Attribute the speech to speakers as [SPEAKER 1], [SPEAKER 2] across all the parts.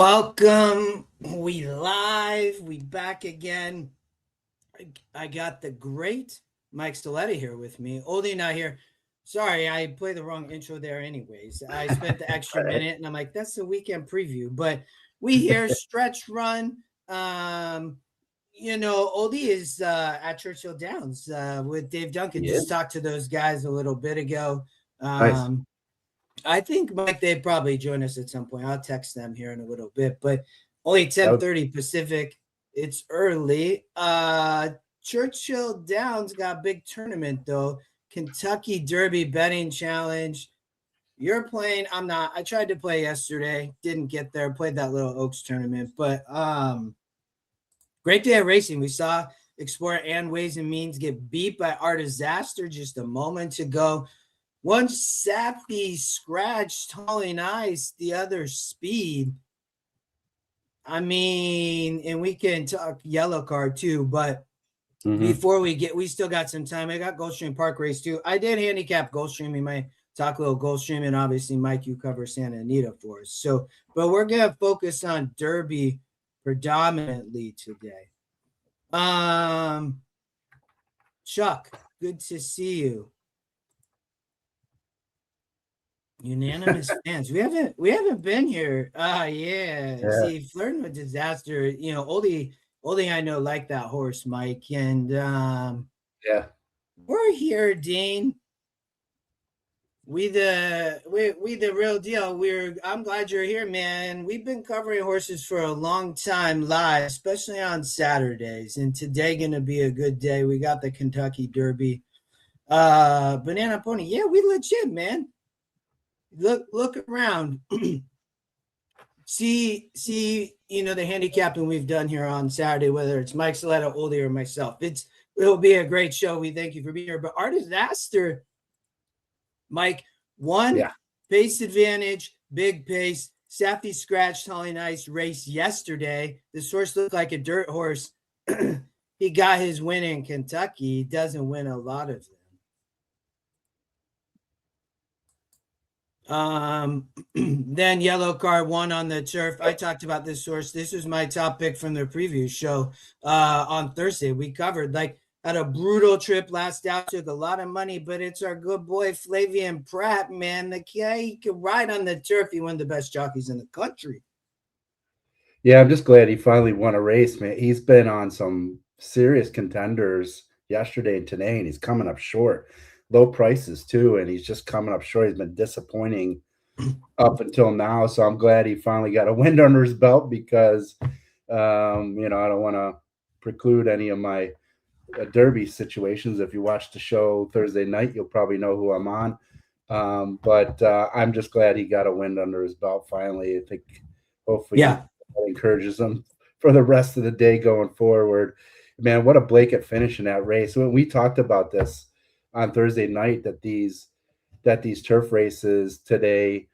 [SPEAKER 1] Welcome. We live. We back again. I got the great Mike Saletta here with me. Oldy not here. Sorry, I played the wrong intro there anyways. I spent the extra minute and I'm like, that's the weekend preview. But we here, stretch run. Oldy is at Churchill Downs with Dave Duncan. Just talked to those guys a little bit ago.
[SPEAKER 2] Nice.
[SPEAKER 1] I think, Mike, they'd probably join us at some point. I'll text them here in a little bit, but only 10:30 Pacific. It's early. Churchill Downs got a big tournament, though. Kentucky Derby betting challenge. You're playing. I'm not. I tried to play yesterday. Didn't get there. Played that little Oaks tournament. But great day of racing. We saw Explorer and Ways and Means get beat by Art Disaster just a moment ago. One Sappy scratched Hauling Ice, the other Speed. I mean, and we can talk yellow card too, but before we still got some time. I got Gulfstream Park race too. I did handicap Gulfstream. We might talk a little Gulfstream, and obviously, Mike, you cover Santa Anita for us. So, but we're gonna focus on Derby predominantly today. Chuck, good to see you. Unanimous fans. We haven't been here. Yeah. See, flirting with disaster. Oldy I know like that horse, Mike, and we're here, Dean. We the real deal. I'm glad you're here, man. We've been covering horses for a long time live, especially on Saturdays, and today gonna be a good day. We got the Kentucky Derby, Banana Pony. Yeah, we legit, man. Look around. see, the handicapping we've done here on Saturday, whether it's Mike Saletta, Oldy, or myself. It'll be a great show. We thank you for being here. But Art Disaster, Mike, pace advantage, big pace, Sappy scratched Hauling Ice race yesterday. This horse looked like a dirt horse. He got his win in Kentucky. He doesn't win a lot of them. Then yellow card won on the turf. I talked about this horse. This was my top pick from the preview show on Thursday. We covered had a brutal trip last out, took a lot of money, but it's our good boy Flavian Pratt, man. The guy, he could ride on the turf. He one of the best jockeys in the country.
[SPEAKER 2] Yeah, I'm just glad he finally won a race, man. He's been on some serious contenders yesterday and today, and he's coming up short. Low prices too, and he's just coming up short. He's been disappointing up until now, so I'm glad he finally got a win under his belt because I don't want to preclude any of my Derby situations. If you watch the show Thursday night, you'll probably know who I'm on. But I'm just glad he got a win under his belt finally. I think hopefully that encourages him for the rest of the day going forward. Man, what a blanket finish in that race. When we talked about this on Thursday night, that these turf races today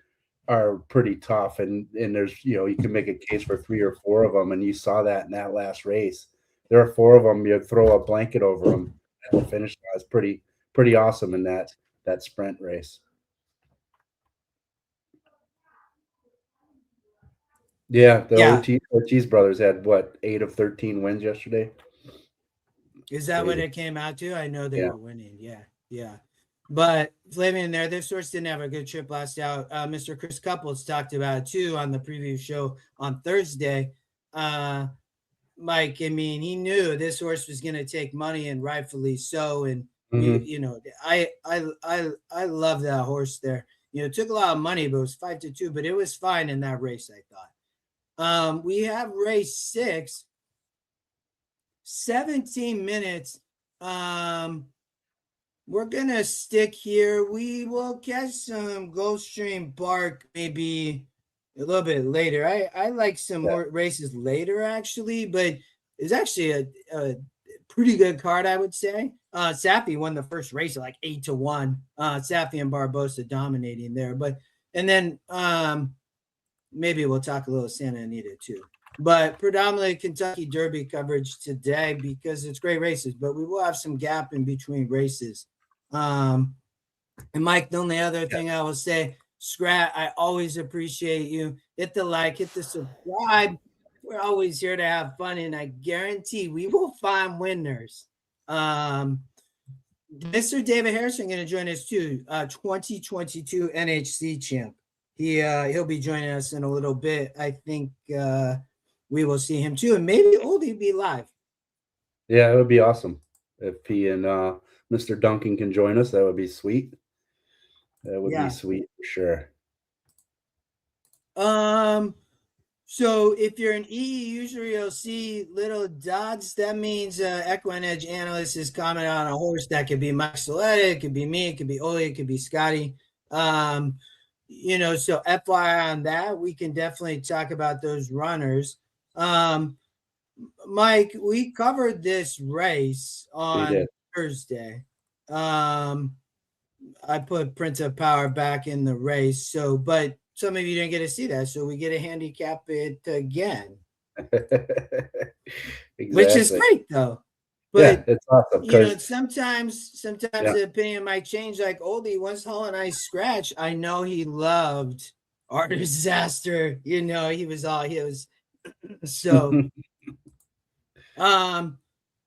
[SPEAKER 2] are pretty tough, and there's you can make a case for 3 or 4 of them, and you saw that in that last race. There are 4 of them. You throw a blanket over them, and the finish was pretty awesome in that sprint race. Yeah, the Ortiz brothers had 8 of 13 wins yesterday.
[SPEAKER 1] Is that what it came out to? I know they were winning. Yeah. But Flavian there, this horse didn't have a good trip last out. Mr. Chris Couples talked about it too on the preview show on Thursday. Mike, I mean, he knew this horse was going to take money, and rightfully so. And I love that horse there. It took a lot of money, but it was 5-2. But it was fine in that race, I thought. We have race 6. 17 minutes. We're gonna stick here. We will catch some Gulfstream Park maybe a little bit later. I like some more races later actually, but it's actually a pretty good card, I would say. Sappy won the first race at 8-1. Sappy and Barbosa dominating there, and then maybe we'll talk a little Santa Anita too. But predominantly Kentucky Derby coverage today because it's great races, but we will have some gap in between races. And Mike, the only other thing I will say, Scrat, I always appreciate you. Hit the like, hit the subscribe. We're always here to have fun, and I guarantee we will find winners. Mr. David Harrison going to join us too. 2022 NHC champ. He'll be joining us in a little bit. I think we will see him too, and maybe Oldy be live.
[SPEAKER 2] Yeah, it would be awesome if he and Mr. Duncan can join us. That would be sweet. That would be sweet for sure.
[SPEAKER 1] So if you're an E, usually you'll see little dots. That means EquinEdge analyst is commenting on a horse. That could be Mike Saletta, it could be me, it could be Oldy, it could be Scotty. So FYI on that, we can definitely talk about those runners. Mike, we covered this race on Thursday. I put Prince of Power back in the race. But some of you didn't get to see that, so we get to handicap it again.
[SPEAKER 2] Exactly.
[SPEAKER 1] Which is great, though.
[SPEAKER 2] But yeah, it's awesome.
[SPEAKER 1] Sometimes the opinion might change. Like Oldy, once Hull and I scratch, I know he loved Art of Disaster. He was so.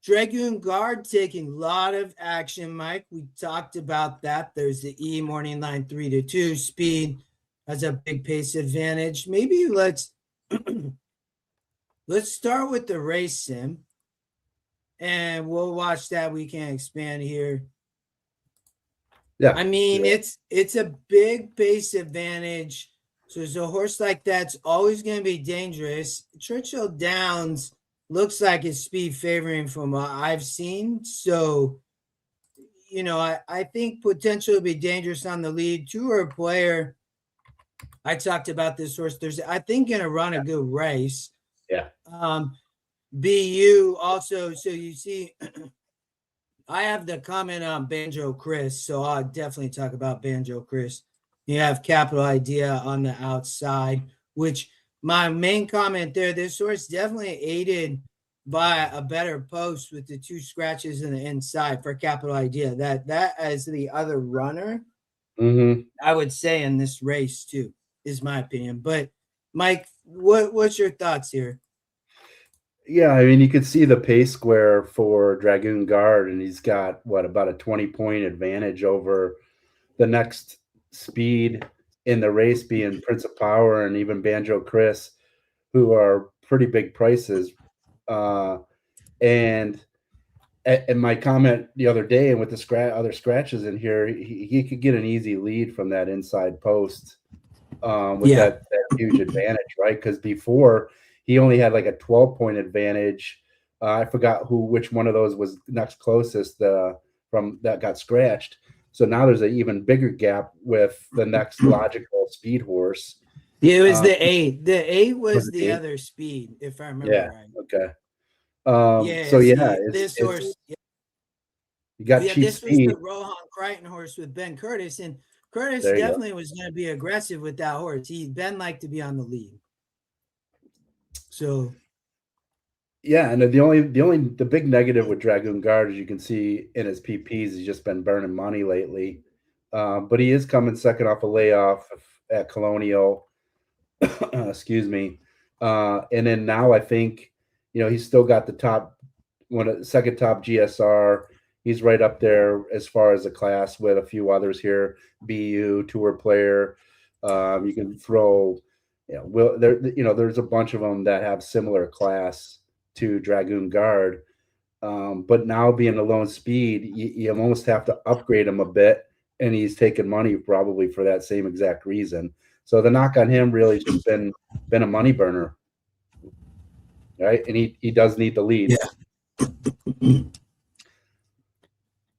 [SPEAKER 1] Dragoon Guard taking a lot of action, Mike. We talked about that. There's the E morning line 3-2 speed has a big pace advantage. Maybe let's start with the race sim, and we'll watch that. We can expand here. Yeah, I mean it's a big pace advantage. So there's a horse like that's always going to be dangerous. Churchill Downs looks like it's speed favoring from what I've seen. So, I think potential to be dangerous on the lead. Tour player, I talked about this horse. I think, going to run a good race.
[SPEAKER 2] Yeah.
[SPEAKER 1] BU also. So you see, I have the comment on Banjo Chris. So I'll definitely talk about Banjo Chris. You have Capital Idea on the outside, which my main comment there, this horse definitely aided by a better post with the two scratches in the inside for Capital Idea. That as the other runner, I would say in this race too, is my opinion. But Mike, what's your thoughts here?
[SPEAKER 2] Yeah, I mean, you could see the pace square for Dragoon Guard, and he's got about a 20-point advantage over the next speed in the race, being Prince of Power and even Banjo Chris, who are pretty big prices. And my comment the other day, and with the other scratches in here, he could get an easy lead from that inside post with that huge advantage, right? Because before he only had like a 12-point advantage. I forgot which one of those was next closest from that got scratched. So now there's an even bigger gap with the next logical speed horse.
[SPEAKER 1] Yeah, it was the 8. The 8 was the other speed, if I remember right.
[SPEAKER 2] Okay.
[SPEAKER 1] This horse.
[SPEAKER 2] You got cheap
[SPEAKER 1] this
[SPEAKER 2] speed.
[SPEAKER 1] was the Rohan Crichton horse with Ben Curtis, and Curtis definitely was going to be aggressive with that horse. Ben liked to be on the lead. So.
[SPEAKER 2] Yeah, and the big negative with Dragoon Guard, as you can see in his PPs, he's just been burning money lately. But he is coming second off a layoff at Colonial. Excuse me. And then now I think, he's still got the second top GSR. He's right up there as far as the class with a few others here. BU, Tour Player. You can throw, there's a bunch of them that have similar class to Dragoon Guard. But now being a lone speed, you almost have to upgrade him a bit, and he's taking money probably for that same exact reason. So the knock on him really has just been a money burner, right? And he does need the lead.
[SPEAKER 1] Yeah.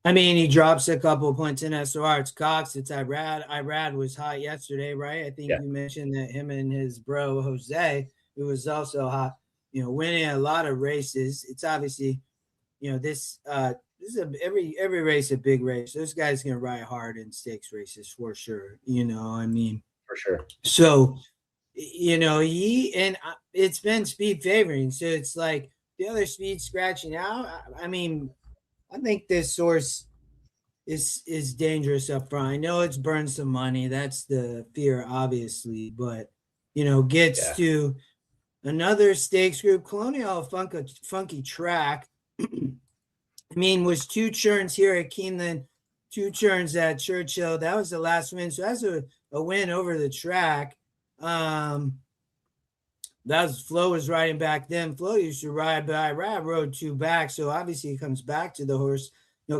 [SPEAKER 1] I mean, he drops a couple of points in SOR. It's Cox. It's Irad. Irad was hot yesterday, right? I think you mentioned that him and his bro Jose, who was also hot, winning a lot of races. It's obviously, this is every race a big race. Those guys can ride hard in stakes races for sure.
[SPEAKER 2] For sure.
[SPEAKER 1] So, it's been speed favoring. So it's like the other speed scratching out. I mean, I think this horse is dangerous up front. I know it's burned some money. That's the fear, obviously, but gets to another stakes group. Colonial funky track. I mean, was 2 churns here at Keeneland, 2 churns at Churchill. That was the last win. So that's a win over the track. That was Flo was riding back then. Flo used to ride, but Irad rode 2 back. So obviously he comes back to the horse.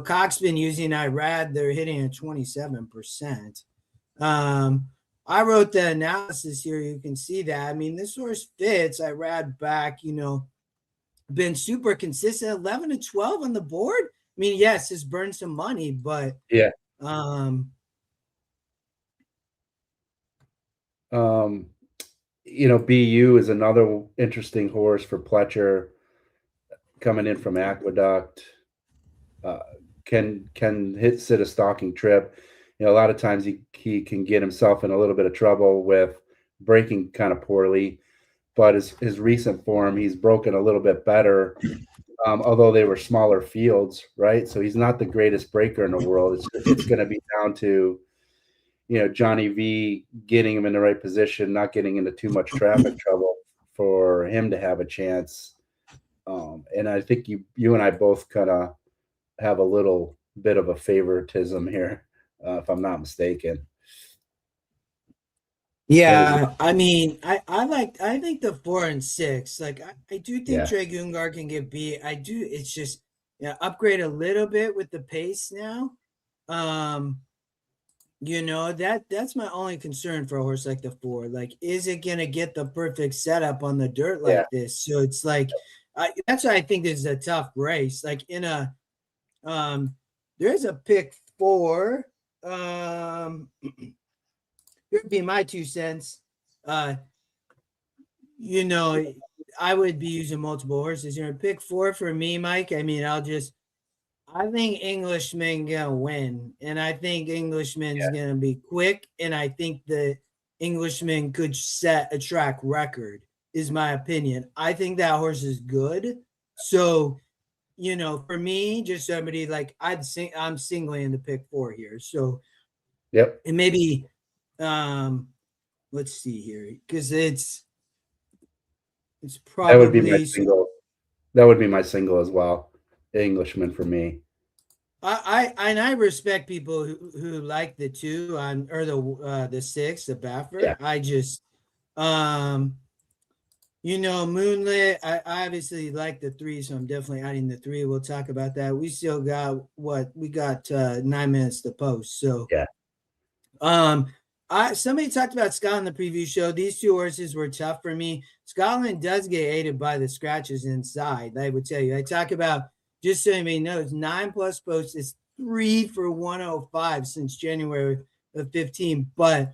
[SPEAKER 1] Cock's been using Irad. They're hitting at 27%. I wrote the analysis here. You can see that. I mean, this horse fits. Irad back, been super consistent, 11 to 12 on the board. I mean, yes, it's burned some money, but
[SPEAKER 2] BU is another interesting horse for Pletcher, coming in from Aqueduct. Can sit a stalking trip. A lot of times he can get himself in a little bit of trouble with breaking kind of poorly, but his recent form, he's broken a little bit better, although they were smaller fields, right? So he's not the greatest breaker in the world. It's going to be down to Johnny V getting him in the right position, not getting into too much traffic trouble for him to have a chance. And I think you and I both kind of have a little bit of a favoritism here, if I'm not mistaken.
[SPEAKER 1] Yeah, I mean, I think the 4 and 6. Like I do think Dragoon Guard can get beat. I do. It's just upgrade a little bit with the pace now. That's my only concern for a horse like the 4. Like, is it gonna get the perfect setup on the dirt like this? So it's like that's why I think this is a tough race. Like in a there's a pick 4. Here'd be my 2 cents. I would be using multiple horses. Pick 4 for me, Mike. I mean, I think Englishman gonna win, and I think Englishman's gonna be quick, and I think the Englishman could set a track record, is my opinion. I think that horse is good. So, for me, just somebody like I'm singling the pick 4 here. So, and maybe, let's see here, because it's probably
[SPEAKER 2] that would be my single. That would be my single as well. Englishman for me.
[SPEAKER 1] I respect people who like the 2 or the 6, the Baffert.
[SPEAKER 2] Yeah.
[SPEAKER 1] I just Moonlit. I obviously like the 3, so I'm definitely adding the 3. We'll talk about that. We still got 9 minutes to post. So somebody talked about Scotland in the preview show. These 2 horses were tough for me. Scotland does get aided by the scratches inside. I would tell you. I talk about, just so anybody knows, 9+ posts is 3 for 105 since January of 15. But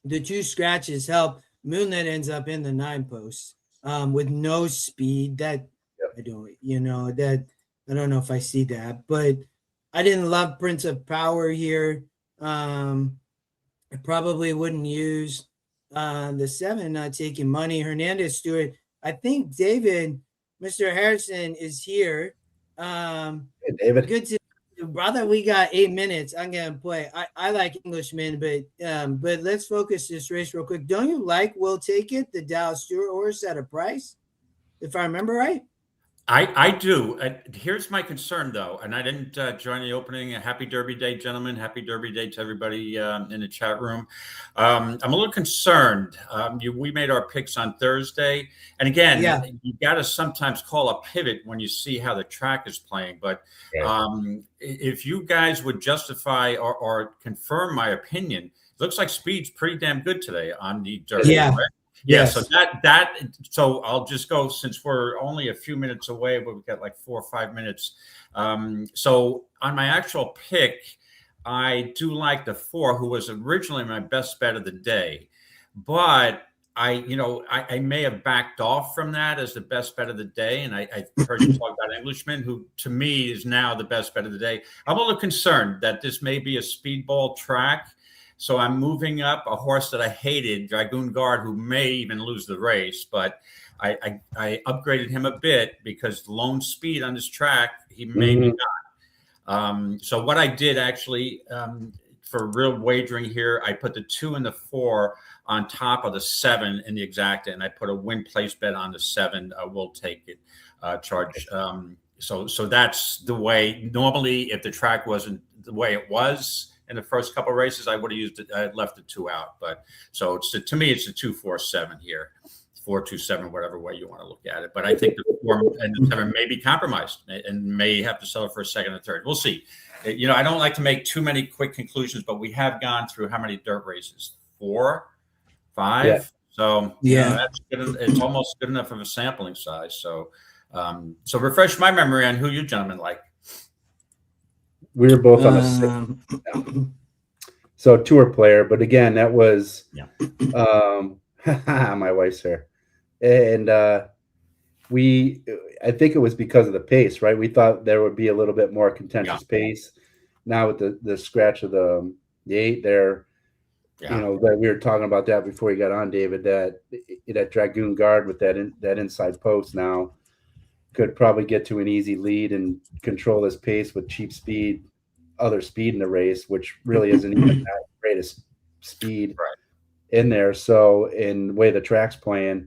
[SPEAKER 1] the 2 scratches help. Moonlit ends up in the 9 posts with no speed. That I don't, I don't know if I see that, but I didn't love Prince of Power here. I probably wouldn't use the 7, not taking money. Hernandez Stewart. I think David, Mr. Harrison, is here.
[SPEAKER 2] Hey, David.
[SPEAKER 1] Good to brother. We got 8 minutes. I'm gonna play. I like Englishman, but let's focus this race real quick. Don't you like Will Take It, the Dallas Stewart horse at a price, if I remember right?
[SPEAKER 3] I do. Here's my concern, though, and I didn't join the opening. Happy Derby Day, gentlemen. Happy Derby Day to everybody in the chat room. I'm a little concerned. We made our picks on Thursday. And again, you got to sometimes call a pivot when you see how the track is playing. But if you guys would justify or confirm my opinion, it looks like Speed's pretty damn good today on the Derby.
[SPEAKER 1] Yeah.
[SPEAKER 3] Right? Yeah, so so I'll just go, since we're only a few minutes away, but we've got like 4 or 5 minutes. So on my actual pick, I do like the 4, who was originally my best bet of the day, but I may have backed off from that as the best bet of the day. And I heard you talk about Englishman, who to me is now the best bet of the day. I'm a little concerned that this may be a speedball track. So I'm moving up a horse that I hated, Dragoon Guard, who may even lose the race. But I upgraded him a bit because lone speed on this track, he maybe not. So what I did actually for real wagering here, I put the 2 and the 4 on top of the 7 in the exacta, and I put a win place bet on the 7. We'll take it charge. So that's the way. Normally, if the track wasn't the way it was in the first couple of races, I would have used it. I left the 2 out. But so to me, it's a 2, 4, 7 here. 4, 2, 7, whatever way you want to look at it. But I think the 4 and the 7 may be compromised and may have to sell it for a second and third. We'll see. I don't like to make too many quick conclusions, but we have gone through how many dirt races? 4, 5.
[SPEAKER 2] Yeah.
[SPEAKER 3] So that's good. It's almost good enough of a sampling size. So, so refresh my memory on who you gentlemen like.
[SPEAKER 2] We were both on the 6. So tour player, but again, that was my wife's here. And I think it was because of the pace, right? We thought there would be a little bit more contentious pace. Now with the scratch of the 8 there, that we were talking about that before you got on, David, that Dragoon Guard with that inside post now could probably get to an easy lead and control this pace with cheap speed, other speed in the race, which really isn't even that greatest speed in there. So in the way the track's playing,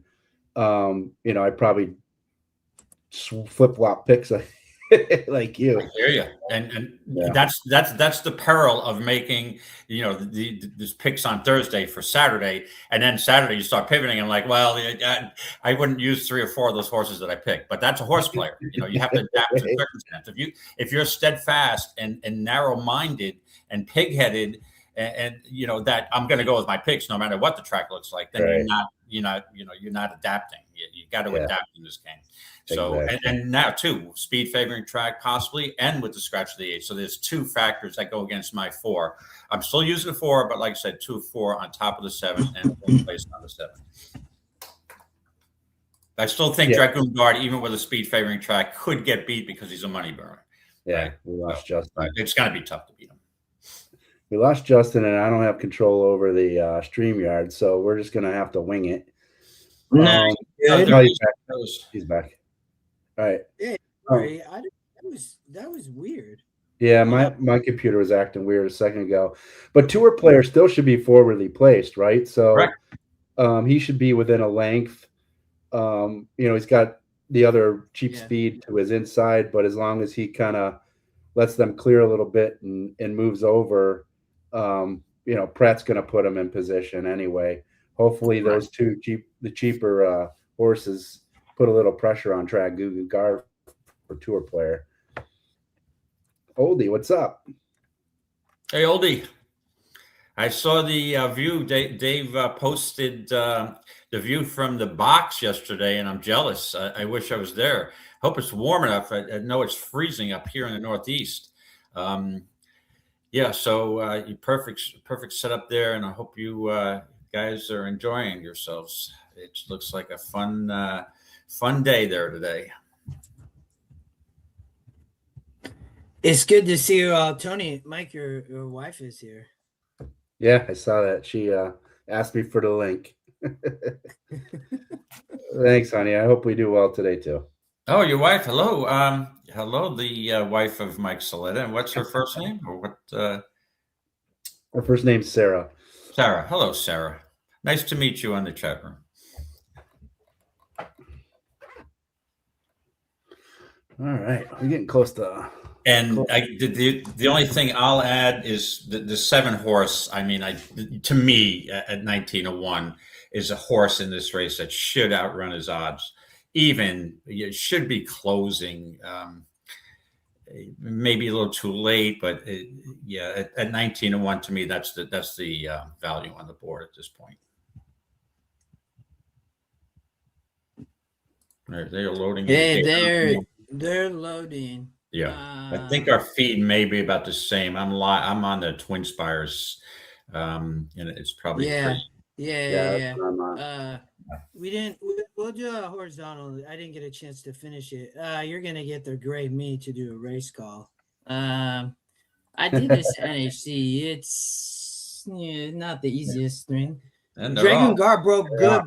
[SPEAKER 2] I probably flip-flop picks like you.
[SPEAKER 3] I hear you, and that's the peril of making these picks on Thursday for Saturday, and then Saturday you start pivoting and like, well, I wouldn't use 3 or 4 of those horses that I picked, but that's a horse player. You have to adapt to circumstance. If you're steadfast and narrow-minded and pig-headed, and that I'm going to go with my picks no matter what the track looks like, then you're not adapting. You got to adapt in this game. So and now too, speed favoring track possibly, and with the scratch of the 8. So there's 2 factors that go against my 4. I'm still using the 4, but like I said, 2, 4 on top of the 7 and 1 place on the 7. I still think Dragoon Guard, even with a speed favoring track, could get beat because he's a money burner.
[SPEAKER 2] Yeah, we lost Justin.
[SPEAKER 3] It's going to be tough to beat him.
[SPEAKER 2] We lost Justin, and I don't have control over the StreamYard, so we're just going to have to wing it. He's back. All right.
[SPEAKER 1] Yeah, sorry. That was weird.
[SPEAKER 2] Yeah, my computer was acting weird a second ago. But tour players still should be forwardly placed, right? So he should be within a length. He's got the other cheap speed to his inside, but as long as he kind of lets them clear a little bit and moves over, Pratt's going to put him in position anyway. Hopefully those two cheaper horses put a little pressure on Dragoon Guard for tour player. Oldy, what's up?
[SPEAKER 3] Hey, Oldy. I saw the view. Dave posted the view from the box yesterday, and I'm jealous. I wish I was there. Hope it's warm enough. I know it's freezing up here in the Northeast. So you perfect setup there, and I hope you guys are enjoying yourselves. It looks like a fun day there today.
[SPEAKER 1] It's good to see you, Tony. Mike, your wife is here.
[SPEAKER 2] Yeah, I saw that. She asked me for the link. Thanks, honey. I hope we do well today too.
[SPEAKER 3] Oh, your wife. Hello. Hello, the wife of Mike Saletta. And what's her first name? Or what?
[SPEAKER 2] Her first name's Sarah.
[SPEAKER 3] Sarah. Hello, Sarah. Nice to meet you on the chat room.
[SPEAKER 2] All right. We're getting close to...
[SPEAKER 3] And the only thing I'll add is the 7 horse. I mean, to me at 1901 is a horse in this race that should outrun his odds. Even it should be closing. Maybe a little too late, but at 1901 to me that's the value on the board at this point. They're loading.
[SPEAKER 1] They're loading.
[SPEAKER 3] Yeah, I think our feed may be about the same. I'm on the Twin Spires, and it's probably
[SPEAKER 1] We'll do a horizontal. I didn't get a chance to finish it. You're gonna get the gray me to do a race call. I did this NHC. It's not the easiest thing. Dragoon Guard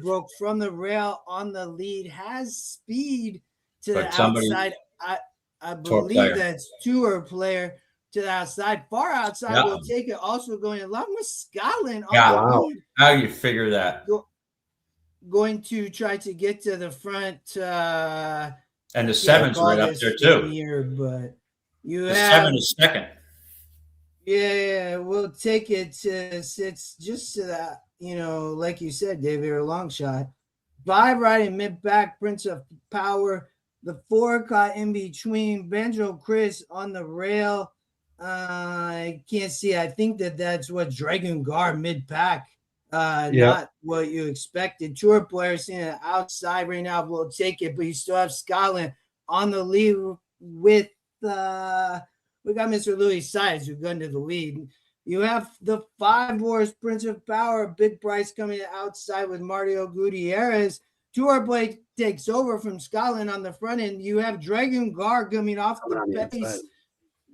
[SPEAKER 1] broke from the rail on the lead, has speed to the outside. I believe that's Tour Player to the outside. Far outside will take it. Also going along with Scotland.
[SPEAKER 3] Wow. How you figure that?
[SPEAKER 1] Going to try to get to the front.
[SPEAKER 3] And the 7's right up there too.
[SPEAKER 1] Here, but
[SPEAKER 3] the 7 is second.
[SPEAKER 1] Yeah, we'll take it to sits just to that, like you said, David, a long shot. 5 riding mid back, Prince of Power. The 4 caught in between. Banjo Chris on the rail. I can't see. I think that's what Dragon Guard mid pack. Not what you expected. Tour players seeing it outside right now will take it, but you still have Scotland on the lead with we got Mr. Louis Sides who gone to the lead. You have the 5 horse Prince of Power, big price coming outside with Mario Gutierrez. Tour play takes over from Scotland on the front end. You have Dragon Guard coming off the pace.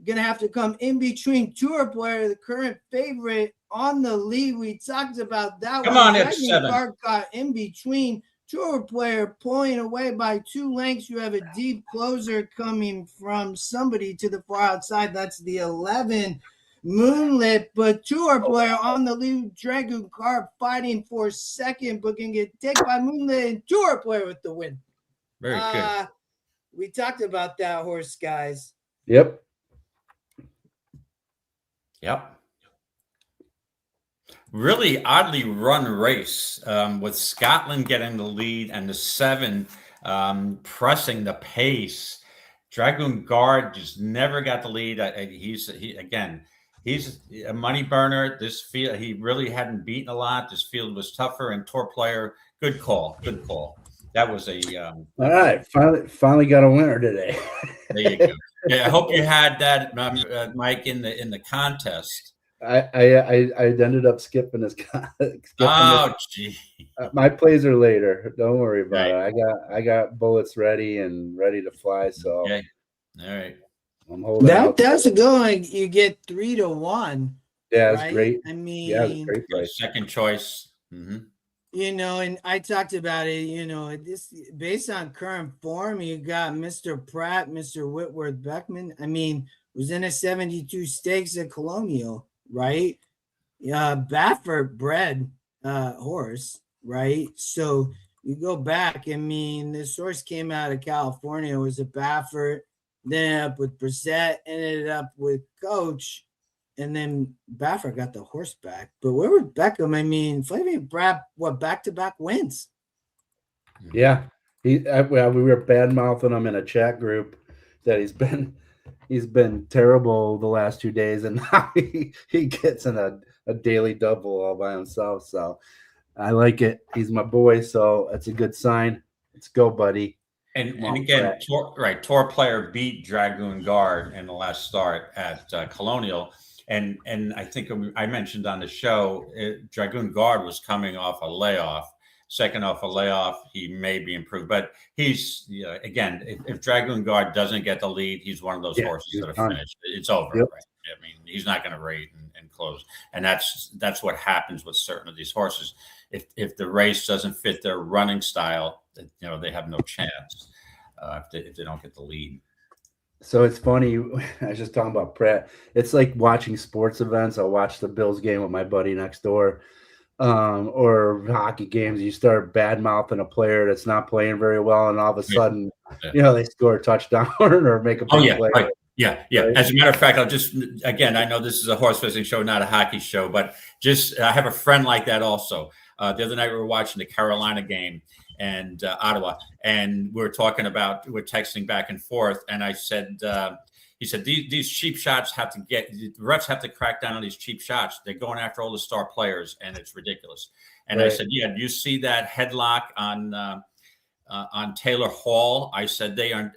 [SPEAKER 1] Going to have to come in between. Tour Player, the current favorite on the lead. We talked about that.
[SPEAKER 3] Come on,
[SPEAKER 1] Dragon Guard got in between. Tour Player pulling away by 2 lengths. You have a deep closer coming from somebody to the far outside. That's the 11 Moonlit, but Tour Player on the lead. Dragon Guard fighting for second, but can get taken by Moonlit, and Tour Player with the win.
[SPEAKER 3] Very good.
[SPEAKER 1] We talked about that horse, guys.
[SPEAKER 2] Yep.
[SPEAKER 3] Really oddly run race with Scotland getting the lead and the 7 pressing the pace. Dragon Guard just never got the lead. He's a money burner. This field, he really hadn't beaten a lot. This field was tougher, and Tour Player, good call. That was
[SPEAKER 2] all right. Finally got a winner today.
[SPEAKER 3] There you go. Yeah, I hope you had that, Mike, in the contest.
[SPEAKER 2] I ended up skipping this.
[SPEAKER 3] Gee.
[SPEAKER 2] My plays are later. Don't worry about it. I got bullets ready to fly. So
[SPEAKER 3] okay. All right.
[SPEAKER 2] I'm holding out.
[SPEAKER 1] That's a good one. You get 3 to 1.
[SPEAKER 2] Yeah, it's great.
[SPEAKER 1] I mean,
[SPEAKER 2] it's great price.
[SPEAKER 3] Second choice. Mm-hmm.
[SPEAKER 1] And I talked about it, this based on current form, you got Mr. Pratt, Mr. Whitworth Beckman. I mean, was in a 72 stakes at Colonial, right? Baffert bred horse, right? So you go back, I mean, this horse came out of California, it was a Baffert, then up with Brissett, ended up with Coach. And then Baffert got the horse back. But where was Beckham? I mean, Flavian Brad, back-to-back wins?
[SPEAKER 2] Yeah. We were bad-mouthing him in a chat group that he's been terrible the last 2 days, and now he gets in a daily double all by himself. So I like it. He's my boy, so that's a good sign. Let's go, buddy.
[SPEAKER 3] And again, Tour Player beat Dragoon Guard in the last start at Colonial. And I think I mentioned on the show, Dragoon Guard was coming off a layoff. Second off a layoff, he may be improved. But he's, again, if Dragoon Guard doesn't get the lead, he's one of those horses that are finished. It's over. Yep. Right? I mean, he's not going to rate and close. And that's what happens with certain of these horses. If the race doesn't fit their running style, they have no chance if they don't get the lead.
[SPEAKER 2] So it's funny. I was just talking about Pratt. It's like watching sports events. I'll watch the Bills game with my buddy next door, or hockey games. You start bad mouthing a player that's not playing very well, and all of a sudden, they score a touchdown or make a big play.
[SPEAKER 3] Right. Yeah. Right? As a matter of fact, I'll just again. I know this is a horse racing show, not a hockey show, but I have a friend like that also. The other night we were watching the Carolina game and Ottawa, and we're texting back and forth. And I said, he said, these cheap shots the refs have to crack down on these cheap shots. They're going after all the star players, and it's ridiculous. And I said, do you see that headlock on Taylor Hall? I said, they are,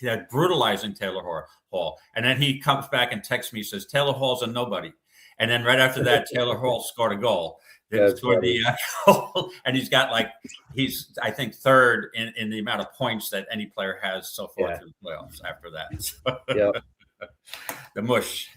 [SPEAKER 3] they're brutalizing Taylor Hall. And then he comes back and texts me, says, Taylor Hall's a nobody. And then right after that, Taylor Hall scored a goal. And he's got he's I think third in the amount of points that any player has so far through the playoffs after that. So, the mush.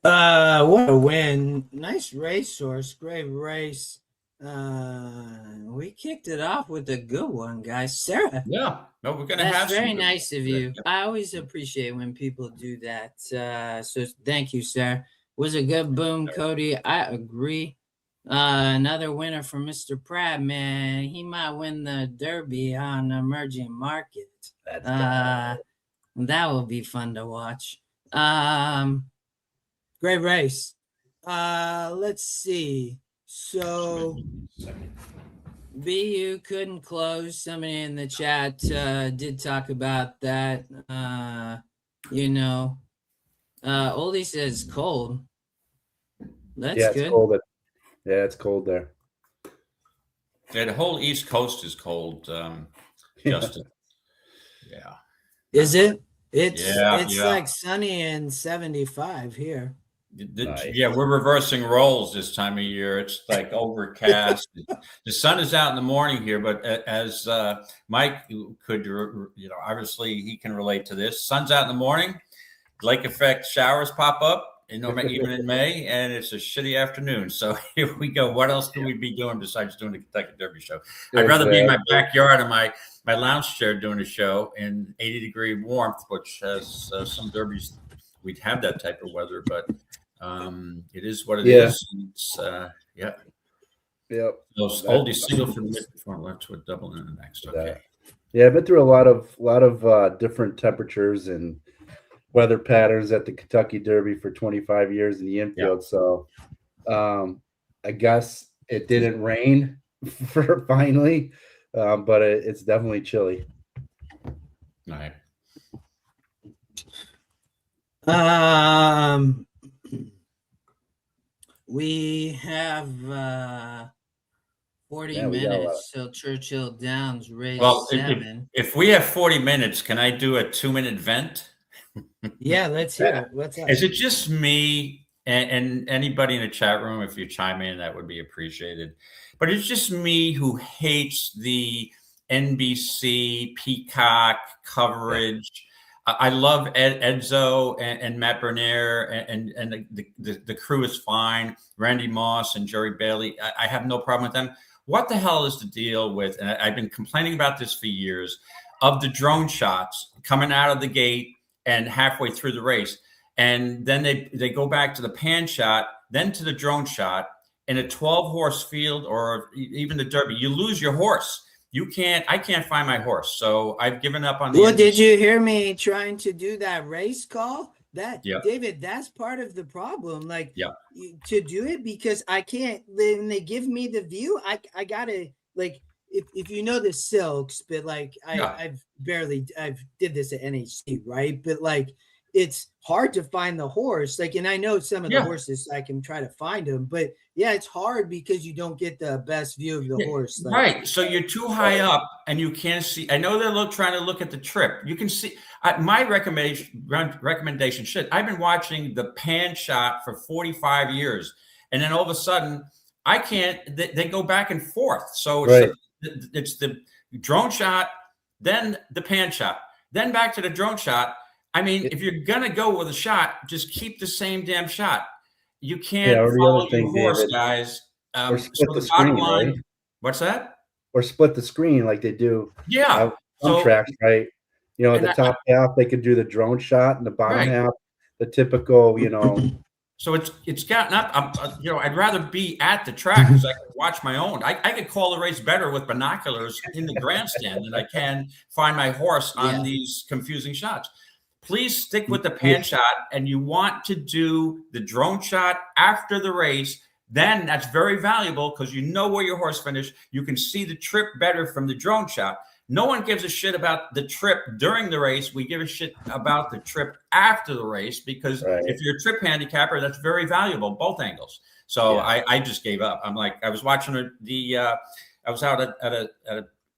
[SPEAKER 1] What a win. Nice racehorse, great race. We kicked it off with a good one, guys. Sarah.
[SPEAKER 3] Yeah. No, we're gonna
[SPEAKER 1] That's
[SPEAKER 3] have
[SPEAKER 1] very
[SPEAKER 3] some good
[SPEAKER 1] nice of
[SPEAKER 3] ones.
[SPEAKER 1] you.
[SPEAKER 3] Yeah.
[SPEAKER 1] I always appreciate when people do that. So thank you, sir. Was a good boom, Cody. I agree. Another winner for Mr. Pratt, man. He might win the Derby on emerging market. That will be fun to watch. Great race. Let's see. So BU couldn't close. Somebody in the chat did talk about that. Oldy says cold. That's
[SPEAKER 2] yeah, it's
[SPEAKER 1] good.
[SPEAKER 2] cold. Yeah, it's cold there.
[SPEAKER 3] Yeah, the whole East Coast is cold, Justin. Yeah.
[SPEAKER 1] Is it? It's
[SPEAKER 3] Yeah.
[SPEAKER 1] like sunny and 75 here.
[SPEAKER 2] Nice.
[SPEAKER 3] Yeah, we're reversing roles this time of year. It's like overcast. The sun is out in the morning here, but as Mike could, obviously he can relate to this. Sun's out in the morning, lake effect showers pop up, even in May, and it's a shitty afternoon. So here we go. What else could we be doing besides doing the Kentucky Derby show? I'd rather be in my backyard in my lounge chair doing a show in 80-degree warmth, which has some derbies. We'd have that type of weather, but it is what it is. It's, yeah.
[SPEAKER 2] Yep.
[SPEAKER 3] So Oldy single for the mid before left to a double in the next. Okay.
[SPEAKER 2] Yeah, I've been through a lot of different temperatures and weather patterns at the Kentucky Derby for 25 years in the infield. Yeah. So I guess it didn't rain for finally, but it's definitely chilly.
[SPEAKER 3] All right.
[SPEAKER 1] We have 40 minutes till Churchill Downs race 7.
[SPEAKER 3] If we have 40 minutes, can I do a 2-minute vent?
[SPEAKER 1] Yeah, let's hear it. What's up?
[SPEAKER 3] Is it just me and anybody in the chat room? If you chime in, that would be appreciated. But it's just me who hates the NBC Peacock coverage. I love Edzo and Matt Bernier and the crew is fine. Randy Moss and Jerry Bailey. I have no problem with them. What the hell is the deal with, and I've been complaining about this for years, of the drone shots coming out of the gate and halfway through the race. And then they go back to the pan shot, then to the drone shot. In a 12-horse field or even the Derby, you lose your horse. I can't find my horse. So I've given up on the
[SPEAKER 1] Well, did you hear me trying to do that race call? David, that's part of the problem. To do it, because I can't, when they give me the view, I gotta, if you know the Silks, but I've did this at NHC, right? But it's hard to find the horse. And I know some of the horses, I can try to find them, but it's hard because you don't get the best view of the horse.
[SPEAKER 3] Right. So you're too high up and you can't see. I know they're trying to look at the trip. You can see my recommendation shit. I've been watching the pan shot for 45 years. And then all of a sudden I can't, they go back and forth. So it's the drone shot, then the pan shot, then back to the drone shot. I mean, if you're going to go with a shot, just keep the same damn shot. You can't follow your horse, David, guys.
[SPEAKER 2] Or split the screen, right?
[SPEAKER 3] What's that?
[SPEAKER 2] Or split the screen like they do.
[SPEAKER 3] Yeah.
[SPEAKER 2] Some tracks, right? The top half, they could do the drone shot, and the bottom half, the typical,
[SPEAKER 3] So it's gotten up. I'd rather be at the track because I can watch my own. I could call the race better with binoculars in the grandstand than I can find my horse on these confusing shots. Please stick with the pan shot, and you want to do the drone shot after the race. Then that's very valuable because you know where your horse finished. You can see the trip better from the drone shot. No one gives a shit about the trip during the race. We give a shit about the trip after the race because if you're a trip handicapper, that's very valuable, both angles. So I just gave up. I'm like, I was watching I was out at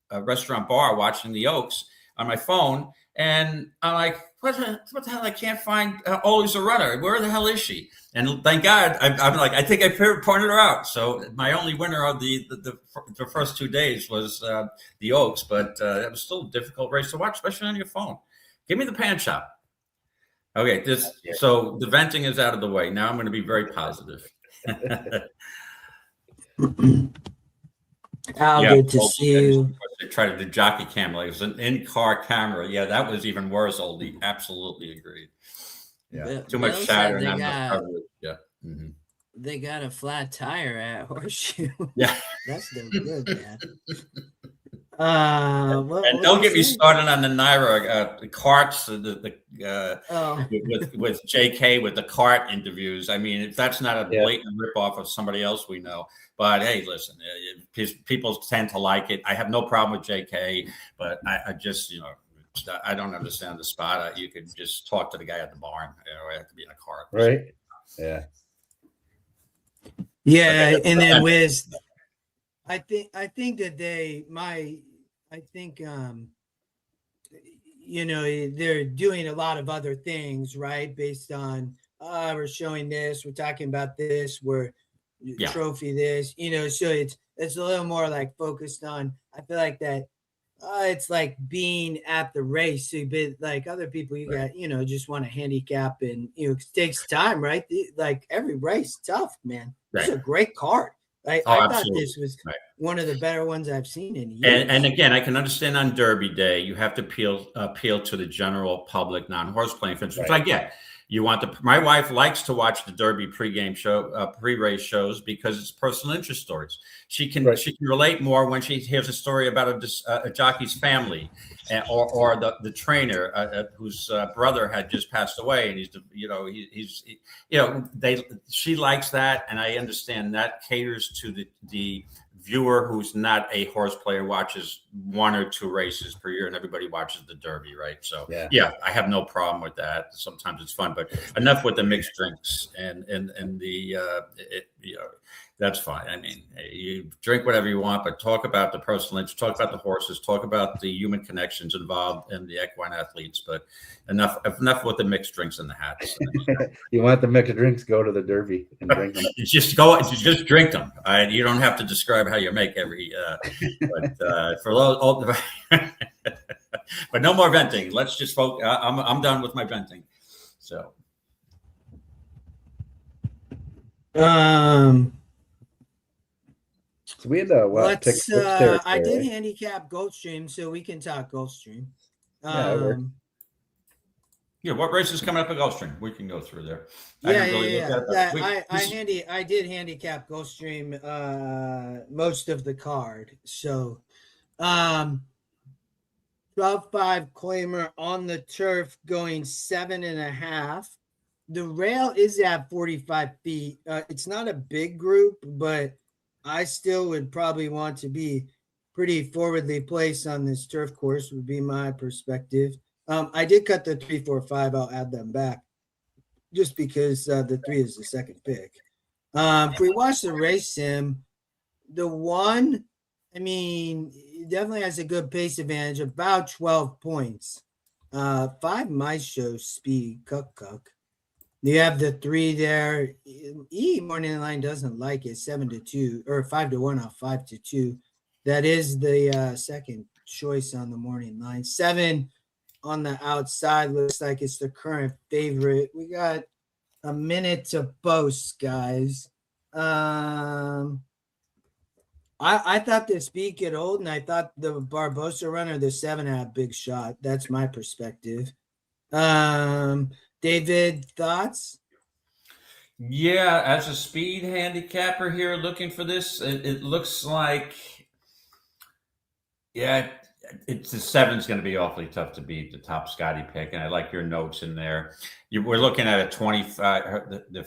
[SPEAKER 3] a restaurant bar watching the Oaks on my phone, and I'm like, what the hell? I can't find Oldy's a runner. Where the hell is she? And thank God, I'm like, I think I pointed her out. So my only winner of the first 2 days was the Oaks, but it was still a difficult race to watch, especially on your phone. Give me the pan shot. Okay, so the venting is out of the way. Now I'm going to be very positive.
[SPEAKER 1] Al,
[SPEAKER 3] Yeah,
[SPEAKER 1] good to
[SPEAKER 3] Oldy,
[SPEAKER 1] see you.
[SPEAKER 3] they tried to do jockey camera. It was an in-car camera. Yeah, that was even worse, Oldy. Absolutely agreed. Yeah, too much
[SPEAKER 1] Bill
[SPEAKER 3] shadow
[SPEAKER 1] said
[SPEAKER 3] and not enough coverage. Yeah.
[SPEAKER 1] they got a flat tire at Horseshoe.
[SPEAKER 3] Yeah.
[SPEAKER 1] That's no good, man.
[SPEAKER 3] And don't get me started on the Naira the carts, with JK with the cart interviews. I mean, if that's not a blatant ripoff of somebody else we know. But hey, listen, people tend to like it. I have no problem with JK, but I just, I don't understand the spot. You could just talk to the guy at the barn. I have to be in a cart.
[SPEAKER 2] Right? Yeah.
[SPEAKER 1] Yeah, and then Wiz, I think that they're doing a lot of other things, right? Based on we're showing this, we're talking about this, we're trophy this, so it's a little more like focused on. I feel like that it's like being at the race. So, but like other people, you got just want to handicap, and it takes time, right? Like every race, tough, man. It's a great card. I thought this was one of the better ones I've seen in years.
[SPEAKER 3] And again, I can understand on Derby Day, you have to appeal to the general public, non-horse playing fans, which I get. You want my wife likes to watch the Derby pre-race shows because it's personal interest stories. She can relate more when she hears a story about a jockey's family, or the trainer whose brother had just passed away, and she likes that, and I understand that caters to the viewer who's not a horse player, watches 1 or 2 races per year, and everybody watches the Derby, right? So yeah, I have no problem with that. Sometimes it's fun, but enough with the mixed drinks and the that's fine. I mean, you drink whatever you want, but talk about the personal interest, talk about the horses, talk about the human connections involved in the equine athletes. But enough with the mixed drinks and the hats.
[SPEAKER 2] You want the mixed drinks? Go to the Derby and drink them.
[SPEAKER 3] Just drink them. You don't have to describe how you make every. But for those, but no more venting. Let's just focus. I'm done with my venting. So.
[SPEAKER 2] So we had to
[SPEAKER 1] I did handicap Gulfstream, so we can talk Gulfstream.
[SPEAKER 3] What race is coming up at Gulfstream? We can go through there.
[SPEAKER 1] I did handicap Gulfstream most of the card. So 12-5 claimer on the turf going 7.5. The rail is at 45 feet. It's not a big group, but I still would probably want to be pretty forwardly placed on this turf course, would be my perspective. I did cut the 3, 4, 5. I'll add them back just because the 3 is the second pick. If we watch the race sim, the 1, I mean, definitely has a good pace advantage, about 12 points. 5 might show speed, cuck. You have the 3 there. Morning line doesn't like it. 7-2 or 5-1 off 5-2. That is the second choice on the morning line. 7 on the outside looks like it's the current favorite. We got a minute to boast, guys. I thought the speed get old, and I thought the Barbosa runner, the 7, had a big shot. That's my perspective. David, thoughts?
[SPEAKER 3] Yeah, as a speed handicapper here looking for this, it looks like, it's the 7's going to be awfully tough to beat, the top Scotty pick, and I like your notes in there. We're looking at a 25. The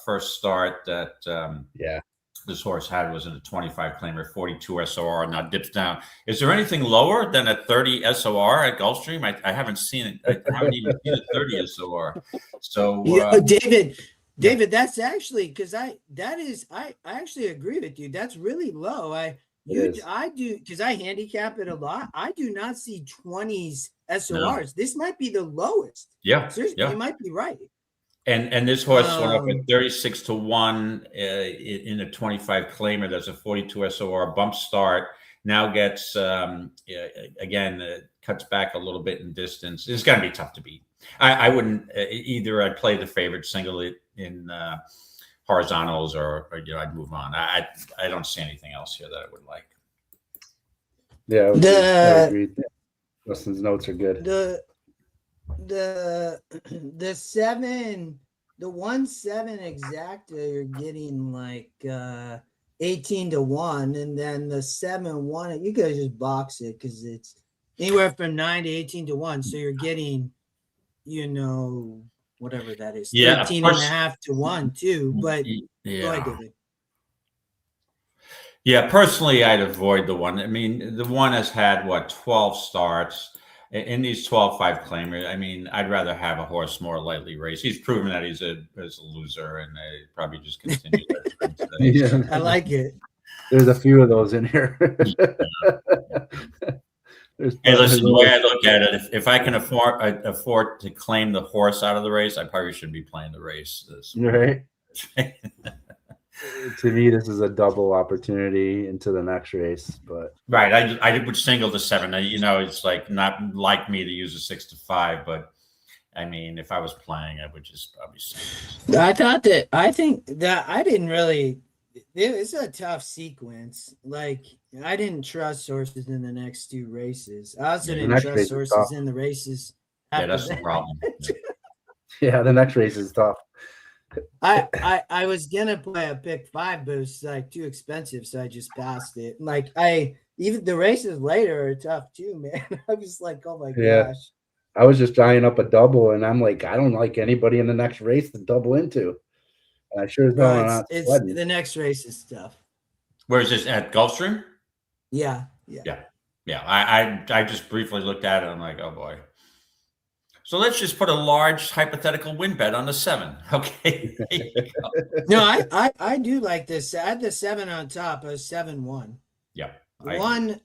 [SPEAKER 3] first start that this horse had was in a 25 claimer, 42 SOR, now dips down. Is there anything lower than a 30 SOR at Gulfstream? I haven't seen it. I haven't even seen a 30 SOR. So
[SPEAKER 1] David, that's actually because I actually agree with you. That's really low. I do because I handicap it a lot. I do not see 20s SORs. No. This might be the lowest.
[SPEAKER 3] Yeah,
[SPEAKER 1] seriously, you might be right.
[SPEAKER 3] And this horse went up at 36-1 in a 25 claimer. There's a 42 SOR bump start. Now gets cuts back a little bit in distance. It's going to be tough to beat. I wouldn't either. I'd play the favorite single in horizontals, or I'd move on. I don't see anything else here that I would like.
[SPEAKER 2] Yeah, I agree. Justin's notes are good.
[SPEAKER 1] The 1-7 exacta, you're getting like 18-1, and then the 7-1, you guys just box it because it's anywhere from 9 to 18-1. So you're getting, whatever that is, 13.5 to 1 too. But go ahead, David.
[SPEAKER 3] Yeah, personally, I'd avoid the one. I mean, the one has had 12 starts in these 12-5 claimers. I mean, I'd rather have a horse more lightly raced. He's proven that he's a loser, and they probably just continue.
[SPEAKER 2] Yeah.
[SPEAKER 1] I like it.
[SPEAKER 2] There's a few of those in here.
[SPEAKER 3] Hey, listen, the way I look at it, if I can afford to claim the horse out of the race, I probably shouldn't be playing the race.
[SPEAKER 2] Right. To me, this is a double opportunity into the next race, but
[SPEAKER 3] right, I would single the 7. It's like not like me to use a 6 to 5, but I mean, if I was playing, I would just probably single.
[SPEAKER 1] I think that I didn't really. It's a tough sequence. Like, I didn't trust horses in the next 2 races. I also didn't trust horses in the races.
[SPEAKER 3] Yeah, that's the problem.
[SPEAKER 1] Yeah,
[SPEAKER 2] the next race is tough.
[SPEAKER 1] I was gonna play a pick 5, but it was like too expensive, so I just passed it. Like, even the races later are tough too, man. I was like, oh my gosh.
[SPEAKER 2] I was just eyeing up a double, and I'm like, I don't like anybody in the next race to double into. And I sure as hell not.
[SPEAKER 1] It's the next race is tough.
[SPEAKER 3] Where is this, at Gulfstream?
[SPEAKER 1] Yeah.
[SPEAKER 3] I just briefly looked at it. I'm like, oh boy. So let's just put a large hypothetical win bet on the 7. Okay.
[SPEAKER 1] No, I do like this. I had the 7 on top. I was 7-1.
[SPEAKER 3] Yeah.
[SPEAKER 1] One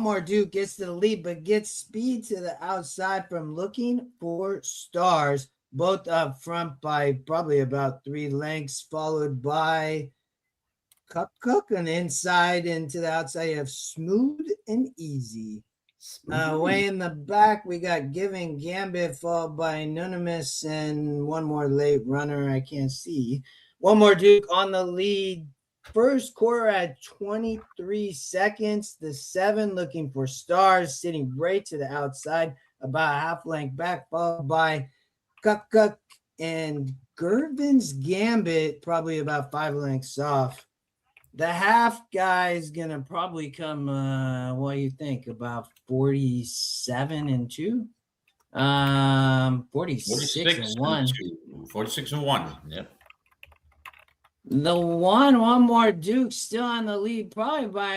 [SPEAKER 1] more Duke gets to the lead, but gets speed to the outside from looking for stars, both up front by probably about 3 lengths, followed by Cook on the inside, and to the outside you have Smooth and Easy. Way in the back, we got Giving Gambit, followed by Anonymous, and one more late runner I can't see. One more Duke on the lead. First quarter at 23 seconds. The 7 looking for stars, sitting right to the outside, about a half length back, followed by Cook and Gervin's Gambit, probably about 5 lengths off. The half guy is gonna probably come. What do you think? About 47-2. 46-1.
[SPEAKER 3] 46-1. Yep.
[SPEAKER 1] The one more Duke still on the lead, probably by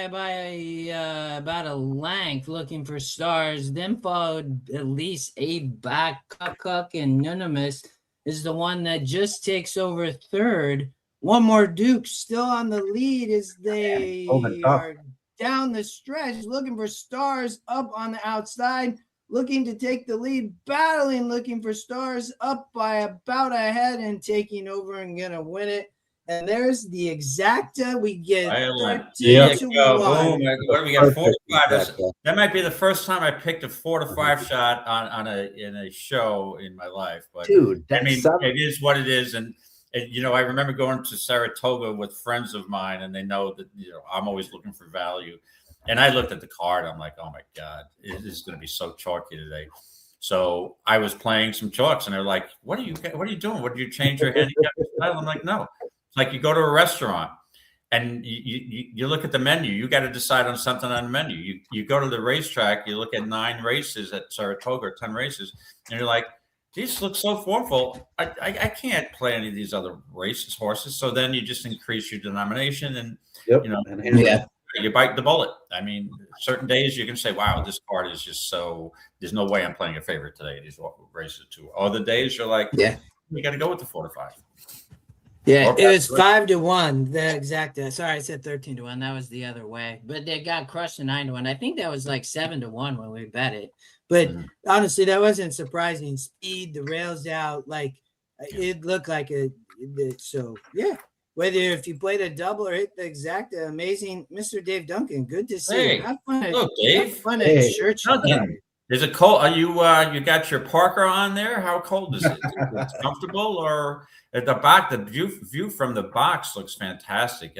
[SPEAKER 1] about a length, looking for stars. Then followed at least 8 back. Cook and Anonymous is the one that just takes over third. One more Duke still on the lead as they are down the stretch, looking for stars up on the outside, looking to take the lead, battling, looking for stars up by about a head and taking over and going to win it. And there's the exacta. We get 13-1.
[SPEAKER 3] What do we got? 4 to 5. That might be the first time I picked a 4 to 5 shot in a show in my life. But
[SPEAKER 2] dude,
[SPEAKER 3] it is what it is. And I remember going to Saratoga with friends of mine, and they know that I'm always looking for value. And I looked at the card. I'm like, oh my God, it is going to be so chalky today. So I was playing some chalks, and they're like, "What are you doing? What did you change your handicap style?" I'm like, "No." It's like you go to a restaurant, and you look at the menu. You got to decide on something on the menu. You go to the racetrack. You look at 9 races at Saratoga, or 10 races, and you're like, these look so formful. I can't play any of these other horses. So then you just increase your denomination, and you bite the bullet. I mean, certain days you can say, "Wow, this card is just so." There's no way I'm playing a favorite today. These races too. Other days you're like, you got to go with the 4 to 5.
[SPEAKER 1] Yeah, it was 5-1. The exact. Sorry, I said 13-1. That was the other way. But they got crushed to 9-1. I think that was like 7-1 when we bet it. But honestly, that wasn't surprising. Speed, the rails out, like it looked like it. So yeah, whether if you played a double or hit the exact, amazing, Mr. Dave Duncan. Good to see you. Have fun.
[SPEAKER 3] Dave.
[SPEAKER 1] Have fun at Churchill.
[SPEAKER 3] Is it cold? Are you got your parka on there? How cold is it? It's comfortable, or at the back? The view from the box looks fantastic.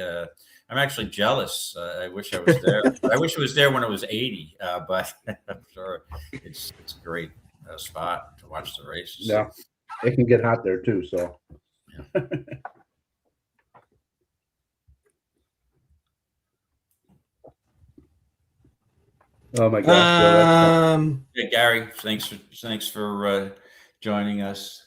[SPEAKER 3] I'm actually jealous. I wish I was there. I wish it was there when it was 80, but I'm sure it's a great spot to watch the races.
[SPEAKER 2] Yeah, it can get hot there too. So.
[SPEAKER 3] Yeah.
[SPEAKER 2] Oh my gosh, Bill,
[SPEAKER 3] yeah, Gary, thanks for joining us.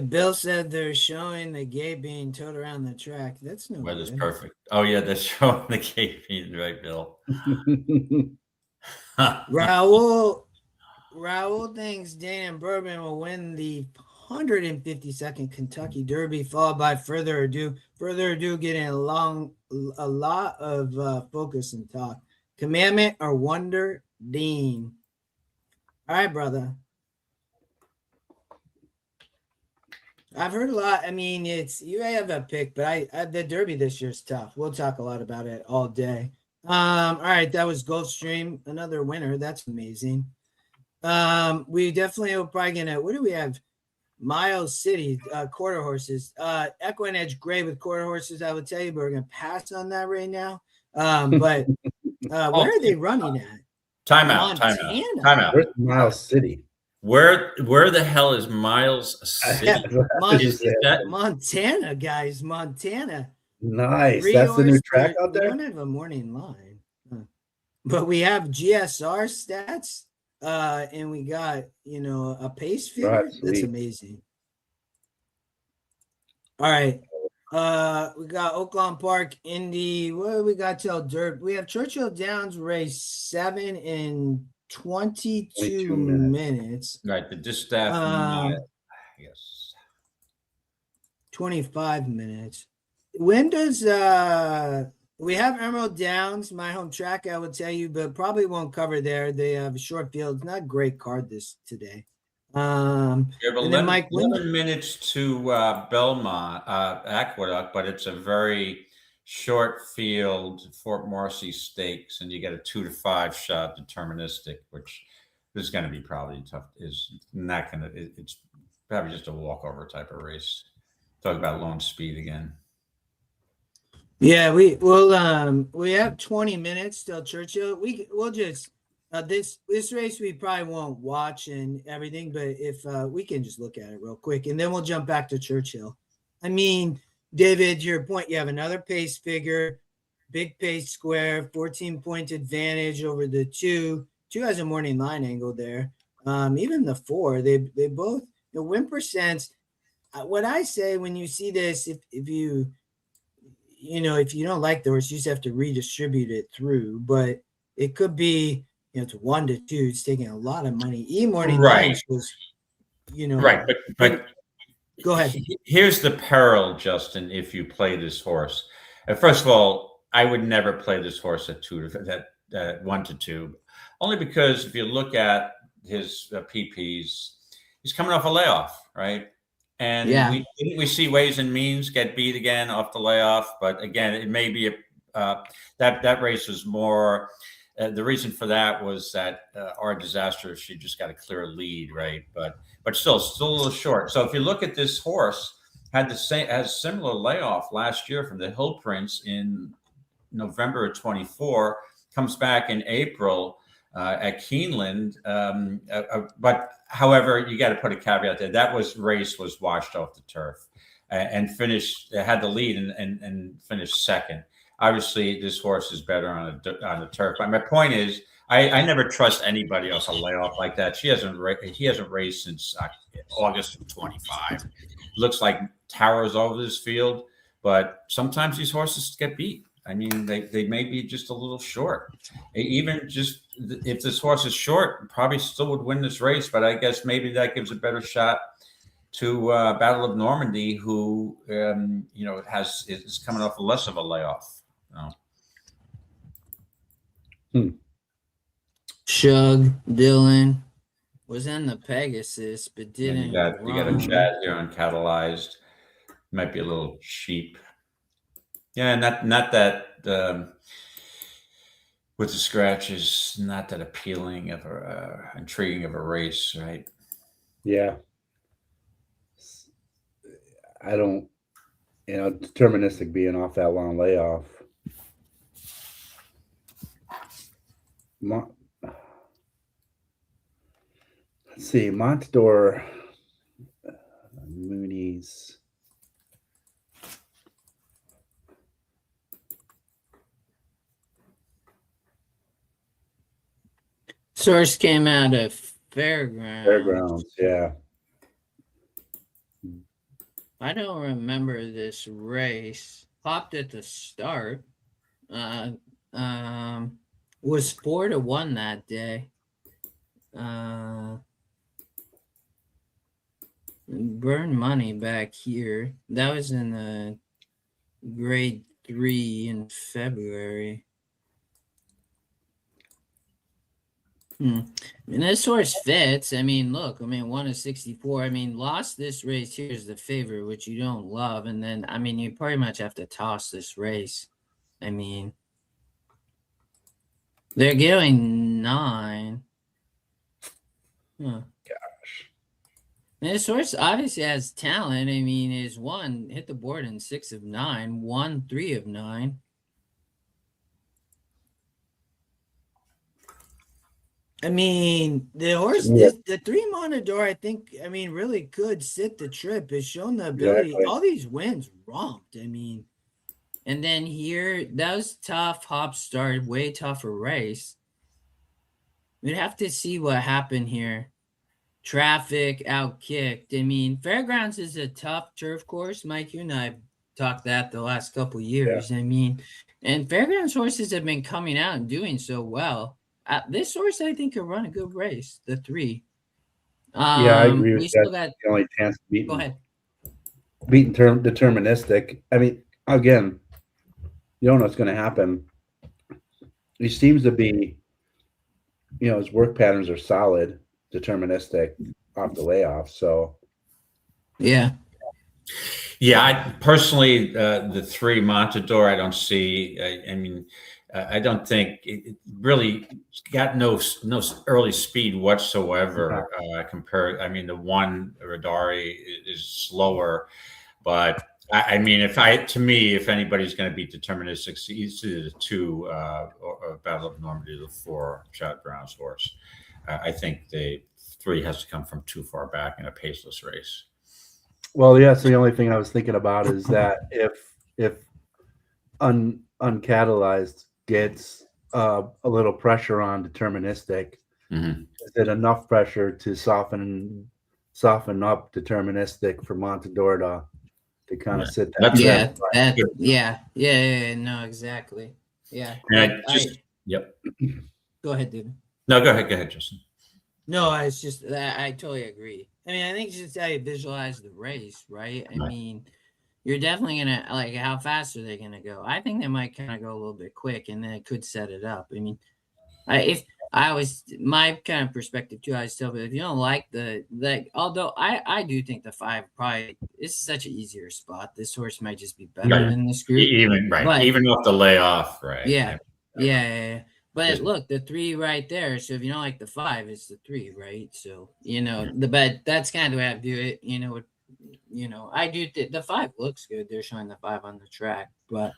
[SPEAKER 1] Bill said they're showing the gate being towed around the track. That's no
[SPEAKER 3] Weather's
[SPEAKER 1] good.
[SPEAKER 3] perfect. Oh yeah, they're showing the gate being right, Bill.
[SPEAKER 1] Raul thinks Dan Bourbon will win the 152nd Kentucky Derby, followed by Further Ado. Further Ado getting a lot of focus and talk. Commandment or Wonder Dean. All right, brother. I've heard a lot. I mean, you have a pick, but I the Derby this year is tough. We'll talk a lot about it all day. All right, that was Gulfstream, another winner. That's amazing. We definitely are probably gonna. What do we have? Miles City quarter horses. EquinEdge Gray with quarter horses. I would tell you, but we're gonna pass on that right now. But where are they running at?
[SPEAKER 3] Timeout.
[SPEAKER 2] Where's Miles City?
[SPEAKER 3] Where the hell is Miles City?
[SPEAKER 1] Montana, guys. Montana.
[SPEAKER 2] Nice. That's the new track out there.
[SPEAKER 1] We don't have a morning line, but we have GSR stats, and we got a pace figure. That's amazing. All right, we got Oaklawn Park, Indy. What do we got till Dirt? We have Churchill Downs race 7 in 22 minutes.
[SPEAKER 3] Right, the Distaff. Yes.
[SPEAKER 1] 25 minutes. When does we have Emerald Downs, my home track, I would tell you, but probably won't cover there. They have a short field. Not a great card today.
[SPEAKER 3] You have 11,
[SPEAKER 1] Mike
[SPEAKER 3] 11 minutes to Belmont, Aqueduct, but it's a very short field Fort Marcy Stakes, and you get a 2 to 5 shot deterministic, which is going to be probably tough. It's probably just a walkover type of race. Talk about lone speed again.
[SPEAKER 1] Yeah, we have 20 minutes till Churchill. We'll just this race we probably won't watch and everything, but if we can just look at it real quick, and then we'll jump back to Churchill. I mean, David, to your point, you have another pace figure, big pace square, 14-point advantage over the 2. 2 has a morning line angle there. Even the 4, they both the win percents. What I say when you see this, if you don't like the horse, you just have to redistribute it through. But it could be, it's 1 to 2. It's taking a lot of money. Morning
[SPEAKER 3] right
[SPEAKER 1] was,
[SPEAKER 3] right. But
[SPEAKER 1] go ahead.
[SPEAKER 3] Here's the peril, Justin. If you play this horse, first of all, I would never play this horse at 1 to 2, only because if you look at his PPs, he's coming off a layoff, right? And we see Ways and Means get beat again off the layoff, but again, it may be that race was more. The reason for that was that our disaster, she just got a clear lead, right? But still a little short. So if you look at this horse, has similar layoff last year from the Hill Prince in November of 24, comes back in April at Keeneland, but however, you got to put a caveat there. That race was washed off the turf and had the lead and finished second. Obviously, this horse is better on the turf. But my point is, I never trust anybody else a layoff like that. He hasn't raced since August of 25. Looks like towers over this field, but sometimes these horses get beat. I mean, they may be just a little short. Even just if this horse is short, probably still would win this race. But I guess maybe that gives a better shot to Battle of Normandy, who is coming off less of a layoff.
[SPEAKER 1] Shug Dylan was in the Pegasus, but didn't.
[SPEAKER 3] You got a Chad here on Catalyzed. Might be a little cheap. Yeah, not that with the scratches, not that appealing of intriguing of a race, right?
[SPEAKER 2] Yeah. I don't Deterministic being off that long layoff. Let's see, Montador, Mooney's.
[SPEAKER 1] Source came out of Fairgrounds.
[SPEAKER 2] Yeah.
[SPEAKER 1] I don't remember this race. Popped at the start. Was 4-1 that day. Burn money back here. That was in the grade 3 in February. And this horse fits. I mean, look, 1-64. Lost this race here is the favorite, which you don't love. And then, you pretty much have to toss this race. They're going 9. Huh.
[SPEAKER 2] Gosh.
[SPEAKER 1] This horse obviously has talent. Is 1 hit the board in 6 of 9, 1 3 of 9. The horse, the 3 Montador, I think, really could sit the trip. Has shown the ability.
[SPEAKER 2] Exactly.
[SPEAKER 1] All these wins romped. And then here, that was tough. Hop start, way tougher race. We'd have to see what happened here. Traffic outkicked. Fairgrounds is a tough turf course. Mike, you and I have talked that the last couple years.
[SPEAKER 2] Yeah.
[SPEAKER 1] And Fairgrounds horses have been coming out and doing so well. This horse, I think, could run a good race. The 3.
[SPEAKER 2] Yeah, I agree with that.
[SPEAKER 1] Got,
[SPEAKER 2] the only chance beating.
[SPEAKER 1] Go ahead.
[SPEAKER 2] Beating Deterministic. Again, you don't know what's going to happen. He seems to be, his work patterns are solid. Deterministic off the layoff. So,
[SPEAKER 1] yeah.
[SPEAKER 3] I personally, the 3 Montador, I don't see. I don't think it really got no early speed whatsoever. Compared, the 1 Radari is slower, but if anybody's going to beat Deterministic, it's either the 2 or Battle of Normandy, the 4 Chad Brown's horse. I think the 3 has to come from too far back in a paceless race.
[SPEAKER 2] Well, yes. The only thing I was thinking about is that if uncatalyzed gets a little pressure on Deterministic, is it enough pressure to soften up Deterministic for Montador to kind of sit that?
[SPEAKER 1] No, exactly. Yeah.
[SPEAKER 3] Yep.
[SPEAKER 1] Go ahead, David.
[SPEAKER 3] No, go ahead, Justin.
[SPEAKER 1] No, it's just that I totally agree. I think it's just how you visualize the race, right? You're definitely gonna how fast are they gonna go? I think they might kind of go a little bit quick, and then it could set it up. My kind of perspective too, if you don't like although I do think the 5 probably is such an easier spot. This horse might just be better than this group,
[SPEAKER 3] even off the layoff, right?
[SPEAKER 1] Yeah. But look, the 3 right there. So if you don't like the 5, it's the 3, right? So but that's kind of the way I view it. I do think the 5 looks good. They're showing the 5 on the track, but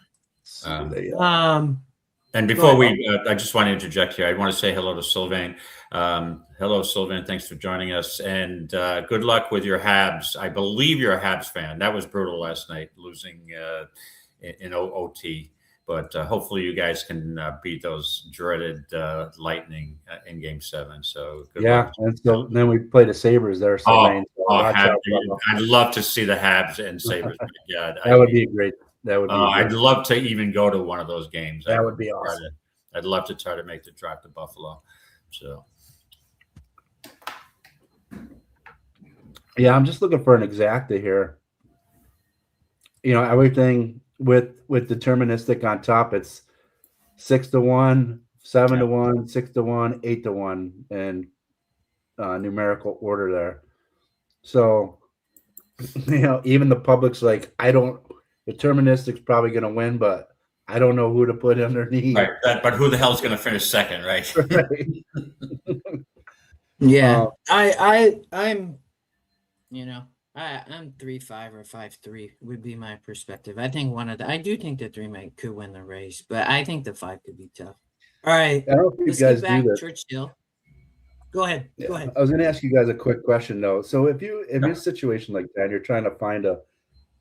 [SPEAKER 3] and before I just want to interject here. I want to say hello to Sylvain. Hello, Sylvain. Thanks for joining us, and good luck with your Habs. I believe you're a Habs fan. That was brutal last night, losing in OT. But hopefully you guys can beat those dreaded Lightning in Game 7. So good luck.
[SPEAKER 2] And so then we play the Sabres there.
[SPEAKER 3] I'd love to see the Habs and Sabres.
[SPEAKER 2] That would be great. That would be.
[SPEAKER 3] I'd love to even go to one of those games.
[SPEAKER 2] That would be awesome.
[SPEAKER 3] I'd love to try to make the drive to Buffalo. So.
[SPEAKER 2] Yeah, I'm just looking for an exacta here. Everything with Deterministic on top, it's 6-1, 7-1, 6-1, 8-1, and numerical order there. So, even the public's like, Deterministic's probably going to win, but I don't know who to put underneath.
[SPEAKER 3] Right, but who the hell is going to finish second, right?
[SPEAKER 1] Yeah, I'm. I'm 3-5 or 5-3 would be my perspective. I think I do think the 3 could win the race, but I think the 5 could be tough. All right,
[SPEAKER 2] I don't think
[SPEAKER 1] let's
[SPEAKER 2] you
[SPEAKER 1] get
[SPEAKER 2] guys do
[SPEAKER 1] back
[SPEAKER 2] this.
[SPEAKER 1] Churchill. Go ahead.
[SPEAKER 2] Yeah,
[SPEAKER 1] Go ahead.
[SPEAKER 2] I was going to ask you guys a quick question though. So if you're in a situation like that, you're trying to find a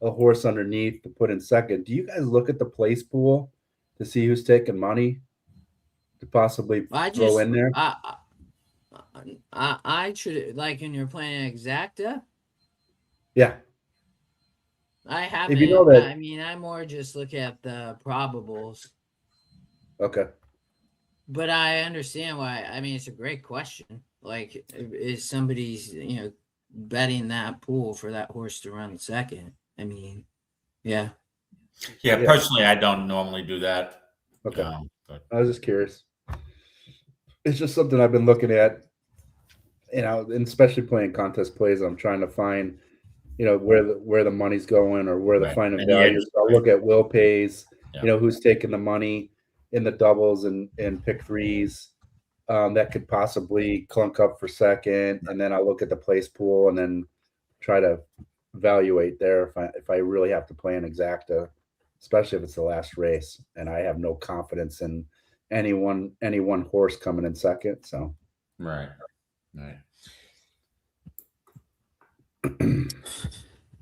[SPEAKER 2] horse underneath to put in second, do you guys look at the place pool to see who's taking money to possibly throw in there?
[SPEAKER 1] I should, like, when you're playing exacta.
[SPEAKER 2] Yeah.
[SPEAKER 1] I haven't.
[SPEAKER 2] If you know that,
[SPEAKER 1] I mean, I more just look at the probables.
[SPEAKER 2] okay.
[SPEAKER 1] But I understand why. I mean, it's a great question. Like, is somebody's, betting that pool for that horse to run second? I mean, yeah.
[SPEAKER 3] Yeah, personally, I don't normally do that.
[SPEAKER 2] Okay. But I was just curious. It's just something I've been looking at, and especially playing contest plays. I'm trying to find, where the money's going or where the final value is. I'll look at will pays, who's taking the money in the doubles and pick threes that could possibly clunk up for second. And then I'll look at the place pool and then try to evaluate there if I really have to play an exacta, especially if it's the last race and I have no confidence in any one horse coming in second. So
[SPEAKER 3] right.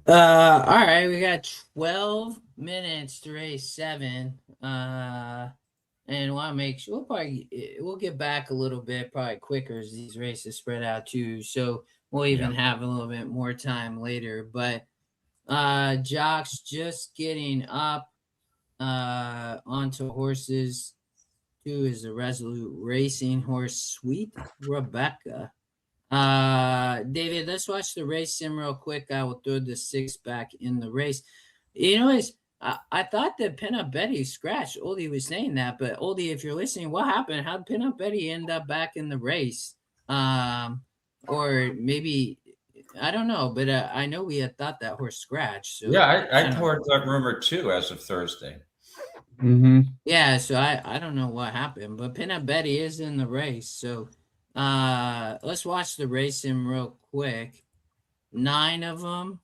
[SPEAKER 1] All right, we got 12 minutes to race 7. And want to make sure we'll get back a little bit probably quicker as these races spread out too. So we'll even have a little bit more time later. But Jock's just getting up onto horses. 2 is a Resolute Racing horse, Sweet Rebecca. David, let's watch the race sim real quick. I will throw the 6 back in the race. I thought that Pinup Betty scratched. Oldy was saying that, but Oldy, if you're listening, what happened? How did Pinup Betty end up back in the race? Or maybe, I don't know, but I know we had thought that horse scratched. So
[SPEAKER 3] yeah, I heard that rumor too as of Thursday.
[SPEAKER 2] Mm-hmm.
[SPEAKER 1] Yeah, so I don't know what happened, but Pinup Betty is in the race. So let's watch the race sim real quick. 9 of them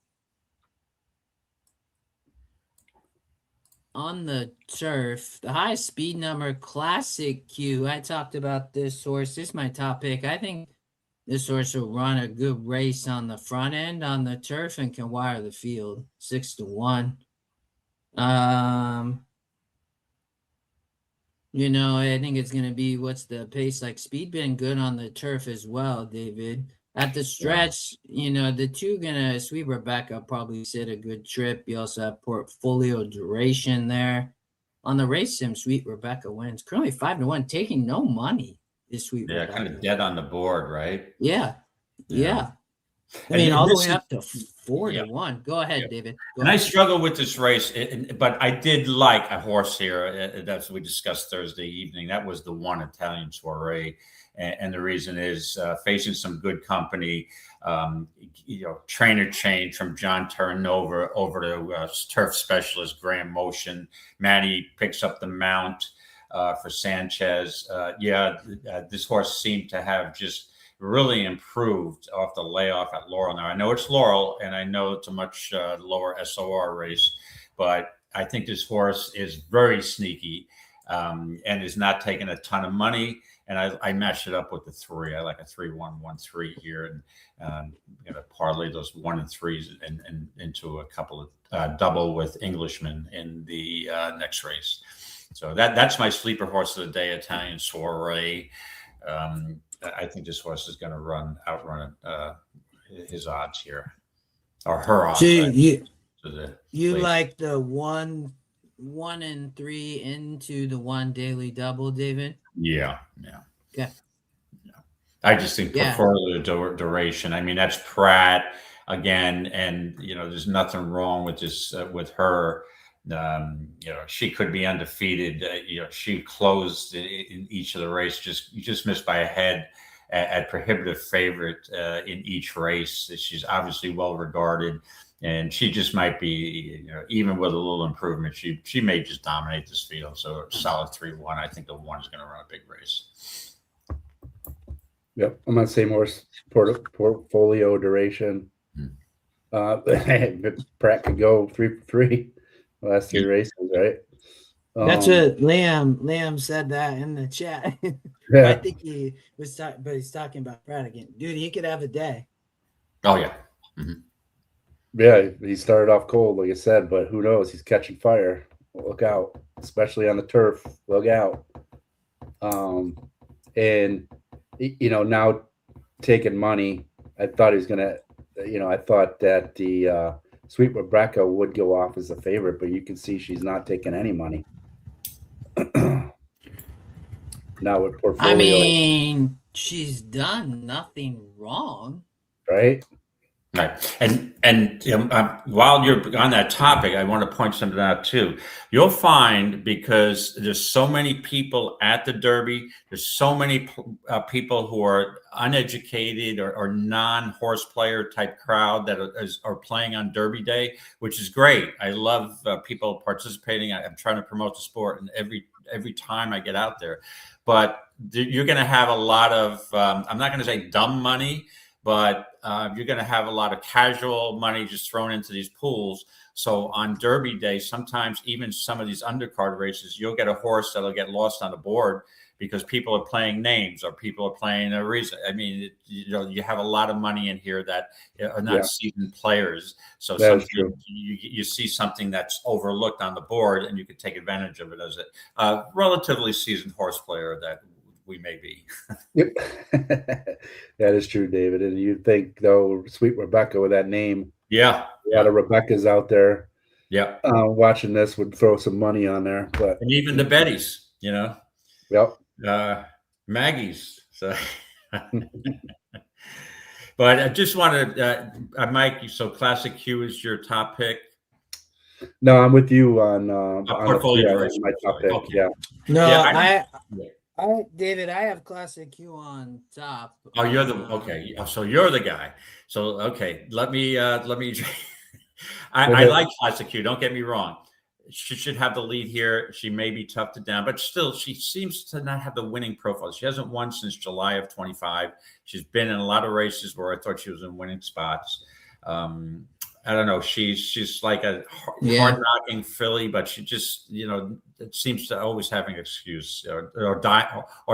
[SPEAKER 1] on the turf. The highest speed number, Classic Q. I talked about this horse. This is my top pick. I think this horse will run a good race on the front end on the turf and can wire the field. 6-1. I think it's going to be, what's the pace? Like, speed been good on the turf as well, David. At the stretch, the 2 gonna Sweet Rebecca probably sit a good trip. You also have Portfolio Duration there. On the race sim, Sweet Rebecca wins. Currently 5-1, taking no money is Sweet Rebecca.
[SPEAKER 3] Yeah, kind of dead on the board, right?
[SPEAKER 1] Yeah. I mean, all the way up to 4-1. Go ahead, David.
[SPEAKER 3] I struggle with this race, but I did like a horse here. That's what we discussed Thursday evening. That was the 1 Italian Soiree. And the reason is facing some good company, trainer change from John Terranova over to turf specialist Graham Motion. Maddie picks up the mount for Sanchez. This horse seemed to have just really improved off the layoff at Laurel. Now, I know it's Laurel, and I know it's a much lower SOR race, but I think this horse is very sneaky and is not taking a ton of money. And I matched it up with the 3. I like a 3-1-1-3 here, and I'm going to parlay those 1 and 3s and into a couple of double with Englishman in the next race. So that's my sleeper horse of the day, Italian Soiree. I think this horse is going to outrun his odds here, or her odds.
[SPEAKER 1] So you like the 1 and 3 into the 1 daily double, David?
[SPEAKER 3] Yeah.
[SPEAKER 1] Okay.
[SPEAKER 3] I just think portfolio duration. I mean, that's Pratt again, and there's nothing wrong with this with her. She could be undefeated. She closed in each of the races. Just missed by a head at prohibitive favorite in each race. She's obviously well regarded, and she just might be, even with a little improvement, she may just dominate this field. So solid 3-1. I think the 1 is going to run a big race.
[SPEAKER 2] Yep, I'm on the same horse. Portfolio Duration. Pratt could go 3 for 3 last 3 races, right?
[SPEAKER 1] That's what Liam said that in the chat. I think he was talking, but he's talking about Pratt again. Dude, he could have a day.
[SPEAKER 3] Oh yeah. Mm-hmm.
[SPEAKER 2] Yeah, he started off cold, like I said, but who knows? He's catching fire. Look out, especially on the turf. Look out. And now taking money, I thought he was gonna. I thought that the Sweet Rebecca would go off as a favorite, but you can see she's not taking any money. Now with portfolio,
[SPEAKER 1] I mean, she's done nothing wrong,
[SPEAKER 2] right?
[SPEAKER 3] Right, and while you're on that topic, I want to point something out too. You'll find, because there's so many people at the Derby, there's so many people who are uneducated or non-horse player type crowd that are playing on Derby Day, which is great. I love people participating. I'm trying to promote the sport, and every time I get out there, but you're going to have a lot of I'm not going to say dumb money, but you're going to have a lot of casual money just thrown into these pools. So on Derby Day, sometimes even some of these undercard races, you'll get a horse that'll get lost on the board because people are playing names or people are playing a reason. I mean, you have a lot of money in here that are not seasoned players. So sometimes you see something that's overlooked on the board, and you could take advantage of it as a relatively seasoned horse player that we may be.
[SPEAKER 2] Yep. That is true, David. And you'd think, though, Sweet Rebecca with that name, a lot of Rebeccas out there, watching this would throw some money on there. But
[SPEAKER 3] and even the Bettys, Maggie's. So, but I just wanted, Mike. So Classic Q is your top pick.
[SPEAKER 2] No, I'm with you on
[SPEAKER 3] portfolio.
[SPEAKER 2] My top pick. Okay. Yeah.
[SPEAKER 1] No, David, I have Classic Q on top.
[SPEAKER 3] Oh, you're the okay. So you're the guy. So okay, let me. I like Classic Q. Don't get me wrong. She should have the lead here. She may be tough to down, but still, she seems to not have the winning profile. She hasn't won since July of 25. She's been in a lot of races where I thought she was in winning spots. I don't know. She's like a hard knocking filly, but she just, it seems to always have an excuse or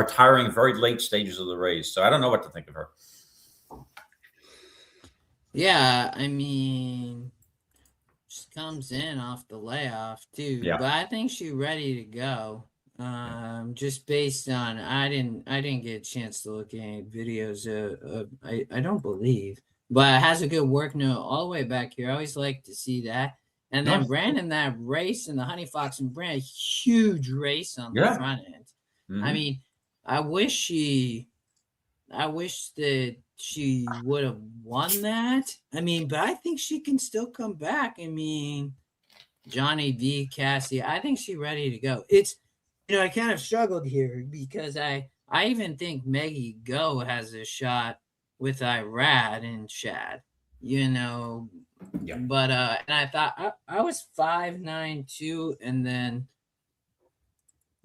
[SPEAKER 3] tiring very late stages of the race. So I don't know what to think of her.
[SPEAKER 1] Yeah, I mean, she comes in off the layoff too, but I think she's ready to go. Just based on I didn't get a chance to look at any videos of I don't believe. But it has a good work note all the way back here. I always like to see that. And then ran in that race in the Honey Fox and Brand, huge race on the front end. Mm-hmm. I mean, I wish that she would have won that. I mean, but I think she can still come back. I mean, Johnny V, Cassie, I think she's ready to go. It's, I kind of struggled here because I even think Maggie Go has a shot with Irad and Shad, but and I thought I was 5-9-2, and then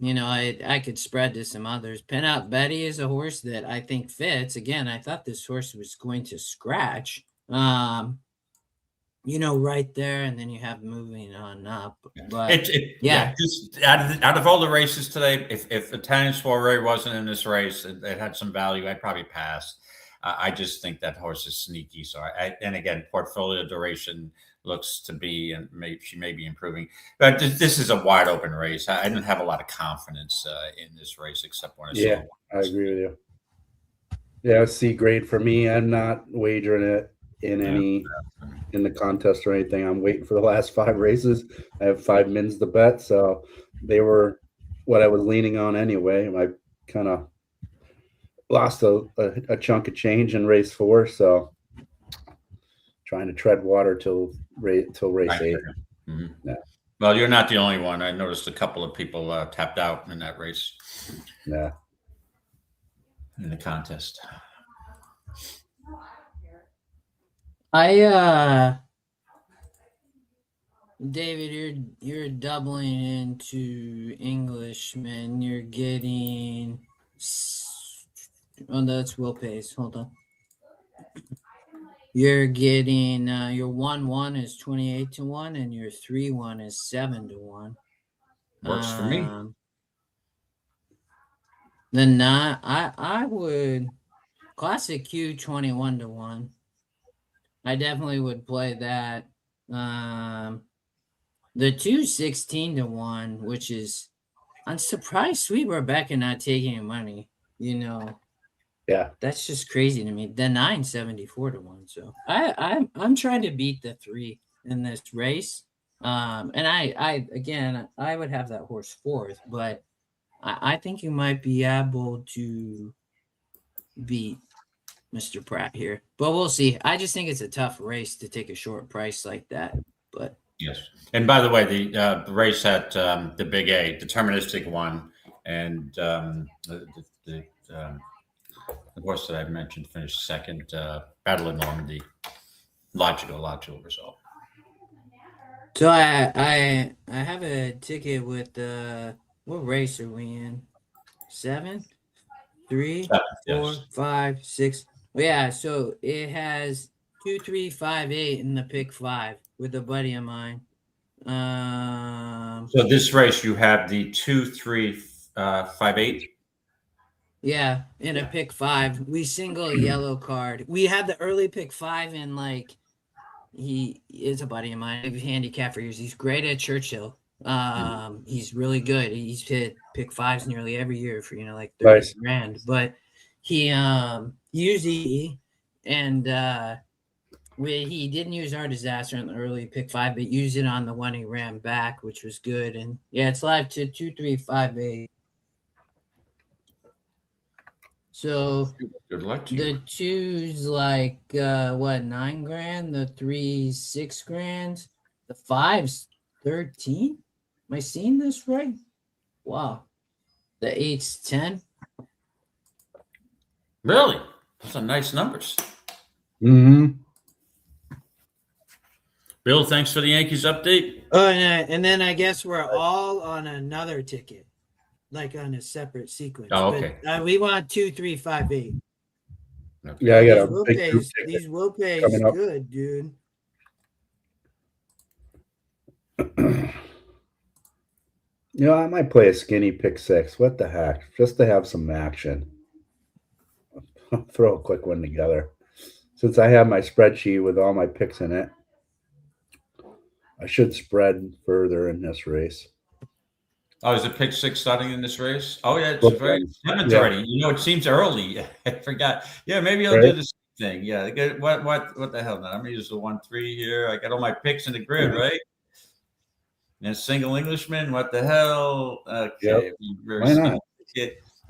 [SPEAKER 1] I could spread to some others. Pin Up Betty is a horse that I think fits. Again, I thought this horse was going to scratch, right there, and then you have moving on up. But
[SPEAKER 3] just out of all the races today, if Italian Soiree wasn't in this race, it had some value, I'd probably pass. I just think that horse is sneaky. So and again, portfolio duration looks to be, and she may be improving. But this is a wide open race. I didn't have a lot of confidence in this race, except when I saw it.
[SPEAKER 2] I agree with you. Yeah, C grade for me. I'm not wagering it in the contest or anything. I'm waiting for the last 5 races. I have 5 mins to bet, so they were what I was leaning on anyway. I kind of lost a chunk of change in race 4, so trying to tread water till race 8.
[SPEAKER 3] Mm-hmm. Yeah. Well, you're not the only one. I noticed a couple of people tapped out in that race.
[SPEAKER 2] Yeah.
[SPEAKER 3] In the contest.
[SPEAKER 1] David, you're doubling into Englishman. You're getting. Oh, that's Will Pace. Hold on. You're getting your 1-1 is 28-1, and your 3-1 is 7-1.
[SPEAKER 3] Works for me.
[SPEAKER 1] The nine, I would classic Q 21-1. I definitely would play that. The 2 16-1, which is, I'm surprised Sweet Rebecca not taking money.
[SPEAKER 2] Yeah,
[SPEAKER 1] that's just crazy to me. The 9 74-1. So I'm trying to beat the 3 in this race. And I again I would have that horse fourth, but I think you might be able to beat Mr. Pratt here, but we'll see. I just think it's a tough race to take a short price like that. But
[SPEAKER 3] yes, and by the way, the race at the Big A, deterministic one, and the horse that I mentioned finished second, Battle of Normandy. Logical result.
[SPEAKER 1] So I have a ticket with what race are we in? 7, 3, 4,
[SPEAKER 3] Yes.
[SPEAKER 1] 5, 6. Yeah, so it has 2, 3, 5, 8 in the pick 5 with a buddy of mine.
[SPEAKER 3] So this race, you have the 2, 3, 5, 8.
[SPEAKER 1] Yeah, in a pick 5. We single a yellow card. We had the early pick 5 and like he is a buddy of mine. I've handicapped for years. He's great at Churchill. He's really good. He's hit pick 5s nearly every year for like 30 grand. But he usually and he didn't use our disaster in the early pick 5, but used it on the one he ran back, which was good. And yeah, it's live to 2, 3, 5, 8. So
[SPEAKER 3] good luck to
[SPEAKER 1] the 2's like 9 grand, the 3's 6 grand, the 5's 13. Am I seeing this right? Wow. The 8's 10.
[SPEAKER 3] Really? Those are nice numbers.
[SPEAKER 2] Mm-hmm.
[SPEAKER 3] Bill, thanks for the Yankees update.
[SPEAKER 1] Oh, and then I guess we're all on another ticket, like on a separate sequence.
[SPEAKER 3] Oh, okay.
[SPEAKER 1] But, we want 2, 3, 5, 8.
[SPEAKER 2] Okay. Yeah, I got a big group ticket.
[SPEAKER 1] These will pay is good, dude.
[SPEAKER 2] I might play a skinny pick 6. What the heck? Just to have some action. Throw a quick one together. Since I have my spreadsheet with all my picks in it, I should spread further in this race.
[SPEAKER 3] Oh, is it pick 6 starting in this race? Oh, yeah, it's very 7th already. It seems early. I forgot. Yeah, maybe I'll do the same thing. Yeah, what the hell? Now, I'm gonna use the 1, 3 here. I got all my picks in the grid, right? And single Englishman. What the hell? Okay.
[SPEAKER 2] Why not?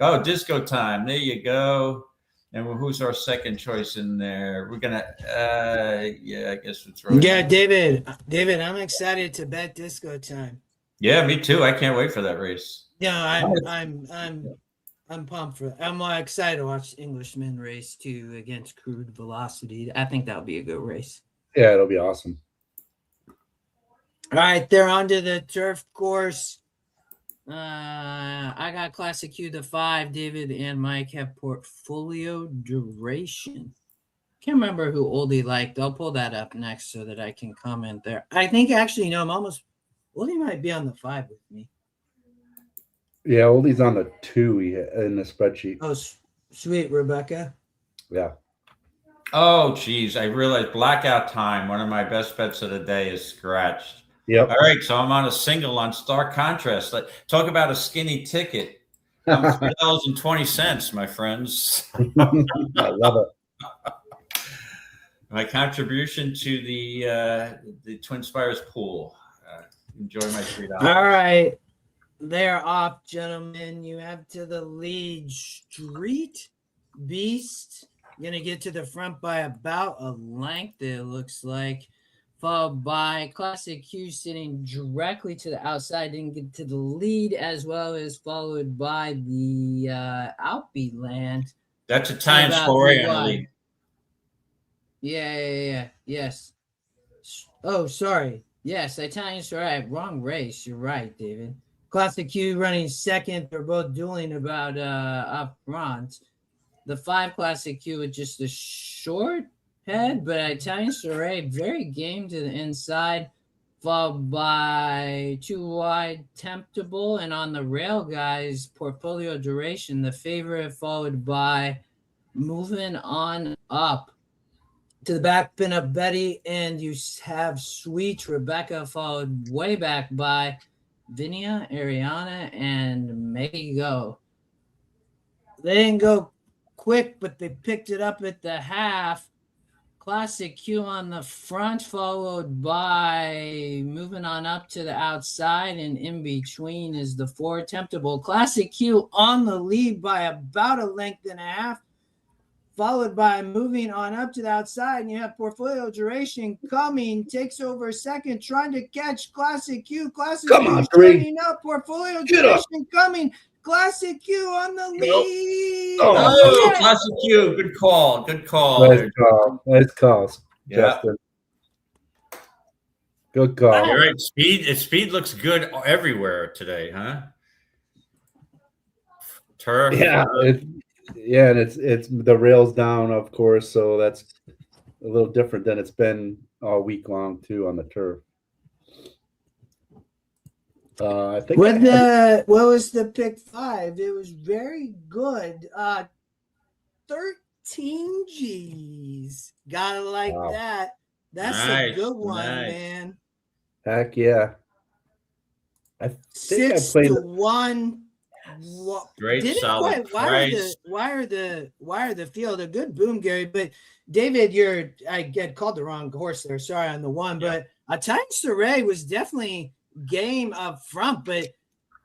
[SPEAKER 3] Oh, disco time. There you go. And who's our second choice in there? We're gonna, I guess it's right.
[SPEAKER 1] Yeah, David, I'm excited to bet disco time.
[SPEAKER 3] Yeah, me too. I can't wait for that race.
[SPEAKER 1] Yeah, I'm pumped for. I'm excited to watch Englishman race too against Crude Velocity. I think that'll be a good race.
[SPEAKER 2] Yeah, it'll be awesome.
[SPEAKER 1] All right, they're onto the turf course. I got Classic Q the 5. David and Mike have portfolio duration. Can't remember who Oldy liked. I'll pull that up next so that I can comment there. I think actually, I'm almost. Oldy might be on the 5 with me.
[SPEAKER 2] Yeah, Oldy's on the 2 in the spreadsheet.
[SPEAKER 1] Oh, sweet Rebecca.
[SPEAKER 2] Yeah.
[SPEAKER 3] Oh, geez. I realized blackout time. One of my best bets of the day is scratched.
[SPEAKER 2] Yep.
[SPEAKER 3] All right, so I'm on a single on Stark Contrast. Talk about a skinny ticket. I'm $3.20, my friends.
[SPEAKER 2] I love it.
[SPEAKER 3] My contribution to the Twin Spires pool. Enjoy my $3.
[SPEAKER 1] All right. They're off, gentlemen. You have to the lead. Street Beast. Going to get to the front by about a length, it looks like. Followed by Classic Q sitting directly to the outside. Didn't get to the lead, as well as followed by the Outbeat Land.
[SPEAKER 3] That's Italian Soiree on the lead.
[SPEAKER 1] Yeah. Yes. Oh, sorry. Yes, Italian Soiree. Wrong race. You're right, David. Classic Q running second. They're both dueling about up front. The 5 Classic Q with just a short head, but Italian Soiree very game to the inside, followed by 2 wide Temptable, and on the rail, guys, Portfolio Duration, the favorite, followed by Moving On Up. To the back, Pin Up Betty, and you have Sweet Rebecca, followed way back by Vinia, Ariana, and Maggie Go. They didn't go quick, but they picked it up at the half. Classic Q on the front, followed by Moving On Up to the outside, and in between is the 4 Temptable. Classic Q on the lead by about a length and a half, followed by Moving On Up to the outside, and you have Portfolio Duration coming, takes over second, trying to catch Classic Q. Classic Q standing up, Portfolio Duration coming. Classic Q on the lead.
[SPEAKER 3] Oh, Classic Q. Good call. Good call.
[SPEAKER 2] Nice call,
[SPEAKER 3] yeah.
[SPEAKER 2] Justin. Good call.
[SPEAKER 3] You're right. Speed looks good everywhere today, huh? Turf.
[SPEAKER 2] Yeah. And it's the rails down, of course, so that's a little different than it's been all week long too on the turf. I think
[SPEAKER 1] what was the pick 5? It was very good. 13 G's. Gotta like that. That's a good one, man.
[SPEAKER 2] Heck yeah. I think
[SPEAKER 1] 6
[SPEAKER 2] I played
[SPEAKER 1] to 1.
[SPEAKER 3] Great,
[SPEAKER 1] didn't
[SPEAKER 3] solid
[SPEAKER 1] quite wire the field. A good boom, Gary. But David, I get called the wrong horse there. Sorry on the one, but Italian Soiree was definitely game up front. But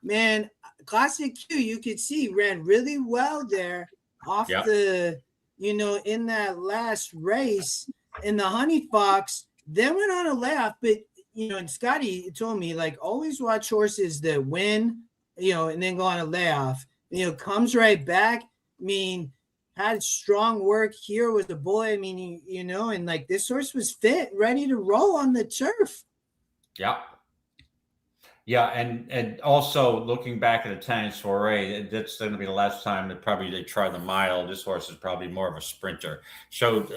[SPEAKER 1] man, Classic Q, you could see ran really well there off the, in that last race in the Honey Fox. Then went on a layoff, but and Scotty told me like always watch horses that win. And then go on a layoff, comes right back. I mean, had strong work here with the boy. I mean, and like this horse was fit, ready to roll on the turf.
[SPEAKER 3] Yeah. Yeah. And also looking back at Italian Soiree, that's going to be the last time that probably they try the mile. This horse is probably more of a sprinter. Showed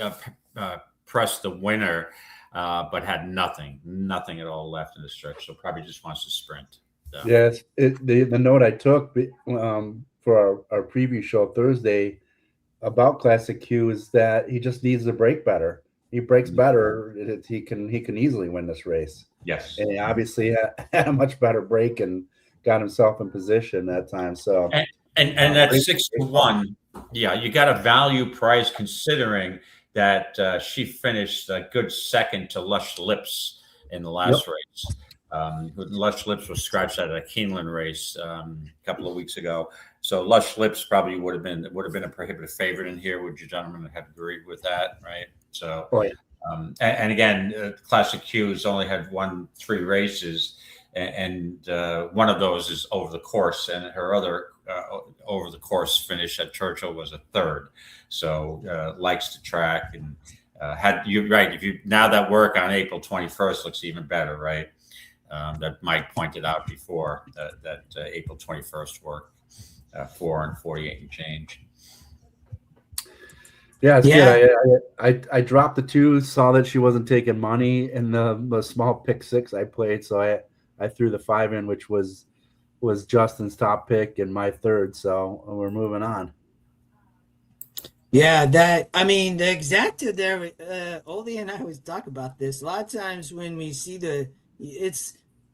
[SPEAKER 3] pressed the winner, but had nothing at all left in the stretch. So probably just wants to sprint. So.
[SPEAKER 2] Yes, the note I took for our preview show Thursday about Classic Q is that he just needs to break better. He breaks better, he can easily win this race.
[SPEAKER 3] Yes,
[SPEAKER 2] and he obviously had a much better break and got himself in position that time. So
[SPEAKER 3] and that's 6 to 1. Yeah, you got a value price considering that she finished a good second to Lush Lips in the last race. Lush Lips was scratched out of a Keeneland race a couple of weeks ago. So Lush Lips probably would have been a prohibitive favorite in here. Would you gentlemen have agreed with that? Right. So, and again, Classic Q's only had 3 races, and one of those is over the course, and her other over the course finish at Churchill was a 3rd. So likes to track and had you right. If you now that work on April 21st looks even better, right? That Mike pointed out before that April 21st work, 4 and 48 and change.
[SPEAKER 2] Yeah, it's good. I dropped the 2, saw that she wasn't taking money in the small pick 6 I played, so I threw the 5 in, which was Justin's top pick and my 3rd. So we're moving on.
[SPEAKER 1] Yeah, the exacta there, Oldy and I always talk about this. A lot of times when we see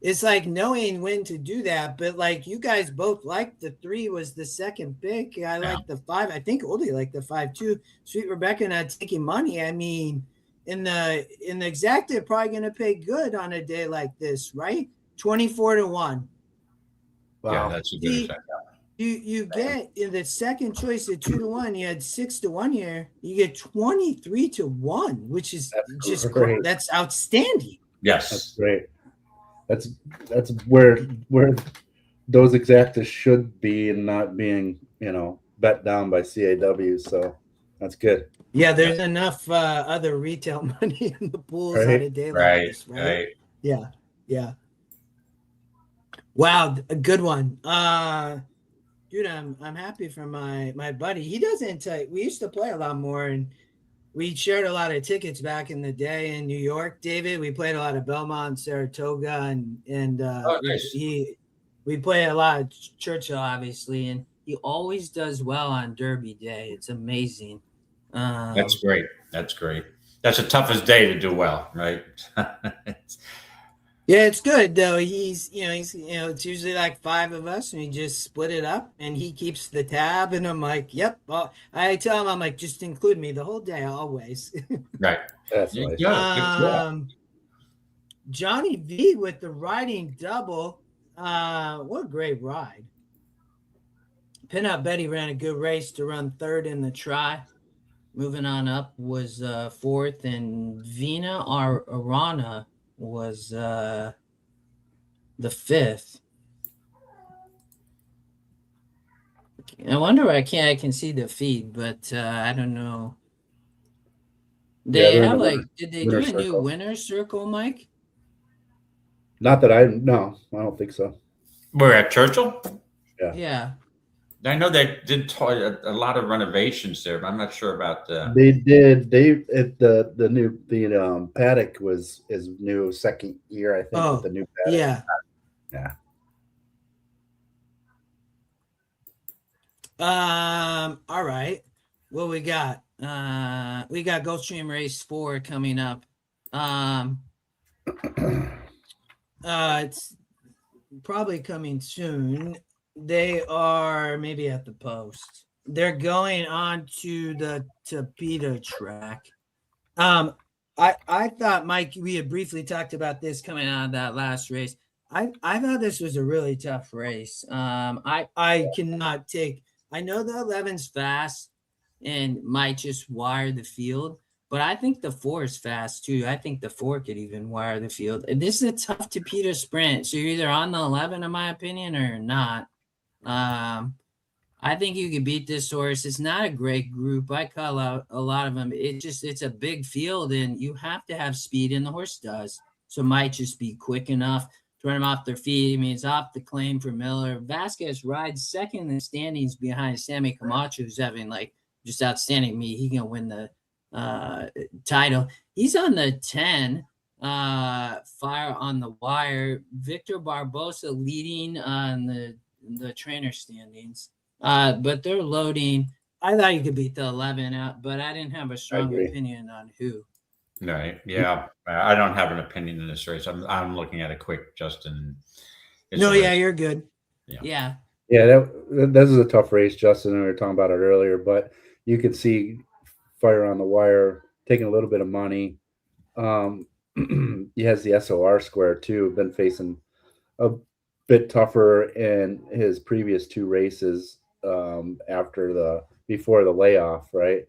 [SPEAKER 1] it's like knowing when to do that, but like you guys both like the 3 was the second pick. I like the 5. I think Oldy liked the 5 too. Sweet Rebecca not taking money. I mean, in the exacta, probably going to pay good on a day like this, right? 24 to 1.
[SPEAKER 2] Wow,
[SPEAKER 3] yeah, that's a good effect.
[SPEAKER 1] You get in the second choice at 2 to 1. You had 6 to 1 here. You get 23 to 1, which is just great. That's outstanding.
[SPEAKER 3] Yes,
[SPEAKER 2] that's great. That's where those exactas should be and not being bet down by CAW. So that's good.
[SPEAKER 1] Yeah, there's enough other retail money in the pools on a day like this, right? Yeah. Wow, a good one. Dude, I'm happy for my buddy. He doesn't. We used to play a lot more, and we shared a lot of tickets back in the day in New York, David. We played a lot of Belmont, Saratoga, and
[SPEAKER 3] Nice.
[SPEAKER 1] we play a lot of Churchill, obviously, and he always does well on Derby Day. It's amazing.
[SPEAKER 3] That's great. That's great. That's the toughest day to do well, right?
[SPEAKER 1] Yeah, it's good though. It's usually like 5 of us, and we just split it up, and he keeps the tab, and I'm like, yep. Well, I tell him, I'm like, just include me the whole day, always.
[SPEAKER 3] Right.
[SPEAKER 2] That's
[SPEAKER 3] Yeah,
[SPEAKER 2] nice.
[SPEAKER 3] yeah.
[SPEAKER 1] Johnny V with the riding double. What a great ride. Pinup Betty ran a good race to run third in the try. Moving on up was fourth, and Vina Arana was the fifth. I wonder why I can see the feed, but I don't know. They have did they do a new winner's circle, Mike?
[SPEAKER 2] Not that no, I don't think so.
[SPEAKER 3] We're at Churchill?
[SPEAKER 1] Yeah.
[SPEAKER 3] I know they did a lot of renovations there, but I'm not sure about
[SPEAKER 2] They did. The new paddock is new second year, I think, with the new paddock.
[SPEAKER 1] Yeah. All right. What we got? We got Gulfstream Race 4 coming up. It's probably coming soon. They are maybe at the post. They're going on to the Tapeta track. I thought, Mike, we had briefly talked about this coming out of that last race. I thought this was a really tough race. I cannot take. I know the 11's fast and might just wire the field, but I think the 4 is fast too. I think the 4 could even wire the field. This is a tough Tapeta sprint, so you're either on the 11, in my opinion, or you're not. I think you could beat this horse. It's not a great group. I call out a lot of them. It's a big field, and you have to have speed, and the horse does. So it might just be quick enough to run them off their feet. I mean, it's off the claim for Miller. Vasquez rides second in the standings behind Sammy Camacho, who's having like just outstanding meet. He can win the title. He's on the 10. Fire on the wire. Victor Barbosa leading on the trainer standings. But they're loading. I thought you could beat the 11 out, but I didn't have a strong opinion on who.
[SPEAKER 3] Right. Yeah. I don't have an opinion in this race. I'm looking at it quick, Justin.
[SPEAKER 1] You're good. Yeah.
[SPEAKER 2] This is a tough race, Justin, and we were talking about it earlier, but you could see Fire on the Wire taking a little bit of money. He has the SOR square too, been facing a bit tougher in his previous 2 races before the layoff, right?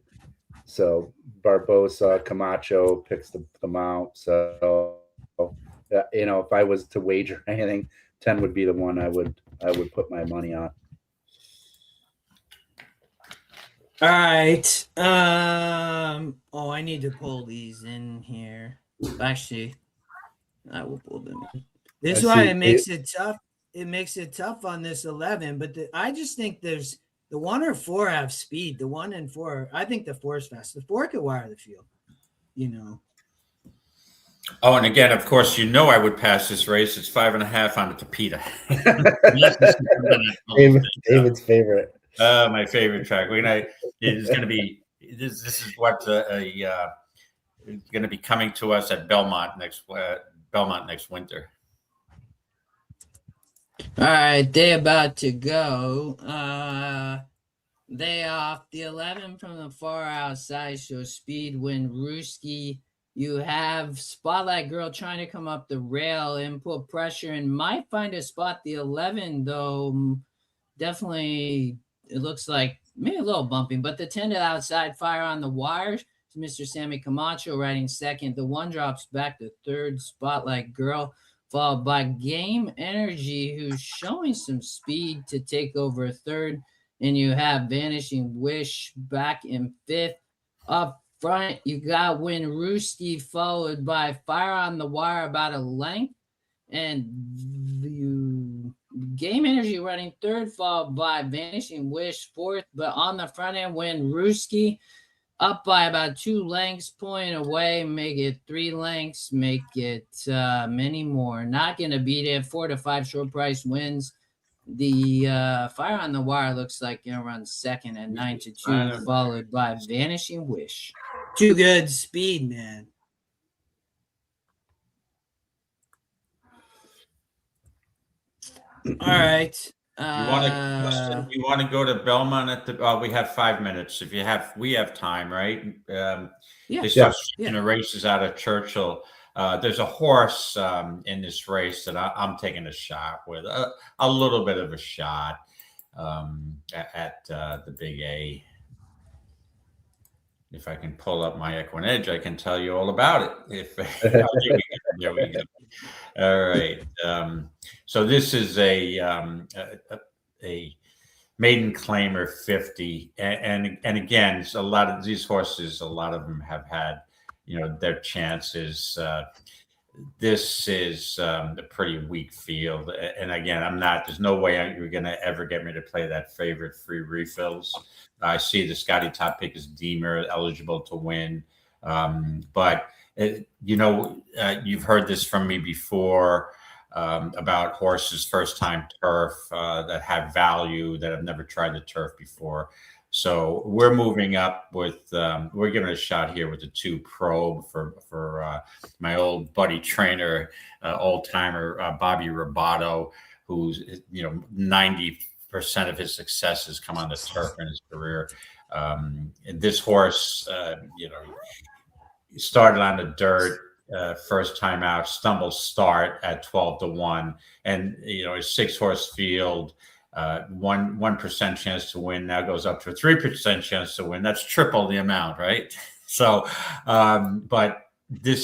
[SPEAKER 2] So Barbosa, Camacho picks the mount. So if I was to wager anything, 10 would be the one I would put my money on.
[SPEAKER 1] All right. I need to pull these in here. Actually, I will pull them in. This is why it makes it tough. It makes it tough on this 11, but I just think there's the 1 or 4 have speed. The 1 and 4, I think the 4 is fast. The 4 could wire the field,
[SPEAKER 3] Oh, and again, of course, I would pass this race. It's 5.5 on the Tapeta.
[SPEAKER 2] David's favorite.
[SPEAKER 3] My favorite track. It's going to be. This is what going to be coming to us at Belmont next winter.
[SPEAKER 1] All right, they about to go. They off the 11 from the far outside show speed when Ruski. You have Spotlight Girl trying to come up the rail and put pressure and might find a spot. The 11 though, definitely it looks like maybe a little bumping, but the 10 to the outside Fire on the Wires. Mr. Sammy Camacho riding second. The 1 drops back to third. Spotlight Girl, followed by Game Energy, who's showing some speed to take over third. And you have Vanishing Wish back in fifth. Up front, you got Wynn Ruski, followed by Fire on the Wire about a length. And Game Energy running third, followed by Vanishing Wish fourth. But on the front end, Wynn Ruski. up by about 2 lengths, point away, make it 3 lengths, make it many more. Not going to beat it. 4 to 5 short price wins. The Fire on the Wire looks like going to run second at 9 to 2, followed by Vanishing Wish. Too good speed, man. All right.
[SPEAKER 3] You want to go to Belmont at the? We have 5 minutes. We have time, right? They start shooting the races out of Churchill. There's a horse in this race that I'm taking a shot with, a little bit of a shot at the Big A. If I can pull up my EquinEdge, I can tell you all about it. There we go. All right. So this is a maiden claimer 50, and again, a lot of these horses, a lot of them have had, their chances. This is a pretty weak field, and again, there's no way you're going to ever get me to play that favorite Free Refills. I see the Scotty Top pick is Deemer, eligible to win, but you've heard this from me before about horses first time turf that have value, that have never tried the turf before. So we're moving up with we're giving it a shot here with the 2 Probe for my old buddy trainer, old timer Bobby Robato, who's 90% of his success has come on the turf in his career. And this horse, started on the dirt first time out, stumble start at 12 to 1, and a 6-horse field. 1% chance to win now goes up to a 3% chance to win. That's triple the amount, right? So, but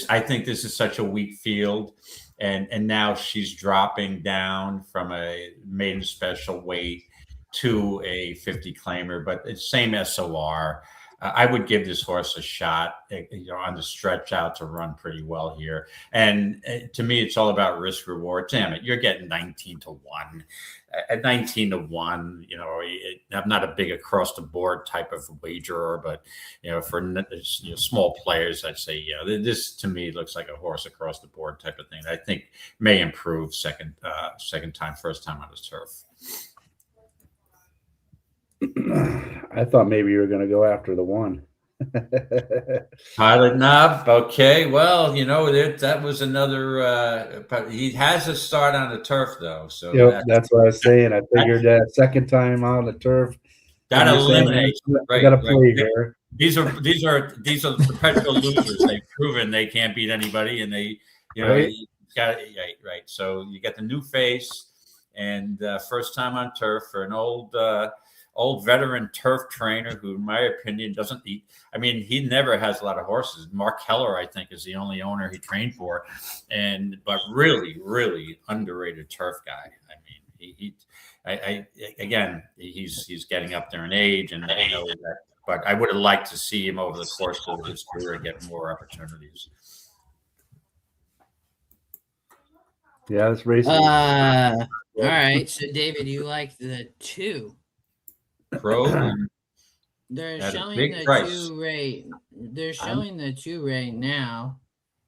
[SPEAKER 3] I think this is such a weak field, and now she's dropping down from a maiden special weight to a 50 claimer, but it's same SOR. I would give this horse a shot, on the stretch out to run pretty well here. And to me, it's all about risk reward. Damn it, you're getting 19 to 1. At 19 to 1, I'm not a big across the board type of wagerer, but for small players, I'd say this to me looks like a horse across the board type of thing. I think may improve second time, first time on his turf.
[SPEAKER 2] I thought maybe you were going to go after the 1.
[SPEAKER 3] Pilot Knob. Okay. Well, that was another, but he has a start on the turf though. So
[SPEAKER 2] that's what I was saying. I figured that second time on the turf.
[SPEAKER 3] That eliminates.
[SPEAKER 2] I got to play here.
[SPEAKER 3] These are perpetual losers. They've proven they can't beat anybody, and they,
[SPEAKER 2] right.
[SPEAKER 3] Right. So you get the new face, and first time on turf for an old veteran turf trainer who, in my opinion, doesn't eat. I mean, he never has a lot of horses. Mark Keller, I think, is the only owner he trained for, but really, really underrated turf guy. I mean, he's getting up there in age, and I know that. But I would have liked to see him over the course of his career get more opportunities.
[SPEAKER 2] Yeah, this race.
[SPEAKER 1] All right, so David, you like the 2? They're showing the 2 rate. They're showing the 2 right now.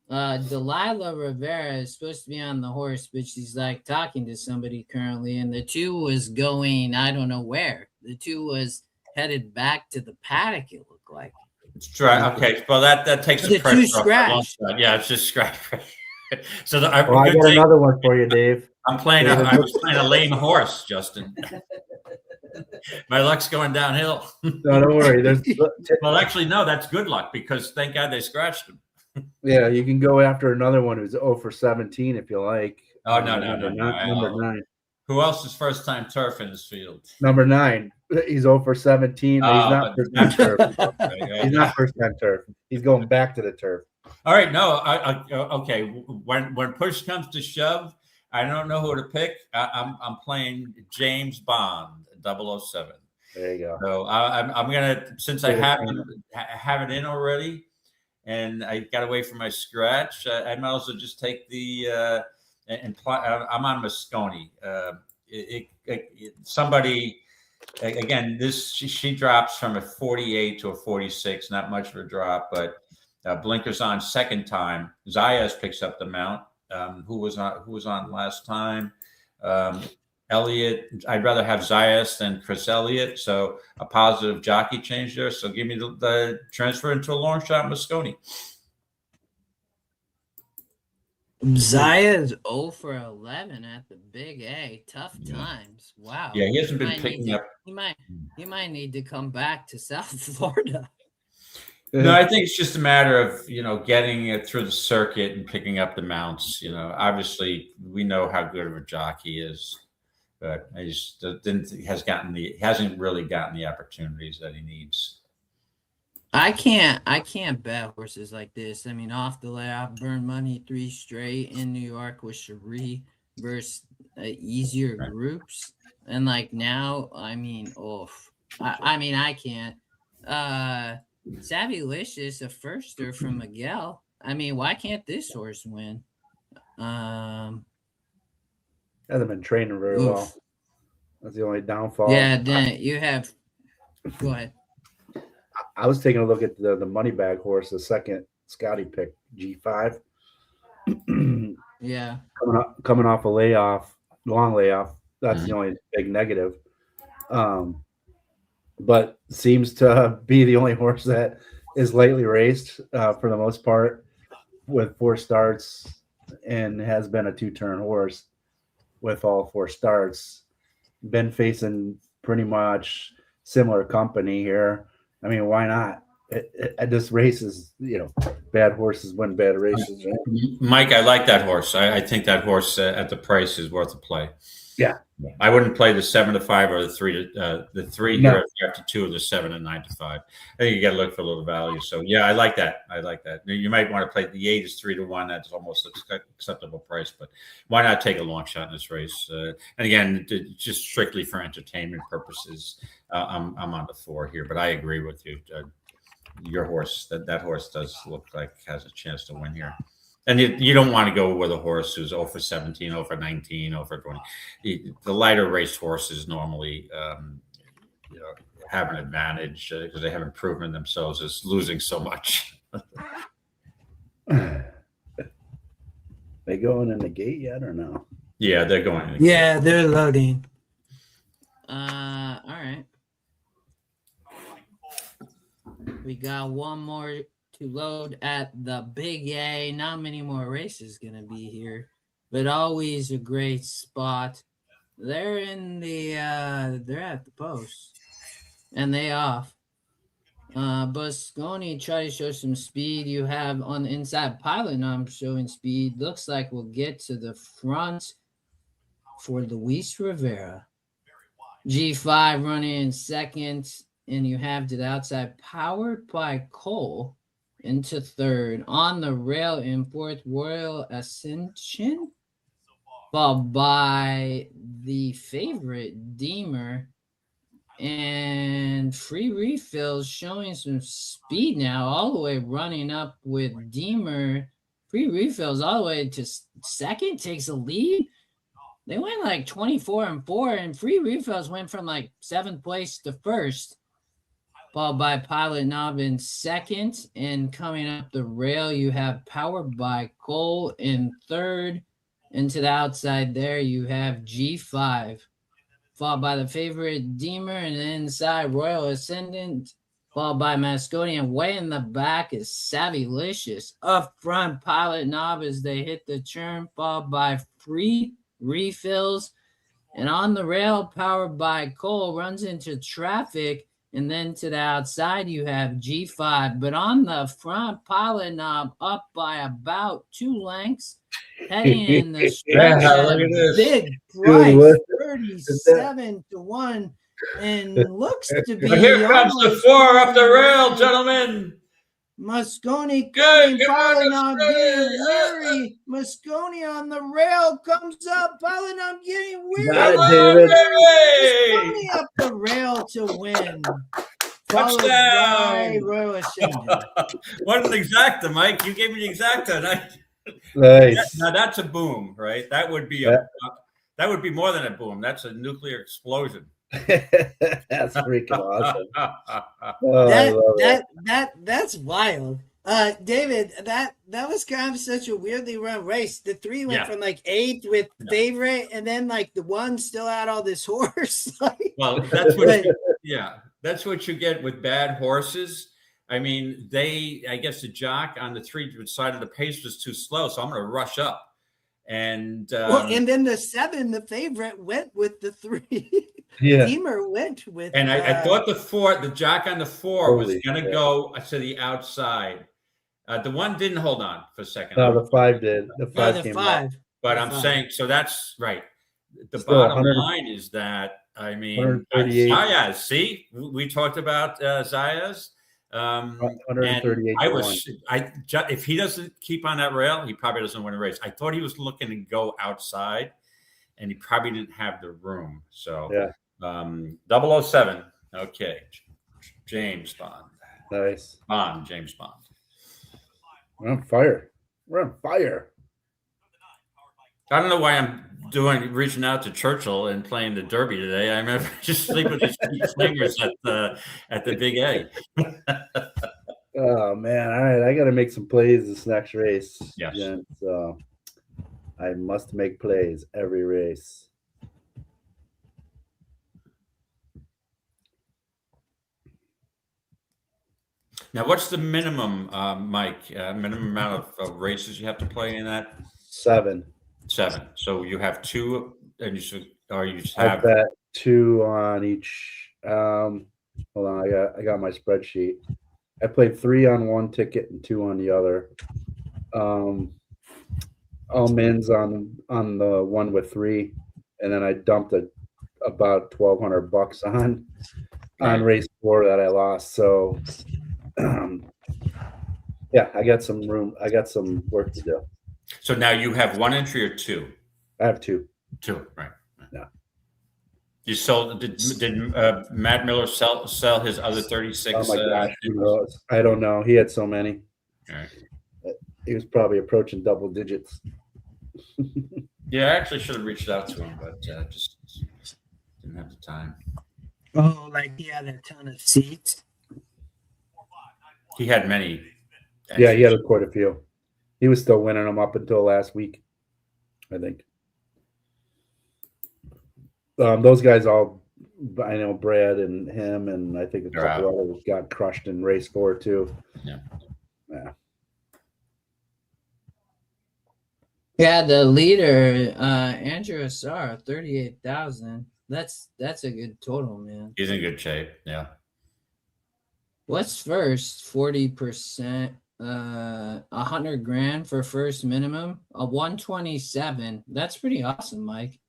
[SPEAKER 1] Delilah Rivera is supposed to be on the horse, but she's like talking to somebody currently, and the 2 was going, I don't know where. The 2 was headed back to the paddock, it looked like.
[SPEAKER 3] It's right. Okay, well that takes the pressure off. Yeah, it's just scratch. So I got
[SPEAKER 2] another one for you, Dave.
[SPEAKER 3] I was playing a lame horse, Justin. My luck's going downhill.
[SPEAKER 2] No, don't worry.
[SPEAKER 3] Well, actually, no, that's good luck because thank God they scratched him.
[SPEAKER 2] Yeah, you can go after another one who's 0 for 17 if you like.
[SPEAKER 3] Oh, no.
[SPEAKER 2] Number 9.
[SPEAKER 3] Who else is first time turf in this field?
[SPEAKER 2] Number 9. He's 0 for 17. He's not first time turf. He's not first time turf. He's going back to the turf.
[SPEAKER 3] All right. No, okay. When push comes to shove, I don't know who to pick. I'm playing James Bond, 007.
[SPEAKER 2] There you go.
[SPEAKER 3] So I'm gonna, since I have it in already, and I got away from my scratch, I might as well just take the I'm on Moscone. Somebody again, she drops from a 48 to a 46, not much of a drop, but blinkers on second time. Zayas picks up the mount. Who was on last time? Elliott. I'd rather have Zayas than Chris Elliott, so a positive jockey change there. So give me the transfer into a long shot, Mosconi.
[SPEAKER 1] Zaya is 0 for 11 at the Big A. Tough times. Wow.
[SPEAKER 3] Yeah, he hasn't been picking up.
[SPEAKER 1] He might need to come back to South Florida.
[SPEAKER 3] No, I think it's just a matter of, getting it through the circuit and picking up the mounts. Obviously we know how good of a jockey he is, but I just hasn't really gotten the opportunities that he needs.
[SPEAKER 1] I can't bet horses like this. I mean, off the layoff, burn money 3 straight in New York with Cherie versus easier groups. And like now, I mean, I can't. Savvylicious, a firster from Miguel. I mean, why can't this horse win?
[SPEAKER 2] Hasn't been training very well. That's the only downfall.
[SPEAKER 1] Yeah, then you have. Go ahead.
[SPEAKER 2] I was taking a look at the money bag horse, the second Scotty pick, G5.
[SPEAKER 1] Yeah.
[SPEAKER 2] Coming off a long layoff. That's the only big negative. But seems to be the only horse that is lightly raced for the most part with 4 starts and has been a 2-turn horse with all 4 starts. Been facing pretty much similar company here. I mean, why not? This race is, bad horses win bad races. Right?
[SPEAKER 3] Mike, I like that horse. I think that horse at the price is worth a play.
[SPEAKER 2] Yeah.
[SPEAKER 3] I wouldn't play the 7 to 5 or the 3 here after 2 or the 7 and 9 to 5. I think you got to look for a little value. So yeah, I like that. You might want to play the 8 is 3 to 1. That's almost acceptable price, but why not take a long shot in this race? And again, just strictly for entertainment purposes, I'm on the 4 here. But I agree with you. Your horse, that horse does look like has a chance to win here. And you don't want to go with a horse who's 0 for 17, 0 for 19, 0 for 20. The lighter race horses normally, have an advantage because they haven't proven themselves as losing so much.
[SPEAKER 2] They going in the gate yet or no?
[SPEAKER 3] Yeah, they're going in the gate.
[SPEAKER 1] Yeah, they're loading. All right. We got one more to load at the Big A. Not many more races gonna be here, but always a great spot. They're in the they're at the post and they off. Busconi try to show some speed. You have on the inside Pilot Nom showing speed. Looks like we'll get to the front for Luis Rivera. G5 running in second, and you have to the outside Powered by Cole into third. On the rail in fourth, Royal Ascension, followed by the favorite Deemer, and Free Refills showing some speed now, all the way running up with Deemer. Free Refills all the way to second, takes a lead. They went like 24-4, and Free Refills went from like 7th place to first. Followed by Pilot Knob in second, and coming up the rail, you have Powered by Cole in third. And to the outside there, you have G5, followed by the favorite Deemer, and then inside Royal Ascendant, followed by Mosconi, and way in the back is Savvylicious. Up front, Pilot Knob as they hit the turn, followed by Free Refills. And on the rail, Powered by Cole runs into traffic. And then to the outside, you have G5. But on the front, Pilot Knob up by about 2 lengths. Heading in the stretch at a big price, 37-1. And looks to be.
[SPEAKER 3] Here comes the 4 up the rail, gentlemen.
[SPEAKER 1] Mosconi coming, Pilot Knob getting weary. Mosconi on the rail comes up. Pilot Knob getting weary. Mosconi up the rail to win.
[SPEAKER 3] Touchdown!
[SPEAKER 1] Royal Ascendant.
[SPEAKER 3] What an exacta, Mike! You gave me the exacta.
[SPEAKER 2] Nice.
[SPEAKER 3] Now that's a boom, right? That would be that would be more than a boom. That's a nuclear explosion.
[SPEAKER 2] That's freaking awesome. Oh, I love it.
[SPEAKER 1] That's wild. David, that was kind of such a weirdly run race. The 3 went from like 8th with favorite, and then like the 1 still had all this horse.
[SPEAKER 3] Well, that's what that's what you get with bad horses. I mean, I guess the jock on the 3 side of the pace was too slow, so I'm going to rush up. And
[SPEAKER 1] and then the 7, the favorite, went with the 3.
[SPEAKER 2] Yeah.
[SPEAKER 1] Deemer went with.
[SPEAKER 3] And I thought the jock on the 4 was going to go to the outside. The 1 didn't hold on for a second.
[SPEAKER 2] No, the 5 did. The 5 came up.
[SPEAKER 3] But I'm saying, so that's right. The bottom line is that, I mean, Zayas, see, we talked about Zayas.
[SPEAKER 2] 138.
[SPEAKER 3] If he doesn't keep on that rail, he probably doesn't win a race. I thought he was looking to go outside, and he probably didn't have the room. So, 007. Okay. James Bond.
[SPEAKER 2] Nice.
[SPEAKER 3] James Bond.
[SPEAKER 2] We're on fire. We're on fire.
[SPEAKER 3] I don't know why I'm reaching out to Churchill and playing the Derby today. I remember just sleeping with these swingers at the Big A.
[SPEAKER 2] Oh man! All right, I got to make some plays this next race.
[SPEAKER 3] Yes.
[SPEAKER 2] So I must make plays every race.
[SPEAKER 3] Now, what's the minimum, Mike? Minimum amount of races you have to play in that?
[SPEAKER 2] 7.
[SPEAKER 3] 7. So you have 2, and you just
[SPEAKER 2] I
[SPEAKER 3] have
[SPEAKER 2] bet 2 on each. Hold on, I got my spreadsheet. I played 3 on one ticket and 2 on the other. All mins on the one with 3, and then I dumped about $1,200 on race 4 that I lost. So, yeah, I got some room. I got some work to do.
[SPEAKER 3] So now you have 1 entry or 2?
[SPEAKER 2] I have 2.
[SPEAKER 3] 2, right?
[SPEAKER 2] Yeah.
[SPEAKER 3] You sold? Did Matt Miller sell his other 36?
[SPEAKER 2] Oh my gosh, who knows? I don't know. He had so many.
[SPEAKER 3] All right.
[SPEAKER 2] He was probably approaching double digits.
[SPEAKER 3] Yeah, I actually should have reached out to him, but just didn't have the time.
[SPEAKER 1] Oh, like he had a ton of seats.
[SPEAKER 3] He had many.
[SPEAKER 2] Yeah, he had quite a few. He was still winning them up until last week, I think. Those guys all, I know Brad and him, and I think a couple others got crushed in race 4 too.
[SPEAKER 3] Yeah.
[SPEAKER 1] Yeah, the leader, Andrew Assar, 38,000. That's a good total, man.
[SPEAKER 3] He's in good shape. Yeah.
[SPEAKER 1] What's first? 40%. 100 grand for first minimum. 127. That's pretty awesome, Mike.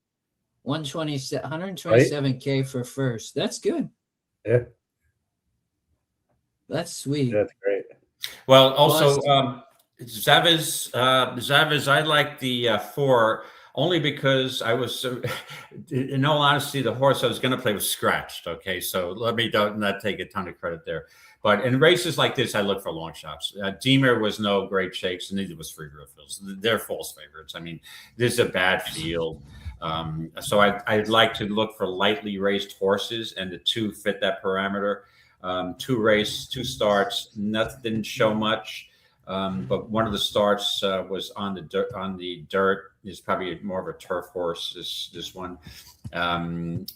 [SPEAKER 1] 127K for first. That's good.
[SPEAKER 2] Yeah.
[SPEAKER 1] That's sweet.
[SPEAKER 2] That's great.
[SPEAKER 3] Well, also, Zavis, I like the 4 only because I was, in all honesty, the horse I was going to play was scratched. Okay, so let me not take a ton of credit there. But in races like this, I look for long shots. Deemer was no great shakes, and neither was Free Fields. They're false favorites. I mean, this is a bad field. So I'd like to look for lightly raced horses, and the 2 fit that parameter. 2 starts, nothing didn't show much. But one of the starts was on the dirt. Is probably more of a turf horse. This one, and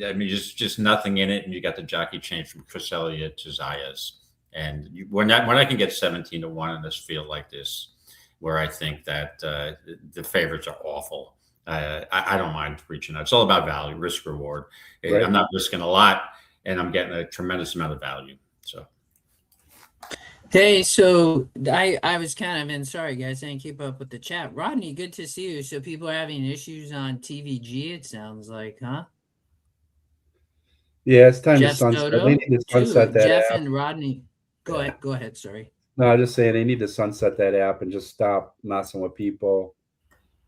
[SPEAKER 3] I mean just nothing in it. And you got the jockey change from Chris Elliott to Zayas. And when I can get 17-1 in this field like this, where I think that the favorites are awful, I don't mind reaching out. It's all about value, risk reward. Right. I'm not risking a lot, and I'm getting a tremendous amount of value. So.
[SPEAKER 1] Hey, so I was kind of in, sorry guys, I didn't keep up with the chat. Rodney, good to see you. So people are having issues on TVG, it sounds like, huh?
[SPEAKER 2] Yeah, it's time
[SPEAKER 1] Jeff
[SPEAKER 2] to sunset.
[SPEAKER 1] Soto,
[SPEAKER 2] They need to sunset that
[SPEAKER 1] Jeff
[SPEAKER 2] app.
[SPEAKER 1] and Rodney. Go ahead, sorry.
[SPEAKER 2] No, I'm just saying they need to sunset that app and just stop messing with people.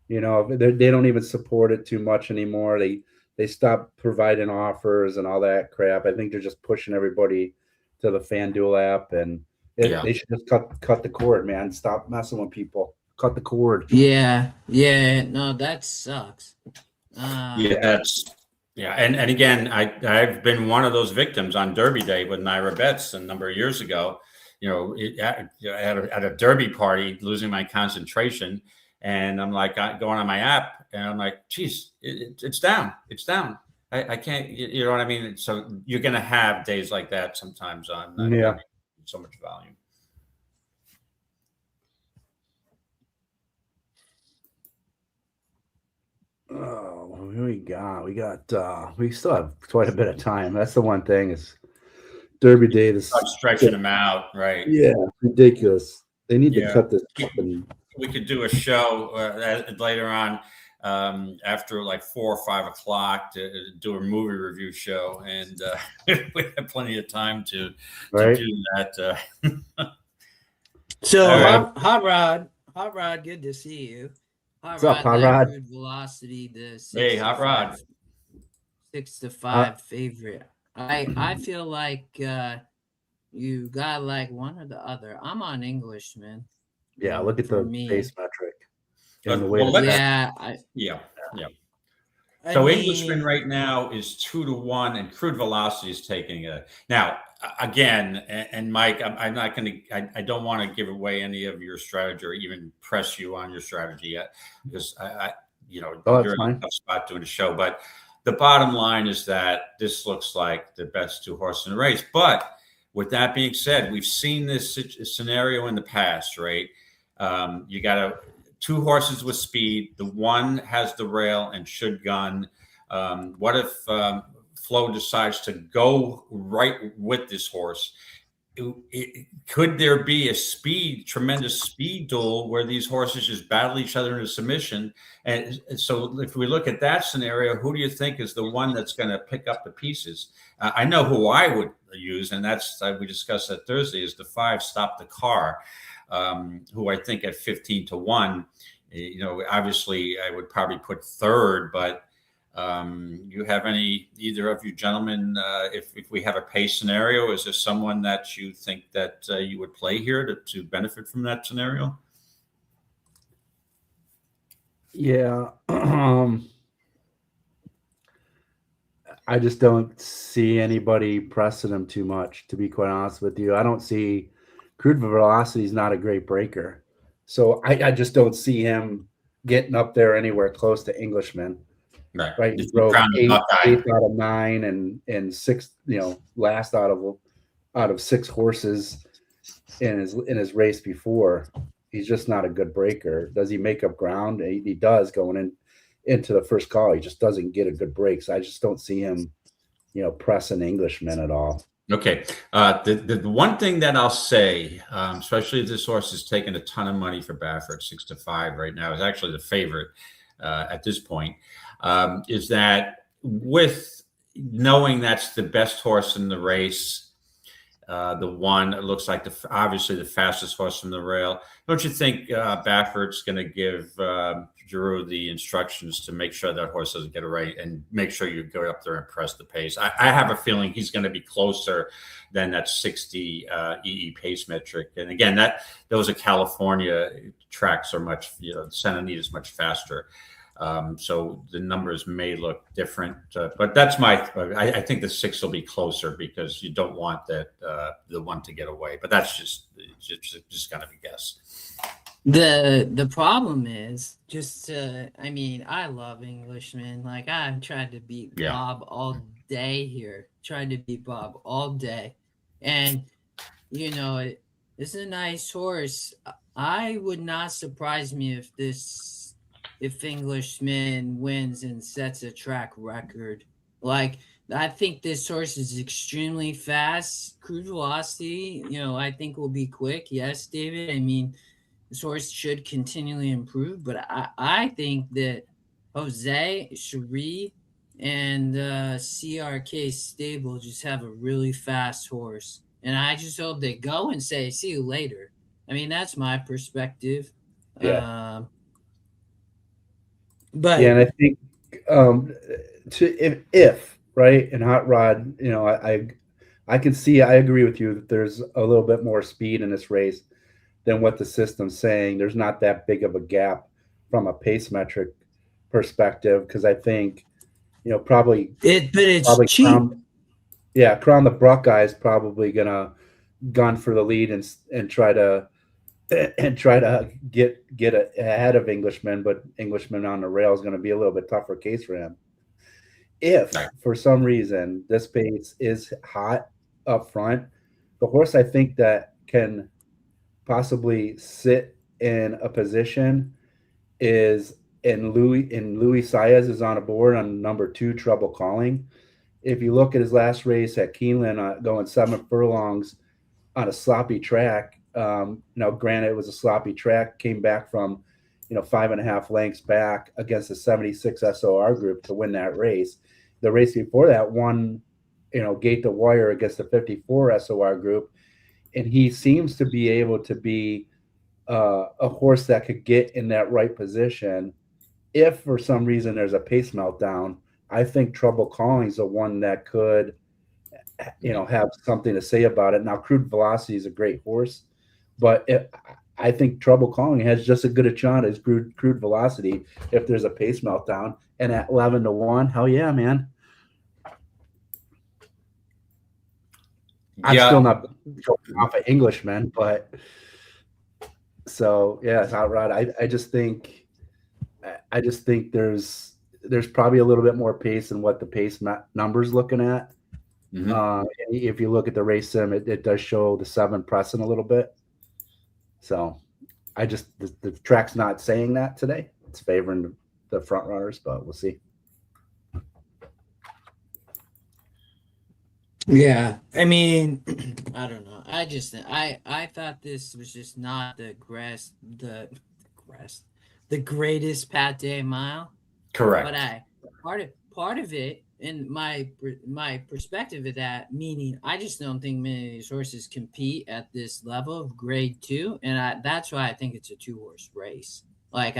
[SPEAKER 2] You know, they don't even support it too much anymore. They stopped providing offers and all that crap. I think they're just pushing everybody to the FanDuel app, and they should just cut the cord, man. Stop messing with people. Cut the cord.
[SPEAKER 1] Yeah. No, that sucks.
[SPEAKER 3] Yeah, Yeah, and again, I've been one of those victims on Derby Day with Naira Betts a number of years ago. At a Derby party, losing my concentration, and I'm like going on my app, and I'm like, geez, it's down, it's down. I can't, you know what I mean? So you're going to have days like that sometimes on so much volume.
[SPEAKER 2] Oh, what do we got? We still have quite a bit of time. That's the one thing is Derby Day. This
[SPEAKER 3] stretching them out, right?
[SPEAKER 2] Yeah, ridiculous. They need to cut this up.
[SPEAKER 3] We could do a show later on after like 4 or 5 o'clock to do a movie review show, and we have plenty of time to do that.
[SPEAKER 1] So, Hot Rod, good to see you.
[SPEAKER 2] What's up, Hot Rod?
[SPEAKER 1] Velocity,
[SPEAKER 3] hey, Hot Rod.
[SPEAKER 1] 6 to 5 favorite. I feel like you got like one or the other. I'm on Englishman.
[SPEAKER 2] Yeah, look at the pace metric.
[SPEAKER 3] So Englishman right now is 2-1, and Crude Velocity is taking a. Now again, and Mike, I'm not going to. I don't want to give away any of your strategy or even press you on your strategy yet, because you're in a tough spot doing the show. But the bottom line is that this looks like the best 2 horses in the race. But with that being said, we've seen this scenario in the past, right? You got 2 horses with speed. The one has the rail and should gun. What if Flo decides to go right with this horse? Could there be a tremendous speed duel where these horses just battle each other into submission? And so if we look at that scenario, who do you think is the one that's going to pick up the pieces? I know who I would use, and that's we discussed that Thursday, is the 5 Stop the Car, who I think at 15 to 1, obviously I would probably put third, but you have either of you gentlemen, if we have a pace scenario, is there someone that you think that you would play here to benefit from that scenario?
[SPEAKER 2] Yeah. I just don't see anybody pressing him too much, to be quite honest with you. I don't see Crude Velocity is not a great breaker. So I just don't see him getting up there anywhere close to Englishman. Right. He drove 8 out of 9 and 6, last out of 6 horses in his race before. He's just not a good breaker. Does he make up ground? He does going into the first call. He just doesn't get a good break. So I just don't see him, pressing Englishman at all.
[SPEAKER 3] Okay. The one thing that I'll say, especially if this horse is taking a ton of money for Baffert, 6 to 5 right now, is actually the favorite at this point. Is that with knowing that's the best horse in the race, the one that looks like obviously the fastest horse from the rail, don't you think Baffert's going to give Giroux the instructions to make sure that horse doesn't get it right and make sure you go up there and press the pace? I have a feeling he's going to be closer than that 60 EE pace metric. And again, those are California tracks are much, Santa Anita is much faster. So the numbers may look different, but that's I think the 6 will be closer because you don't want the one to get away, but that's just kind of a guess.
[SPEAKER 1] The problem is just, I love Englishmen. Like I've tried to beat Bob all day here, tried to beat Bob all day. And, it's a nice horse. I would not surprise me if Englishman wins and sets a track record. Like, I think this horse is extremely fast. Crude Velocity, I think will be quick. Yes, David. This horse should continually improve, but I think that Jose, Cherie, and CRK stable just have a really fast horse. And I just hope they go and say, see you later. That's my perspective.
[SPEAKER 2] Yeah.
[SPEAKER 1] But
[SPEAKER 2] and I think if right, and Hot Rod, I can see, I agree with you that there's a little bit more speed in this race than what the system's saying. There's not that big of a gap from a pace metric perspective, because I think Probably
[SPEAKER 1] But it's
[SPEAKER 2] probably
[SPEAKER 1] cheap.
[SPEAKER 2] Crown the Bruck guy is probably gonna gun for the lead and try to get ahead of Englishman, but Englishman on the rail is going to be a little bit tougher case for him. If for some reason this pace is hot up front, the horse I think that can possibly sit in a position is Louis Saez is on a board on number 2, Trouble Calling. If you look at his last race at Keeneland, going 7 furlongs on a sloppy track, granted it was a sloppy track, came back from 5.5 lengths back against the 76 SOR group to win that race. The race before that won, gate to wire against the 54 SOR group, and he seems to be able to be a horse that could get in that right position. If for some reason there's a pace meltdown, I think Trouble Calling is the one that could, have something to say about it. Now, Crude Velocity is a great horse, but I think Trouble Calling has just as good a shot as Crude Velocity if there's a pace meltdown. And at 11-1, hell yeah, man. I'm still not going off of Englishman, but so yeah, it's outright. I just think there's probably a little bit more pace than what the pace number's looking at. Mm-hmm. If you look at the race sim, it does show the 7 pressing a little bit. So the track's not saying that today. It's favoring the front runners, but we'll see.
[SPEAKER 1] Yeah, I mean, I don't know. I thought this was just not the greatest Pate mile.
[SPEAKER 3] Correct.
[SPEAKER 1] But part of it, and my perspective of that, meaning I just don't think many of these horses compete at this level of grade 2, and that's why I think it's a 2-horse race. But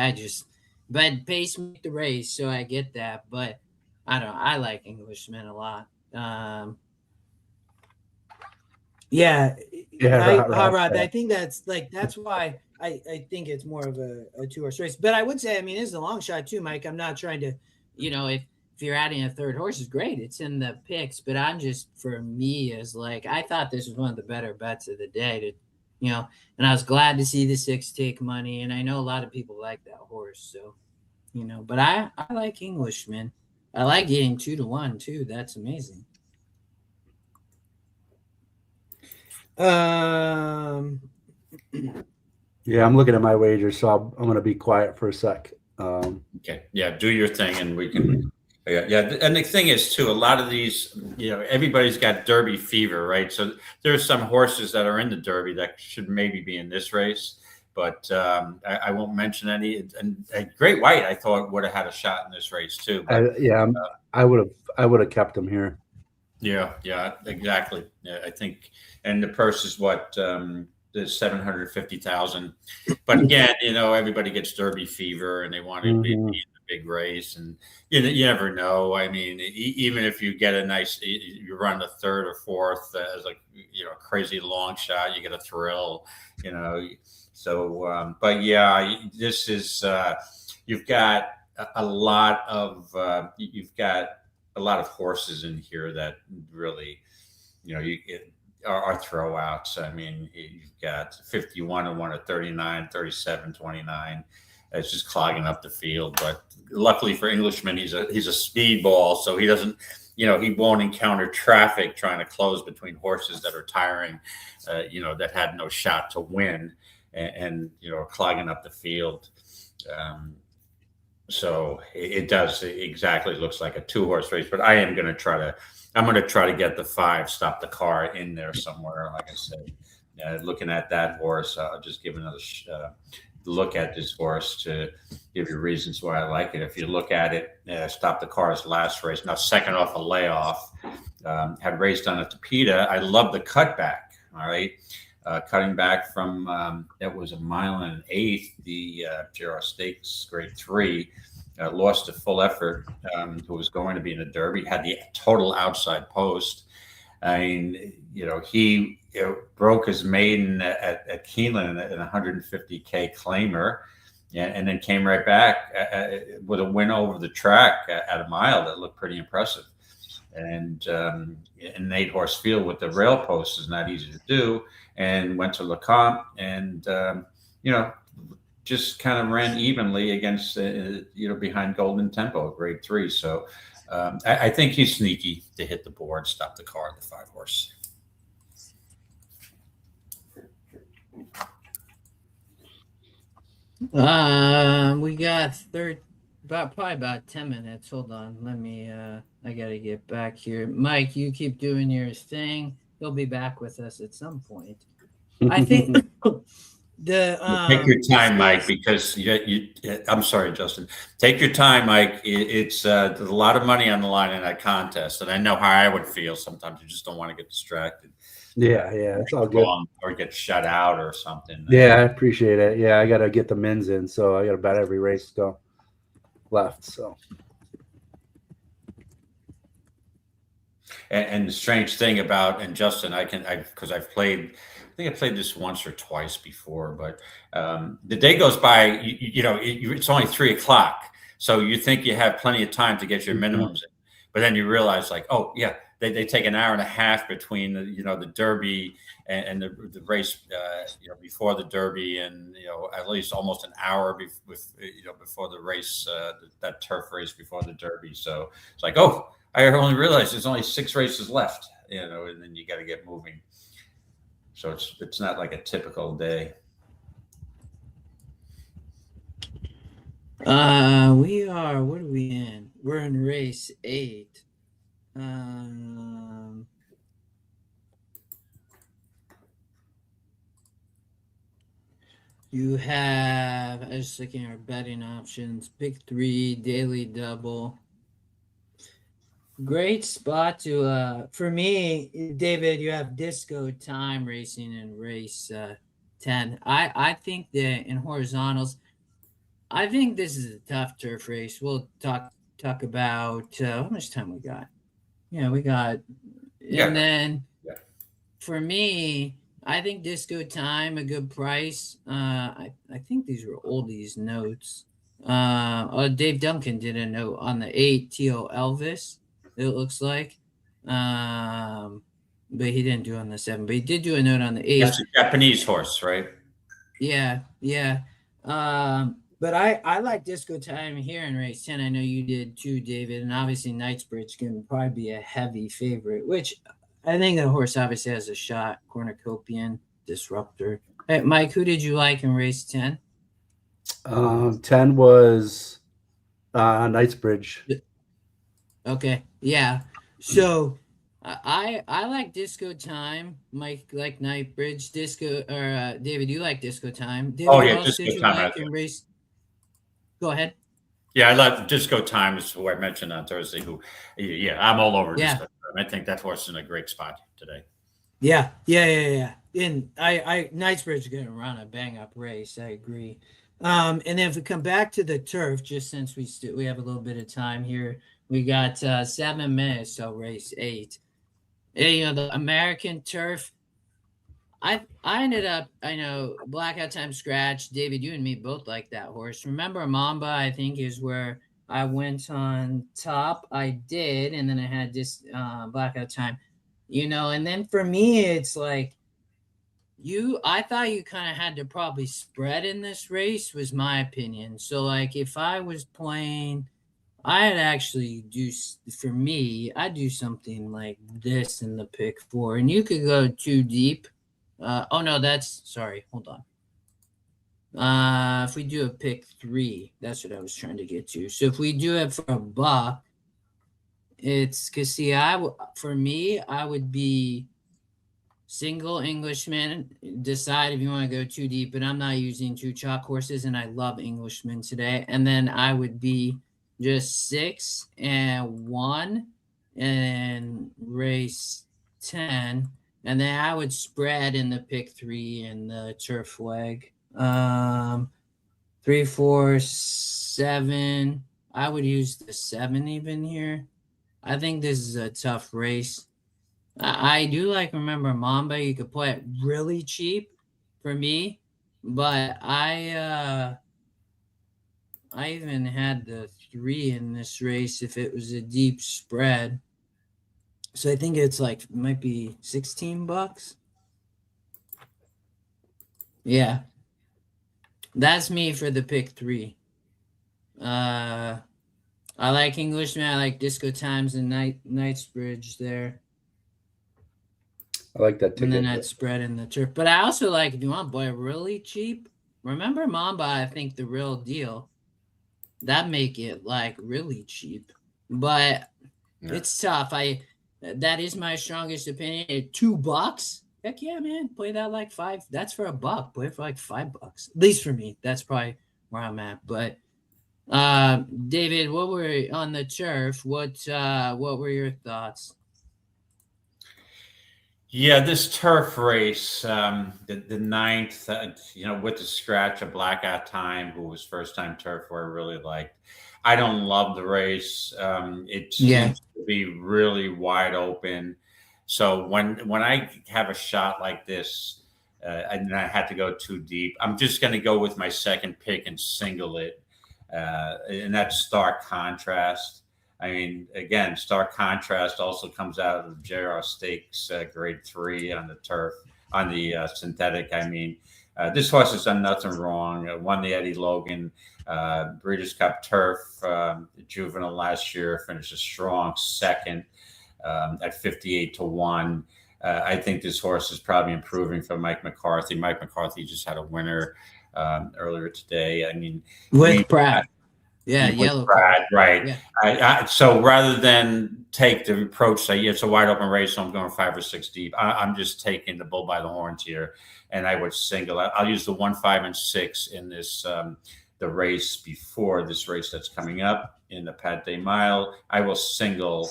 [SPEAKER 1] pace make the race, so I get that. But I don't know. I like Englishman a lot. Right. I think that's why I think it's more of a 2-horse race. But I would say, I mean, it's a long shot too, Mike. I'm not trying to, if you're adding a third horse, is great. It's in the picks, but I'm just, for me, is I thought this was one of the better bets of the day and I was glad to see the 6 take money. And I know a lot of people like that horse. So, but I like Englishman. I like getting 2-1 too. That's amazing.
[SPEAKER 2] Yeah, I'm looking at my wager, so I'm going to be quiet for a sec.
[SPEAKER 3] Okay. Yeah. Do your thing and we can. Yeah. And the thing is too, a lot of these, everybody's got Derby fever, right? So there's some horses that are in the Derby that should maybe be in this race, but I won't mention any. And Great White, I thought would have had a shot in this race too. But,
[SPEAKER 2] I would have kept him here.
[SPEAKER 3] Yeah, exactly. Yeah, I think, and the purse is what, the 750,000. But again, everybody gets Derby fever and they want to be in the big race, and you never know. I mean, even if you get you run a third or fourth as a crazy long shot, you get a thrill. So, but yeah, this is you've got a lot of horses in here that really, are throwouts. I mean, you've got 51 and 1 at 39, 37, 29. It's just clogging up the field. But luckily for Englishman, he's a speedball, so he doesn't, he won't encounter traffic trying to close between horses that are tiring, that had no shot to win, and clogging up the field. So it does exactly looks like a 2-horse race, but I'm going to try to get the 5, stop the car in there somewhere. Like I said, looking at that horse, I'll just give another look at this horse to give you reasons why I like it. If you look at it, Stop the Car's last race, now second off a layoff, had raced on a Tapeta. I love the cutback. All right. Cutting back from, it was 1.1 1/8 the JR Stakes grade 3, lost to Full Effort, who was going to be in the Derby, had the total outside post. I mean, he broke his maiden at Keeneland in a 150K claimer. Yeah, and then came right back with a win over the track at a mile that looked pretty impressive. And in an 8-horse field with the rail post is not easy to do. And went to LeCompte and just kind of ran evenly against behind Golden Tempo, grade 3. So I think he's sneaky to hit the board, stop the car at the 5-horse.
[SPEAKER 1] We got probably about 10 minutes. Hold on. Let me I gotta get back here. Mike, you keep doing your thing. He'll be back with us at some point. I think
[SPEAKER 3] take your time, Mike, because I'm sorry, Justin. Take your time, Mike. It's there's a lot of money on the line in that contest, and I know how I would feel sometimes. You just don't want to get distracted.
[SPEAKER 2] Yeah, it's all good.
[SPEAKER 3] Or get shut out or something.
[SPEAKER 2] Yeah, I appreciate it. Yeah, I got to get the mins in, so I got about every race go left. So,
[SPEAKER 3] and the strange thing about, and Justin, because I've played, I think I played this once or twice before, but the day goes by. It's only 3:00, so you think you have plenty of time to get your minimums in, but then you realize, like, oh yeah. They take an hour and a half between the Derby and the race before the Derby, and at least almost an hour before the race, that turf race before the Derby. So it's like, oh, I only realized there's only 6 races left, and then you got to get moving. So it's not like a typical day.
[SPEAKER 1] What are we in? We're in race 8. You have, I was looking at our betting options, pick 3, daily double. Great spot to, for me, David, you have Disco Time racing in race 10. I think that in horizontals, I think this is a tough turf race. We'll talk about how much time we got. Yeah, we got, and then for me, I think Disco Time, a good price. I think these were Oldy's notes. Dave Duncan did a note on the 8 T.O. Elvis, it looks like. But he didn't do it on the 7, but he did do a note on the 8.
[SPEAKER 3] That's a Japanese horse, right?
[SPEAKER 1] Yeah. But I like Disco Time here in race 10. I know you did too, David. And obviously Knightsbridge can probably be a heavy favorite, which I think the horse obviously has a shot. Cornucopian, Disruptor. Hey, Mike, who did you like in race 10?
[SPEAKER 2] 10 was Knightsbridge.
[SPEAKER 1] Okay, yeah. So I like Disco Time. Mike like Knightsbridge. David, you like Disco Time. David,
[SPEAKER 3] Disco Time.
[SPEAKER 1] Like in race? Go ahead.
[SPEAKER 3] Yeah, I love Disco Time, is who I mentioned on Thursday. I'm all over Disco Time. I think that horse is in a great spot today.
[SPEAKER 1] Yeah. And Knightsbridge is going to run a bang up race. I agree. And then if we come back to the turf, just since we have a little bit of time here, we got 7 minutes till race 8. And, the American turf. I ended up, I know, Blackout Time Scratch. David, you and me both like that horse. Remember Mamba, I think, is where I went on top. I did, and then I had this Blackout Time, and then for me, it's like I thought you kind of had to probably spread in this race, was my opinion. So, like, if I was playing, I'd actually I'd do something like this in the pick 4, and you could go too deep. Hold on. If we do a pick 3, that's what I was trying to get to. So if we do it for $1, it's because for me, I would be single Englishman. Decide if you want to go too deep, but I'm not using 2 chalk horses, and I love Englishmen today. And then I would be just 6 and 1 and race 10. And then I would spread in the pick 3 and the turf flag. 3, 4, 7. I would use the 7 even here. I think this is a tough race. I do remember Mamba. You could play it really cheap for me, but I I even had the 3 in this race if it was a deep spread. So I think it's like might be $16. Yeah. That's me for the pick 3. I like Englishman. I like Disco Times and Knightsbridge there.
[SPEAKER 2] I like that ticket.
[SPEAKER 1] And then that spread in the turf. But I also like, if you want boy really cheap, remember Mamba, I think the real deal. That make it like really cheap. But it's tough. That is my strongest opinion. At $2, heck yeah, man. Play that like $5. That's for $1. Play it for like $5. At least for me. That's probably where I'm at. But David, what were on the turf? What were your thoughts?
[SPEAKER 3] Yeah, this turf race, the ninth, with the scratch of Blackout Time, who was first time turf, where I really liked. I don't love the race. It seems to be really wide open. So when I have a shot like this, and I had to go too deep, I'm just going to go with my second pick and single it, and that's Stark Contrast. I mean, again, Stark Contrast also comes out of the JR Stakes grade 3 on the turf, on the synthetic. I mean, this horse has done nothing wrong. Won the Eddie Logan Breeders' Cup Turf Juvenile last year, finished a strong second at 58-1. I think this horse is probably improving for Mike McCarthy. Mike McCarthy just had a winner earlier today. I mean,
[SPEAKER 1] with Pratt. Yeah, yellow
[SPEAKER 3] card. Right.
[SPEAKER 1] Yeah.
[SPEAKER 3] So rather than take the approach, say it's a wide open race, so I'm going 5 or 6 deep. I'm just taking the bull by the horns here, and I would single. I'll use the 1, 5, and 6 in this the race before this race that's coming up in the Pat Day Mile. I will single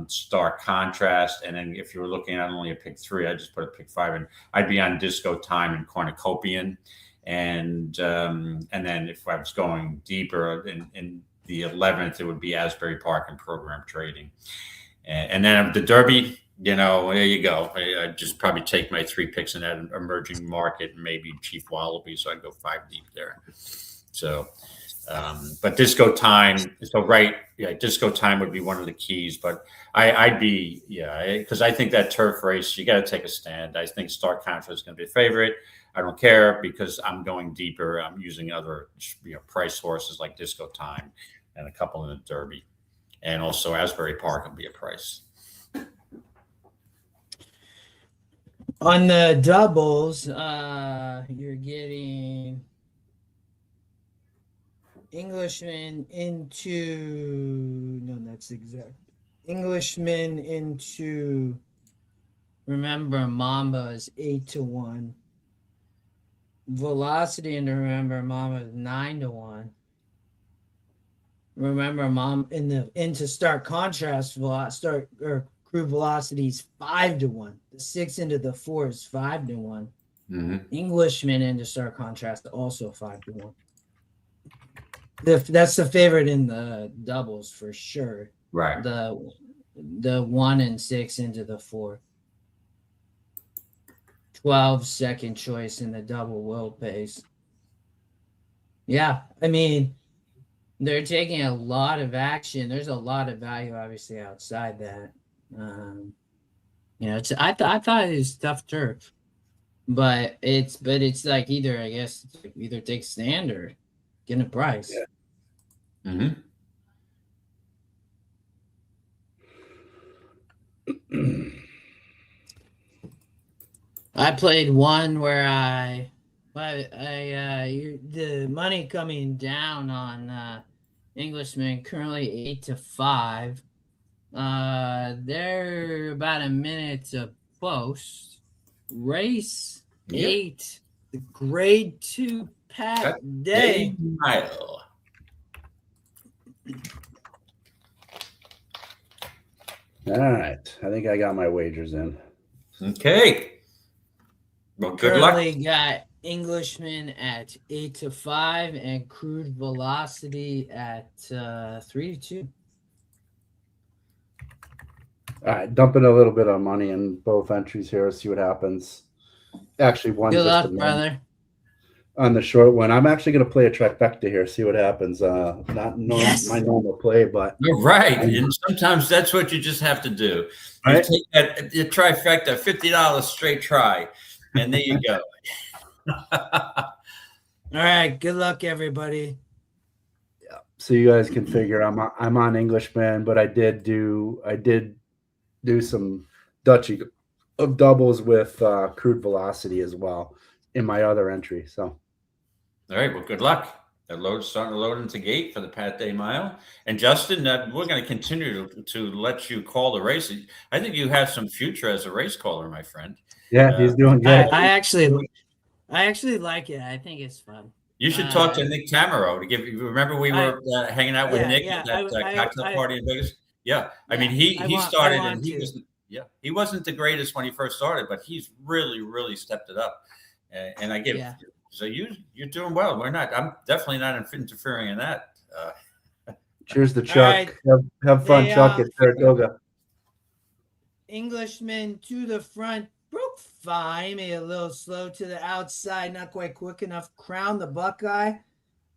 [SPEAKER 3] Stark Contrast, and then if you were looking at only a pick 3, I just put a pick 5, and I'd be on Disco Time and Cornucopian. And then if I was going deeper in the 11th, it would be Asbury Park and Program Trading. And then the Derby, there you go. I just probably take my 3 picks in that emerging market, and maybe Chief Wallaby, so I'd go 5 deep there. So, but Disco Time, Disco Time would be one of the keys. But I'd be, because I think that turf race, you got to take a stand. I think Stark Contrast is going to be a favorite. I don't care because I'm going deeper. I'm using other price horses like Disco Time and a couple in the Derby. And also Asbury Park will be a price.
[SPEAKER 1] On the doubles, you're getting Englishman into Englishman into, remember Mamba is 8-1. Velocity into Remember Mama is 9-1. Remember Mom into Stark Contrast Crew Velocity is 5-1. The 6 into the 4 is 5-1.
[SPEAKER 3] Mm-hmm.
[SPEAKER 1] Englishman into Stark Contrast also 5-1. That's the favorite in the doubles for sure.
[SPEAKER 3] Right.
[SPEAKER 1] The 1 and 6 into the 4. 12 second choice in the double will pace. Yeah, I mean, they're taking a lot of action. There's a lot of value, obviously, outside that. I thought it was tough turf, but it's like either take stand or get a price.
[SPEAKER 3] Yeah. Mm-hmm.
[SPEAKER 1] I played one where the money coming down on Englishman currently 8-5. They're about a minute to post. Race 8, the grade 2 Pat Day
[SPEAKER 3] Mile.
[SPEAKER 2] All right, I think I got my wagers in.
[SPEAKER 3] Okay. Well, good luck.
[SPEAKER 1] Currently got Englishman at 8-5 and Crude Velocity at 3-2.
[SPEAKER 2] All right, dumping a little bit of money in both entries here. See what happens. Actually, one.
[SPEAKER 1] Good luck, brother.
[SPEAKER 2] on the short one. I'm actually going to play a trifecta here, see what happens. Not my normal play, but
[SPEAKER 3] you're right. And sometimes that's what you just have to do. You
[SPEAKER 2] right?
[SPEAKER 3] take that the trifecta, $50 straight try, and there you go.
[SPEAKER 1] All right. Good luck, everybody.
[SPEAKER 2] Yeah. So you guys can figure I'm on Englishman, but I did do some Dutchy of doubles with crude velocity as well in my other entry. So
[SPEAKER 3] all right. Well, good luck. They're starting to load into gate for the Pat Day Mile. And Justin, we're going to continue to let you call the race. I think you have some future as a race caller, my friend.
[SPEAKER 2] yeah, he's doing good.
[SPEAKER 1] I actually like it. I think it's fun.
[SPEAKER 3] You should talk to Nick Tamaro to give you. Remember, we were hanging out with Nick at that cocktail party in Vegas. Yeah, I mean, he started and he wasn't the greatest when he first started, but he's really stepped it up. And I give. Yeah. So you're doing well. We're not. I'm definitely not interfering in that.
[SPEAKER 2] Cheers to Chuck. Right. Have fun, Chuck, at Saratoga.
[SPEAKER 1] Englishman to the front. Broke fine. Made a little slow to the outside. Not quite quick enough. Crown the Buckeye.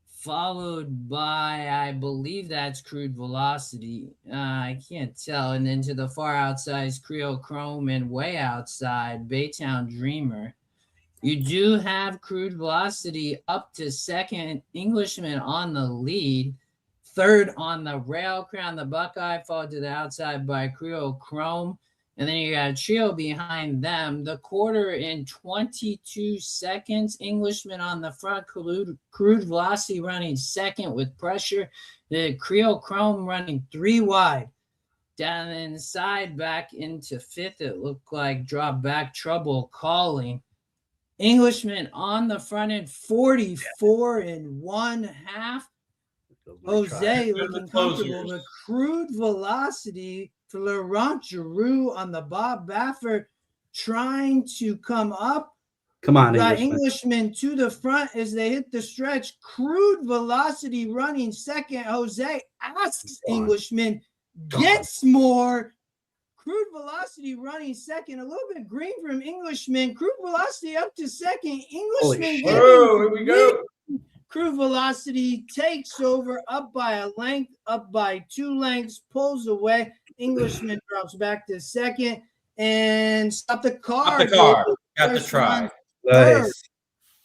[SPEAKER 1] Followed by, I believe that's Crude Velocity. I can't tell. And then to the far outside is Creole Chrome, and way outside, Baytown Dreamer. You do have Crude Velocity up to second. Englishman on the lead. Third on the rail. Crown the Buckeye, followed to the outside by Creole Chrome. And then you got a trio behind them. The quarter in 22 seconds. Englishman on the front. Crude Velocity running second with pressure. The Creole Chrome running 3 wide. Down inside, back into fifth. It looked like drop back trouble calling. Englishman on the front end, 44 1/2. Jose looking comfortable. The Crude Velocity for Laurent Giroux on the Bob Baffert trying to come up.
[SPEAKER 2] Come on,
[SPEAKER 1] Englishman to the front as they hit the stretch. Crude Velocity running second. Jose asks Englishman, gets more. Crude Velocity running second. A little bit green from Englishman. Crude Velocity up to second. Englishman.
[SPEAKER 3] Here we go.
[SPEAKER 1] Crude Velocity takes over, up by a length, up by 2 lengths, pulls away. Englishman drops back to second and stop the car.
[SPEAKER 3] Stop the car. Got the try.
[SPEAKER 2] Nice.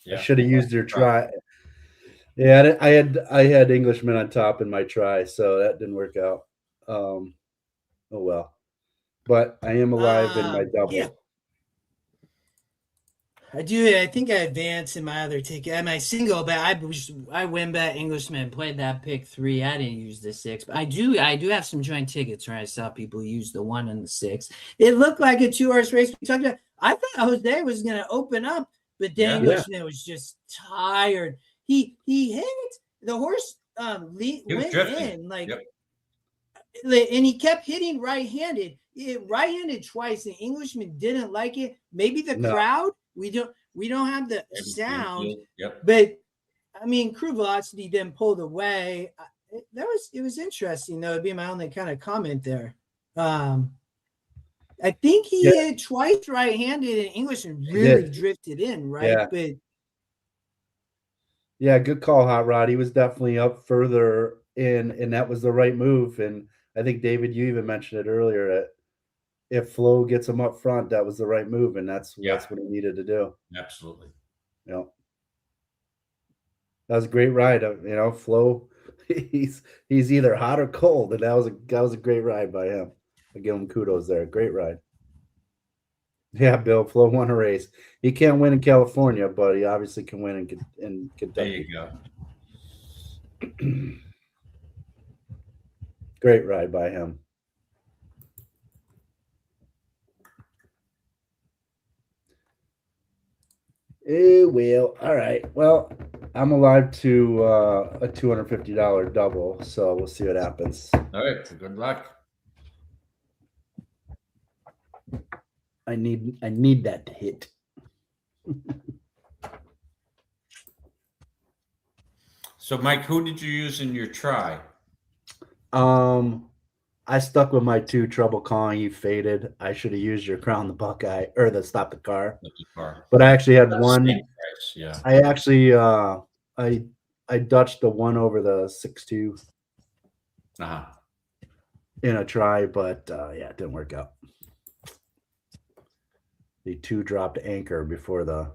[SPEAKER 2] Yeah. I should have used your try. Yeah, I had Englishman on top in my try, so that didn't work out. Oh well. But I am alive in my double. Yeah.
[SPEAKER 1] I do. I think I advanced in my other ticket. And my single bet, I win bet Englishman, played that pick 3. I didn't use the 6, but I do have some joint tickets where I saw people use the 1 and the 6. It looked like a 2-horse race. We talked about. I thought Jose was going to open up, but then Englishman was just tired. He hit the horse. Went in and he kept hitting right-handed. Right-handed twice. The Englishman didn't like it. Maybe the crowd. We don't have the sound. But I mean, Crude Velocity then pulled away. It was interesting though. It'd be my only kind of comment there. I think he hit twice right-handed and Englishman really drifted in, right?
[SPEAKER 2] Yeah.
[SPEAKER 1] But
[SPEAKER 2] yeah, good call, Hot Rod. He was definitely up further in, and that was the right move. And I think David, you even mentioned it earlier. If Flo gets him up front, that was the right move, and that's what he needed to do.
[SPEAKER 3] Absolutely.
[SPEAKER 2] Yeah, that was a great ride. Flo, he's either hot or cold, and that was a great ride by him. I give him kudos there. Great ride. Yeah, Bill, Flo won a race. He can't win in California, but he obviously can win in Kentucky.
[SPEAKER 3] There you go.
[SPEAKER 2] Great ride by him. Well, all right. Well, I'm alive to a $250 double, so we'll see what happens.
[SPEAKER 3] All right. Good luck.
[SPEAKER 2] I need that to hit.
[SPEAKER 3] So, Mike, who did you use in your try?
[SPEAKER 2] I stuck with my 2 trouble calling. You faded. I should have used your crown the Buckeye or the stop the car. But I actually had one.
[SPEAKER 3] Price, yeah.
[SPEAKER 2] I actually I dutched the 1 over the 6-2 in a try, but yeah, it didn't work out. The 2 dropped anchor before the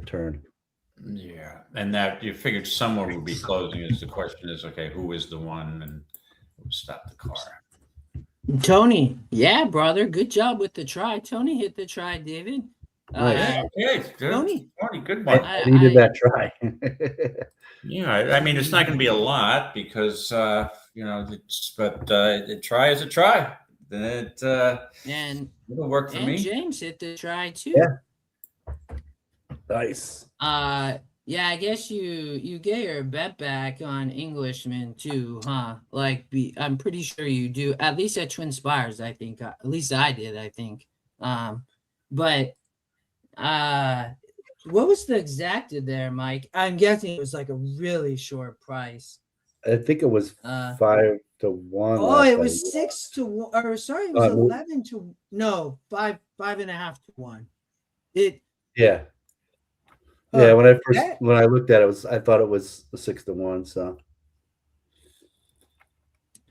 [SPEAKER 2] turn.
[SPEAKER 3] Yeah, and that you figured someone would be closing. Is the question is, okay, who is the one and who stopped the car?
[SPEAKER 1] Tony, yeah, brother, good job with the try. Tony hit the try, David.
[SPEAKER 2] Nice.
[SPEAKER 3] Okay, good.
[SPEAKER 1] Tony,
[SPEAKER 3] good one.
[SPEAKER 2] I needed that try.
[SPEAKER 3] Yeah, I mean, it's not going to be a lot because the try is a try. Then it'll work for me.
[SPEAKER 1] James hit the try too.
[SPEAKER 2] Yeah. Nice.
[SPEAKER 1] Yeah, I guess you get your bet back on Englishman too, huh? Like, I'm pretty sure you do. At least at Twin Spires, I think. At least I did, I think. But what was the exacted there, Mike? I'm guessing it was like a really short price.
[SPEAKER 2] I think it was 5 to 1.
[SPEAKER 1] Oh, it was 6 to 1. Or sorry, it was 11 to 5.5 to 1.
[SPEAKER 2] Yeah. Yeah, when I looked at it, I thought it was 6 to 1. So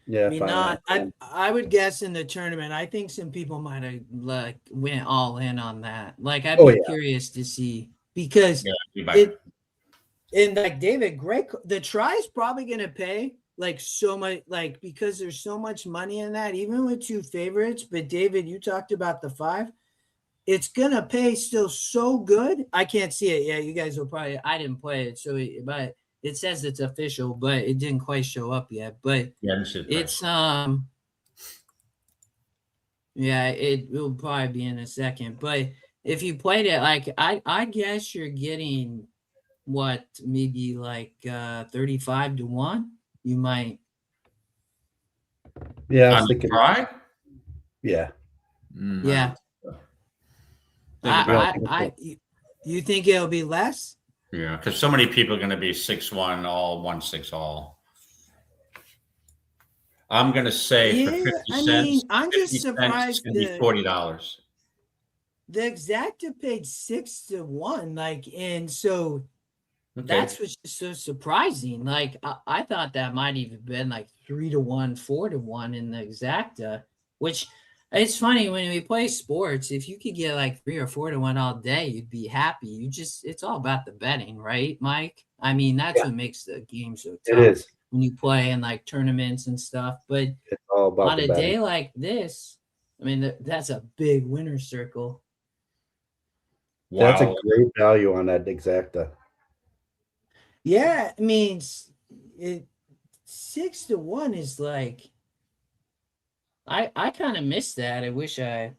[SPEAKER 2] yeah,
[SPEAKER 1] I mean, I would guess in the tournament, I think some people might have like went all in on that. Like, I'd be curious to see because and like David, great. The try is probably going to pay like so much, like because there's so much money in that, even with 2 favorites. But David, you talked about the 5. It's gonna pay still so good. I can't see it. Yeah, you guys will probably. I didn't play it, but it says it's official, but it didn't quite show up yet. But it's it will probably be in a second. But if you played it, like I guess you're getting what, maybe like 35 to 1. You might.
[SPEAKER 2] Yeah, I was thinking.
[SPEAKER 3] Try?
[SPEAKER 2] Yeah.
[SPEAKER 1] Yeah. You think it'll be less?
[SPEAKER 3] Yeah, because so many people are going to be 6-1 all, 1-6 all. I'm going to say for 50 cents. I mean,
[SPEAKER 1] I'm just surprised.
[SPEAKER 3] It's going to be $40.
[SPEAKER 1] The exacta paid 6 to 1, like, and so that's what's so surprising. Like, I thought that might even been like 3 to 1, 4 to 1 in the exacta, which. It's funny when we play sports, if you could get like 3 or 4 to 1 all day, you'd be happy. It's all about the betting, right, Mike? I mean, that's what makes the game so tough. It
[SPEAKER 2] is.
[SPEAKER 1] When you play in like tournaments and stuff. But
[SPEAKER 2] it's all about
[SPEAKER 1] on a day like this, I mean, that's a big winner circle.
[SPEAKER 2] Wow. That's a great value on that exacta.
[SPEAKER 1] Yeah, I mean, 6 to 1 is like. I kind of missed that. I wish that'd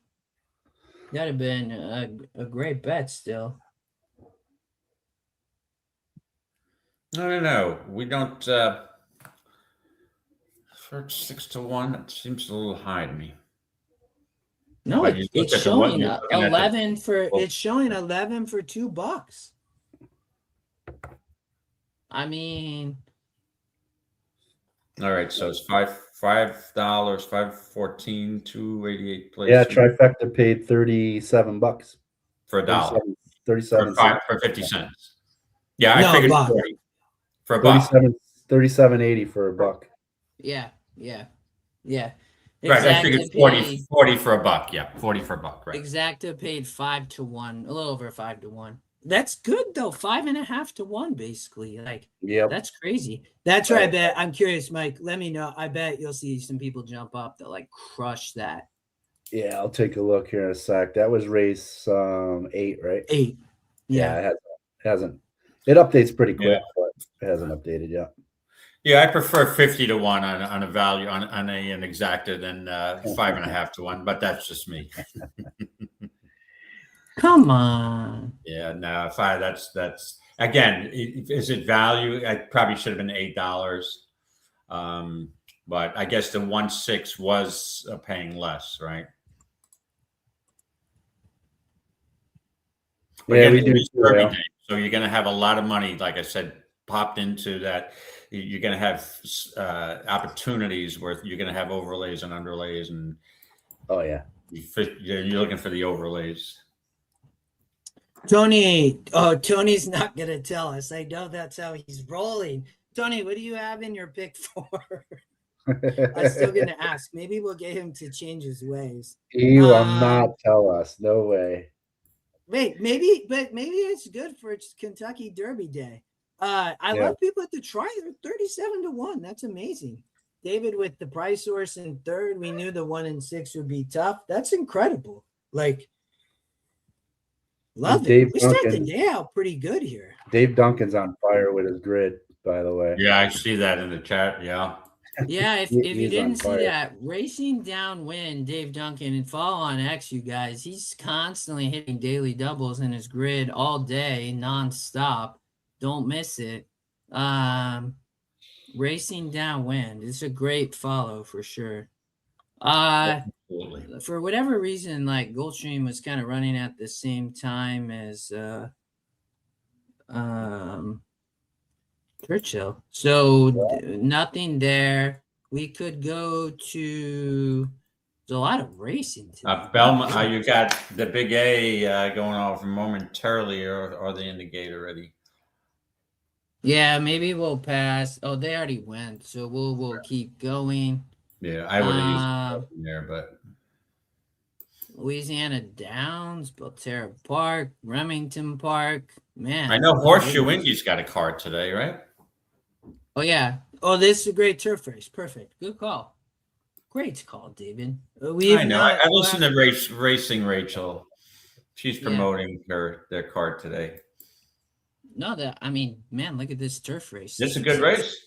[SPEAKER 1] have been a great bet still.
[SPEAKER 3] No. We don't. For 6 to 1, it seems a little high to me.
[SPEAKER 1] No, it's showing 11 for. It's showing 11 for $2. I mean.
[SPEAKER 3] All right, so it's $5, $5.14, $2.88.
[SPEAKER 2] Yeah, trifecta paid $37
[SPEAKER 3] for $1.
[SPEAKER 2] 37
[SPEAKER 3] for 50 cents. Yeah, I figured 40 for $1.
[SPEAKER 2] 37.80 for $1.
[SPEAKER 1] Yeah.
[SPEAKER 3] Right, I figured 40 for $1. Yeah, 40 for $1. Right.
[SPEAKER 1] Exacta paid 5 to 1, a little over 5 to 1. That's good though, 5.5 to 1, basically. Like, that's crazy. That's right. I bet. I'm curious, Mike. Let me know. I bet you'll see some people jump up that like crush that.
[SPEAKER 2] Yeah, I'll take a look here in a sec. That was race 8, right?
[SPEAKER 1] 8. Yeah,
[SPEAKER 2] it hasn't. It updates pretty quick, but it hasn't updated yet.
[SPEAKER 3] Yeah, I prefer 50 to 1 on a value on an exacta than 5.5 to 1, but that's just me.
[SPEAKER 1] Come on.
[SPEAKER 3] Yeah, no, that's again, is it value? It probably should have been $8. But I guess the 1-6 was paying less, right?
[SPEAKER 2] Yeah, we do.
[SPEAKER 3] So you're going to have a lot of money, like I said, popped into that. You're going to have opportunities where you're going to have overlays and underlays, and
[SPEAKER 2] Oh yeah,
[SPEAKER 3] you're looking for the overlays.
[SPEAKER 1] Tony's not gonna tell us. I know that's how he's rolling. Tony, what do you have in your pick 4? I'm still gonna ask. Maybe we'll get him to change his ways.
[SPEAKER 2] He will not tell us. No way.
[SPEAKER 1] Wait, maybe it's good for Kentucky Derby Day. I love people at the try. They're 37-1. That's amazing. David with the price horse in third. We knew the 1 and 6 would be tough. That's incredible. Like, love it. We start the day out pretty good here.
[SPEAKER 2] Dave Duncan's on fire with his grid, by the way.
[SPEAKER 3] Yeah, I see that in the chat. Yeah.
[SPEAKER 1] Yeah, if you didn't see that, Racing Down Wynn, Dave Duncan, and follow on X, you guys. He's constantly hitting daily doubles in his grid all day, nonstop. Don't miss it. Racing Down Wynn. It's a great follow for sure.
[SPEAKER 3] Absolutely.
[SPEAKER 1] For whatever reason, like Gulfstream was kind of running at the same time as Churchill. So nothing there. We could go to. There's a lot of racing today.
[SPEAKER 3] Belmont, you got the big A going off momentarily, or they in the gate already?
[SPEAKER 1] Yeah, maybe we'll pass. Oh, they already went, so we'll keep going.
[SPEAKER 3] Yeah, I would have used it there, but
[SPEAKER 1] Louisiana Downs, Belterra Park, Remington Park. Man,
[SPEAKER 3] I know Horseshoe Indy's got a card today, right?
[SPEAKER 1] Oh yeah. Oh, this is a great turf race. Perfect. Good call. Great call, David.
[SPEAKER 3] I know. I listened to Racing Rachel. She's promoting their card today.
[SPEAKER 1] No, man, look at this turf race.
[SPEAKER 3] This is a good race.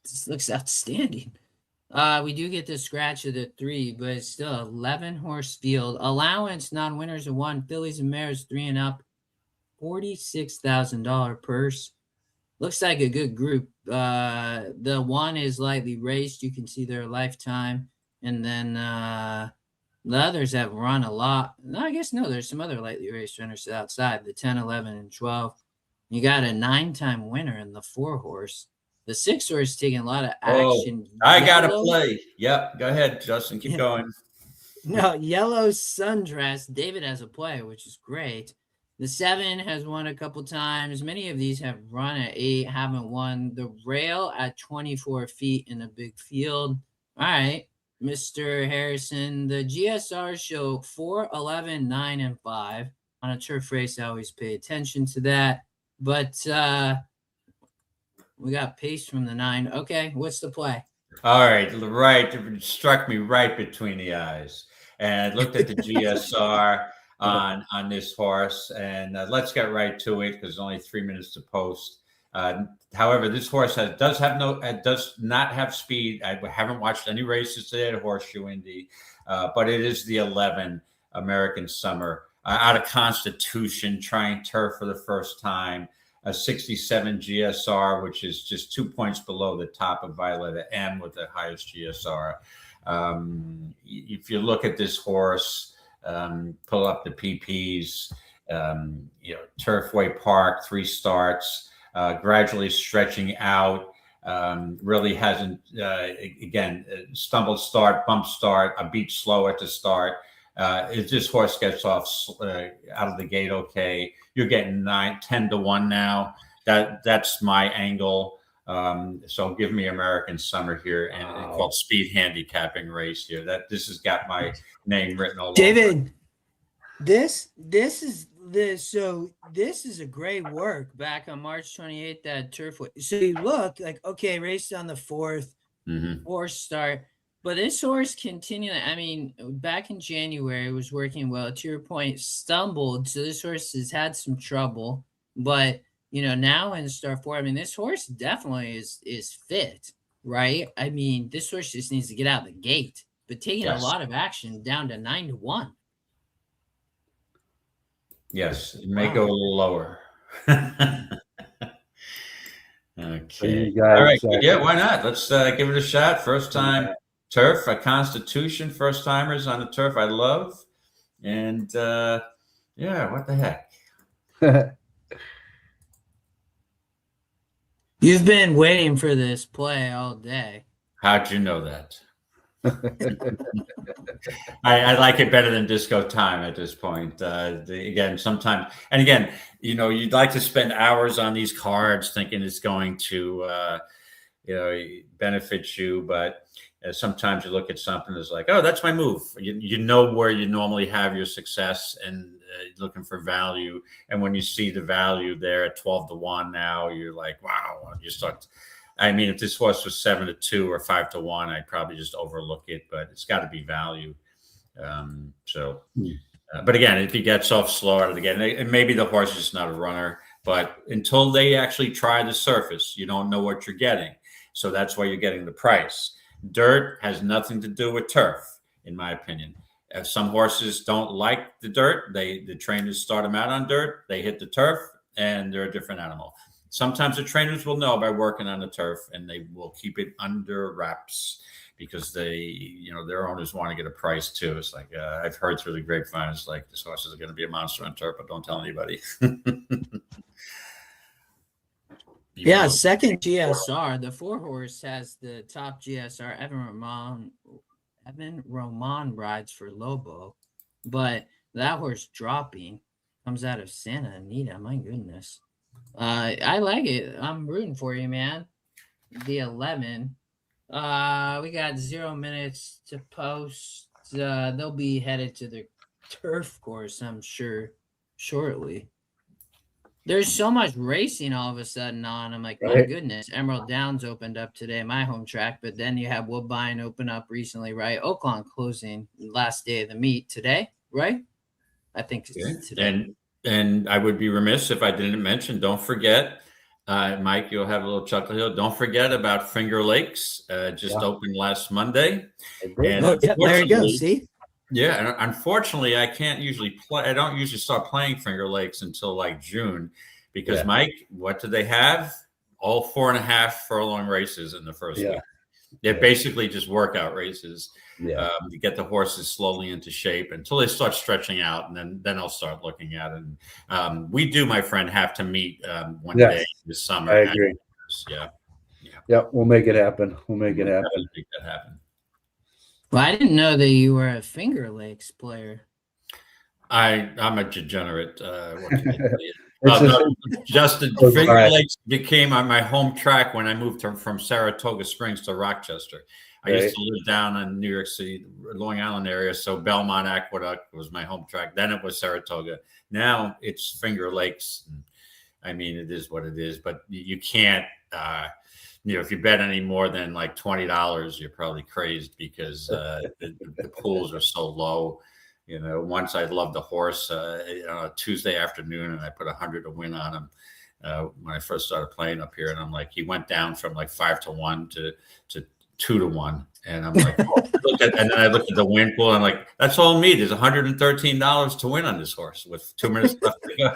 [SPEAKER 1] This looks outstanding. We do get the scratch of the 3, but it's still 11 horse field. Allowance, non-winners of 1, fillies and mares 3 and up, $46,000 purse. Looks like a good group. The 1 is lightly raced. You can see their lifetime. And then the others have run a lot. No, I guess no, there's some other lightly raced runners outside, the 10, 11, and 12. You got a 9-time winner in the 4 horse. The 6 horse taking a lot of action.
[SPEAKER 3] I got to play. Yep. Go ahead, Justin. Keep going.
[SPEAKER 1] No, Yellow Sundress. David has a play, which is great. The 7 has won a couple times. Many of these have run at 8, haven't won. The Rail at 24 feet in a big field. All right, Mr. Harrison. The GSR show 4, 11, 9, and 5. On a turf race, I always pay attention to that. But we got pace from the 9. Okay, what's the play?
[SPEAKER 3] All right, it struck me right between the eyes. And I looked at the GSR on this horse, and let's get right to it because it's only 3 minutes to post. However, this horse does not have speed. I haven't watched any races today at Horseshoe Indy, but it is the 11 American Summer out of Constitution, trying turf for the first time. A 67 GSR, which is just 2 points below the top of Violetta M with the highest GSR. If you look at this horse, pull up the PPs, Turfway Park, 3 starts, gradually stretching out, really hasn't, stumbled start, bump start, a beat slow at the start. If this horse gets off out of the gate okay, you're getting 10-1 now. That's my angle. So give me American Summer here, and it's called Speed Handicapping race here. This has got my name written all over.
[SPEAKER 1] David, this is a great work back on March 28th at Turfway. So you look like, okay, raced on the 4th, 4th start. But this horse continued. Back in January, it was working well. To your point, stumbled. So this horse has had some trouble. But, now in start 4, this horse definitely is fit, right? This horse just needs to get out of the gate. But taking a lot of action down to 9-1.
[SPEAKER 3] Yes, it may go a little lower. Okay. All right. Yeah, why not? Let's give it a shot. First time. Turf, a Constitution, first timers on the turf. I love, and what the heck?
[SPEAKER 1] You've been waiting for this play all day.
[SPEAKER 3] How'd you know that? I like it better than disco time at this point. Again, sometimes, and again, you'd like to spend hours on these cards thinking it's going to, benefit you, but sometimes you look at something that's like, oh, that's my move. You know where you normally have your success, and looking for value. And when you see the value there at 12-1 now, you're like, wow. You start. I mean, if this horse was 7-2 or 5-1, I'd probably just overlook it. But it's got to be value. But again, if he gets off slow out of the gate, and maybe the horse is not a runner, but until they actually try the surface, you don't know what you're getting. So that's why you're getting the price. Dirt has nothing to do with turf, in my opinion. If some horses don't like the dirt, the trainers start them out on dirt, they hit the turf, and they're a different animal. Sometimes the trainers will know by working on the turf, and they will keep it under wraps because their owners want to get a price too. It's like, I've heard through the grapevine, it's like, this horse is going to be a monster on turf, but don't tell anybody.
[SPEAKER 1] Yeah, second GSR. The 4-horse has the top GSR. Evan Roman rides for Lobo, but that horse dropping comes out of Santa Anita. My goodness. I like it. I'm rooting for you, man. The 11. We got 0 minutes to post. They'll be headed to the turf course, I'm sure, shortly. There's so much racing all of a sudden on. I'm like, my goodness. Emerald Downs opened up today, my home track, but then you have Woodbine open up recently, right? Oaklawn closing last day of the meet today, right? I think it's today.
[SPEAKER 3] And I would be remiss if I didn't mention, don't forget, Mike, you'll have a little chuckle here. Don't forget about Finger Lakes, opened last Monday. And
[SPEAKER 1] there you go. See?
[SPEAKER 3] Yeah, and unfortunately, I can't usually play. I don't usually start playing Finger Lakes until like June, because Mike, what do they have? All 4.5 furlong races in the first week. They're basically just workout races to get the horses slowly into shape until they start stretching out, and then I'll start looking at it. And we do, my friend, have to meet one day this summer.
[SPEAKER 2] I agree. Yeah, we'll make it happen. Make that happen.
[SPEAKER 1] Well, I didn't know that you were a Finger Lakes player.
[SPEAKER 3] I'm a degenerate. Justin, Finger Lakes became my home track when I moved from Saratoga Springs to Rochester. I used to live down in New York City, Long Island area, so Belmont Aqueduct was my home track. Then it was Saratoga. Now it's Finger Lakes. I mean, it is what it is, but you can't. If you bet any more than like $20, you're probably crazed, because the pools are so low. Once I loved the horse on a Tuesday afternoon, and I put 100 to win on him when I first started playing up here. And I'm like, he went down from like 5-1 to 2-1. And I'm like, and then I looked at the win pool, and I'm like, that's all me. There's $113 to win on this horse with 2 minutes left to go.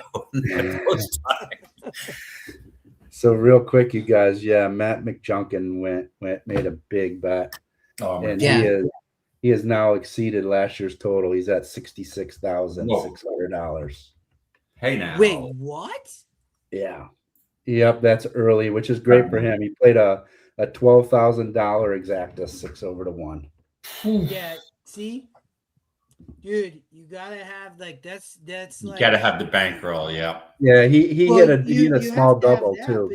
[SPEAKER 2] So real quick, you guys, Matt McJunkin made a big bet, and he has now exceeded last year's total. He's at $66,600.
[SPEAKER 3] Hey, now,
[SPEAKER 1] wait, what?
[SPEAKER 2] Yeah, yep, that's early, which is great for him. He played a $12,000 exacta 6/1.
[SPEAKER 1] Yeah, see, dude, you gotta have that's
[SPEAKER 3] you gotta have the bankroll. Yeah,
[SPEAKER 2] he hit a small double too,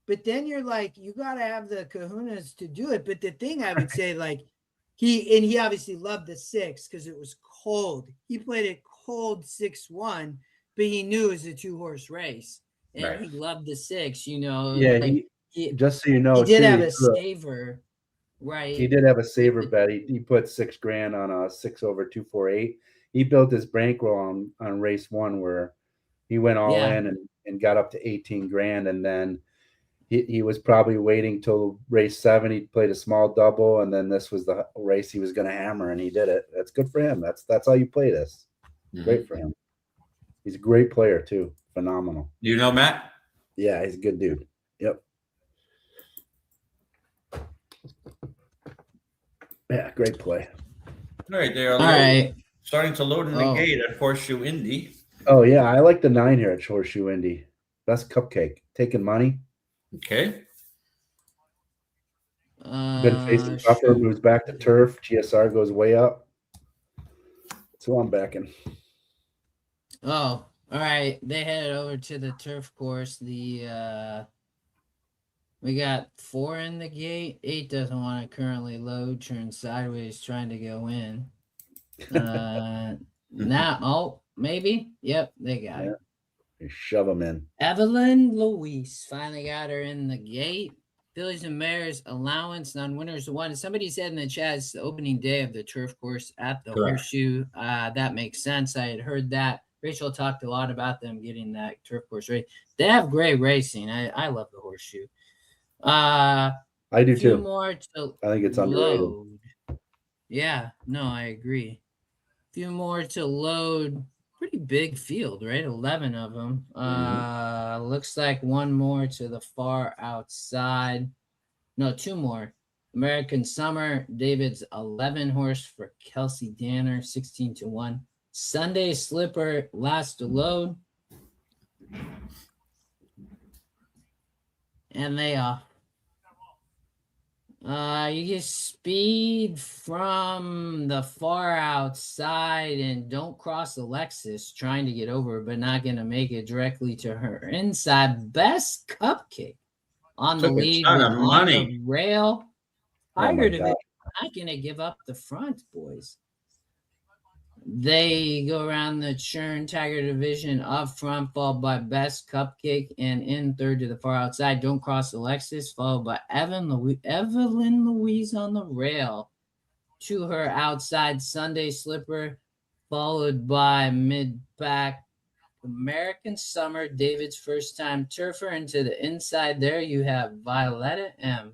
[SPEAKER 1] but then you're like, you gotta have the kahunas to do it. But the thing I would say, like, he obviously loved the 6 because it was cold. He played it cold 6-1, but he knew it was a 2-horse race, and he loved the 6.
[SPEAKER 2] Just so you know,
[SPEAKER 1] he did have a saver. Right.
[SPEAKER 2] He did have a saver bet. He put $6,000 on a 6/248. He built his bankroll on race 1, where he went all in and got up to $18,000, and then he was probably waiting till race 7. He played a small double, and then this was the race he was going to hammer, and he did it. That's good for him. That's how you play this. Great for him. He's a great player too. Phenomenal.
[SPEAKER 3] You know Matt?
[SPEAKER 2] Yeah, he's a good dude. Yep. Yeah, great play.
[SPEAKER 3] All right, they are starting to load in the gate at Horseshoe Indy.
[SPEAKER 2] Oh yeah, I like the 9 here at Horseshoe Indy. Best cupcake. Taking money.
[SPEAKER 3] Okay.
[SPEAKER 2] Been facing tougher, moves back to turf. GSR goes way up. So I'm backing.
[SPEAKER 1] Oh, all right. They headed over to the turf course. We got 4 in the gate. 8 doesn't want to currently load, turns sideways, trying to go in. Now, maybe. Yep, they got it.
[SPEAKER 2] They shove them in.
[SPEAKER 1] Evelyn Louise finally got her in the gate. Fillies and Mares allowance non-winners 1. Somebody said in the chat it's the opening day of the turf course at the Horseshoe. That makes sense. I had heard that. Rachel talked a lot about them getting that turf course race. They have great racing. I love the Horseshoe.
[SPEAKER 2] I do too.
[SPEAKER 1] More to
[SPEAKER 2] I think it's underrated.
[SPEAKER 1] Yeah, no, I agree. Few more to load. Pretty big field, right? 11 of them. Looks like 1 more to the far outside. No, 2 more. American Summer, David's 11 horse for Kelsey Danner, 16-1. Sunday Slipper, last to load. And they off. You get speed from the far outside and don't cross Alexis trying to get over, but not going to make it directly to her inside. Best Cupcake on the lead with on the rail. Tiger Division not going to give up the front, boys. They go around the Churn Tiger Division up front, followed by Best Cupcake, and in third to the far outside. Don't cross Alexis, followed by Evelyn Louise on the rail. To her outside, Sunday Slipper, followed by mid-pack American Summer, David's first time turfer. And to the inside there, you have Violetta M.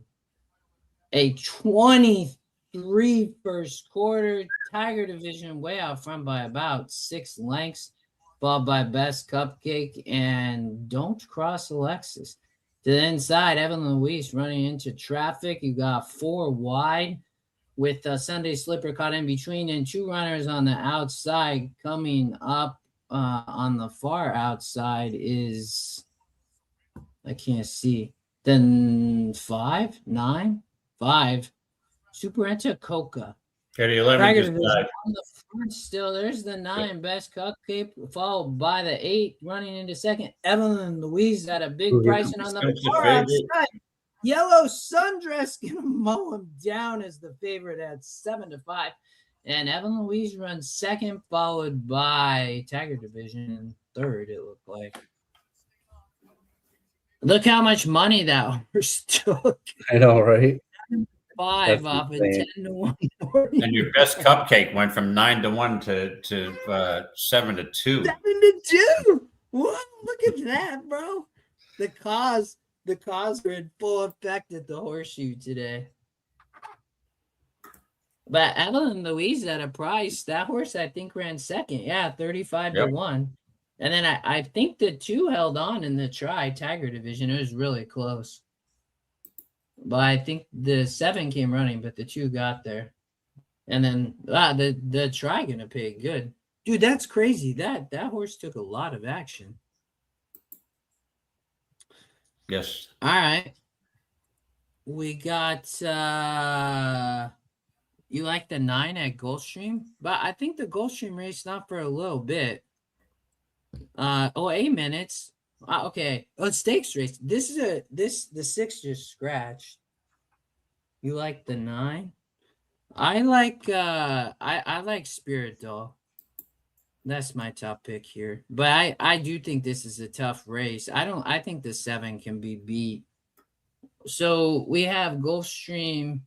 [SPEAKER 1] A 23 first quarter. Tiger Division way out front by about 6 lengths, followed by Best Cupcake and Don't Cross Alexis. To the inside, Evelyn Louise running into traffic. You got 4 wide with Sunday Slipper caught in between and 2 runners on the outside. Coming up on the far outside is, I can't see, then 5, 9, 5. Super Enta Coca.
[SPEAKER 3] Okay, the 11
[SPEAKER 1] on the front still. There's the 9 Best Cupcake, followed by the 8 running into second. Evelyn Louise at a big pricing on the far outside. Yellow Sundress gonna mow him down as the favorite at 7-5. And Evelyn Louise runs second, followed by Tiger Division third, it looked like. Look how much money that horse took.
[SPEAKER 2] I know, right?
[SPEAKER 1] 5 off a 10-1.
[SPEAKER 3] And your Best Cupcake went from 9-1 to 7-2.
[SPEAKER 1] 7-2. What? Look at that, bro. The cause were in full effect at the Horseshoe today. But Evelyn Louise at a price. That horse I think ran second. Yeah, 35-1. And then I think the 2 held on in the Tiger Division. It was really close. But I think the 7 came running, but the 2 got there. And then the Tri gonna pay good. Dude, that's crazy. That horse took a lot of action.
[SPEAKER 3] Yes.
[SPEAKER 1] All right. We got you like the 9 at Gulfstream? But I think the Gulfstream race not for a little bit. 8 minutes. Okay. Oh, it's stakes race. The 6 just scratched. You like the 9? I like I like Spirit Doll. That's my top pick here. But I do think this is a tough race. I think the 7 can be beat. So we have Gulfstream.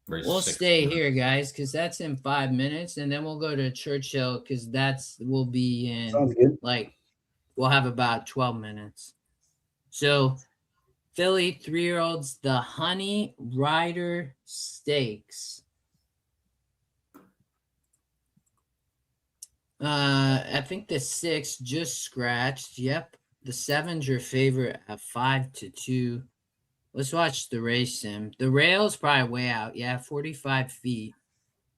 [SPEAKER 1] We'll stay here, guys, because that's in 5 minutes, and then we'll go to Churchill because will be in we'll have about 12 minutes. So Philly 3-year-olds, the Honey Rider Stakes. I think the 6 just scratched. Yep. The 7's your favorite at 5-2. Let's watch the race sim. The rail's probably way out. Yeah, 45 feet.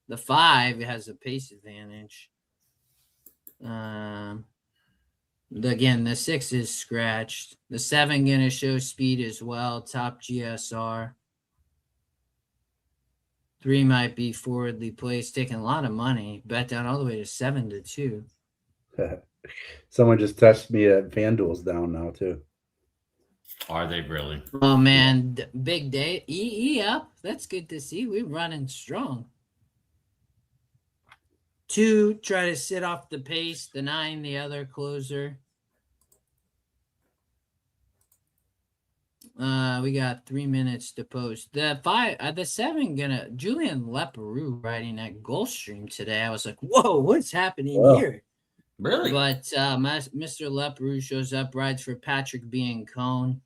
[SPEAKER 1] The 5 has a pace advantage. Again, the 6 is scratched. The 7 gonna show speed as well. Top GSR. 3 might be forwardly placed, taking a lot of money. Bet down all the way to 7-2.
[SPEAKER 2] Someone just touched me at FanDuel's down now too.
[SPEAKER 3] Are they really?
[SPEAKER 1] Oh man, big day. EE up. That's good to see. We're running strong. 2 try to sit off the pace. The 9, the other closer. We got 3 minutes to post. The 5, the 7 gonna Julian Leperoux riding at Gulfstream today. I was like, whoa, what's happening here?
[SPEAKER 3] Really?
[SPEAKER 1] But Mr. Leperoux shows up, rides for Patrick B. and Cone.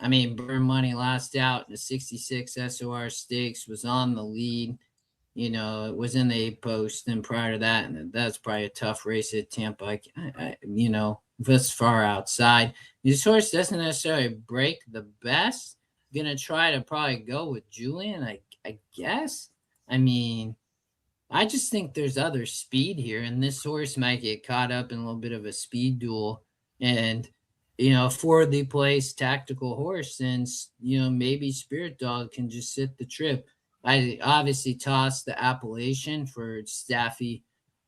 [SPEAKER 1] I mean, burn money last out. The 66 SOR Stakes was on the lead. You know, it was in the 8 post. And prior to that, and that's probably a tough race at Tampa. You know, this far outside. This horse doesn't necessarily break the best. Gonna try to probably go with Julian, I guess. I mean, I just think there's other speed here, and this horse might get caught up in a little bit of a speed duel. And, you know, forwardly placed tactical horse, and, you know, maybe Spirit Dog can just sit the trip. I obviously tossed the Appalachian for Staffy.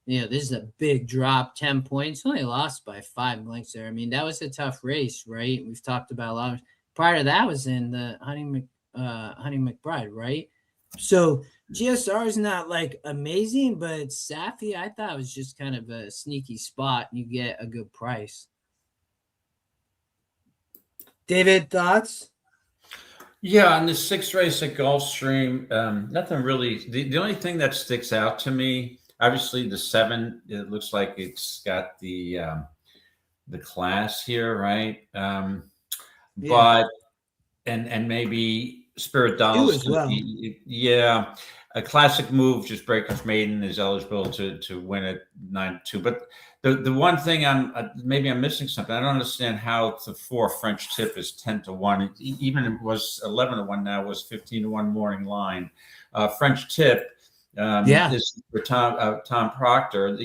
[SPEAKER 1] You know, this is a big drop, 10 points, only lost by 5 lengths there. I mean, that was a tough race, right? We've talked about a lot. Prior to that was in the Honey McBride, right? So GSR is not like amazing, but Safi, I thought was just kind of a sneaky spot, and you get a good price. David, thoughts?
[SPEAKER 3] Yeah, on the 6th race at Gulfstream, nothing really. The only thing that sticks out to me, obviously, the 7. It looks like it's got the class here, right? But and maybe Spirit Dolls
[SPEAKER 1] as well.
[SPEAKER 3] Yeah, a classic move. Just Breakers Maiden is eligible to win at 9-2. But the one thing maybe I'm missing something. I don't understand how the 4 French Tip is 10-1. Even it was 11-1. Now was 15-1 morning line. French Tip. This is for Tom Proctor.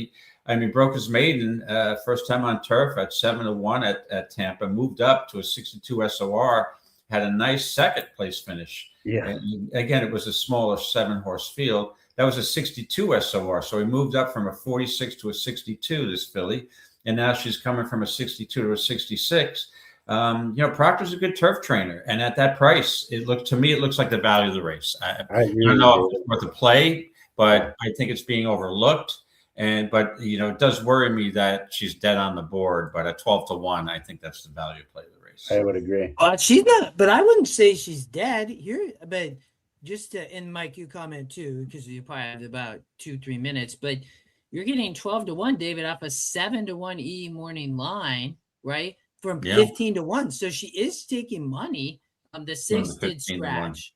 [SPEAKER 3] Broke his maiden first time on turf at 7-1 at Tampa. Moved up to a 62 SOR. Had a nice second place finish.
[SPEAKER 2] Yeah.
[SPEAKER 3] And again, it was a smaller 7-horse field. That was a 62 SOR. So he moved up from a 46 to a 62, this filly. And now she's coming from a 62 to a 66. Proctor's a good turf trainer. And at that price, it looks like the value of the race. I don't know if it's worth a play, but I think it's being overlooked. But it does worry me that she's dead on the board. But at 12-1, I think that's the value play of the race.
[SPEAKER 2] I would agree.
[SPEAKER 1] She's not, but I wouldn't say she's dead here. But just to, and Mike, you comment too, because you probably have about 2-3 minutes. But you're getting 12-1, David, off a 7-1 E morning line, right? From 15-1. So she is taking money. The 6 did scratch,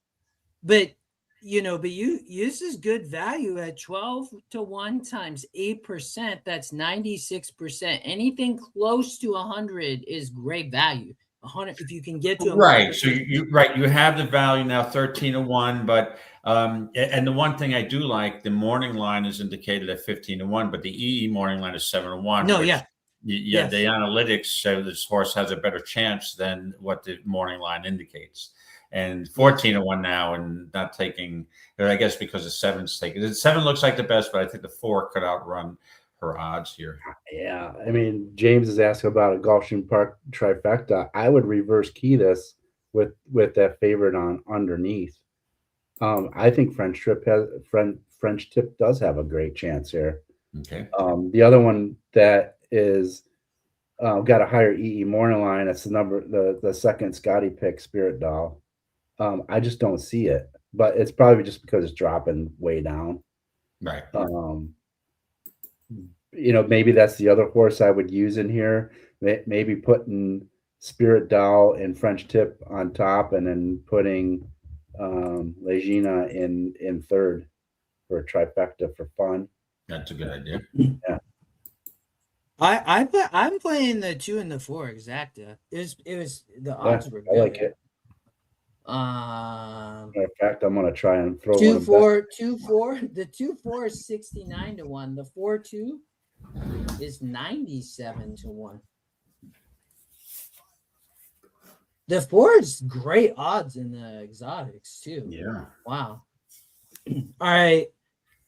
[SPEAKER 1] but this is good value at 12-1 times 8%. That's 96%. Anything close to 100 is great value. 100, if you can get to 100%.
[SPEAKER 3] Right. So you have the value now, 13-1. But and the one thing I do like, the morning line is indicated at 15-1, but the EE morning line is 7-1.
[SPEAKER 1] No,
[SPEAKER 3] yes. The analytics show this horse has a better chance than what the morning line indicates. And 14-1 now, and not taking, I guess, because the 7's taking. The 7 looks like the best, but I think the 4 could outrun her odds here.
[SPEAKER 2] Yeah, I mean, James is asking about a Gulfstream Park trifecta. I would reverse key this with that favorite on underneath. I think French Tip does have a great chance here.
[SPEAKER 3] Okay.
[SPEAKER 2] The other one that is got a higher EE morning line. That's the second Scotty pick, Spirit Doll. I just don't see it, but it's probably just because it's dropping way down.
[SPEAKER 3] Right.
[SPEAKER 2] Maybe that's the other horse I would use in here. Maybe putting Spirit Doll and French Tip on top, and then putting Legina in third for a trifecta for fun.
[SPEAKER 3] That's a good idea.
[SPEAKER 2] Yeah.
[SPEAKER 1] I'm playing the 2 and the 4 exacta. It was the odds were good.
[SPEAKER 2] I like it. Matter of fact, I'm gonna try and throw
[SPEAKER 1] 2-4. The 2-4 is 69-1. The 4-2 is 97-1. The Ford's great odds in the exotics too.
[SPEAKER 3] Yeah.
[SPEAKER 1] Wow. All right.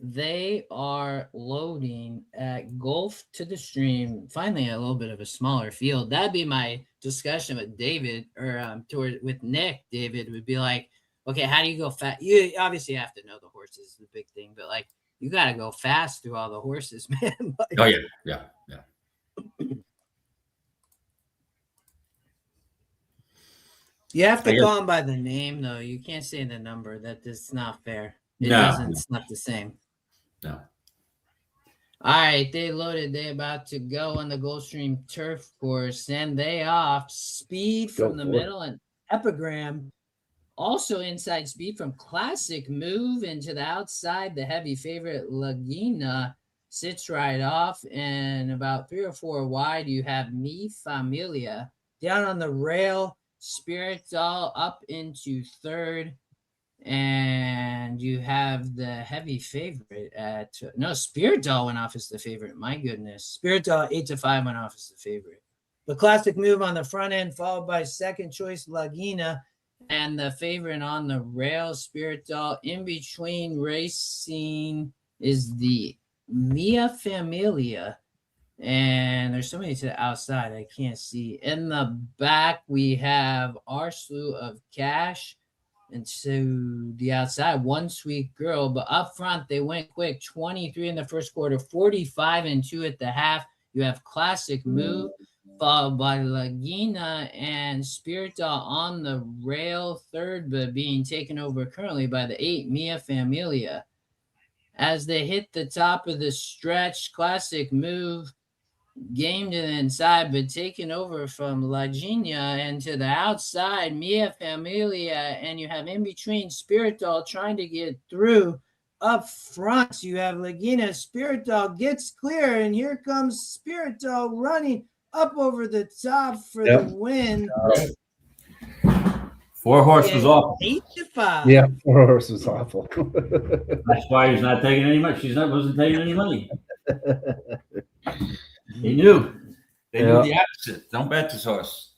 [SPEAKER 1] They are loading at Gulf to the Stream. Finally, a little bit of a smaller field. That'd be my discussion with David, or with Nick. David would be like, okay, how do you go fast? You obviously have to know the horses is the big thing, but like you got to go fast through all the horses, man. Like,
[SPEAKER 3] Oh yeah.
[SPEAKER 1] you have to call them by the name, though. You can't say the number. That's not fair. It's not the same.
[SPEAKER 3] No.
[SPEAKER 1] All right, they loaded. They about to go on the Gulfstream turf course, and they off. Speed from the middle and Epigram. Also inside speed from Classic Move into the outside. The heavy favorite Laguna sits right off, and about 3 or 4 wide, you have Mi Familia. Down on the rail, Spirit Doll up into third. And you have the heavy favorite at Spirit Doll went off as the favorite. My goodness. Spirit Doll 8-5 went off as the favorite. The Classic Move on the front end, followed by second choice Laguna, and the favorite on the rail, Spirit Doll. In between racing is the Mia Familia. And there's so many to the outside I can't see. In the back, we have our slew of cash. And to the outside, One Sweet Girl. But up front, they went quick. 23 in the first quarter, 45 and 2 at the half. You have Classic Move, followed by Laguna and Spirit Doll on the rail, third, but being taken over currently by the 8, Mia Familia. As they hit the top of the stretch, Classic Move game to the inside, but taken over from Laguna, and to the outside, Mia Familia, and you have in between Spirit Doll trying to get through. Up front, you have Laguna. Spirit Doll gets clear, and here comes Spirit Doll running up over the top for the win.
[SPEAKER 3] 4 horse was awful.
[SPEAKER 1] 8-5.
[SPEAKER 2] Yeah, 4 horse was awful.
[SPEAKER 3] That's why he's not taking any money. Wasn't taking any money. He knew. They knew the opposite. Don't bet this horse.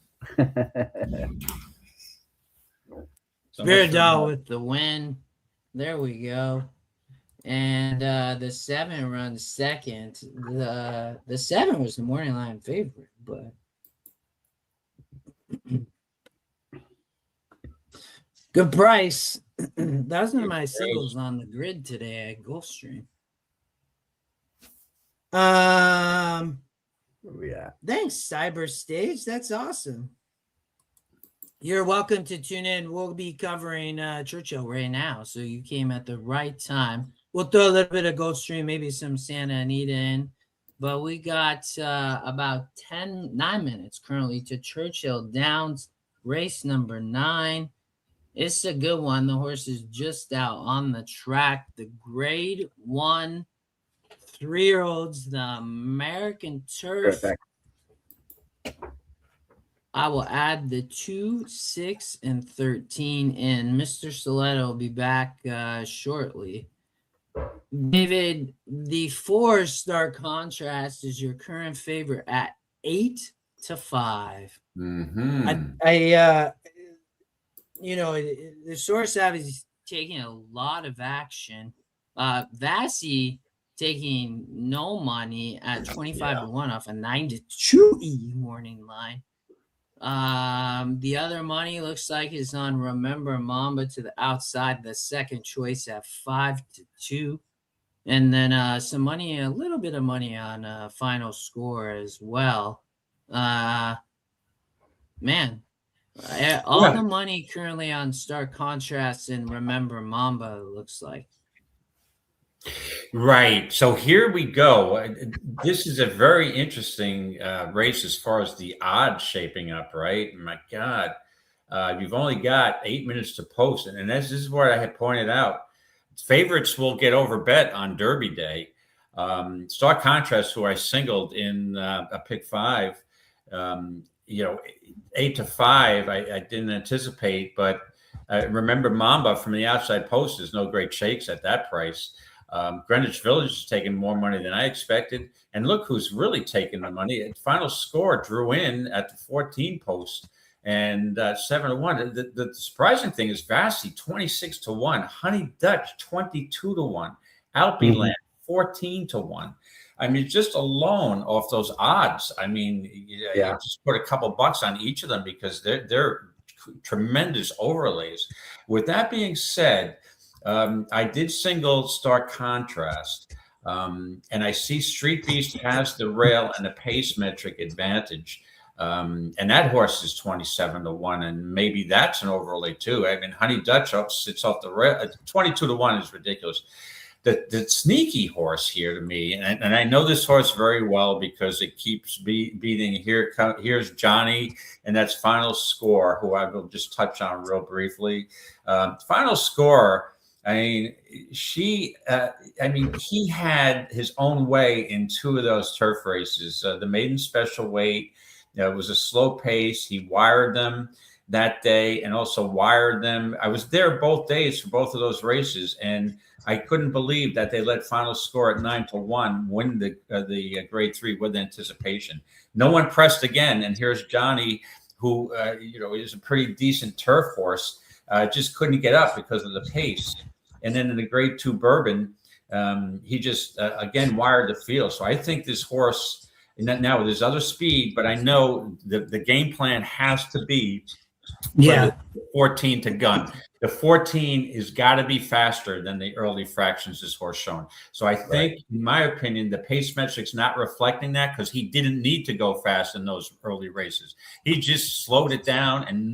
[SPEAKER 1] Spirit Doll with the win. There we go. And the 7 runs second. The 7 was the morning line favorite, but good price. That was one of my singles on the grid today at Gulfstream. Thanks, Cyber Stage. That's awesome. You're welcome to tune in. We'll be covering Churchill right now, so you came at the right time. We'll throw a little bit of Gulfstream, maybe some Santa Anita in, but we got about 9 minutes currently to Churchill Downs, race number 9. It's a good one. The horse is just out on the track. The grade 1 3-year-olds, the American Turf.
[SPEAKER 2] Perfect.
[SPEAKER 1] I will add the 2, 6, and 13 in. Mr. Saletta will be back shortly. David, the 4 Star Contrast is your current favorite at 8-5.
[SPEAKER 3] Mm-hmm.
[SPEAKER 1] The source have is taking a lot of action. Vassy taking no money at 25-1 off a 9-2 morning line. The other money looks like is on Remember Mamba to the outside, the second choice at 5-2. And then some money, a little bit of money on Final Score as well. The money currently on Star Contrast and Remember Mamba, looks like.
[SPEAKER 3] Right. So here we go. This is a very interesting race as far as the odds shaping up, right? My God. You've only got 8 minutes to post. And this is what I had pointed out. Favorites will get overbet on Derby Day. Star Contrast, who I singled in a pick 5, 8-5, I didn't anticipate, but Remember Mamba from the outside post is no great shakes at that price. Greenwich Village is taking more money than I expected. And look who's really taking the money. Final Score drew in at the 14 post and 7-1. The surprising thing is Vassy 26-1, Honey Dutch 22-1, Alpeland 14-1. I mean, just alone off those odds. I mean, I just put a couple bucks on each of them because they're tremendous overlays. With that being said, I did single Stark Contrast, and I see Street Beast has the rail and the pace metric advantage. And that horse is 27-1, and maybe that's an overlay too. I mean, Honey Dutch sits off the rail. 22-1 is ridiculous. The sneaky horse here to me, and I know this horse very well because it keeps beating. Here's Johnny, and that's Final Score, who I will just touch on real briefly. Final Score. I mean, he had his own way in two of those turf races. The maiden special weight. It was a slow pace. He wired them that day and also wired them. I was there both days for both of those races, and I couldn't believe that they let Final Score at 9-1 win the Grade 3 with anticipation. No one pressed again, and here's Johnny, who is a pretty decent turf horse, just couldn't get up because of the pace. And then in the Grade 2 Bourbon, he just again wired the field. So I think this horse. Now there's other speed, but I know the game plan has to be the 14 to gun. The 14 has got to be faster than the early fractions this horse shown. So I think, in my opinion, the pace metric's not reflecting that because he didn't need to go fast in those early races. He just slowed it down, and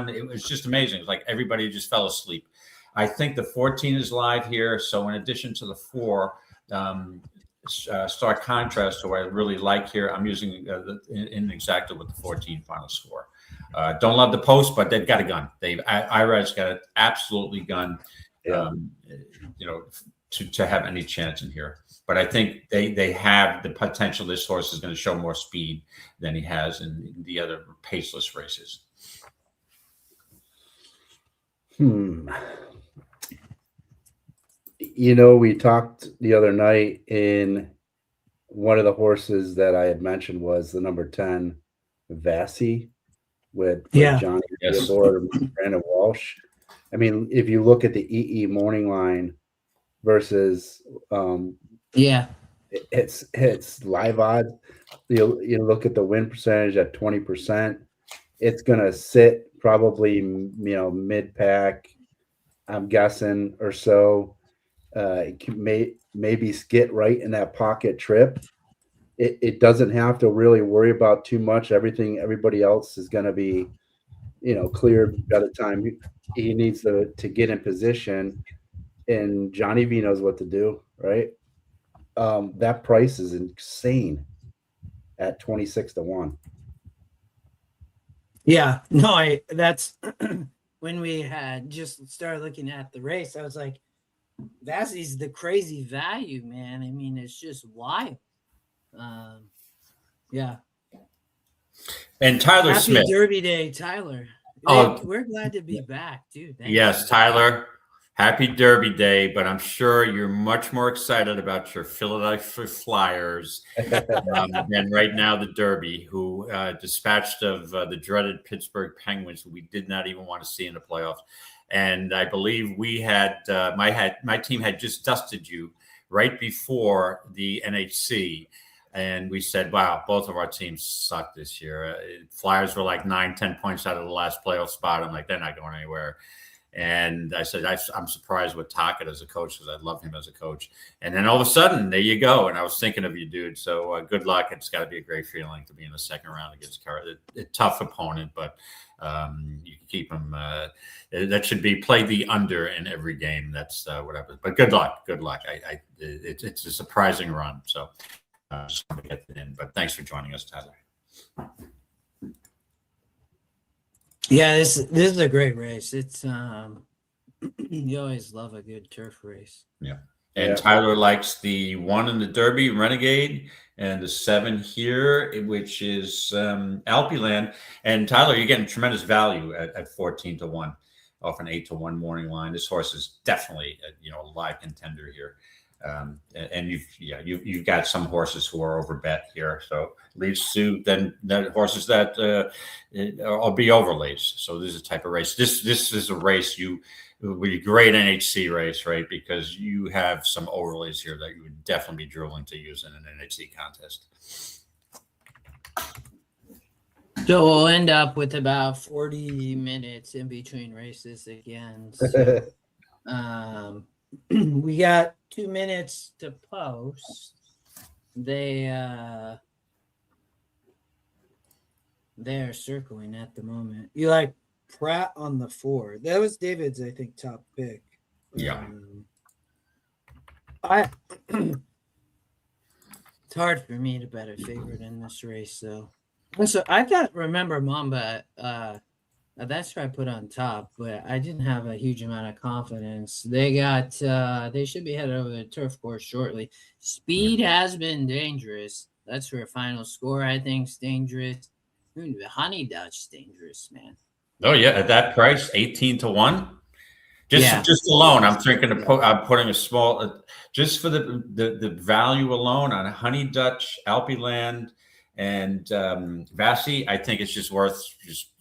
[SPEAKER 3] it was just amazing. It was like everybody just fell asleep. I think the 14 is live here. So in addition to the 4, Stark Contrast, who I really like here, I'm using in exactly with the 14 Final Score. Don't love the post, but they've got a gun. IRAD's got an absolutely gun, to have any chance in here. But I think they have the potential. This horse is going to show more speed than he has in the other paceless races.
[SPEAKER 2] We talked the other night, in one of the horses that I had mentioned was the number 10 Vassy with Johnny Theodore and Brandon Walsh. I mean, if you look at the EE morning line versus it's live odds. You look at the win percentage at 20%. It's gonna sit probably mid pack, I'm guessing, or so. It can maybe skit right in that pocket trip. It doesn't have to really worry about too much. Everybody else is going to be, cleared by the time he needs to get in position. And Johnny V knows what to do, right? That price is insane at 26-1.
[SPEAKER 1] Yeah, no, that's when we had just started looking at the race. I was like, Vassy's the crazy value, man. I mean, it's just wild.
[SPEAKER 3] And Tyler
[SPEAKER 1] Happy
[SPEAKER 3] Smith.
[SPEAKER 1] Derby Day, Tyler. We're glad to be back, dude.
[SPEAKER 3] Yes, Tyler. Happy Derby Day, but I'm sure you're much more excited about your Philadelphia Flyers than right now the Derby, who dispatched of the dreaded Pittsburgh Penguins, who we did not even want to see in the playoffs. And I believe we had my team had just dusted you right before the NHC. And we said, wow, both of our teams suck this year. Flyers were like 9-10 points out of the last playoff spot. I'm like, they're not going anywhere. And I said, I'm surprised with Tocchet as a coach because I love him as a coach. And then all of a sudden, there you go. And I was thinking of you, dude. So good luck. It's got to be a great feeling to be in the second round against a tough opponent, but you can keep them. That should be play the under in every game. That's whatever. But good luck. Good luck. It's a surprising run. So just want to get it in. But thanks for joining us, Tyler.
[SPEAKER 1] Yeah, this is a great race. It's you always love a good turf race.
[SPEAKER 3] Yeah. And Tyler likes the 1 in the Derby, Renegade, and the 7 here, which is Alpeland. And Tyler, you're getting tremendous value at 14-1 off an 8-1 morning line. This horse is definitely a live contender here. And you've got some horses who are overbet here, so leads to then horses that will be overlays. So this is a type of race. This is a race it would be a great NHC race, right? Because you have some overlays here that you would definitely be drooling to use in an NHC contest.
[SPEAKER 1] So we'll end up with about 40 minutes in between races again. So, we got 2 minutes to post. They're circling at the moment. You like Pratt on the 4. That was David's, I think, top pick.
[SPEAKER 3] Yeah.
[SPEAKER 1] It's hard for me to bet a favorite in this race, though. So I got remember Mamba. That's what I put on top, but I didn't have a huge amount of confidence. They should be headed over the turf course shortly. Speed has been dangerous. That's for a final score. I think it's dangerous. Honey Dutch dangerous, man.
[SPEAKER 3] Oh yeah, at that price, 18-1. Just alone, I'm thinking I'm putting a small, just for the value alone on Honey Dutch, Alpeland, and Vassy. I think it's just worth just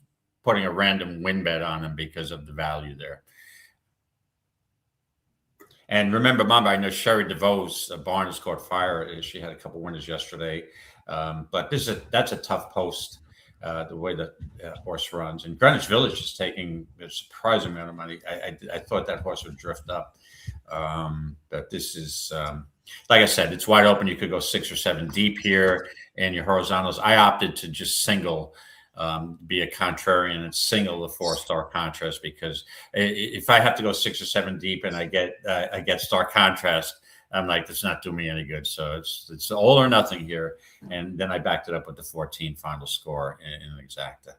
[SPEAKER 3] putting a random win bet on them because of the value there. And remember, Mamba, I know Sherry DeVos' barn has caught fire. She had a couple winners yesterday, but that's a tough post. The way the horse runs, and Greenwich Village is taking a surprising amount of money. I thought that horse would drift up, but this is like I said, it's wide open. You could go 6 or 7 deep here in your horizontals. I opted to just single, be a contrarian and single the 4-star contrast, because if I have to go 6 or 7 deep and I get star contrast, I'm like, that's not doing me any good. So it's all or nothing here. And then I backed it up with the 14 final score in an exacta.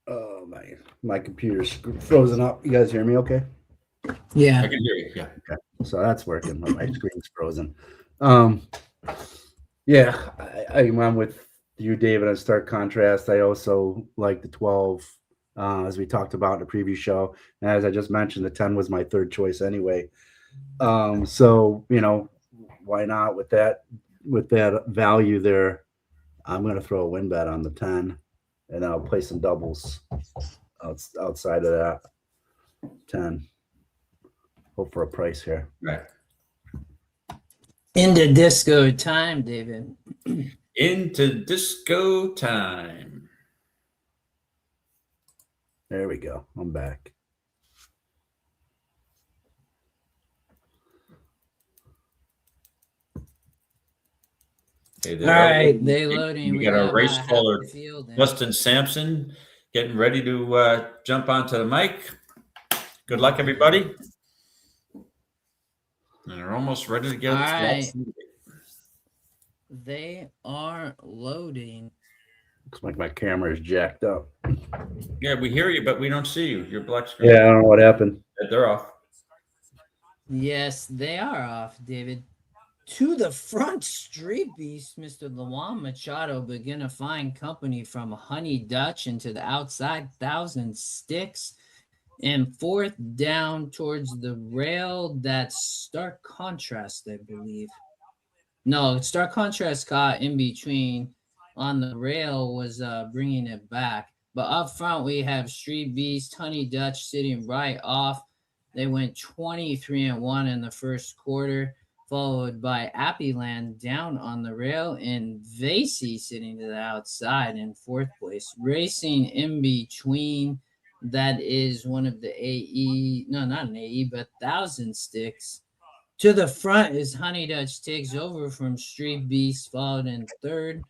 [SPEAKER 2] Oh, my computer's frozen up. You guys hear me okay?
[SPEAKER 1] Yeah.
[SPEAKER 3] I can hear you. Yeah.
[SPEAKER 2] Okay. So that's working. My screen's frozen. Yeah, I'm with you, David, on stark contrast. I also like the 12. As we talked about in the previous show, and as I just mentioned, the 10 was my third choice anyway. So why not with that value there? I'm going to throw a win bet on the 10, and I'll play some doubles outside of that 10. Hope for a price here.
[SPEAKER 3] Right.
[SPEAKER 1] Into disco time, David.
[SPEAKER 3] Into disco time.
[SPEAKER 2] There we go. I'm back.
[SPEAKER 1] Okay, all right, they loading.
[SPEAKER 3] We got a race caller, Justin Sampson, getting ready to jump onto the mic. Good luck, everybody. And they're almost ready to get
[SPEAKER 1] all right. They are loading.
[SPEAKER 2] Looks like my camera is jacked up.
[SPEAKER 3] Yeah, we hear you, but we don't see you. You're black screen.
[SPEAKER 2] Yeah, I don't know what happened.
[SPEAKER 3] They're off.
[SPEAKER 1] Yes, they are off, David. To the front, Street Beast, Mr. Luan Machado begin to find company from Honey Dutch into the outside 1,000 sticks. And 4th down towards the rail. That's stark contrast, I believe. No, stark contrast caught in between. On the rail was bringing it back. But up front, we have Street Beast, Honey Dutch sitting right off. They went 23-1 in the first quarter, followed by Appyland down on the rail and Vasey sitting to the outside in 4th place. Racing in between, that is one of the AE, no, not an AE, but 1,000 sticks. To the front is Honey Dutch takes over from Street Beast, followed in 3rd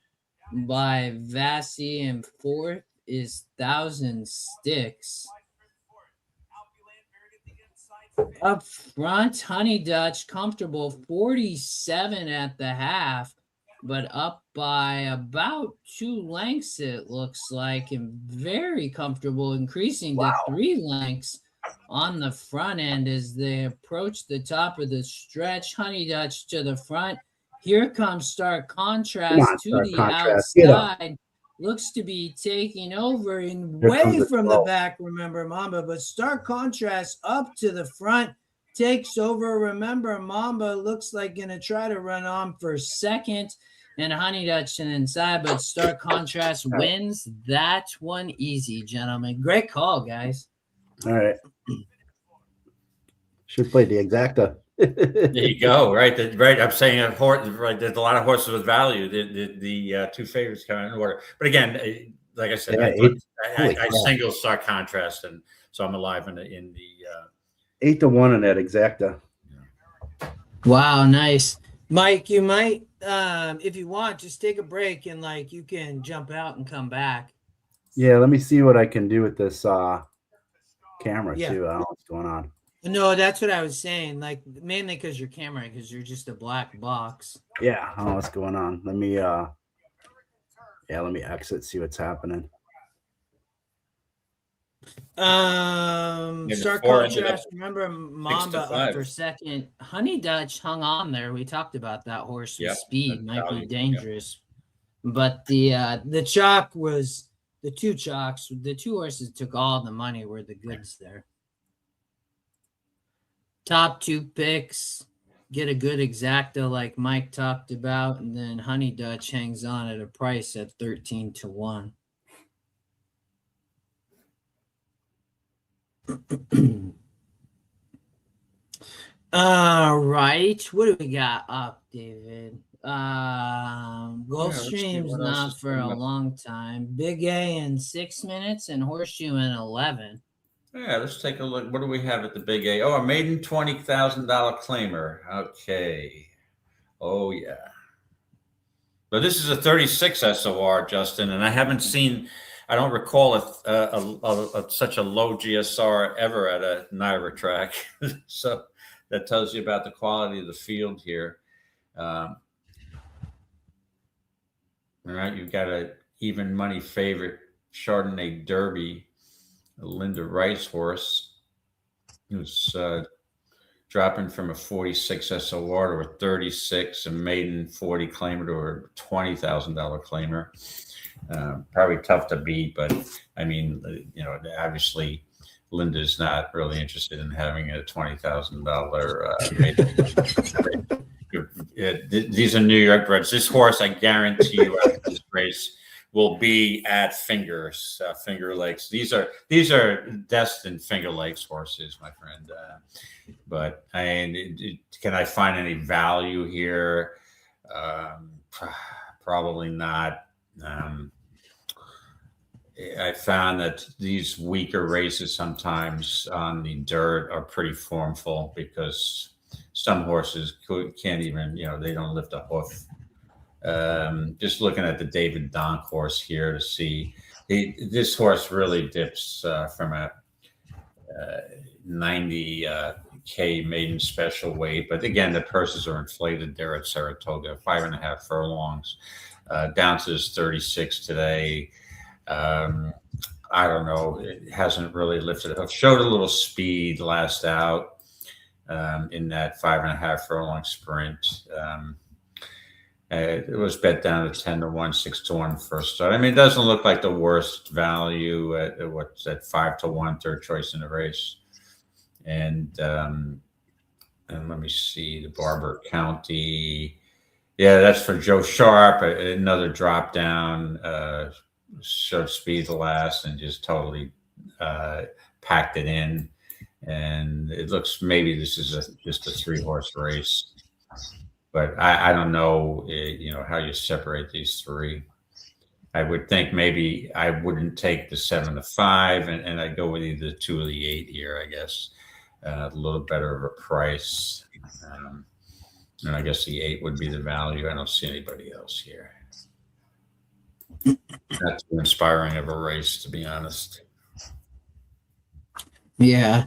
[SPEAKER 1] by Vassy, and 4th is 1,000 sticks. Up front, Honey Dutch comfortable 47 at the half, but up by about 2 lengths, it looks like, and very comfortable, increasing to 3 lengths on the front end as they approach the top of the stretch. Honey Dutch to the front. Here comes stark contrast to the outside. looks to be taking over and
[SPEAKER 2] Here
[SPEAKER 1] way
[SPEAKER 2] comes
[SPEAKER 1] from the
[SPEAKER 2] 12.
[SPEAKER 1] back, Remember Mamba, but stark contrast up to the front, takes over. Remember Mamba looks like going to try to run on for second, and Honey Dutch and inside, but stark contrast wins that one easy, gentlemen. Great call, guys.
[SPEAKER 2] All right. Should play the exacta.
[SPEAKER 3] There you go. Right. Right. I'm saying a horse. Right. There's a lot of horses with value. The two favorites come in order. But again, like I said,
[SPEAKER 2] Yeah,
[SPEAKER 3] I single star contrast, and so I'm alive in the
[SPEAKER 2] 8-1 in that exacta.
[SPEAKER 1] Wow, nice. Mike, you might if you want, just take a break and like you can jump out and come back.
[SPEAKER 2] Yeah, let me see what I can do with this camera
[SPEAKER 1] Yeah.
[SPEAKER 2] too. I don't know what's going on.
[SPEAKER 1] No, that's what I was saying. Like mainly because your camera, because you're just a black box.
[SPEAKER 2] Yeah, I don't know what's going on. Let me let me exit, see what's happening.
[SPEAKER 1] Stark contrast. Remember Mamba up for second. Honey Dutch hung on there. We talked about that horse with speed, might be dangerous. But the chalk was the two chalks. The two horses took all the money, were the goods there. Top two picks get a good exacta like Mike talked about, and then Honey Dutch hangs on at a price at 13-1. All right, what do we got up, David? Gulfstream's not for a long time. Big A in 6 minutes and Horseshoe in 11.
[SPEAKER 3] Yeah, let's take a look. What do we have at the Big A? Oh, a maiden $20,000 claimer. Okay. Oh yeah. But this is a 36 SOR, Justin, and I haven't seen. I don't recall such a low GSR ever at a NYRA track. So that tells you about the quality of the field here. All right, you've got a even money favorite Chardonnay Derby, Linda Rice horse, who's dropping from a 46 SOR to a 36, a maiden 40 claimer to a $20,000 claimer. Probably tough to beat, but I mean, obviously Linda's not really interested in having a $20,000 these are New York breds. This horse, I guarantee you, after this race will be at Finger Lakes. These are destined Finger Lakes horses, my friend. But can I find any value here? Probably not. I found that these weaker races sometimes on the dirt are pretty formful because some horses can't even, they don't lift a hoof. Just looking at the David Donk horse here to see, this horse really dips from a 90K maiden special weight. But again, the purses are inflated there at Saratoga, 5.5 furlongs, down to his 36 today. I don't know. It hasn't really lifted it up. Showed a little speed last out in that 5.5 furlong sprint. It was bet down to 10-1, 6-1 first start. I mean, it doesn't look like the worst value at 5-1 third choice in the race. And let me see the Barber County. Yeah, that's for Joe Sharp. Another drop down. Showed speed the last and just totally packed it in. And it looks maybe this is just a 3-horse race. But I don't know, how you separate these three. I would think maybe I wouldn't take the 7-5, and I'd go with either 2 of the 8 here, I guess. A little better of a price. And I guess the 8 would be the value. I don't see anybody else here. Not too inspiring of a race, to be honest.
[SPEAKER 1] Yeah.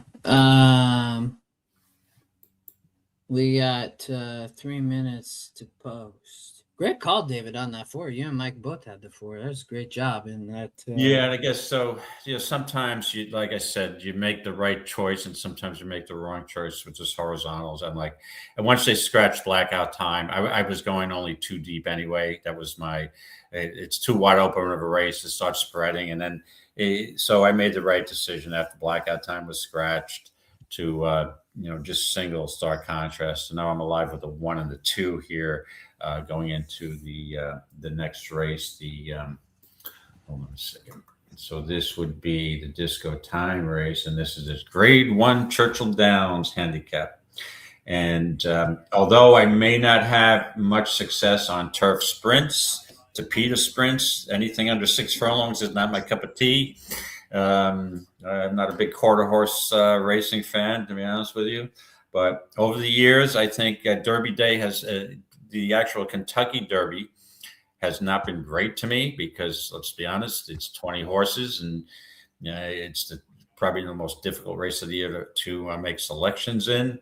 [SPEAKER 1] We got 3 minutes to post. Great call, David, on that 4. You and Mike both had the 4. That was a great job in that.
[SPEAKER 3] Yeah, and I guess so. Sometimes you, like I said, you make the right choice, and sometimes you make the wrong choice with just horizontals. And once they scratched blackout time, I was going only 2 deep anyway. That was my it's too wide open of a race to start spreading. And then, so I made the right decision after blackout time was scratched to, just single start contrast. So now I'm alive with the 1 and the 2 here, going into the next race. Hold on a second. So this would be the Disco Time race, and this is this Grade 1 Churchill Downs handicap. And although I may not have much success on turf sprints, Tapeta sprints, anything under 6 furlongs is not my cup of tea. I'm not a big quarter horse racing fan, to be honest with you. But over the years, I think Derby Day has the actual Kentucky Derby has not been great to me because, let's be honest, it's 20 horses and it's probably the most difficult race of the year to make selections in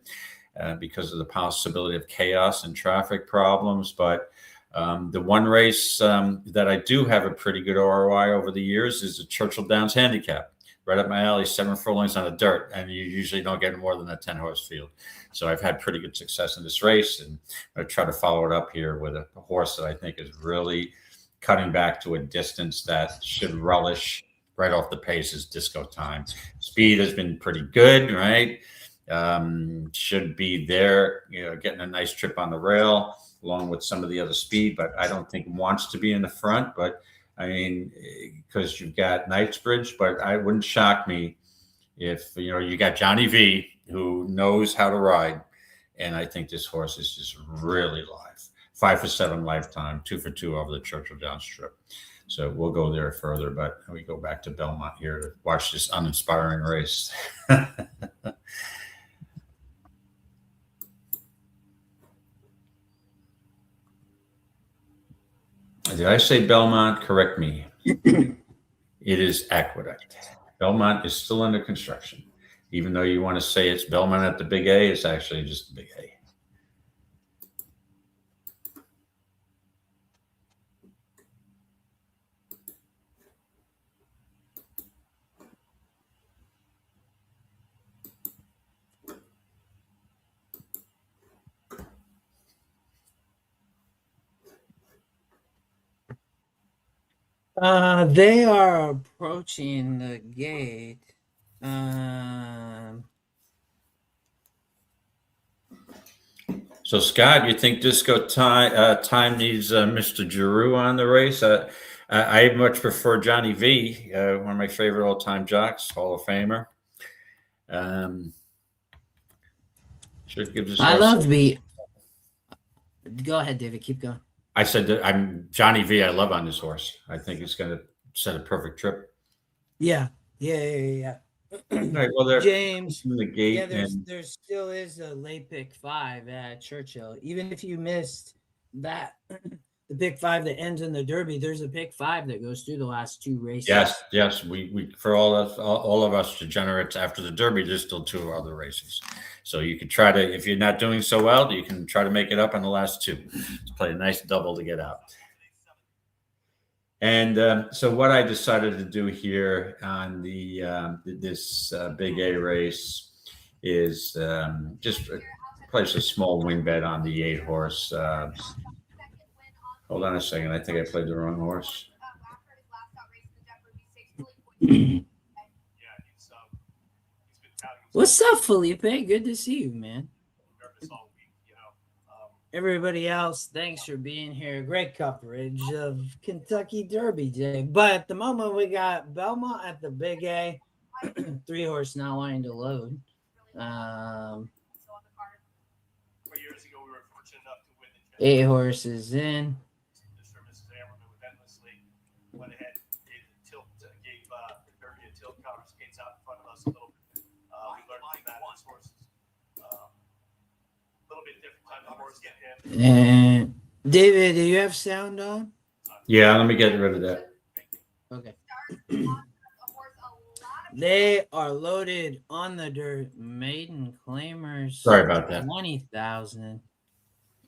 [SPEAKER 3] because of the possibility of chaos and traffic problems. But the one race that I do have a pretty good ROI over the years is the Churchill Downs handicap. Right up my alley, 7 furlongs on the dirt, and you usually don't get more than a 10-horse field. So I've had pretty good success in this race, and I try to follow it up here with a horse that I think is really cutting back to a distance that should relish right off the pace is Disco Time. Speed has been pretty good, right? Should be there, getting a nice trip on the rail along with some of the other speed, but I don't think wants to be in the front. But I mean, because you've got Knightsbridge, but I wouldn't shock me if, you got Johnny V, who knows how to ride. And I think this horse is just really live. 5 for 7 lifetime, 2 for 2 over the Churchill Downs trip. So we'll go there further, but we go back to Belmont here to watch this uninspiring race. Did I say Belmont? Correct me. It is Aqueduct. Belmont is still under construction. Even though you want to say it's Belmont at the Big A, it's actually just the Big A.
[SPEAKER 1] They are approaching the gate.
[SPEAKER 3] So, Scott, you think Disco Time needs Mr. Giroux on the race? I much prefer Johnny V, one of my favorite all-time jocks, Hall of Famer. Should give this.
[SPEAKER 1] I love V. Go ahead, David. Keep going.
[SPEAKER 3] I said that I'm Johnny V. I love on this horse. I think it's going to set a perfect trip.
[SPEAKER 1] Yeah.
[SPEAKER 3] All right, well,
[SPEAKER 1] James,
[SPEAKER 3] in the gate.
[SPEAKER 1] Yeah, there still is a late pick 5 at Churchill. Even if you missed that, the pick 5 that ends in the Derby, there's a pick 5 that goes through the last 2 races.
[SPEAKER 3] Yes. We for all of us degenerates after the Derby, there's still 2 other races. So you could try to, if you're not doing so well, you can try to make it up in the last 2 to play a nice double to get out. And so what I decided to do here on this Big A race is just place a small win bet on the 8 horse. Hold on a second. I think I played the wrong horse.
[SPEAKER 1] What's up, Felipe? Good to see you, man. Everybody else, thanks for being here. Great coverage of Kentucky Derby Day. But at the moment, we got Belmont at the Big A. 3 horse not wanting to load. 8 horses in. And David, do you have sound on?
[SPEAKER 3] Yeah, let me get rid of that.
[SPEAKER 1] Okay. They are loaded on the dirt. Maiden claimers.
[SPEAKER 3] Sorry about that.
[SPEAKER 1] 20,000.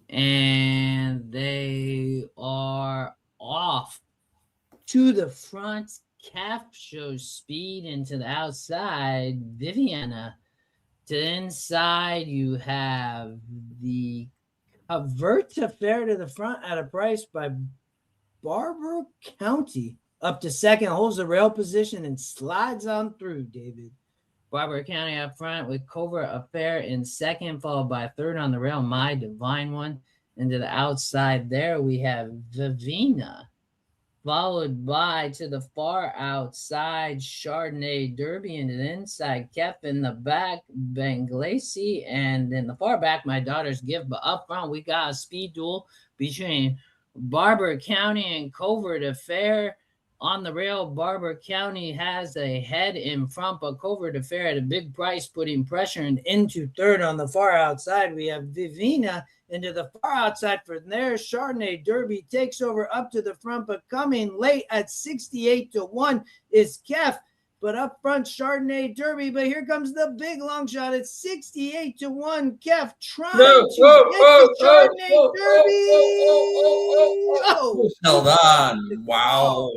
[SPEAKER 1] And they are off to the front. Calf shows speed into the outside. Viviana. To the inside, you have the Avert to Fair to the front at a price by Barber County up to second, holds the rail position and slides on through, David.
[SPEAKER 4] Barber County up front with Covert Affair in second, followed by third on the rail, My Divine One. And to the outside there, we have Vivina, followed by to the far outside, Chardonnay Derby, and to the inside, Kef in the back, Benglesi, and in the far back, My Daughter's Gift. But up front, we got a speed duel between Barber County and Covert Affair. On the rail, Barber County has a head in front, but Covert Affair at a big price, putting pressure and into third. On the far outside, we have Vivina. Into the far outside from there, Chardonnay Derby takes over up to the front, but coming late at 68-1 is Kef. But up front, Chardonnay Derby. But here comes the big long shot. It's 68-1. Kef trying to get the Chardonnay Derby.
[SPEAKER 3] Held on. Wow.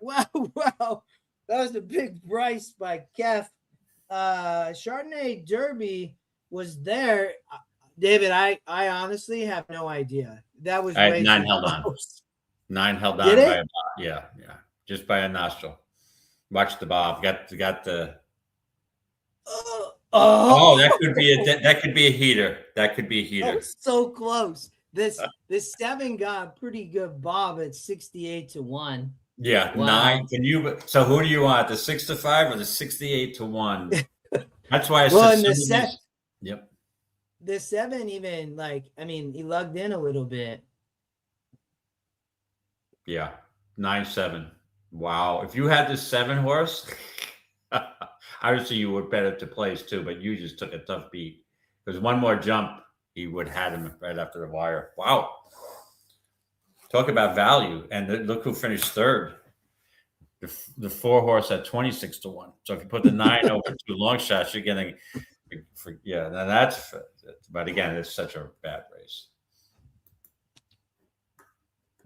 [SPEAKER 1] Wow. That was a big price by Kef. Chardonnay Derby was there. David, I honestly have no idea. That was way
[SPEAKER 3] 9 held on. 9 held on.
[SPEAKER 1] Did
[SPEAKER 3] by
[SPEAKER 1] it?
[SPEAKER 3] Yeah. Just by a nostril. Watch the bob. Got the. That could be a heater. That could be a heater.
[SPEAKER 1] That was so close. This 7 got a pretty good bob at 68-1.
[SPEAKER 3] Yeah,
[SPEAKER 4] Wow.
[SPEAKER 3] 9. So who do you want? The 6-5 or the 68-1? That's why I said. Yep.
[SPEAKER 1] The 7 even he lugged in a little bit.
[SPEAKER 3] Yeah, 9-7. Wow. If you had the 7 horse, obviously you would bet it to place too, but you just took a tough beat. Because one more jump, he would have had him right after the wire. Wow. Talk about value. And look who finished third. The 4 horse at 26-1. So if you put the 9 over 2 long shots, you're getting, now that's, but again, it's such a bad race.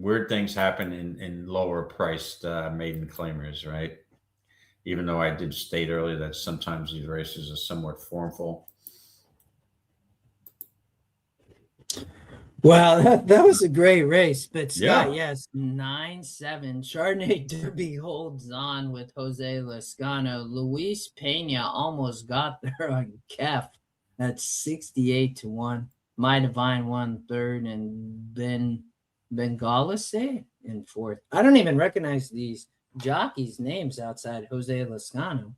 [SPEAKER 3] Weird things happen in lower priced maiden claimers, right? Even though I did state earlier that sometimes these races are somewhat formful.
[SPEAKER 1] Wow, that was a great race. But Scott,
[SPEAKER 3] Yeah.
[SPEAKER 1] yes,
[SPEAKER 4] 9-7. Chardonnay Derby holds on with Jose Lascano. Luis Pena almost got there on Kef at 68-1. My Divine One third, and Bengalase in fourth. I don't even recognize these jockeys' names outside Jose Lascano.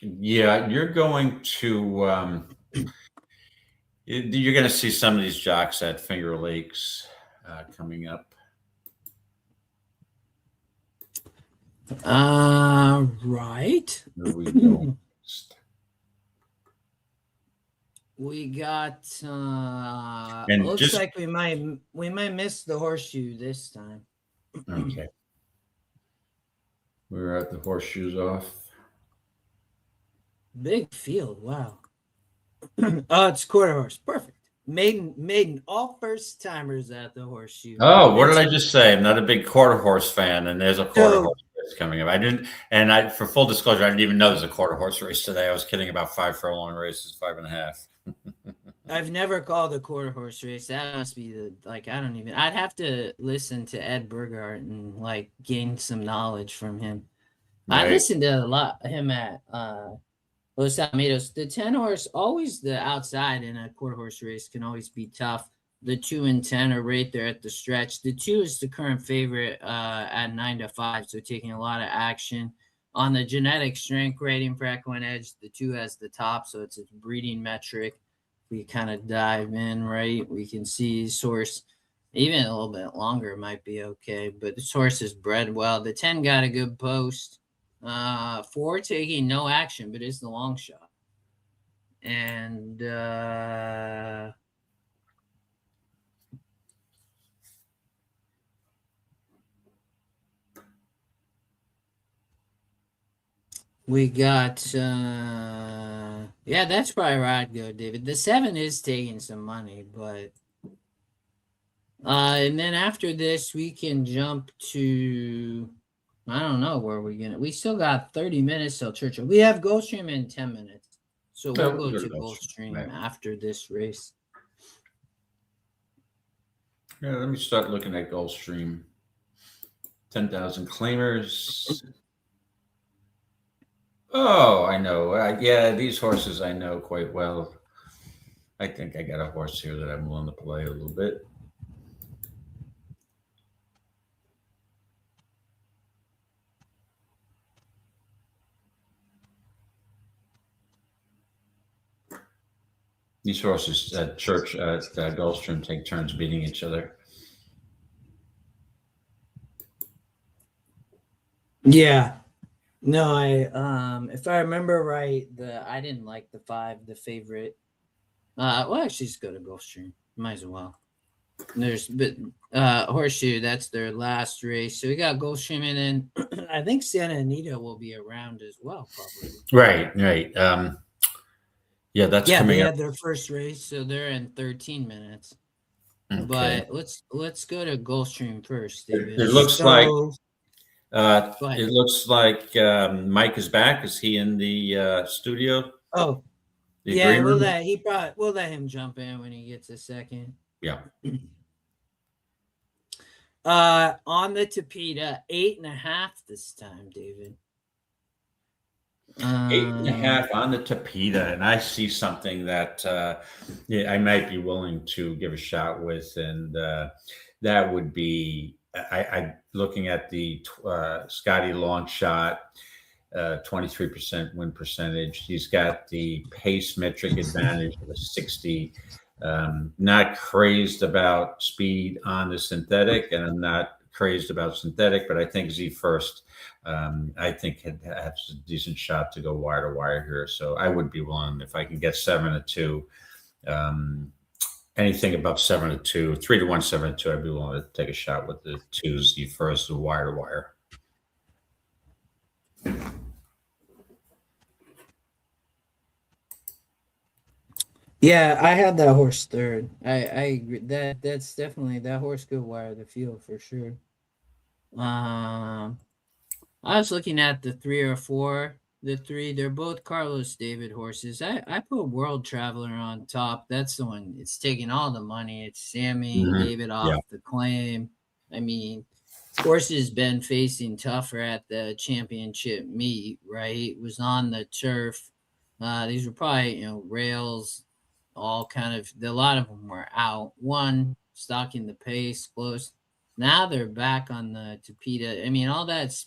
[SPEAKER 3] Yeah, you're going to you're going to see some of these jocks at Finger Lakes coming up.
[SPEAKER 1] Right.
[SPEAKER 3] Where we go next?
[SPEAKER 4] We got
[SPEAKER 3] And
[SPEAKER 1] Looks
[SPEAKER 3] just
[SPEAKER 1] like we might miss the horseshoe this time.
[SPEAKER 3] okay. We're at the horseshoes off.
[SPEAKER 1] Big field, wow. Oh, it's quarter horse. Perfect. Maiden, all first timers at the horseshoe.
[SPEAKER 3] Oh, what did I just say? I'm not a big quarter horse fan, and there's a quarter horse race coming up. For full disclosure, I didn't even know there's a quarter horse race today. I was kidding about 5 furlong races, 5.5.
[SPEAKER 4] I've never called a quarter horse race. That must be I'd have to listen to Ed Burghardt and gain some knowledge from him.
[SPEAKER 3] Right.
[SPEAKER 4] I listened to a lot of him at Los Alamitos. The 10 horse, always the outside in a quarter horse race can always be tough. The 2 and 10 are right there at the stretch. The 2 is the current favorite at 9-5, so taking a lot of action. On the genetic strength rating for EquinEdge, the 2 has the top, so it's a breeding metric. We kind of dive in, right? We can see this horse, even a little bit longer might be okay, but this horse is bred well. The 10 got a good post. 4 taking no action, but is the long shot. And we got that's probably where I'd go, David. The 7 is taking some money, but and then after this we can jump to, I don't know where we're gonna. We still got 30 minutes till Churchill. We have Gulfstream in 10 minutes, so we'll go to Gulfstream after this race.
[SPEAKER 3] Yeah, let me start looking at Gulfstream. 10,000 claimers. Oh, I know. Yeah, these horses I know quite well. I think I got a horse here that I'm willing to play a little bit. These horses at Church at Gulfstream take turns beating each other.
[SPEAKER 1] Yeah.
[SPEAKER 4] No, if I remember right, I didn't like the 5, the favorite. Well, actually, just go to Gulfstream. Might as well. Horseshoe, that's their last race. So we got Gulfstream, and then I think Santa Anita will be around as well, probably.
[SPEAKER 3] Right. Yeah, that's coming
[SPEAKER 1] they
[SPEAKER 3] up.
[SPEAKER 1] had their first race.
[SPEAKER 4] So they're in 13 minutes.
[SPEAKER 3] Okay.
[SPEAKER 4] But let's go to Gulfstream first, David.
[SPEAKER 3] It looks like Mike is back. Is he in the studio?
[SPEAKER 1] Oh,
[SPEAKER 3] The
[SPEAKER 1] yeah.
[SPEAKER 3] green room?
[SPEAKER 4] We'll let him jump in when he gets a second.
[SPEAKER 3] Yeah.
[SPEAKER 4] On the Tapeta, 8.5 this time, David.
[SPEAKER 3] 8.5 on the Tapeta, and I see something that I might be willing to give a shot with, and that would be I looking at the Scotty Long Shot, 23% win percentage. He's got the pace metric advantage of a 60. Not crazed about speed on the synthetic, and I'm not crazed about synthetic, but I think Z First, I think has a decent shot to go wire to wire here. So I would be willing, if I can get 7-2, anything above 7-2, 3-1, 7-2, I'd be willing to take a shot with the 2 Z First, the wire to wire.
[SPEAKER 4] Yeah, I had that horse third. I agree. That's definitely that horse could wire the field for sure. I was looking at the 3 or 4. The 3, they're both Carlos David horses. I put World Traveler on top. That's the one. It's taking all the money. It's Sammy David off the claim. I mean, horse has been facing tougher at the championship meet, right? It was on the turf. These were probably, rails, all kind of, a lot of them were out. One, stalking the pace, close. Now they're back on the Tapeta. I mean, all that's,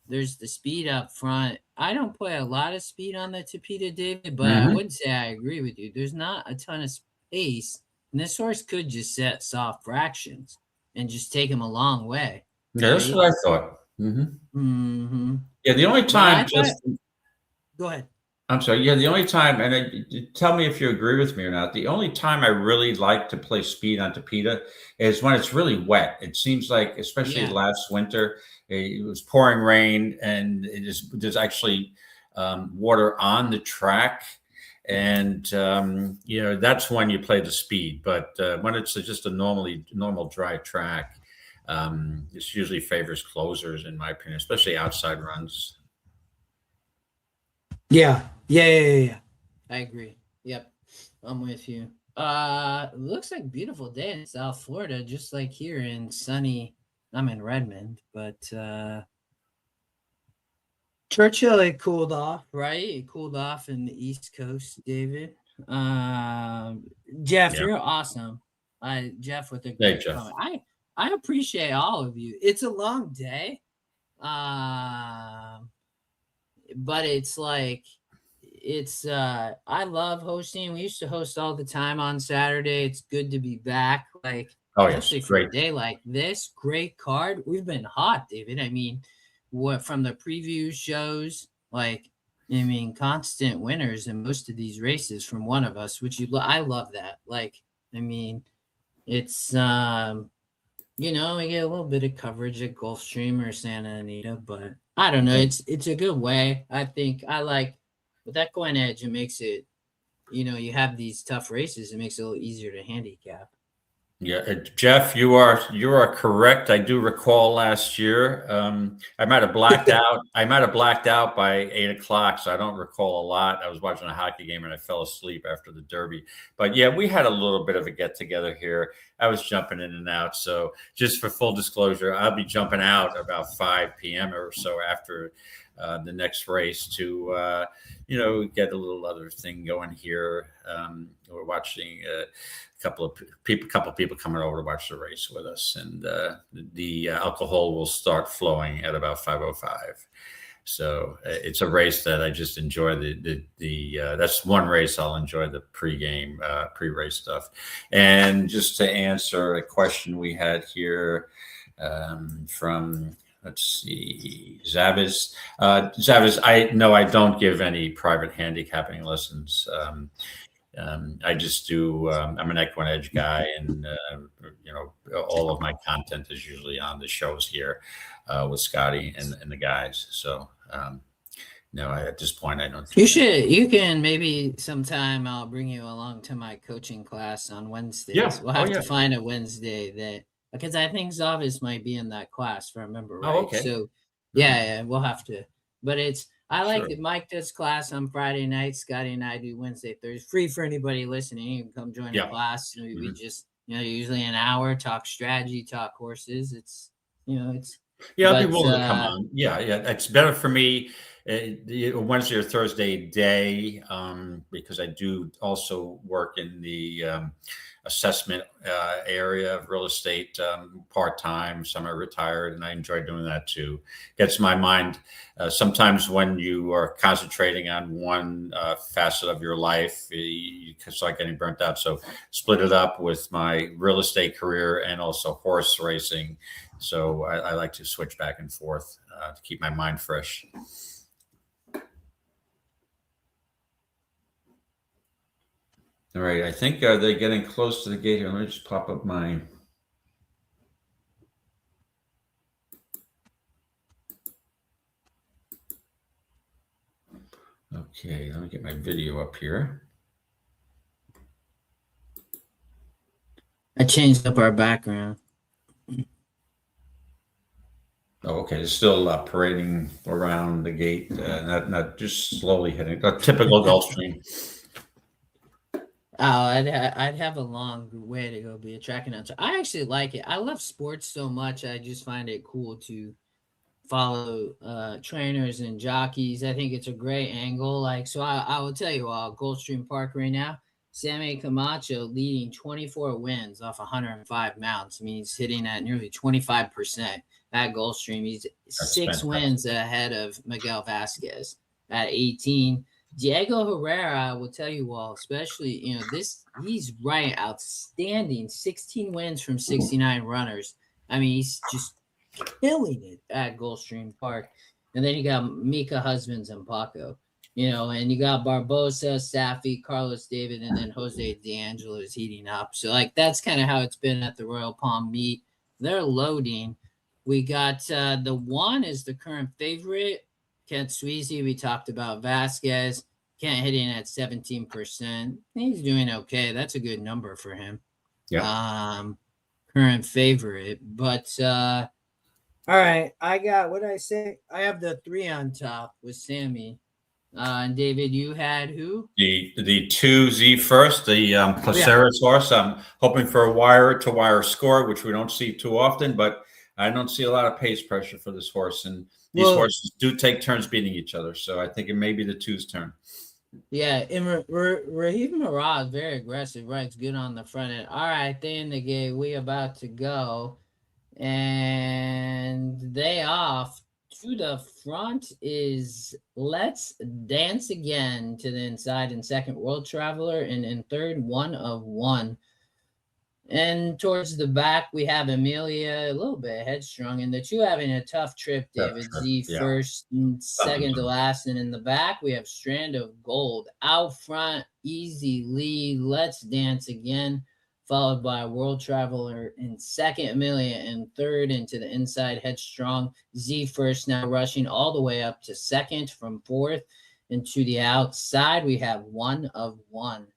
[SPEAKER 4] there's the speed up front. I don't play a lot of speed on the Tapeta, David, but I wouldn't say I agree with you. There's not a ton of space, and this horse could just set soft fractions and just take him a long way.
[SPEAKER 3] Yeah, that's what I thought. Yeah, the only time
[SPEAKER 4] go ahead.
[SPEAKER 3] I'm sorry. Yeah, the only time, and tell me if you agree with me or not, the only time I really like to play speed on Tapeta is when it's really wet. It seems like, especially last winter, it was pouring rain, and there's actually water on the track. And, that's when you play the speed. But when it's just a normal dry track, this usually favors closers, in my opinion, especially outside runs.
[SPEAKER 1] Yeah.
[SPEAKER 4] I agree. Yep. I'm with you. It looks like a beautiful day in South Florida, just like here in sunny, I'm in Redmond, but Churchill, it cooled off, right? It cooled off in the East Coast, David. Jeff, you're awesome. Jeff with a great comment. I appreciate all of you. It's a long day. But it's like, I love hosting. We used to host all the time on Saturday. It's good to be back. Like, especially for a day like this, great card. We've been hot, David. I mean, what from the preview shows, constant winners in most of these races from one of us, which I love that. It's, we get a little bit of coverage at Gulfstream or Santa Anita, but I don't know. It's a good way. I think I like with that EquinEdge. It makes it, you have these tough races. It makes it a little easier to handicap.
[SPEAKER 3] Yeah, Jeff, you are correct. I do recall last year. I might have blacked out. I might have blacked out by 8:00, so I don't recall a lot. I was watching a hockey game and I fell asleep after the Derby. But yeah, we had a little bit of a get together here. I was jumping in and out. So just for full disclosure, I'll be jumping out about 5 p.m. or so after the next race to, get a little other thing going here. We're watching a couple of people coming over to watch the race with us, and the alcohol will start flowing at about 5:05. So it's a race that I just enjoy. That's one race I'll enjoy the pre-race stuff. And just to answer a question we had here from, let's see, Zavis. Zavis, I don't give any private handicapping lessons. I just do. I'm an EquinEdge guy, and all of my content is usually on the shows here with Scotty and the guys. So no, at this point I don't.
[SPEAKER 4] You can maybe sometime I'll bring you along to my coaching class on Wednesdays.
[SPEAKER 3] Yeah.
[SPEAKER 4] We'll have to find a Wednesday that, because I think Zavis might be in that class if I remember right.
[SPEAKER 3] Oh, okay.
[SPEAKER 4] So yeah, we'll have to. But I like that Mike does class on Friday night. Scotty and I do Wednesday, Thursday. Free for anybody listening. You can come join the class. We just, usually an hour, talk strategy, talk horses. It's.
[SPEAKER 3] I'll be willing to come on. Yeah. It's better for me Wednesday or Thursday day because I do also work in the assessment area of real estate part-time, semi-retired, and I enjoy doing that too. Gets my mind sometimes when you are concentrating on one facet of your life, you can start getting burnt out. So split it up with my real estate career and also horse racing. So I like to switch back and forth to keep my mind fresh. All right, I think they're getting close to the gate here. Let me just pop up my. Okay, let me get my video up here.
[SPEAKER 4] I changed up our background.
[SPEAKER 3] Oh, okay. It's still parading around the gate, not just slowly hitting a typical Gulfstream.
[SPEAKER 4] Oh, I'd have a long way to go be a track announcer. I actually like it. I love sports so much. I just find it cool to follow trainers and jockeys. I think it's a great angle. So I will tell you, Gulfstream Park right now, Sammy Camacho leading 24 wins off 105 mounts. I mean, he's hitting at nearly 25% at Gulfstream. He's That's 6 wins ahead of Miguel Vasquez at 18. Diego Herrera, I will tell you all, especially, he's right, outstanding. 16 wins from 69 runners. I mean, he's just killing it at Gulfstream Park. And then you got Mika Husbands and Paco, and you got Barbosa, Safi, Carlos David, and then Jose D'Angelo is heating up. So, that's kind of how it's been at the Royal Palm meet. They're loading. We got the one is the current favorite. Kent Sweezy, we talked about Vasquez. Kent hitting at 17%. He's doing okay. That's a good number for him.
[SPEAKER 3] Yeah.
[SPEAKER 4] Current favorite. But all right, I got, what did I say? I have the 3 on top with Sammy. And David, you had who?
[SPEAKER 3] The 2Z first, the Placeres horse. I'm hoping for a wire-to-wire score, which we don't see too often, but I don't see a lot of pace pressure for this horse. And these horses do take turns beating each other. So I think it may be the 2's turn.
[SPEAKER 4] Yeah, and Raheem Marah is very aggressive, right? It's good on the front end. All right, they in the gate. We about to go. And they off to the front is Let's Dance Again to the inside in second, World Traveler, and in third, One of One. And towards the back, we have Amelia, a little bit headstrong, and the 2 having a tough trip. David Z first and second to last. And in the back, we have Strand of Gold. Out front, Easy Lead, Let's Dance Again, followed by World Traveler in second, Amelia in third, into the inside, Headstrong. Z first, now rushing all the way up to second from fourth. And to the outside, we have One of One.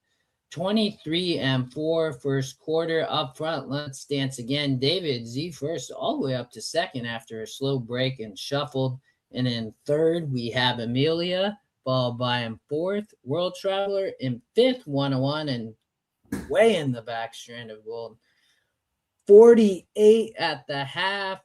[SPEAKER 4] 23-4 first quarter. Up front, Let's Dance Again. David Z first all the way up to second after a slow break and shuffled. And in third, we have Amelia, followed by in fourth, World Traveler, in fifth, 101, and way in the back, Strand of Gold. 48 at the half.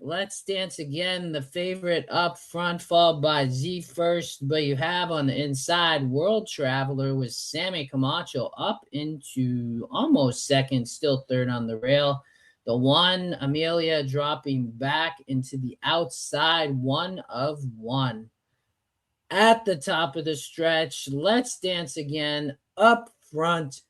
[SPEAKER 4] Let's Dance Again, the favorite up front, followed by Z First. But you have on the inside World Traveler with Sammy Camacho up into almost second, still third on the rail. The 1, Amelia, dropping back into the outside 1 of 1. At the top of the stretch, Let's Dance Again up front,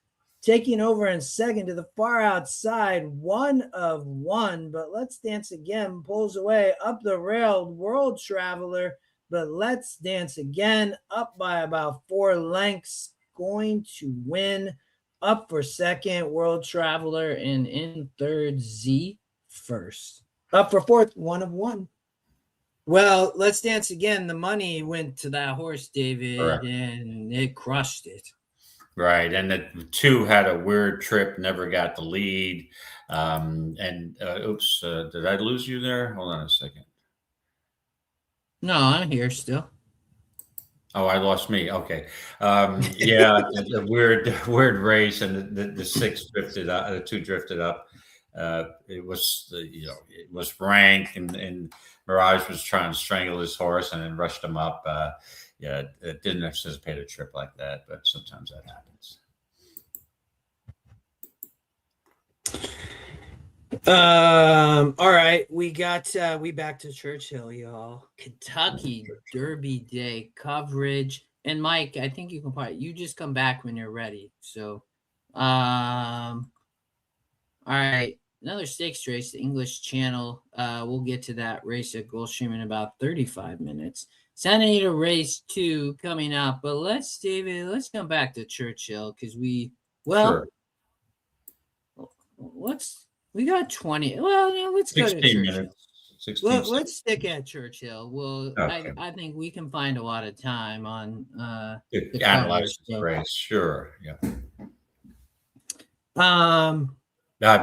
[SPEAKER 4] taking over in second to the far outside 1 of 1. But Let's Dance Again pulls away up the rail, World Traveler. But Let's Dance Again up by about 4 lengths, going to win. Up for second, World Traveler, and in third, Z First. Up for fourth, 1 of 1. Well, Let's Dance Again. The money went to that horse, David,
[SPEAKER 3] Correct.
[SPEAKER 4] and it crushed it.
[SPEAKER 3] Right, and the 2 had a weird trip, never got the lead. Oops, did I lose you there? Hold on a second.
[SPEAKER 4] No, I'm here still.
[SPEAKER 3] Oh, I lost me. Okay. Yeah, a weird race, and the 6 drifted up, the 2 drifted up. It was, it was rank, and Mirage was trying to strangle his horse and then rushed him up. Yeah, it didn't anticipate a trip like that, but sometimes that happens.
[SPEAKER 1] All right, we back to Churchill, y'all.
[SPEAKER 4] Kentucky Derby Day coverage. And Mike, I think you just come back when you're ready. So, all right, another stakes race, the English Channel. We'll get to that race at Gulfstream in about 35 minutes. Santa Anita race 2 coming up, but let's come back to Churchill because we got 20. Well, yeah, let's go to
[SPEAKER 3] 16
[SPEAKER 4] Churchill.
[SPEAKER 3] minutes. 16.
[SPEAKER 4] Let's stick at Churchill. Well,
[SPEAKER 3] Okay.
[SPEAKER 4] I think we can find a lot of time on
[SPEAKER 3] To analyze the race. Sure. Yeah.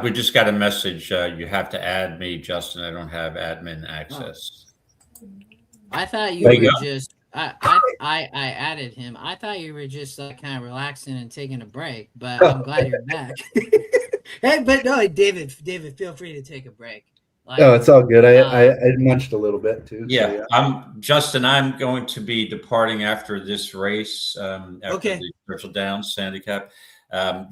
[SPEAKER 3] We just got a message. You have to add me, Justin. I don't have admin access.
[SPEAKER 4] I thought you were just. I added him. I thought you were just like kind of relaxing and taking a break, but I'm glad you're back.
[SPEAKER 1] Hey, but no, David, feel free to take a break.
[SPEAKER 2] Like, no, it's all good. I munched a little bit too.
[SPEAKER 3] Yeah,
[SPEAKER 2] so yeah.
[SPEAKER 3] I'm going to be departing after this race. After the Churchill Downs handicap.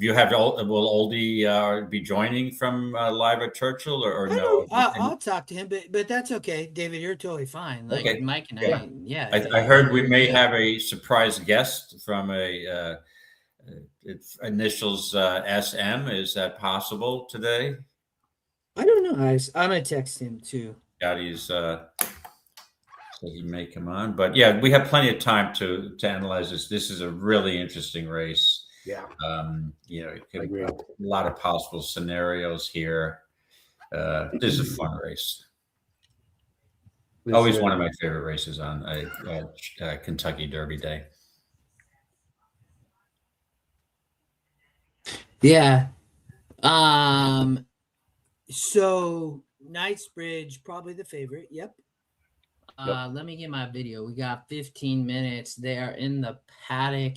[SPEAKER 3] You have will Oldy be joining from live at Churchill or no?
[SPEAKER 1] I'll talk to him, but that's okay, David. You're totally fine.
[SPEAKER 4] Like okay. Mike and
[SPEAKER 3] I heard we may have a surprise guest from a initials SM. Is that possible today?
[SPEAKER 1] I don't know. I'm gonna text him too.
[SPEAKER 3] He's so he may come on, but yeah, we have plenty of time to analyze this. This is a really interesting race.
[SPEAKER 2] Yeah.
[SPEAKER 3] It could be a lot of possible scenarios here. This is a fun race. Always one of my favorite races on a Kentucky Derby Day.
[SPEAKER 1] Yeah. So Knightsbridge, probably the favorite. Yep.
[SPEAKER 4] Let me get my video. We got 15 minutes. They are in the paddock.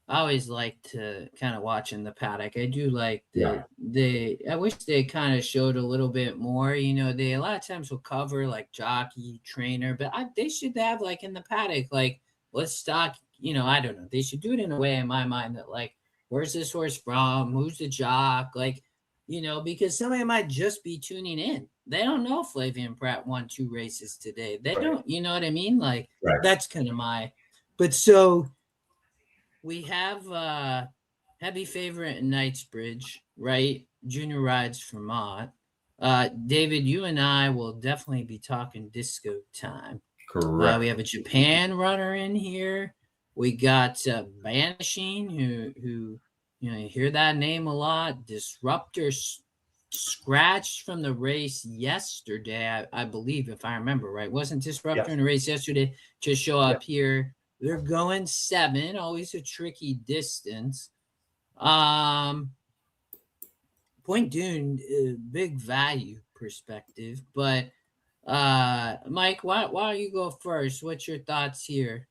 [SPEAKER 4] I always like to kind of watch in the paddock. I do like I wish they kind of showed a little bit more. They a lot of times will cover like jockey, trainer, but they should have like in the paddock, like let's talk. I don't know. They should do it in a way in my mind that like, where's this horse from? Who's the jock? Like, because somebody might just be tuning in. They don't know Flavian Pratt won 2 races today. They don't. You know what I mean? Like that's kind of my. But so. We have heavy favorite in Knightsbridge, right? Junior rides Vermont. David, you and I will definitely be talking disco time.
[SPEAKER 3] Correct.
[SPEAKER 4] We have a Japan runner in here. We got Banishing, who you hear that name a lot. Disruptor scratched from the race yesterday, I believe, if I remember right. Wasn't Disruptor in the race yesterday to show up here? They're going 7, always a tricky distance. Point Dune, big value perspective. But Mike, why don't you go first? What's your thoughts here?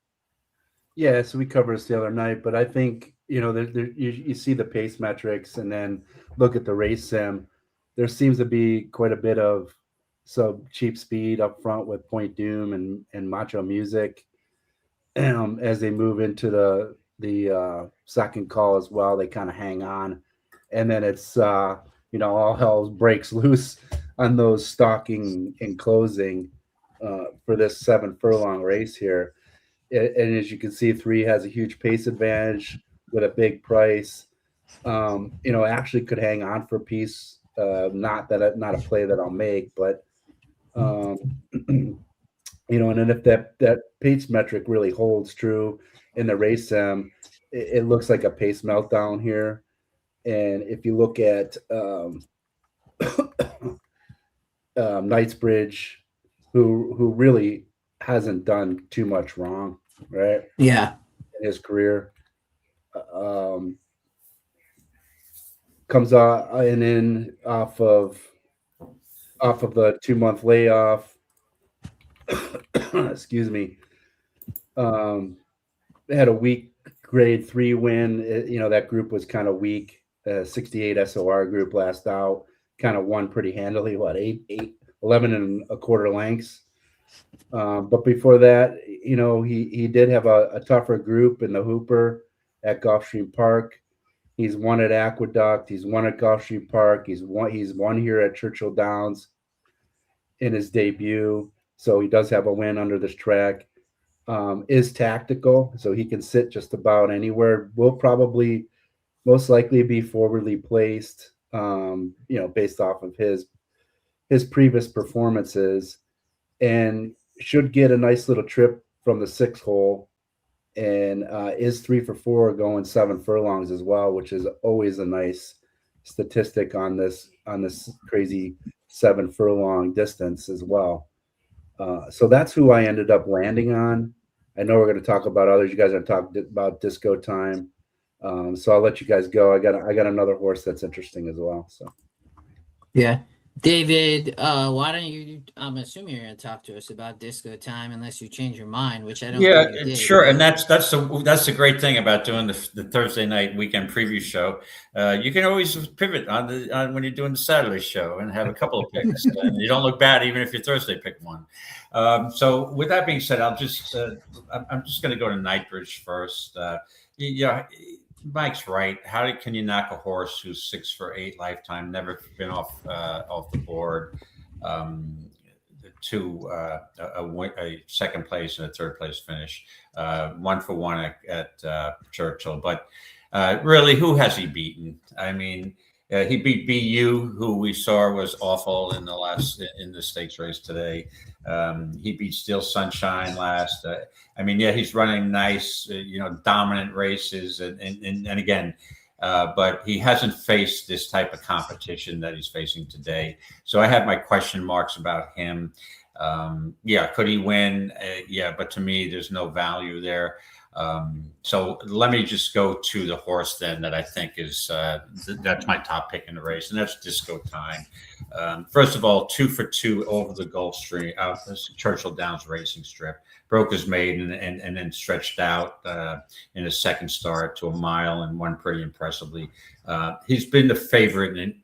[SPEAKER 2] Yeah, so we covered this the other night, but I think you see the pace metrics and then look at the race sim. there seems to be quite a bit of some cheap speed up front with Point Doom and Macho Music. As they move into the second call as well, they kind of hang on, and then it's all hell breaks loose on those stalking and closing for this 7 furlong race here. And as you can see, 3 has a huge pace advantage with a big price. Actually could hang on for a piece. Not a play that I'll make, but and then if that pace metric really holds true in the race sim, it looks like a pace meltdown here. And if you look at Knightsbridge, who really hasn't done too much wrong, right?
[SPEAKER 1] Yeah,
[SPEAKER 2] in his career, comes out and in off of the 2-month layoff. Excuse me. Had a weak grade 3 win. That group was kind of weak. 68 SOR group last out, kind of won pretty handily. 11 and a quarter lengths. But before that, he did have a tougher group in the Hooper at Gulfstream Park. He's won at Aqueduct. He's won at Gulfstream Park. He's won here at Churchill Downs in his debut. So he does have a win under this track. Is tactical, so he can sit just about anywhere. Will probably most likely be forwardly placed, based off of his previous performances, and should get a nice little trip from the 6th hole, and is 3 for 4 going 7 furlongs as well, which is always a nice statistic on this crazy 7 furlong distance as well. So that's who I ended up landing on. I know we're going to talk about others. You guys are going to talk about Disco Time. So I'll let you guys go. I got another horse that's interesting as well. So
[SPEAKER 4] yeah, David, why don't you? I'm assuming you're going to talk to us about Disco Time, unless you change your mind, which I don't.
[SPEAKER 3] Yeah,
[SPEAKER 4] think you did.
[SPEAKER 3] sure. And that's the great thing about doing the Thursday night weekend preview show. You can always pivot on when you're doing the Saturday show and have a couple of picks. And you don't look bad even if you Thursday pick one. So with that being said, I'm just going to go to Knightsbridge first. Mike's right. How can you knock a horse who's 6 for 8 lifetime, never been off the board? To a second place and a third place finish, 1 for 1 at Churchill. But really, who has he beaten? I mean, he beat BU, who we saw was awful in the stakes race today. He beat Steel Sunshine last. He's running nice, dominant races, and again. But he hasn't faced this type of competition that he's facing today. So I have my question marks about him. Could he win? But to me, there's no value there. So let me just go to the horse then that I think is that's my top pick in the race, and that's Disco Time. First of all, 2 for 2 over the Gulfstream, Churchill Downs racing strip. Broke his maiden and then stretched out in his second start to a mile and won pretty impressively. He's been the favorite in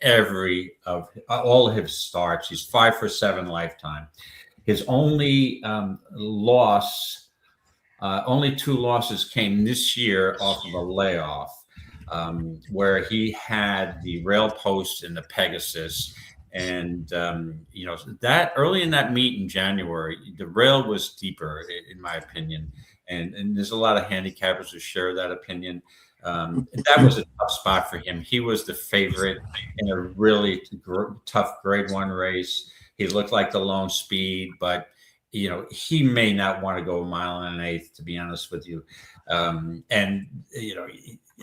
[SPEAKER 3] all of his starts. He's 5 for 7 lifetime. His only only 2 losses came this year off of a layoff, where he had the rail post in the Pegasus. And, that early in that meet in January, the rail was deeper, in my opinion. And there's a lot of handicappers who share that opinion. That was a tough spot for him. He was the favorite in a really tough grade 1 race. He looked like the lone speed, but, he may not want to go 1 1/8, to be honest with you.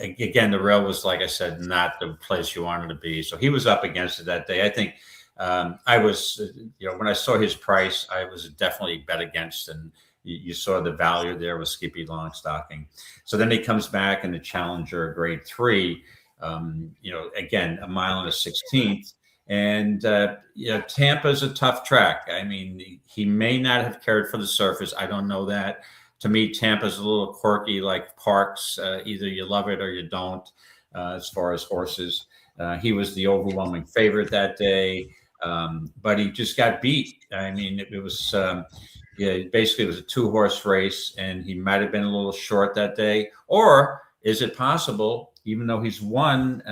[SPEAKER 3] Again, the rail was, like I said, not the place you wanted to be. So he was up against it that day. I think I was, when I saw his price, I was definitely bet against, and you saw the value there with Skippy Longstocking. So then he comes back in the Challenger grade 3, again, 1 1/16. And, Tampa's a tough track. I mean, he may not have cared for the surface. I don't know that. To me, Tampa's a little quirky, like Parks. Either you love it or you don't, as far as horses. He was the overwhelming favorite that day, but he just got beat. I mean, it was basically it was a 2-horse race, and he might have been a little short that day. Or is it possible, even though he's won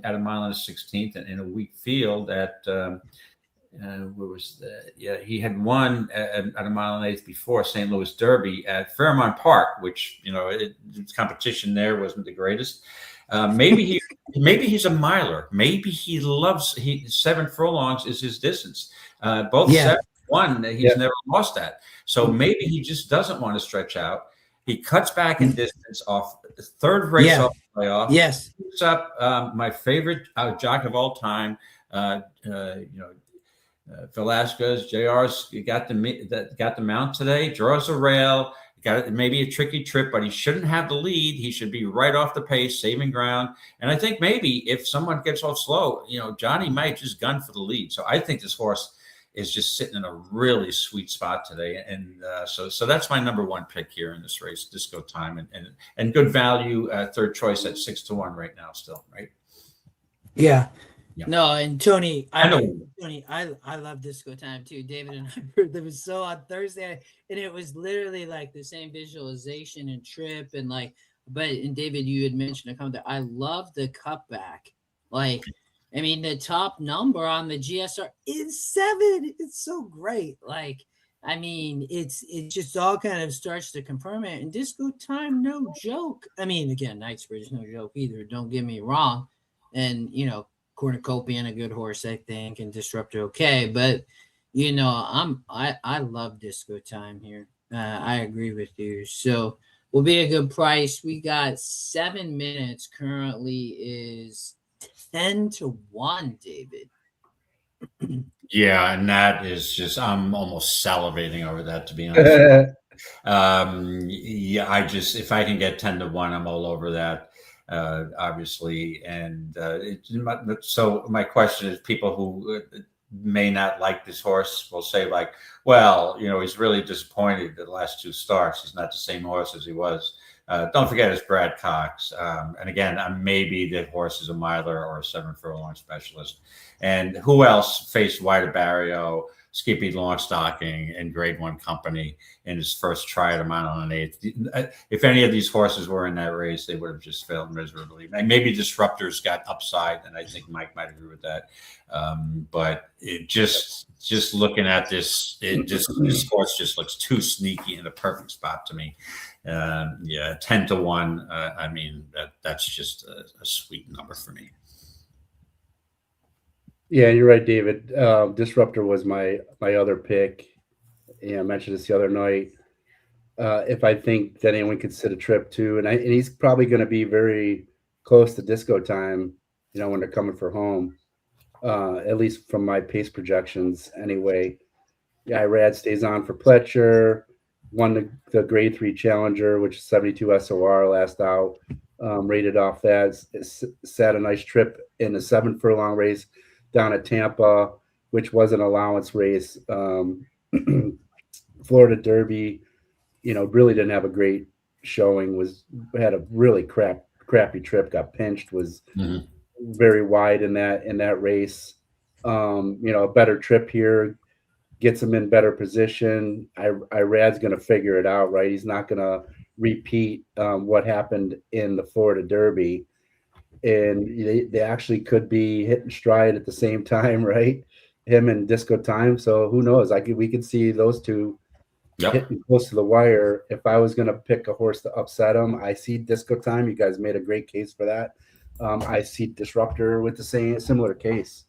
[SPEAKER 3] at a mile and a 16th in a weak field at where was he had won at a mile and 1/8 before St. Louis Derby at Fairmount Park, which its competition there wasn't the greatest. Maybe he's a miler. Maybe he loves 7 furlongs is his distance. Both 7-1, he's never lost that. So maybe he just doesn't want to stretch out. He cuts back in distance off the 3rd race off the playoff.
[SPEAKER 1] Yes,
[SPEAKER 3] picks up my favorite jock of all time. Velasquez, JR's got the mount today. Draws a rail. Got maybe a tricky trip, but he shouldn't have the lead. He should be right off the pace, saving ground. And I think maybe if someone gets off slow, Johnny might just gun for the lead. So I think this horse is just sitting in a really sweet spot today. And so that's my number 1 pick here in this race, Disco Time, and good value, 3rd choice at 6-1 right now still, right?
[SPEAKER 1] Yeah.
[SPEAKER 3] Yeah.
[SPEAKER 1] No, and Tony, I
[SPEAKER 4] love Disco Time too. David and I heard them so on Thursday, and it was literally like the same visualization and trip and and David, you had mentioned a comment there. I love the cutback. The top number on the GSR is 7. It's so great. It just all kind of starts to confirm it. And Disco Time, no joke. Again, Knightsbridge, no joke either. Don't get me wrong. And Cornucopian, a good horse, I think, and Disruptor, okay. But I love Disco Time here. I agree with you. So will be a good price. We got 7 minutes. Currently is 10-1, David.
[SPEAKER 3] Yeah, and that is just I'm almost salivating over that, to be honest. If I can get 10-1, I'm all over that. Obviously, and so my question is, people who may not like this horse will say he's really disappointed the last 2 starts. He's not the same horse as he was. Don't forget it's Brad Cox, and again, maybe the horse is a miler or a 7 furlong specialist. And who else faced White Barrio, Skippy Longstocking, and Grade 1 Company in his first try at a mile and 1/8? If any of these horses were in that race, they would have just failed miserably. And maybe Disruptors got upside, and I think Mike might agree with that. But it just looking at this horse just looks too sneaky in a perfect spot to me. 10-1. That's just a sweet number for me.
[SPEAKER 2] Yeah, you're right, David. Disruptor was my other pick. I mentioned this the other night. If I think that anyone could sit a trip too, and he's probably going to be very close to Disco Time, when they're coming for home. At least from my pace projections, anyway. Yeah, Rad stays on for Pletcher. Won the Grade 3 Challenger, which is 72 SOR last out. Rated off that. Sat a nice trip in the 7 furlong race down at Tampa, which was an allowance race. Florida Derby, really didn't have a great showing. Had a really crappy trip. Got pinched. Was very wide in that race. A better trip here gets him in better position. Irad's going to figure it out, right? He's not going to repeat what happened in the Florida Derby. And they actually could be hitting stride at the same time, right? Him and Disco Time. So who knows? We could see those two hitting close to the wire. If I was going to pick a horse to upset them, I see Disco Time. You guys made a great case for that. I see Disruptor with the similar case.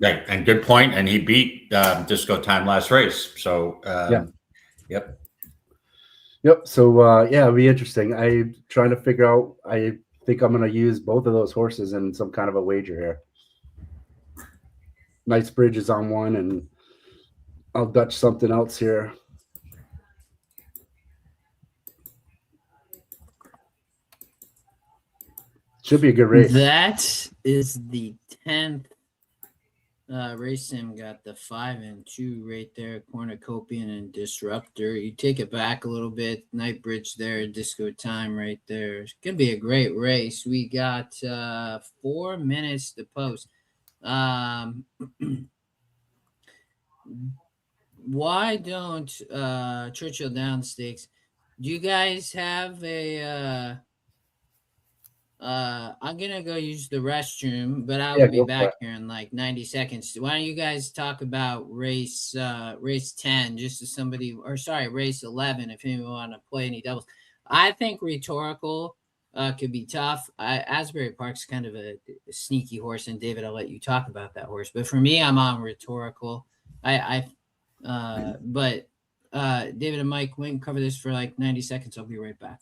[SPEAKER 3] Right, and good point. And he beat Disco Time last race. So
[SPEAKER 2] Yep. So it'll be interesting. I'm trying to figure out. I think I'm going to use both of those horses in some kind of a wager here. Knightsbridge is on one, and I'll Dutch something else here. Should be a good race.
[SPEAKER 4] That is the 10th Racing got the 5 and 2 right there, Cornucopian and Disruptor. You take it back a little bit, Night Bridge there, Disco Time right there. It's gonna be a great race. We got 4 minutes to post. Why don't Churchill Downs Stakes? Do you guys have a I'm gonna go use the restroom, but I will be back here in like 90 seconds. Why don't you guys talk about race 10, just as somebody, or sorry, race 11, if anyone want to play any doubles. I think Rhetorical could be tough. Asbury Park's kind of a sneaky horse, and David, I'll let you talk about that horse. But for me, I'm on Rhetorical. But David and Mike, we can cover this for like 90 seconds. I'll be right back.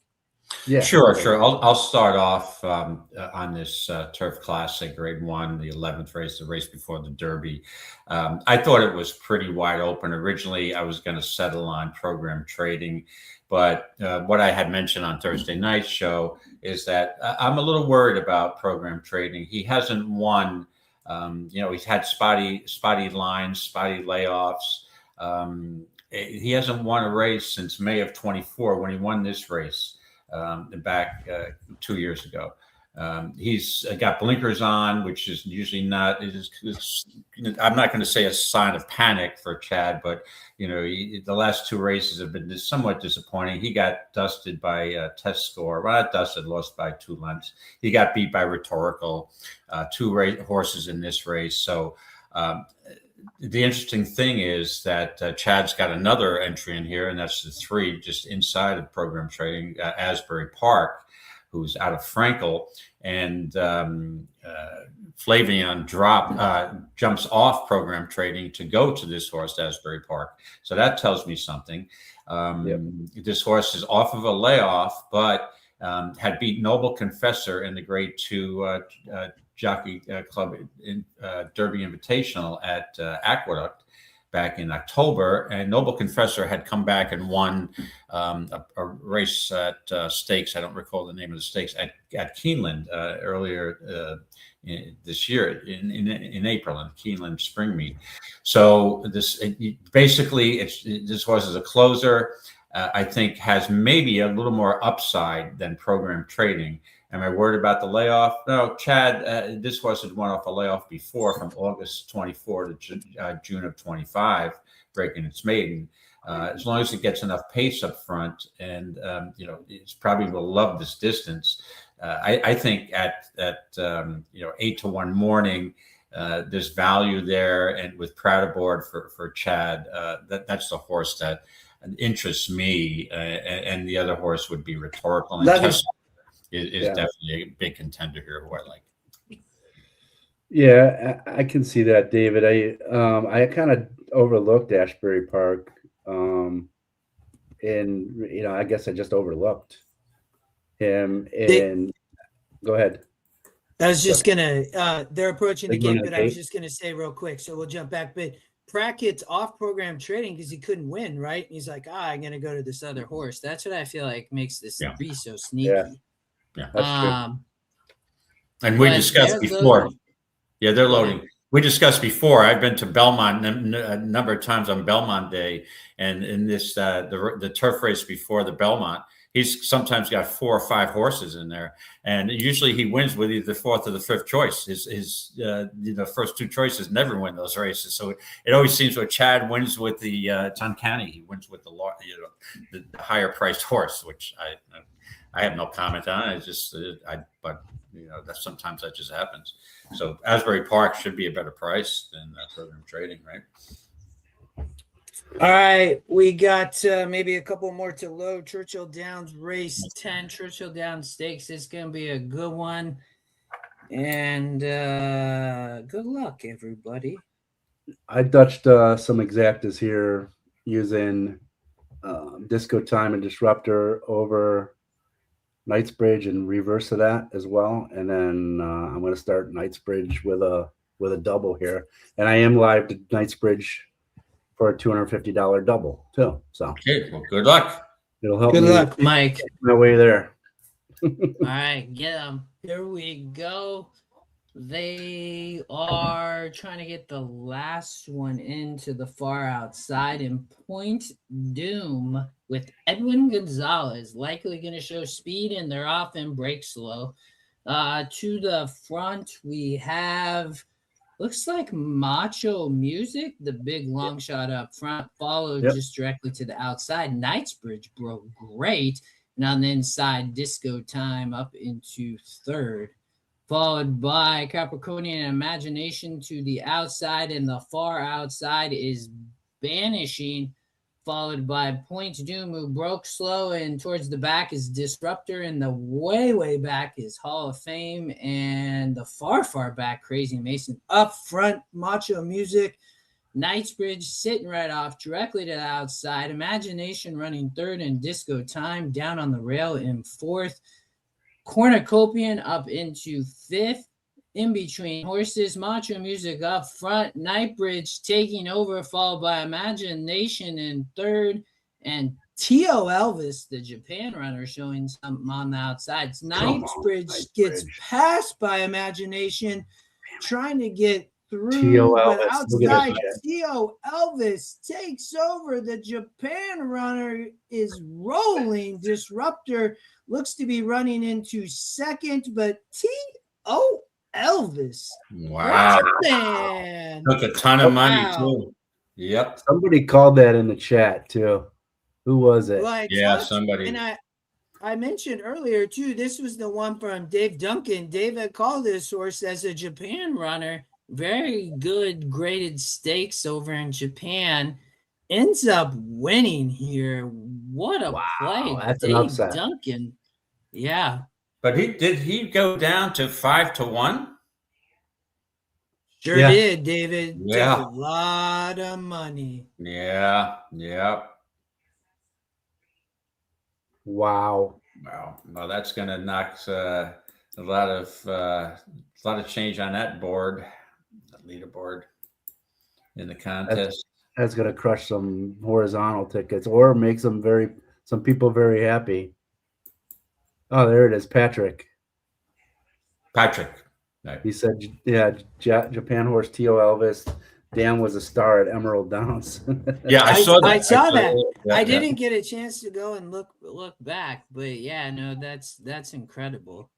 [SPEAKER 3] Yeah, sure. I'll start off on this Turf Classic Grade 1, the 11th race, the race before the Derby. I thought it was pretty wide open. Originally, I was going to settle on program trading, but what I had mentioned on Thursday night's show is that I'm a little worried about program trading. He hasn't won. He's had spotty lines, spotty layoffs. He hasn't won a race since May of 24 when he won this race. Back 2 years ago. He's got blinkers on, which is usually not. I'm not going to say a sign of panic for Chad, but the last 2 races have been somewhat disappointing. He got dusted by test score. Well, not dusted, lost by 2 lengths. He got beat by Rhetorical. 2 horses in this race. So. The interesting thing is that Chad's got another entry in here, and that's the 3 just inside of program trading, Asbury Park, who's out of Frankel, and Flavian jumps off program trading to go to this horse, Asbury Park. So that tells me something. This horse is off of a layoff, but had beat Noble Confessor in the Grade 2 Jockey Club in Derby Invitational at Aqueduct back in October, and Noble Confessor had come back and won a race at Stakes. I don't recall the name of the stakes at Keeneland earlier this year in April in Keeneland Spring Meet. So this horse is a closer. I think has maybe a little more upside than program trading. Am I worried about the layoff? No, Chad, this horse had won off a layoff before from August 24 to June of 25, breaking its maiden. As long as it gets enough pace up front, and it's probably will love this distance. I think at 8-1 morning, there's value there, and with Proud Aboard for Chad, that's the horse that interests me, and the other horse would be Rhetorical. And is definitely a big contender here who I like.
[SPEAKER 2] Yeah, I can see that, David. I kind of overlooked Asbury Park, and I guess I just overlooked him. And go ahead.
[SPEAKER 1] I was just gonna. They're approaching the gate, but I was just gonna say real quick. So we'll jump back, but Prackett's off program trading because he couldn't win, right? And he's like, I'm gonna go to this other horse. That's what I feel like makes this be so sneaky.
[SPEAKER 3] Yeah,
[SPEAKER 2] that's true.
[SPEAKER 3] And we discussed before. Yeah, they're loading. We discussed before. I've been to Belmont a number of times on Belmont Day, and in this the turf race before the Belmont, he's sometimes got 4 or 5 horses in there, and usually he wins with either the 4th or the 5th choice. His first 2 choices never win those races. So it always seems when Chad wins with the it's uncanny. He wins with the higher priced horse, which I have no comment on. It's just but that sometimes that just happens. So Asbury Park should be a better price than program trading, right?
[SPEAKER 1] All right, we got maybe a couple more to load. Churchill Downs race 10, Churchill Downs Stakes. It's going to be a good one. And good luck, everybody.
[SPEAKER 2] I dutched some exactas here using Disco Time and Disruptor over Knightsbridge and reverse of that as well. And then I'm going to start Knightsbridge with a double here. And I am live to Knightsbridge for a $250 double too. So
[SPEAKER 3] okay, well, good luck.
[SPEAKER 2] It'll help.
[SPEAKER 1] Good luck, Mike.
[SPEAKER 2] My way there.
[SPEAKER 4] All right, get them. Here we go. They are are trying to get the last one into the far outside, and Point Doom with Edwin Gonzalez likely going to show speed, and they're off and break slow. To the front, we have looks like Macho Music, the big long shot up front, followed just directly to the outside. Knightsbridge broke great, and on the inside, Disco Time up into third, followed by Capricornian Imagination to the outside, and the far outside is Banishing, followed by Point Doom, who broke slow, and towards the back is Disruptor, and the way back is Hall of Fame, and the far back, Crazy Mason. Up front, Macho Music, Knightsbridge sitting right off directly to the outside, Imagination running third, and Disco Time down on the rail in fourth. Cornucopian up into fifth. In between horses, Macho Music up front, Knightsbridge taking over, followed by Imagination in third, and T.O. Elvis, the Japan runner, showing something on the outside. Knightsbridge gets passed by Imagination, trying to get through, but outside, T.O. Elvis takes over. The Japan runner is rolling. Disruptor looks to be running into second, but T.O. Elvis.
[SPEAKER 3] Wow.
[SPEAKER 4] Man.
[SPEAKER 3] Took a ton of money too. Yep.
[SPEAKER 2] Somebody called that in the chat too. Who was it?
[SPEAKER 3] Well, somebody.
[SPEAKER 1] And I mentioned earlier too, this was the one from Dave Duncan. Dave had called this horse as a Japan runner. Very good graded stakes over in Japan. Ends up winning here. What a play.
[SPEAKER 2] That's
[SPEAKER 1] Dave
[SPEAKER 2] an upset.
[SPEAKER 1] Duncan. Yeah.
[SPEAKER 3] But did he go down to 5-1?
[SPEAKER 1] Sure did, David.
[SPEAKER 3] Yeah.
[SPEAKER 1] Took a lot of money.
[SPEAKER 3] Yeah.
[SPEAKER 2] Wow.
[SPEAKER 3] Well, that's going to knock a lot of change on that board, that leaderboard in the contest.
[SPEAKER 2] That's going to crush some horizontal tickets, or make some people very happy. Oh, there it is, Patrick.
[SPEAKER 3] Right.
[SPEAKER 2] He said, Japan horse T.O. Elvis. Dan was a star at Emerald Downs.
[SPEAKER 3] Yeah, I saw that.
[SPEAKER 1] I saw that.
[SPEAKER 3] Yeah,
[SPEAKER 1] I didn't get a chance to go and look back, but yeah, no, that's incredible.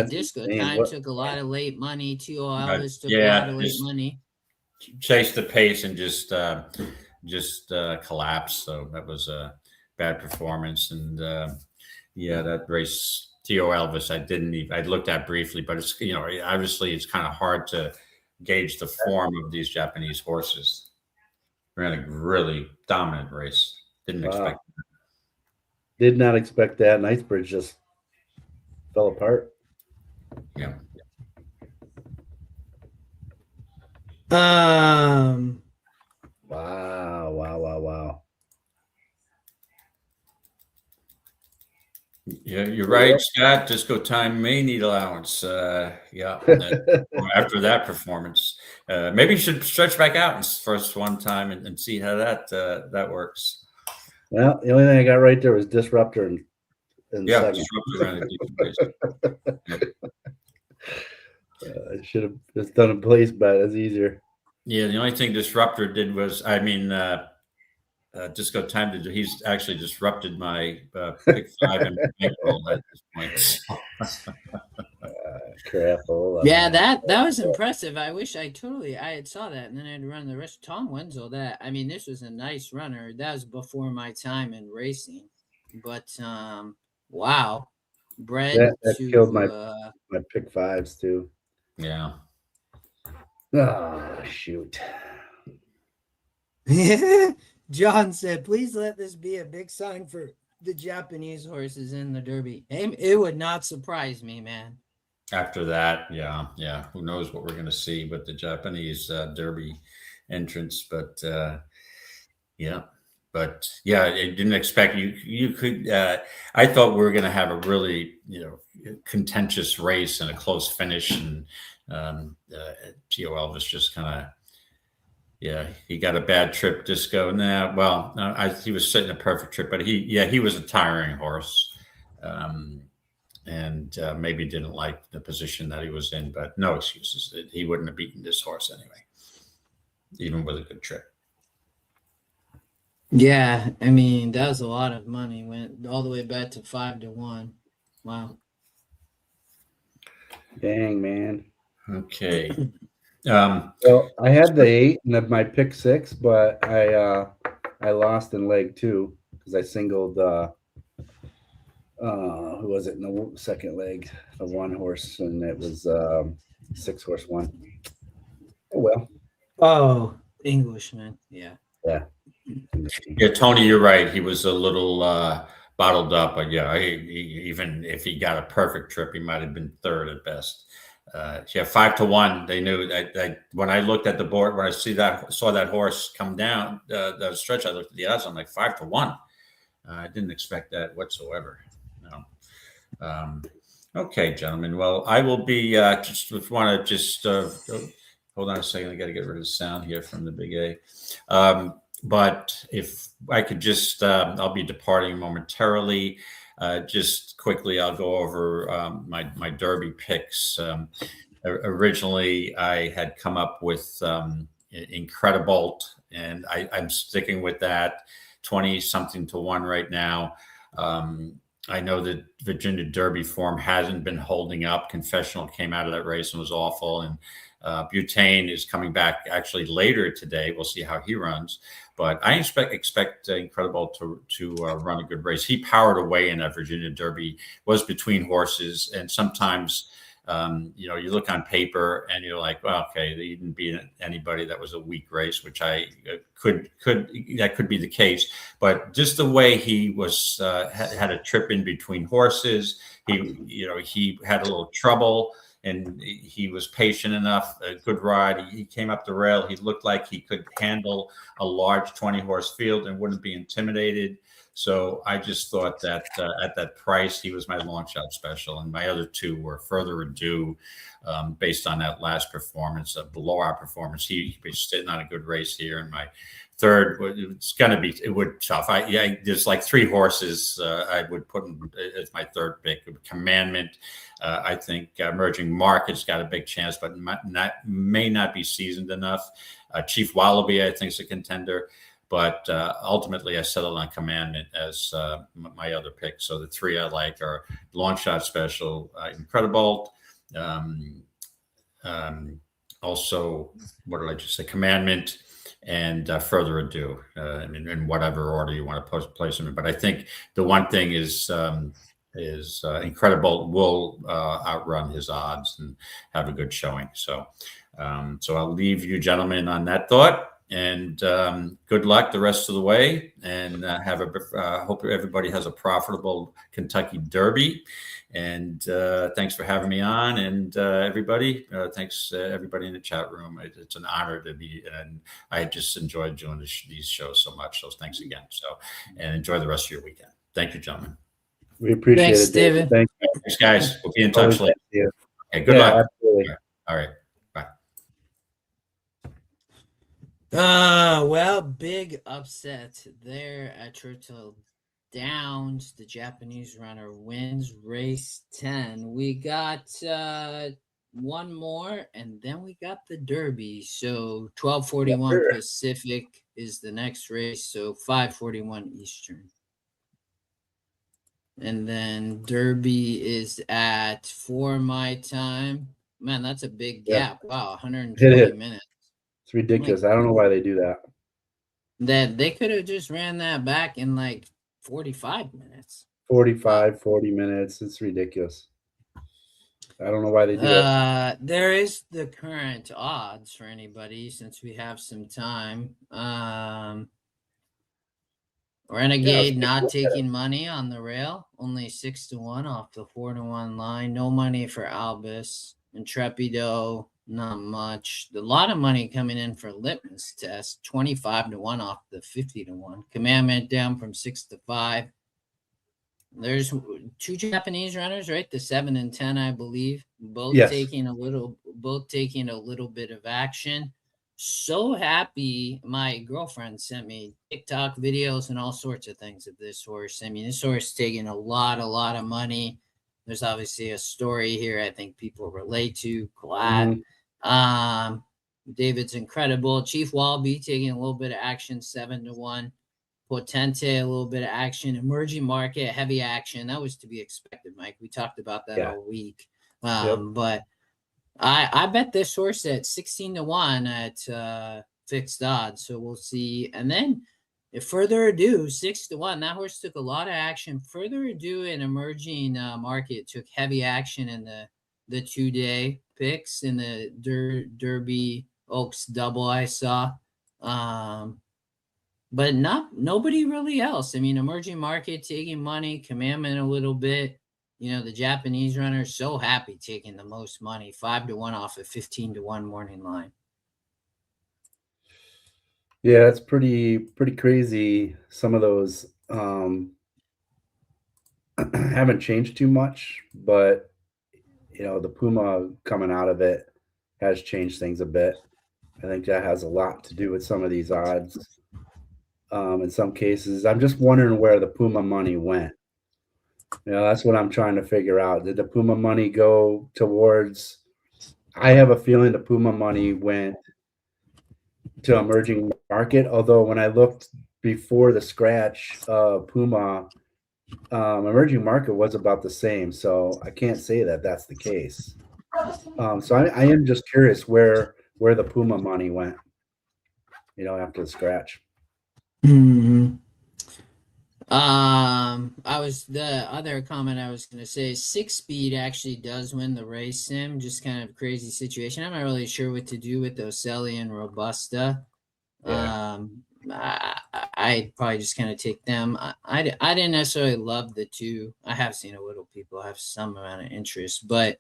[SPEAKER 1] Disco Time took a lot of late money. T.O. Elvis took a lot of late money.
[SPEAKER 3] Chased the pace and just collapsed. So that was a bad performance. And that race, T.O. Elvis, I looked at briefly, but it's, obviously it's kind of hard to gauge the form of these Japanese horses. Ran a really dominant race. Didn't expect that.
[SPEAKER 2] Did not expect that. Knightsbridge just fell apart.
[SPEAKER 3] Yeah.
[SPEAKER 2] Wow.
[SPEAKER 3] Yeah, you're right, Scott. Disco Time may need allowance. After that performance, maybe you should stretch back out and first one time and see how that works.
[SPEAKER 2] Well, the only thing I got right there was Disruptor and second.
[SPEAKER 3] Disruptor ran a decent race.
[SPEAKER 2] I should have just done a place bet. It's easier.
[SPEAKER 3] Yeah, the only thing Disruptor did was, Disco Time did. He's actually disrupted my pick 5 and bankroll at this point.
[SPEAKER 2] Crap.
[SPEAKER 4] Yeah, that was impressive. I wish I had saw that, and then I had to run the rest. Tom Wenzel, this was a nice runner. That was before my time in racing, but wow,
[SPEAKER 2] that killed my pick 5s too.
[SPEAKER 3] Yeah.
[SPEAKER 2] Oh, shoot.
[SPEAKER 1] John said, please let this be a big sign for the Japanese horses in the Derby. It would not surprise me, man.
[SPEAKER 3] After that, yeah. Who knows what we're going to see with the Japanese Derby entrance. But, I didn't expect you could. I thought we were going to have a really, contentious race and a close finish. And T.O. Elvis just kind of, he got a bad trip. Disco. He was setting a perfect trip, but he was a tiring horse. and maybe didn't like the position that he was in, but no excuses. He wouldn't have beaten this horse anyway, even with a good trip.
[SPEAKER 4] Yeah, I mean, that was a lot of money. Went all the way back to 5-1. Wow.
[SPEAKER 2] Dang, man.
[SPEAKER 3] Okay.
[SPEAKER 2] Well, I had the 8 and my pick 6, but I lost in leg 2 because I singled who was it in the second leg? The 1 horse, and it was 6 horse 1. Oh well.
[SPEAKER 4] Oh, Englishman. Yeah.
[SPEAKER 2] Yeah.
[SPEAKER 3] Yeah, Tony, you're right. He was a little bottled up, but yeah, even if he got a perfect trip, he might have been third at best. Yeah, 5-1. They knew that when I looked at the board, when I saw that horse come down the stretch, I looked at the odds. I'm like 5-1. I didn't expect that whatsoever. No. Okay, gentlemen. Well, I will be just want to just hold on a second. I got to get rid of the sound here from the big A. But if I could just, I'll be departing momentarily. Just quickly, I'll go over my Derby picks. Originally, I had come up with Incredibolt, and I'm sticking with that 20-something to 1 right now. I know that Virginia Derby form hasn't been holding up. Confessional came out of that race and was awful. And Butane is coming back actually later today. We'll see how he runs. But I expect Incredible to run a good race. He powered away in that Virginia Derby, was between horses. And sometimes, you look on paper and you're like, well, okay, they didn't beat anybody. That was a weak race, which I that could be the case. But just the way he was had a trip in between horses, he had a little trouble. And he was patient enough, a good ride. He came up the rail. He looked like he could handle a large 20-horse field and wouldn't be intimidated. So I just thought that at that price, he was my long shot special. And my other 2 were Further Ado, based on that last performance, a blowout performance. He was sitting on a good race here. And my third, it's going to be, it would tough. There's like 3 horses I would put as my third pick. Commandment. I think Emerging Market's got a big chance, but may not be seasoned enough. Chief Wallaby, I think, is a contender. But ultimately, I settled on Commandment as my other pick. So the 3 I like are Long Shot Special, Incredibolt, also, what did I just say? Commandment, and Further Ado, in whatever order you want to place them in. But I think the one thing is Incredibolt will outrun his odds and have a good showing. So I'll leave you gentlemen on that thought. And good luck the rest of the way, and hope everybody has a profitable Kentucky Derby. And thanks for having me on. And everybody, thanks everybody in the chat room. It's an honor to be, and I just enjoyed doing these shows so much. So thanks again. And enjoy the rest of your weekend. Thank you, gentlemen.
[SPEAKER 2] We appreciate
[SPEAKER 4] it,
[SPEAKER 2] David.
[SPEAKER 3] Thanks, guys. We'll be in touch later. Okay, good luck. Absolutely. All right.
[SPEAKER 4] Well, big upset there at Churchill Downs. The Japanese runner wins race 10. We got one more, and then we got the Derby. So 12:41 Pacific is the next race. So 5:41 Eastern. And then Derby is at 4 my time. Man, that's a big gap. Wow, 120 minutes.
[SPEAKER 2] It's ridiculous. I don't know why they do that.
[SPEAKER 4] That they could have just ran that back in like 45 minutes.
[SPEAKER 2] 45, 40 minutes. It's ridiculous. I don't know why they do that.
[SPEAKER 4] There is the current odds for anybody since we have some time. Renegade not taking money on the rail, only 6-1 off the 4-1 line. No money for Albus. Intrepido, not much. A lot of money coming in for litmus test, 25-1 off the 50-1. Commandment down from 6-5. There's 2 Japanese runners, right? The 7 and 10, I believe, both taking a little bit of action. So happy. My girlfriend sent me TikTok videos and all sorts of things of this horse. I mean, this horse taking a lot of money. There's obviously a story here I think people relate to. Glad. David's incredible. Chief Wallaby taking a little bit of action, 7-1. Potente, a little bit of action. Emerging Market, heavy action. That was to be expected, Mike. We talked about that all week. But I bet this horse at 16-1 at fixed odds. So we'll see. And then, if further ado, 6-1. That horse took a lot of action. Further ado, in Emerging Market took heavy action in the 2-day picks in the Derby Oaks double I saw. But nobody really else. I mean, Emerging Market taking money, Commandment a little bit. You know, the Japanese runner so happy taking the most money, 5-1 off a 15-1 morning line.
[SPEAKER 2] Yeah, it's pretty crazy. Some of those haven't changed too much, but you know, the Puma coming out of it has changed things a bit. I think that has a lot to do with some of these odds. In some cases, I'm just wondering where the Puma money went. You know, that's what I'm trying to figure out. Did the Puma money go towards? I have a feeling the Puma money went to Emerging Market. Although when I looked before the scratch, Puma, Emerging Market was about the same. So I can't say that that's the case. So I am just curious where the Puma money went. You know, after the scratch.
[SPEAKER 4] The other comment I was going to say, 6-speed actually does win the race sim. Just kind of crazy situation. I'm not really sure what to do with Ocelli and Robusta. I'd probably just kind of take them. I didn't necessarily love the two. I have seen a little people have some amount of interest, but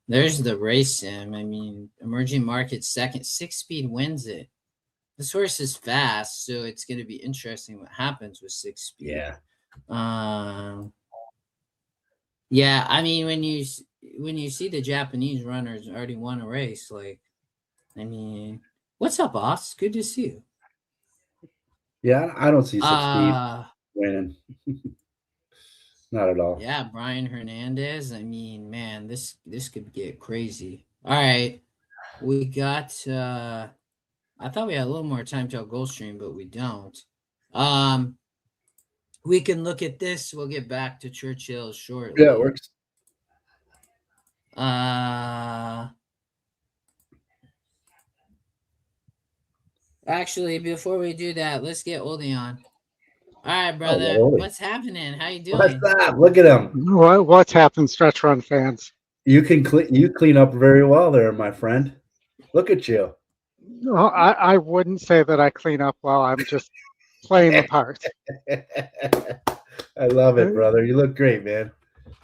[SPEAKER 4] there's the race sim. I mean, Emerging Market second, 6-speed wins it. This horse is fast, so it's going to be interesting what happens with 6-speed.
[SPEAKER 2] Yeah.
[SPEAKER 4] Yeah, I mean, when you see the Japanese runners already won a race, like, I mean, what's up, boss? Good to see you.
[SPEAKER 2] Yeah, I don't see 6-speed winning. Not at all.
[SPEAKER 4] Yeah, Brian Hernandez. I mean, man, this could get crazy. All right, we got. I thought we had a little more time till Gulfstream, but we don't. We can look at this. We'll get back to Churchill shortly.
[SPEAKER 2] Yeah, it works.
[SPEAKER 4] Actually, before we do that, let's get Oldy on. All right, brother. What's happening? How you doing?
[SPEAKER 2] What's up? Look at him.
[SPEAKER 5] What's happened, Stretch Run fans?
[SPEAKER 2] You clean up very well there, my friend. Look at you.
[SPEAKER 5] No, I wouldn't say that I clean up well. I'm just playing the part.
[SPEAKER 2] I love it, brother. You look great, man.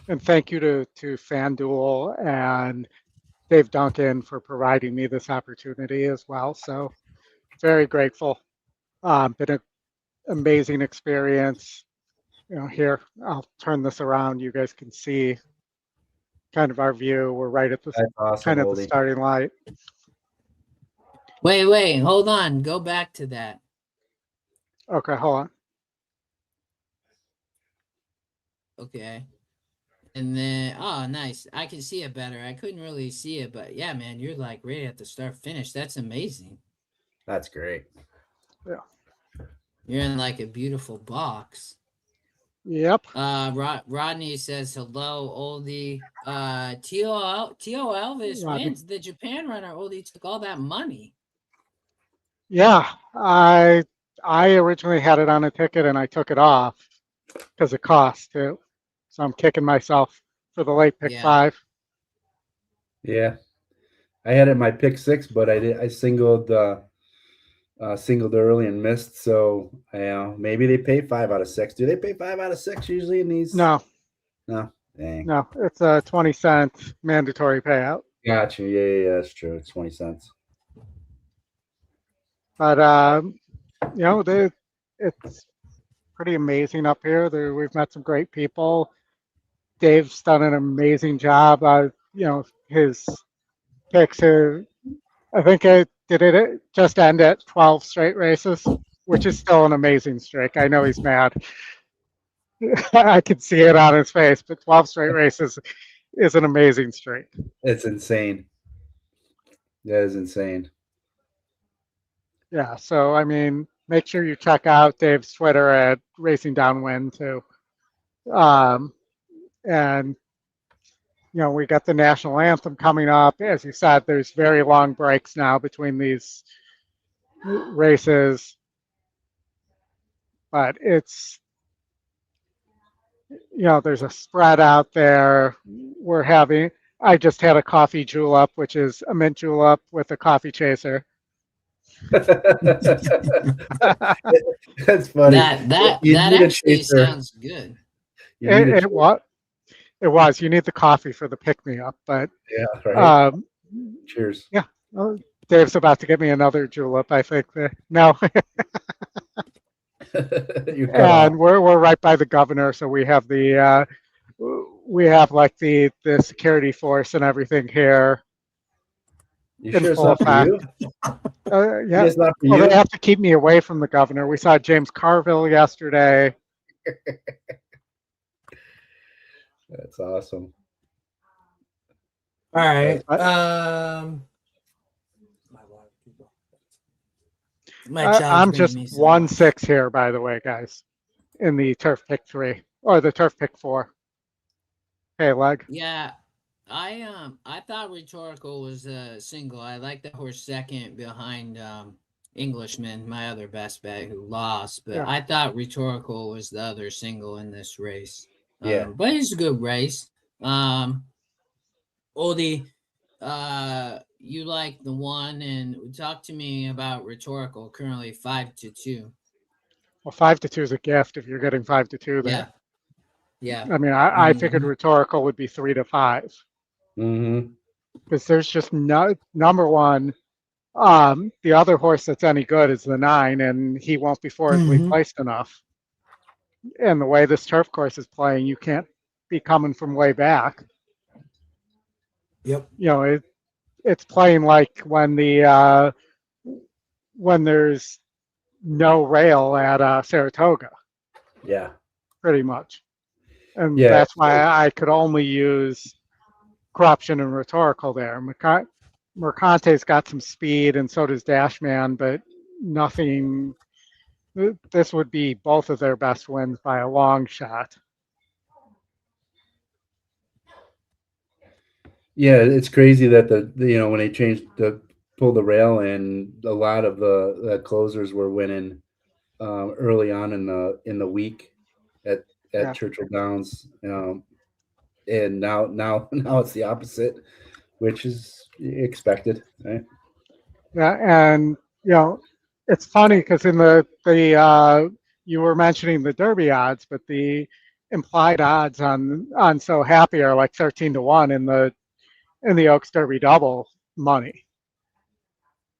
[SPEAKER 5] And thank you to FanDuel and Dave Duncan for providing me this opportunity as well. So very grateful. Been an amazing experience. You know, here, I'll turn this around. You guys can see kind of our view. We're right at the the starting light.
[SPEAKER 4] Wait, hold on. Go back to that.
[SPEAKER 5] Okay, hold on.
[SPEAKER 4] Okay. And then, oh, nice. I can see it better. I couldn't really see it, but yeah, man, you're like right at the start finish. That's amazing.
[SPEAKER 2] That's great.
[SPEAKER 5] Yeah.
[SPEAKER 4] You're in like a beautiful box.
[SPEAKER 5] Yep.
[SPEAKER 4] Rodney says hello, Oldy. T.O. Elvis wins. The Japan runner, Oldy, took all that money.
[SPEAKER 5] Yeah, I originally had it on a ticket and I took it off because it cost too. So I'm kicking myself for the late pick 5.
[SPEAKER 2] Yeah, I had it in my pick 6, but I singled early and missed. So maybe they pay 5 out of 6. Do they pay 5 out of 6 usually in these?
[SPEAKER 5] No.
[SPEAKER 2] Dang.
[SPEAKER 5] No, it's a 20-cent mandatory payout.
[SPEAKER 2] Gotcha. Yeah, that's true. It's 20 cents.
[SPEAKER 5] But you know, it's pretty amazing up here. We've met some great people. Dave's done an amazing job. You know, his picks are, I think it just end at 12 straight races, which is still an amazing streak. I know he's mad. I can see it on his face, but 12 straight races is an amazing streak.
[SPEAKER 2] It's insane. That is insane.
[SPEAKER 5] Yeah, so I mean, make sure you check out Dave's Twitter at Racing Down Wynn too. And we got the national anthem coming up. As you said, there's very long breaks now between these races, but it's there's a spread out there. I just had a coffee julep, which is a mint julep with a coffee chaser.
[SPEAKER 2] That's funny.
[SPEAKER 4] That actually sounds good.
[SPEAKER 5] It was. You need the coffee for the pick me up, but
[SPEAKER 2] yeah, right. Cheers.
[SPEAKER 5] Yeah, Dave's about to get me another julep, I think. No. And we're right by the governor, so we have the like the security force and everything here.
[SPEAKER 2] You sure it's not for you?
[SPEAKER 5] Yeah.
[SPEAKER 2] It's not for
[SPEAKER 5] well,
[SPEAKER 2] you?
[SPEAKER 5] they have to keep me away from the governor. We saw James Carville yesterday.
[SPEAKER 2] That's awesome.
[SPEAKER 1] All right.
[SPEAKER 5] I'm just 1-6 here, by the way, guys, in the turf pick 3 or the turf pick 4. Hey, leg.
[SPEAKER 4] Yeah, I thought Rhetorical was a single. I like the horse second behind Englishman, my other best bet who lost, but I thought Rhetorical was the other single in this race.
[SPEAKER 2] Yeah,
[SPEAKER 4] but it's a good race. Oldy, you like the one, and talk to me about Rhetorical. Currently 5-2.
[SPEAKER 5] Well, 5-2 is a gift if you're getting 5-2 there.
[SPEAKER 4] Yeah.
[SPEAKER 5] I mean, I figured Rhetorical would be 3-5. Because there's just number one. The other horse that's any good is the 9, and he won't be forwardly placed enough. And the way this turf course is playing, you can't be coming from way back.
[SPEAKER 1] Yep.
[SPEAKER 5] It's playing like when there's no rail at Saratoga.
[SPEAKER 2] Yeah.
[SPEAKER 5] Pretty much. And that's why I could only use Corruption and Rhetorical there. Mercante's got some speed, and so does Dashman, but nothing. This would be both of their best wins by a long shot.
[SPEAKER 2] Yeah, it's crazy that when they pulled the rail in, a lot of the closers were winning early on in the week at Churchill Downs, and now it's the opposite, which is expected, right?
[SPEAKER 5] Yeah, and it's funny because in the you were mentioning the Derby odds, but the implied odds on So Happy are like 13-1 in the Oaks Derby double money.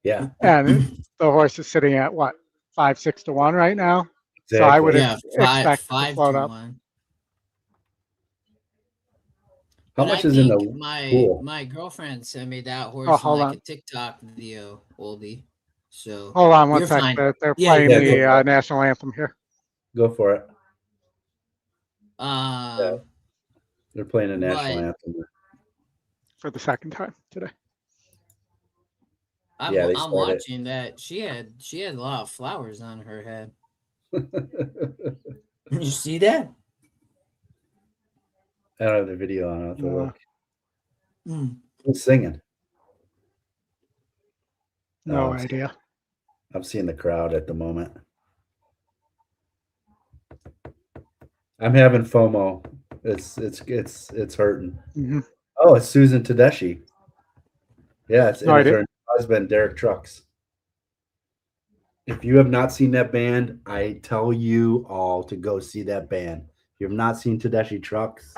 [SPEAKER 2] Yeah,
[SPEAKER 5] and the horse is sitting at what 5-6-1 right now. Exactly. So I would expect 5 to float up.
[SPEAKER 4] 1.
[SPEAKER 2] How much is in the pool?
[SPEAKER 4] My girlfriend sent me that horse from a TikTok video, Oldy. So
[SPEAKER 5] hold on one second. They're playing the national anthem here.
[SPEAKER 2] Go for it.
[SPEAKER 3] They're playing a national anthem
[SPEAKER 5] for the second time today.
[SPEAKER 4] I'm watching that. She had a lot of flowers on her head.
[SPEAKER 1] You see that?
[SPEAKER 2] I don't have the video on. I'll have to look. Who's singing?
[SPEAKER 5] No idea.
[SPEAKER 2] I'm seeing the crowd at the moment. I'm having FOMO. It's hurting.
[SPEAKER 5] Mm-hmm.
[SPEAKER 2] Oh, it's Susan Tedeschi. Yeah, it's
[SPEAKER 5] her
[SPEAKER 2] husband, Derek Trucks. If you have not seen that band, I tell you all to go see that band. If you have not seen Tedeschi Trucks,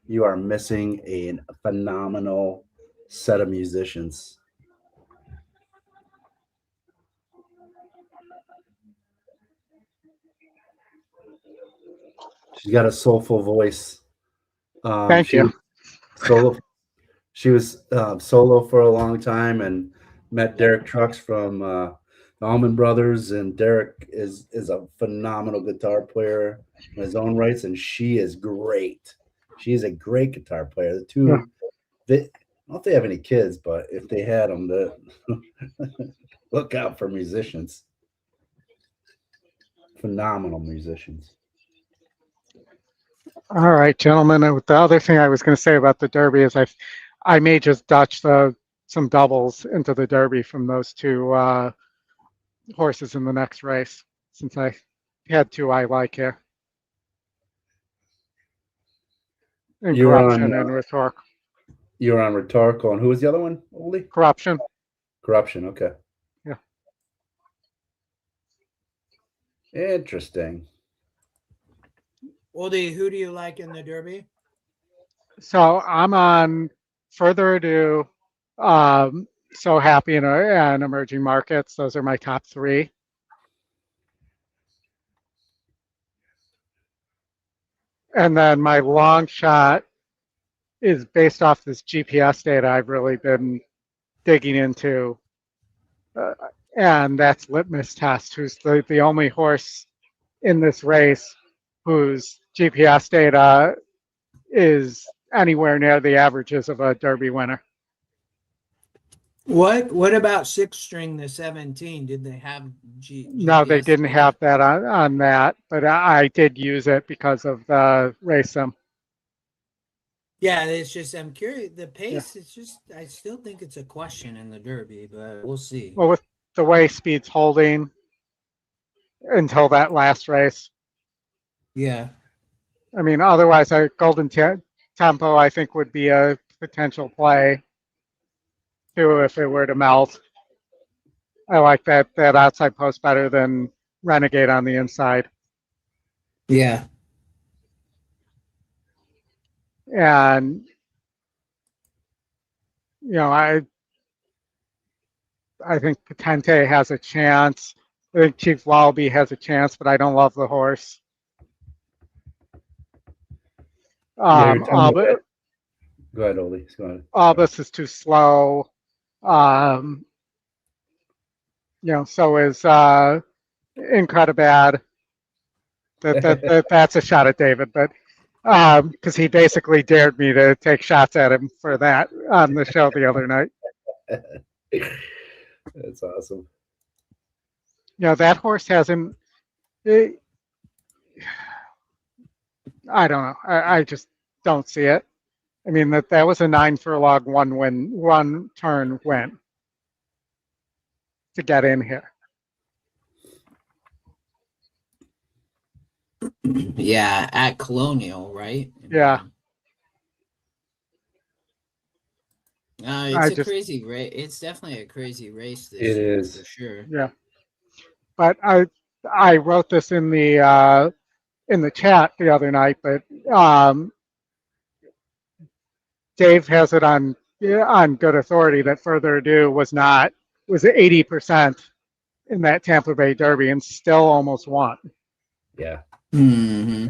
[SPEAKER 2] you are missing a phenomenal set of musicians. She's got a soulful voice.
[SPEAKER 5] Thank you.
[SPEAKER 2] She was solo for a long time and met Derek Trucks from Allman Brothers, and Derek is a phenomenal guitar player in his own rights, and she is great. She is a great guitar player. The two, they, I don't know if they have any kids, but if they had them, look out for musicians. Phenomenal musicians.
[SPEAKER 5] All right, gentlemen. The other thing I was going to say about the Derby is I may just dutch some doubles into the Derby from those two horses in the next race, since I had two I like here. And Corruption and Rhetorical.
[SPEAKER 2] You're on Rhetorical, and who was the other one, Oldy?
[SPEAKER 5] Corruption.
[SPEAKER 2] Corruption, okay.
[SPEAKER 5] Yeah.
[SPEAKER 2] Interesting.
[SPEAKER 1] Oldy, who do you like in the Derby?
[SPEAKER 5] So I'm on Further Ado, So Happy and Emerging Markets. Those are my top three. And then my long shot is based off this GPS data I've really been digging into. And that's Litmus Test, who's the only horse in this race whose GPS data is anywhere near the averages of a Derby winner.
[SPEAKER 1] What about Six String, the 17? Did they have
[SPEAKER 5] No, they didn't have that on that, but I did use it because of the race sim.
[SPEAKER 1] Yeah, it's just I'm curious. The pace, it's just I still think it's a question in the Derby, but we'll see.
[SPEAKER 5] Well, with the way Speed's holding until that last race.
[SPEAKER 1] Yeah.
[SPEAKER 5] I mean, otherwise, Golden Tempo, I think, would be a potential play too if it were to melt. I like that outside post better than Renegade on the inside.
[SPEAKER 1] Yeah.
[SPEAKER 5] And I think Potente has a chance. I think Chief Wallaby has a chance, but I don't love the horse.
[SPEAKER 2] Go ahead, Ollie. Go ahead.
[SPEAKER 5] Albus is too slow. So is Incredibad. That's a shot at David, but because he basically dared me to take shots at him for that on the show the other night.
[SPEAKER 2] That's awesome.
[SPEAKER 5] That horse hasn't. I don't know. I just don't see it. I mean, that was a 9 furlong, 1 turn win to get in here.
[SPEAKER 4] Yeah, at Colonial, right?
[SPEAKER 5] Yeah.
[SPEAKER 4] It's a crazy race. It's definitely a crazy race this year.
[SPEAKER 2] It is
[SPEAKER 4] for sure.
[SPEAKER 5] Yeah, but I wrote this in the chat the other night, but Dave has it on good authority that Further Ado was 80% in that Tampa Bay Derby and still almost won.
[SPEAKER 2] Yeah.
[SPEAKER 4] Mm-hmm.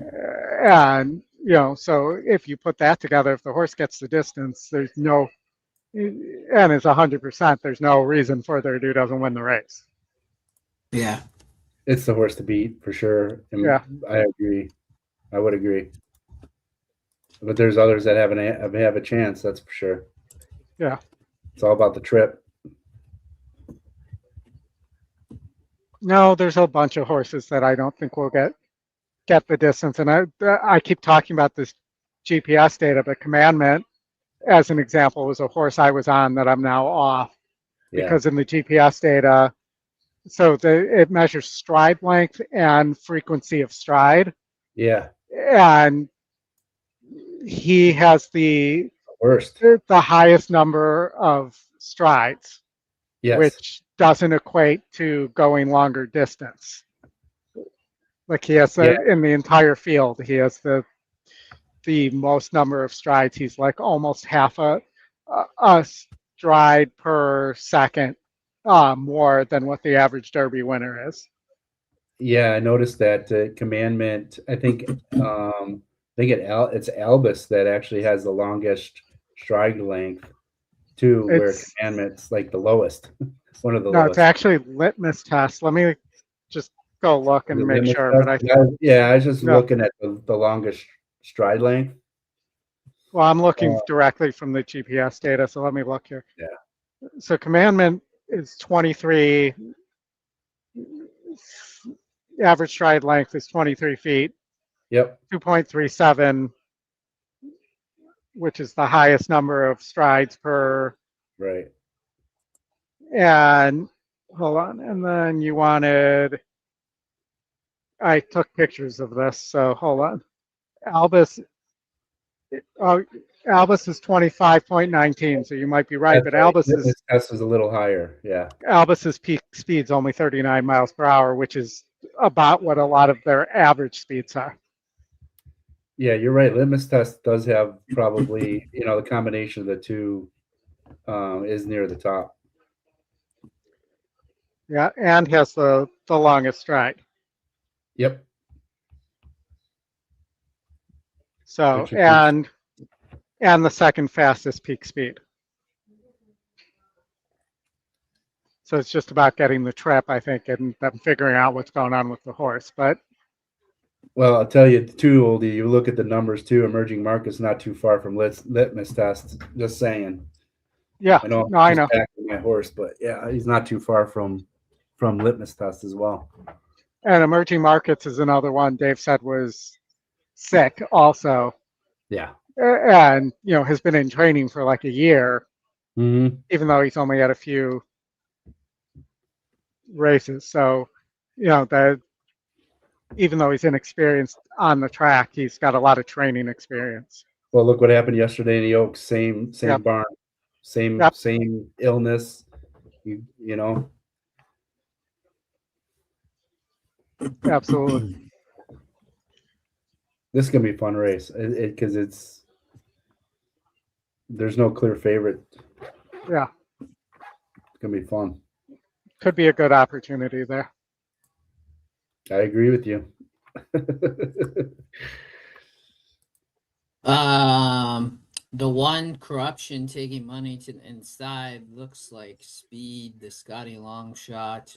[SPEAKER 5] And so if you put that together, if the horse gets the distance, and it's 100%, there's no reason Further Ado doesn't win the race.
[SPEAKER 1] Yeah.
[SPEAKER 2] It's the horse to beat for sure. And
[SPEAKER 5] yeah.
[SPEAKER 2] I agree. I would agree. But there's others that have a chance, that's for sure.
[SPEAKER 5] Yeah.
[SPEAKER 2] It's all about the trip.
[SPEAKER 5] No, there's a bunch of horses that I don't think will get the distance. And I keep talking about this GPS data, but Commandment, as an example, was a horse I was on that I'm now off.
[SPEAKER 2] Yeah.
[SPEAKER 5] Because in the GPS data, so it measures stride length and frequency of stride.
[SPEAKER 2] Yeah.
[SPEAKER 5] And he has the highest number of strides,
[SPEAKER 2] yes,
[SPEAKER 5] which doesn't equate to going longer distance. Like he has in the entire field, he has the most number of strides. He's like almost half a stride per second more than what the average Derby winner is.
[SPEAKER 2] Yeah, I noticed that Commandment. I think it's Albus that actually has the longest stride length too, where
[SPEAKER 5] It's-
[SPEAKER 2] Commandment's like the lowest, one of the
[SPEAKER 5] No,
[SPEAKER 2] lowest.
[SPEAKER 5] it's actually litmus test. Let me just go look and
[SPEAKER 2] The
[SPEAKER 5] make
[SPEAKER 2] limit
[SPEAKER 5] sure.
[SPEAKER 2] test?
[SPEAKER 5] But
[SPEAKER 2] I was just
[SPEAKER 5] No.
[SPEAKER 2] looking at the longest stride length.
[SPEAKER 5] well, I'm looking directly from the GPS data. So let me look here.
[SPEAKER 2] Yeah.
[SPEAKER 5] So Commandment is 23. Average stride length is 23 feet,
[SPEAKER 2] Yep.
[SPEAKER 5] 2.37, which is the highest number of strides per.
[SPEAKER 2] Right.
[SPEAKER 5] And hold on. And then you wanted, I took pictures of this. So hold on. Albus is 25.19. So you might be right, but
[SPEAKER 2] Litmus test is a little higher. Yeah.
[SPEAKER 5] Albus's peak speed's only 39 miles per hour, which is about what a lot of their average speeds are.
[SPEAKER 2] Yeah, you're right. Litmus test does have probably, the combination of the two is near the top.
[SPEAKER 5] Yeah, and has the longest stride.
[SPEAKER 2] Yep.
[SPEAKER 5] So
[SPEAKER 2] Which is
[SPEAKER 5] and the second fastest peak speed. So it's just about getting the trip, I think, and them figuring out what's going on with the horse. But
[SPEAKER 2] Well, I'll tell you too, Oldie. You look at the numbers too. Emerging market's not too far from litmus test. Just saying.
[SPEAKER 5] yeah,
[SPEAKER 2] I know.
[SPEAKER 5] no, I know.
[SPEAKER 2] Backing my horse, but yeah, he's not too far from litmus test as well.
[SPEAKER 5] And emerging markets is another one Dave said was sick also.
[SPEAKER 2] Yeah.
[SPEAKER 5] And has been in training for like a year,
[SPEAKER 2] Mm-hmm.
[SPEAKER 5] even though he's only had a few races. So, that even though he's inexperienced on the track, he's got a lot of training experience.
[SPEAKER 2] Well, look what happened yesterday in the Oaks. Same
[SPEAKER 5] Yep.
[SPEAKER 2] barn, same
[SPEAKER 5] Yep.
[SPEAKER 2] same illness. You know.
[SPEAKER 5] Absolutely.
[SPEAKER 2] This is gonna be a fun race because there's no clear favorite.
[SPEAKER 5] Yeah.
[SPEAKER 2] It's gonna be fun.
[SPEAKER 5] Could be a good opportunity there.
[SPEAKER 2] I agree with you.
[SPEAKER 4] The one corruption taking money to the inside looks like Speed, the Scotty Long shot.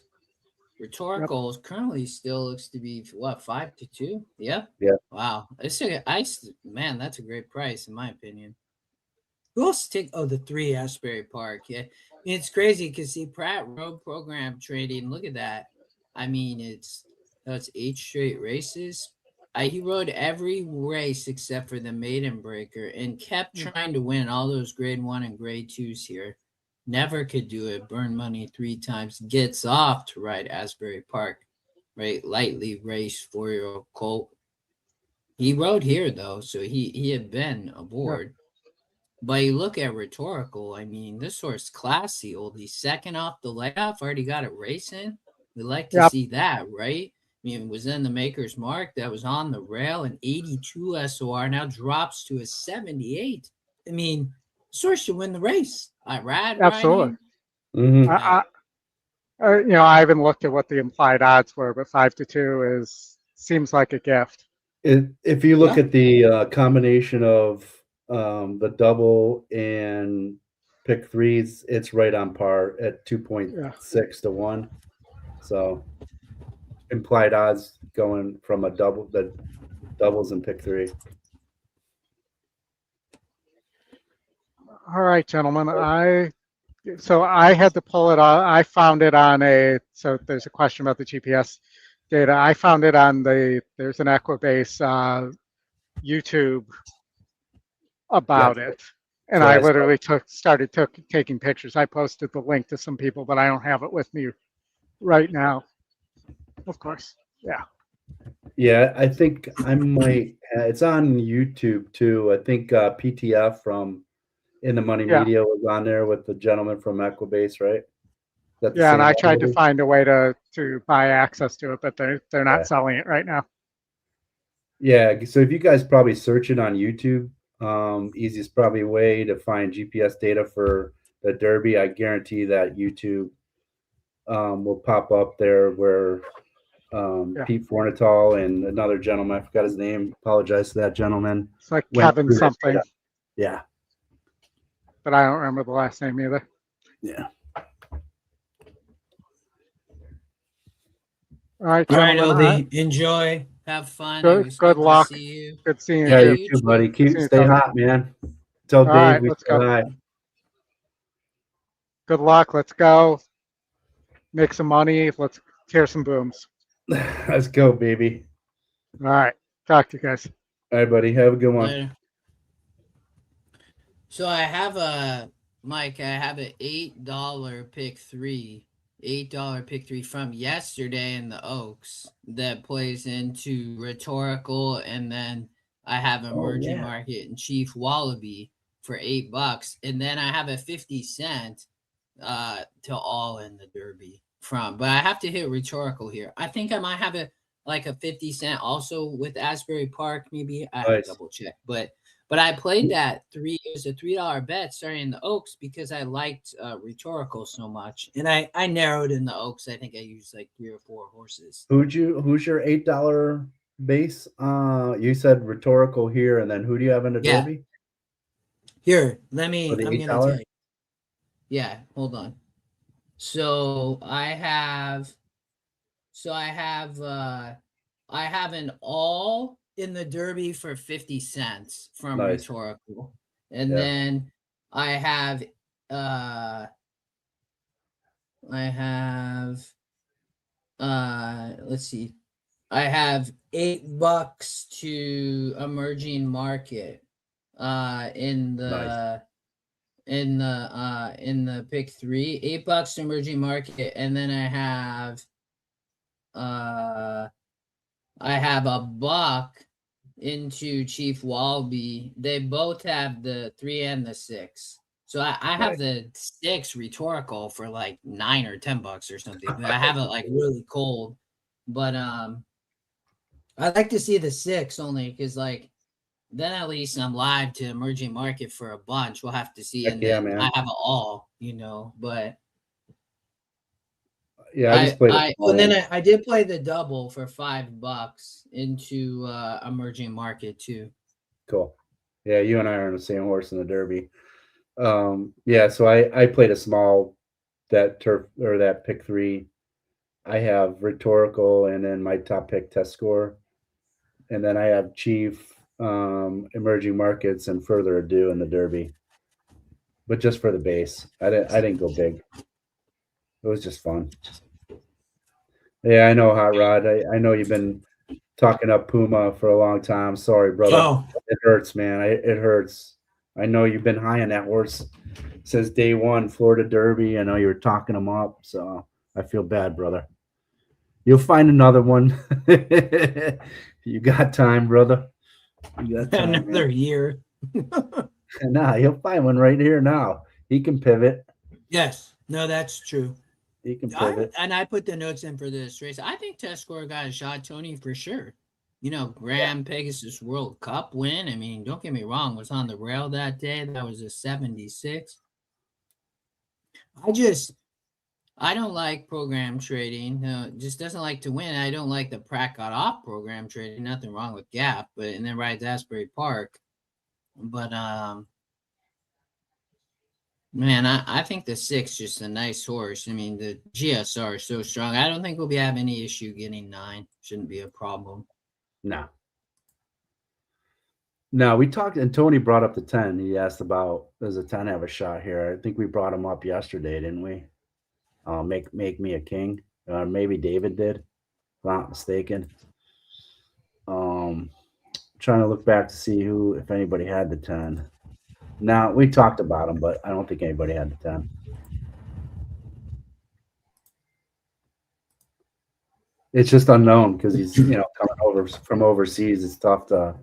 [SPEAKER 4] Rhetorical currently still looks to be what, 5-2? Yeah.
[SPEAKER 2] Yeah.
[SPEAKER 4] Wow. Man, that's a great price in my opinion. Who else take? Oh, the 3 Asbury Park. Yeah, it's crazy because see Pratt Road Program trading. Look at that. I mean, it's 8 straight races. He rode every race except for the Maiden Breaker and kept trying to win all those grade 1 and grade 2s here. Never could do it. Burn money 3 times. Gets off to ride Asbury Park. Right, lightly raced 4-year-old colt. He rode here though, so he had been aboard. Yeah. But you look at Rhetorical, I mean, this horse classy, Oldie. Second off the layoff, already got it racing. We like to see that, right? I mean, it was in the Maker's Mark that was on the rail, an 82 SOR, now drops to a 78. I mean, this horse should win the race.
[SPEAKER 5] Absolutely.
[SPEAKER 2] Mm-hmm.
[SPEAKER 5] I haven't looked at what the implied odds were, but 5-2 seems like a gift.
[SPEAKER 2] If you look at the combination of the double and pick threes, it's right on par at 2.6 to 1. So implied odds going from the doubles and pick 3.
[SPEAKER 5] All right, gentlemen. I had to pull it on. I found it on so there's a question about the GPS data. I found it on there's an Equibase YouTube about it. And I literally started taking pictures. I posted the link to some people, but I don't have it with me right now. Of course. Yeah.
[SPEAKER 2] Yeah, I think I might. It's on YouTube too. I think PTF from In the Money Media was on there with the gentleman from Equibase, right?
[SPEAKER 5] Yeah, and I tried to find a way to buy access to it, but they're not selling it right now.
[SPEAKER 2] Yeah, so if you guys probably search it on YouTube, easiest probably way to find GPS data for the Derby. I guarantee that YouTube will pop up there where Pete Fornatal and another gentleman, I forgot his name, apologize to that gentleman.
[SPEAKER 5] It's like Kevin something.
[SPEAKER 2] Yeah.
[SPEAKER 5] but I don't remember the last name either.
[SPEAKER 2] Yeah.
[SPEAKER 5] All right,
[SPEAKER 1] All right,
[SPEAKER 5] gentlemen.
[SPEAKER 1] Oldy, enjoy.
[SPEAKER 4] Have fun.
[SPEAKER 5] Good-
[SPEAKER 4] It was
[SPEAKER 5] good
[SPEAKER 4] good
[SPEAKER 5] luck.
[SPEAKER 4] to see you.
[SPEAKER 5] Good seeing
[SPEAKER 2] Yeah,
[SPEAKER 5] you.
[SPEAKER 2] you too, buddy.
[SPEAKER 5] See you,
[SPEAKER 2] Stay
[SPEAKER 5] Tony.
[SPEAKER 2] hot, man. Tell
[SPEAKER 5] All
[SPEAKER 2] Dave
[SPEAKER 5] right,
[SPEAKER 2] we
[SPEAKER 5] let's
[SPEAKER 2] said
[SPEAKER 5] go.
[SPEAKER 2] hi.
[SPEAKER 5] Good luck. Let's go. Make some money. Let's tear some booms.
[SPEAKER 2] Let's go, baby.
[SPEAKER 5] All right. Talk to you guys.
[SPEAKER 2] All right, buddy. Have a good one.
[SPEAKER 4] Later. So I have Mike, I have an $8 pick three from yesterday in the Oaks that plays into rhetorical, and then I have emerging
[SPEAKER 2] yeah.
[SPEAKER 4] market and Chief Wallaby for $8, and then I have a 50-cent to all in the Derby from, but I have to hit rhetorical here. I think I might have a 50-cent also with Asbury Park. Maybe I have to double check, but I played that it was a $3 bet starting in the Oaks because I liked rhetorical so much, and I narrowed in the Oaks. I think I used like 3 or 4 horses.
[SPEAKER 2] Who's your $8 base? You said rhetorical here, and then who do you have in the Derby?
[SPEAKER 1] Here, I'm
[SPEAKER 2] the
[SPEAKER 1] gonna
[SPEAKER 2] $8?
[SPEAKER 1] tell you.
[SPEAKER 4] Yeah, hold on. So I have an all in the Derby for 50 cents from
[SPEAKER 2] Nice.
[SPEAKER 4] rhetorical, and
[SPEAKER 2] Yeah.
[SPEAKER 4] then I have let's see, I have $8 to emerging market in the in the pick three, $8 to emerging market, and then I have a buck into Chief Wallaby. They both have the 3 and the 6. So I have the 6 rhetorical for like $9 or $10 or something. I have it like really cold, but I like to see the 6 only because like then at least I'm live to emerging market for a bunch. We'll have to see,
[SPEAKER 2] Heck
[SPEAKER 4] and
[SPEAKER 2] yeah,
[SPEAKER 4] then
[SPEAKER 2] man.
[SPEAKER 4] I have it all, but.
[SPEAKER 2] Yeah, I just played it.
[SPEAKER 1] And then I did play the double for $5 into emerging market too.
[SPEAKER 2] Cool. Yeah, you and I are on the same horse in the Derby. Yeah, so I played a small that pick 3. I have rhetorical and then my top pick test score, and then I have Chief, emerging markets, and further ado in the Derby. But just for the base, I didn't go big. It was just fun. Yeah, I know, Hot Rod. I know you've been talking up Puma for a long time. Sorry, brother.
[SPEAKER 1] Oh.
[SPEAKER 2] It hurts, man. It hurts. I know you've been high on that horse since day one, Florida Derby. I know you were talking him up, so I feel bad, brother. You'll find another one. You got time, brother. You got time,
[SPEAKER 1] Another year.
[SPEAKER 2] Nah, he'll find one right here now. He can pivot.
[SPEAKER 1] Yes. No, that's true.
[SPEAKER 2] He can pivot.
[SPEAKER 4] I put the notes in for this race. I think test score got a shot, Tony, for sure. Grand Pegasus World Cup win. I mean, don't get me wrong, was on the rail that day. That was a 76. I don't like program trading. Just doesn't like to win. I don't like the Pratt got off program trading. Nothing wrong with Gap, and then rides Asbury Park. But man, I think the 6 just a nice horse. I mean, the GSR is so strong. I don't think we'll have any issue getting 9. Shouldn't be a problem.
[SPEAKER 2] No, we talked, and Tony brought up the 10. He asked about, does a 10 have a shot here? I think we brought him up yesterday, didn't we? Make me a king. Maybe David did, if I'm not mistaken. Trying to look back to see if anybody had the 10. Now, we talked about him, but I don't think anybody had the 10. It's just unknown because he's coming over from overseas. It's tough to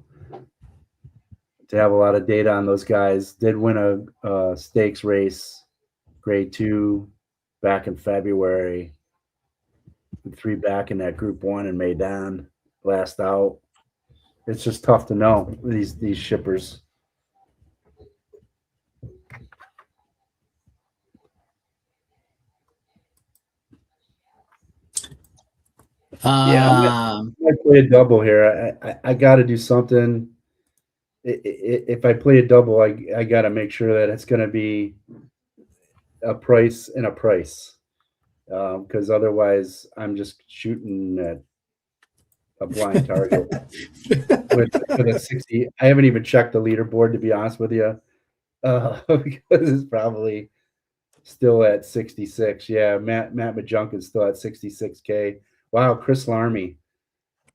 [SPEAKER 2] have a lot of data on those guys. Did win a stakes race, grade 2, back in February. 3 back in that group 1 in Maidan, last out. It's just tough to know these shippers. Yeah, I might play a double here. I got to do something. if I play a double, I got to make sure that it's going to be a price and a price, because otherwise I'm just shooting at a blind target with a 60. I haven't even checked the leaderboard, to be honest with you, because it's probably still at 66. Yeah, Matt Majunkin's still at 66K. Wow, Chris Larmy.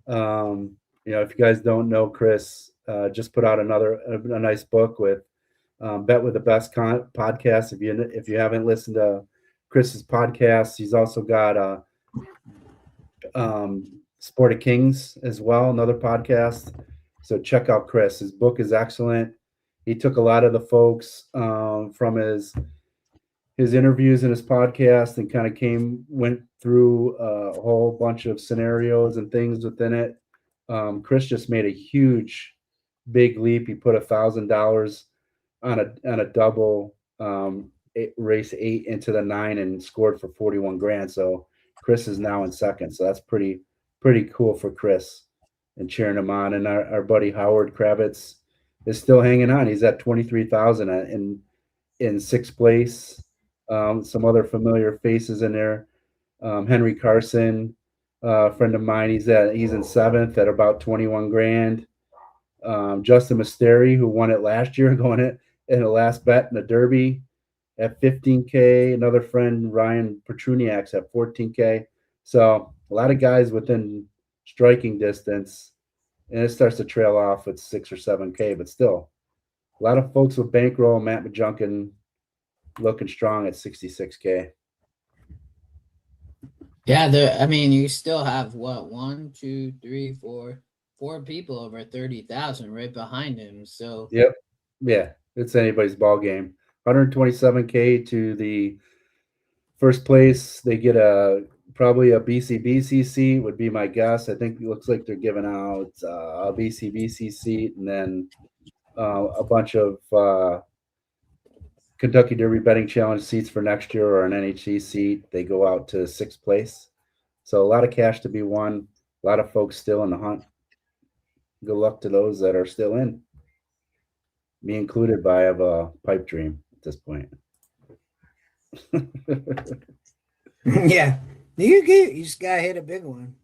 [SPEAKER 2] If you guys don't know Chris, just put out a nice book with Bet with the Best podcast. If you haven't listened to Chris's podcast, he's also got Sport of Kings as well, another podcast. So check out Chris. His book is excellent. He took a lot of the folks from his interviews and his podcast and kind of went through a whole bunch of scenarios and things within it. Chris just made a huge, big leap. He put $1,000 on a double, race 8 into the 9 and scored for 41 grand. So Chris is now in second. So that's pretty cool for Chris and cheering him on. And our buddy Howard Kravitz is still hanging on. He's at 23,000 in sixth place. Some other familiar faces in there. Henry Carson, a friend of mine, he's in seventh at about 21 grand. Justin Misteri, who won it last year, going in the last bet in the Derby at 15K. Another friend, Ryan Petruniak's at 14K. So a lot of guys within striking distance, and it starts to trail off with 6 or 7K, but still a lot of folks with bankroll. Matt Majunkin looking strong at 66K.
[SPEAKER 4] Yeah, you still have what, 4 people over 30,000 right behind him. So
[SPEAKER 2] yep, yeah, it's anybody's ball game. 127K to the first place. They get probably a BCBC seat would be my guess. I think it looks like they're giving out a BCBC seat, and then a bunch of Kentucky Derby Betting Challenge seats for next year, or an NHC seat. They go out to sixth place. So a lot of cash to be won. A lot of folks still in the hunt. Good luck to those that are still in. Me included, but I have a pipe dream at this point.
[SPEAKER 1] Yeah. You just gotta hit a big one.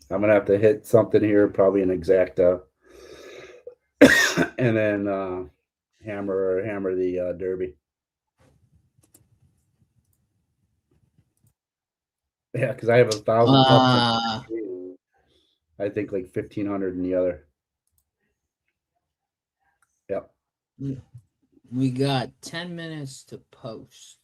[SPEAKER 2] I'm gonna have to hit something here, probably an exacta, and then hammer the Derby. Yeah, because I have 1,000 bucks. I think like 1,500 in the other. Yep.
[SPEAKER 4] We got 10 minutes to post.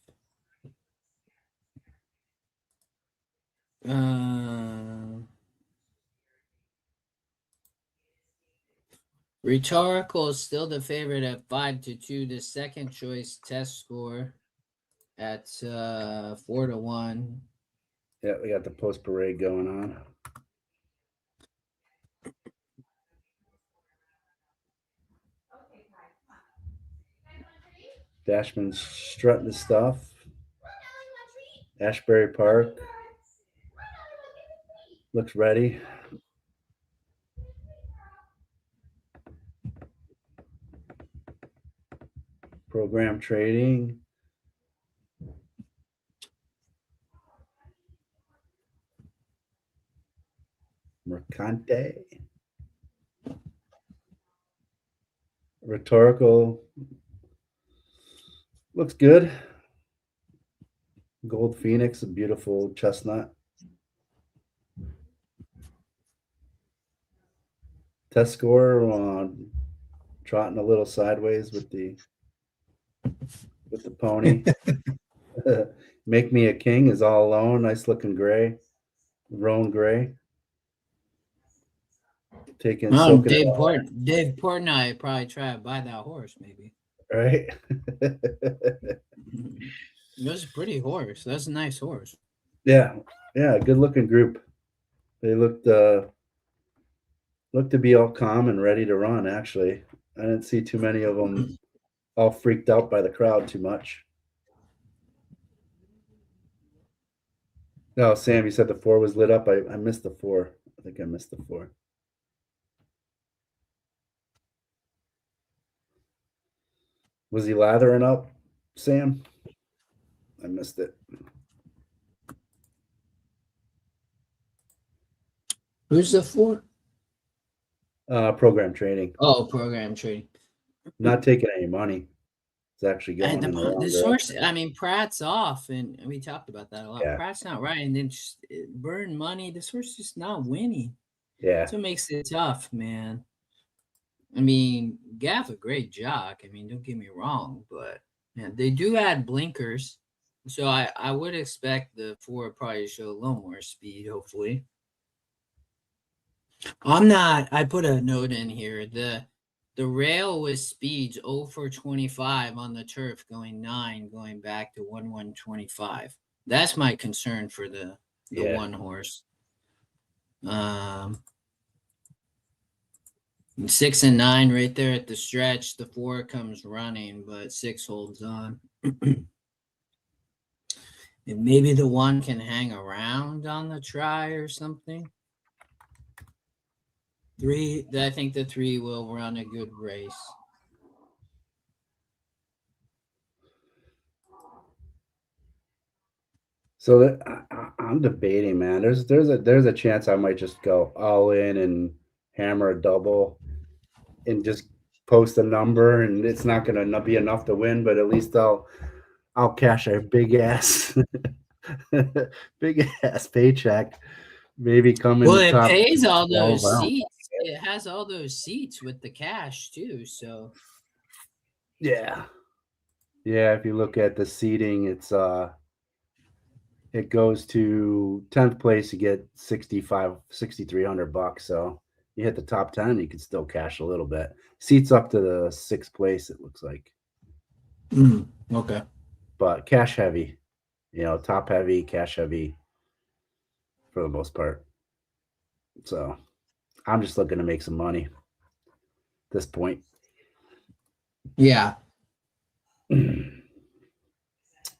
[SPEAKER 4] Rhetorical is still the favorite at 5-2. The second choice test score at 4-1.
[SPEAKER 2] Yeah, we got the post parade going on. Dashman's strutting the stuff. Ashbury Park looks ready. Program trading. Mercante. Rhetorical looks good. Gold Phoenix, a beautiful chestnut. Test score trotting a little sideways with the pony. Make Me a King is all alone. Nice looking gray. Roan gray. Dave
[SPEAKER 4] Portnoy probably try to buy that horse, maybe.
[SPEAKER 2] Right?
[SPEAKER 4] That's a pretty horse. That's a nice horse.
[SPEAKER 2] Yeah. Good looking group. They looked to be all calm and ready to run. Actually, I didn't see too many of them all freaked out by the crowd too much. No, Sam, you said the 4 was lit up. I missed the 4. I think I missed the 4. Was he lathering up, Sam? I missed it.
[SPEAKER 4] Who's the 4?
[SPEAKER 2] Program trading.
[SPEAKER 4] Oh, program trading.
[SPEAKER 2] Not taking any money. It's actually
[SPEAKER 4] And
[SPEAKER 2] going in the wrong
[SPEAKER 4] the
[SPEAKER 2] direction.
[SPEAKER 4] source, I mean, Pratt's off, and we talked about that a lot.
[SPEAKER 2] Yeah.
[SPEAKER 4] Pratt's not right, and then just burn money. The source just not winning.
[SPEAKER 2] Yeah.
[SPEAKER 4] That's what makes it tough, man. I mean, Gaff a great jock. I mean, don't get me wrong, but man, they do add blinkers, so I would expect the 4 probably to show a little more speed. Hopefully, I put a note in here. The rail with speeds 0 for 25 on the turf, going 9, going back to 1-1-25. That's my concern for the one horse. 6 and 9 right there at the stretch. The 4 comes running, but 6 holds on. And maybe the 1 can hang around on the try or something. 3, I think the 3 will run a good race.
[SPEAKER 2] So I'm debating, man. There's a chance I might just go all in and hammer a double and just post a number, and it's not going to be enough to win, but at least I'll cash a big ass paycheck. Maybe come in.
[SPEAKER 4] Well,
[SPEAKER 2] the
[SPEAKER 4] it
[SPEAKER 2] top
[SPEAKER 4] pays all those
[SPEAKER 2] 12 rounds.
[SPEAKER 4] seats. It has all those seats with the cash too. So
[SPEAKER 2] yeah. If you look at the seating, it's it goes to 10th place. You get $6,300. So you hit the top 10, you can still cash a little bit. Seats up to the 6th place, it looks like.
[SPEAKER 4] Okay.
[SPEAKER 2] But cash heavy, top heavy, cash heavy for the most part. So I'm just looking to make some money at this point.
[SPEAKER 4] Yeah.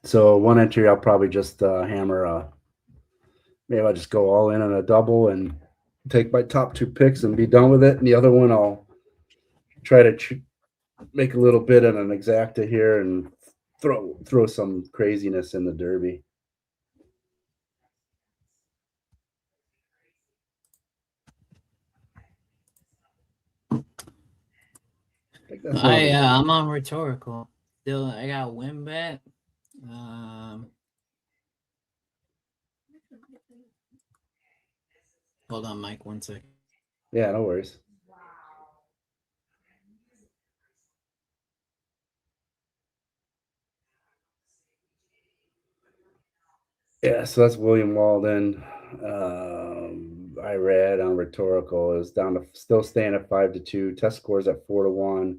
[SPEAKER 2] So one entry, I'll probably just hammer. Maybe I'll just go all in on a double and take my top 2 picks and be done with it. And the other one, I'll try to make a little bit on an exacta here and throw some craziness in the Derby.
[SPEAKER 4] I'm on rhetorical. Still, I got win bet. Hold on, Mike, 1 second.
[SPEAKER 2] Yeah, no worries. Yeah, so that's William Walden. I read on rhetorical is down to still staying at 5-2. Test scores at 4-1.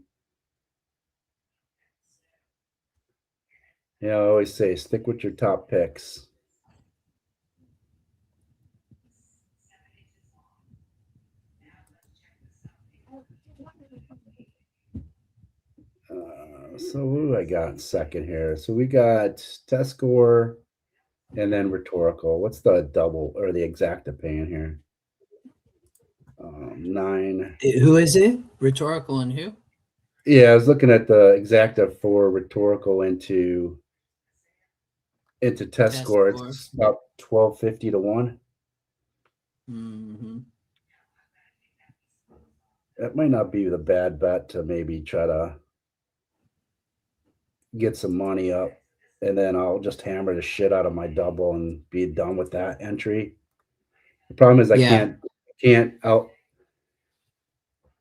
[SPEAKER 2] I always say stick with your top picks. So what do I got in second here? So we got test score and then rhetorical. What's the double or the exacta paying here? 9.
[SPEAKER 4] Who is it? Rhetorical and who?
[SPEAKER 2] Yeah, I was looking at the exacta for rhetorical into test score. It's about 1250 to 1.
[SPEAKER 4] Mm-hmm.
[SPEAKER 2] That might not be the bad bet to maybe try to get some money up, and then I'll just hammer the shit out of my double and be done with that entry. The problem is I can't out.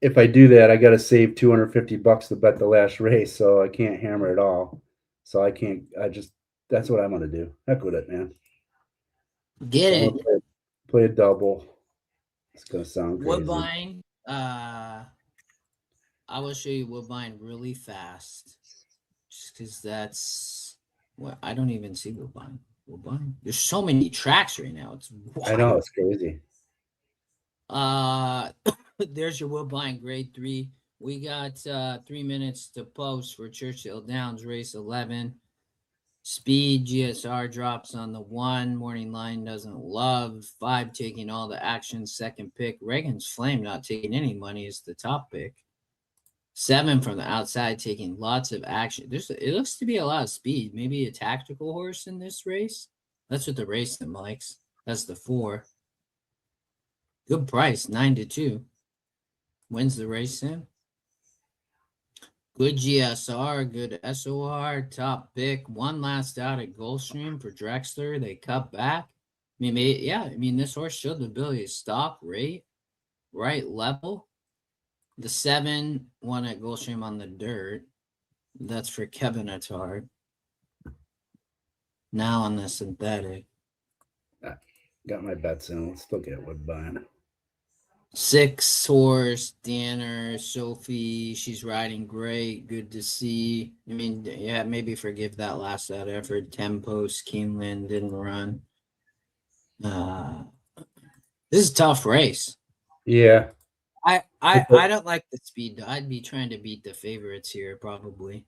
[SPEAKER 2] If I do that, I got to save $250 to bet the last race, so I can't hammer it all. So I can't. That's what I'm gonna do. Heck with it, man.
[SPEAKER 4] Get it.
[SPEAKER 2] Play a double. It's gonna sound crazy.
[SPEAKER 4] Woodbine. I will show you Woodbine really fast, just because that's what I don't even see Woodbine. There's so many tracks right now. It's wild.
[SPEAKER 2] I know, it's crazy.
[SPEAKER 4] There's your Woodbine grade 3. We got 3 minutes to post for Churchill Downs race 11. Speed, GSR drops on the 1. Morning line doesn't love. 5 taking all the action. Second pick. Reagan's Flame not taking any money is the top pick. 7 from the outside taking lots of action. It looks to be a lot of speed. Maybe a tactical horse in this race. That's what the racing likes. That's the 4. Good price, 9-2. Wins the race in. Good GSR, good SOR, top pick. 1 last out at Gulfstream for Drexler. They cut back. I mean, this horse showed the ability to stop, right level. The 7 won at Gulfstream on the dirt. That's for Kevin Attard. Now on the synthetic.
[SPEAKER 2] Got my bets in. Let's look at Woodbine.
[SPEAKER 4] 6 horse, Danner, Sophie. She's riding great. Good to see. I mean, yeah, maybe forgive that last out effort. 10 posts, Keeneland didn't run. This is a tough race.
[SPEAKER 2] Yeah.
[SPEAKER 4] I don't like the speed. I'd be trying to beat the favorites here, probably.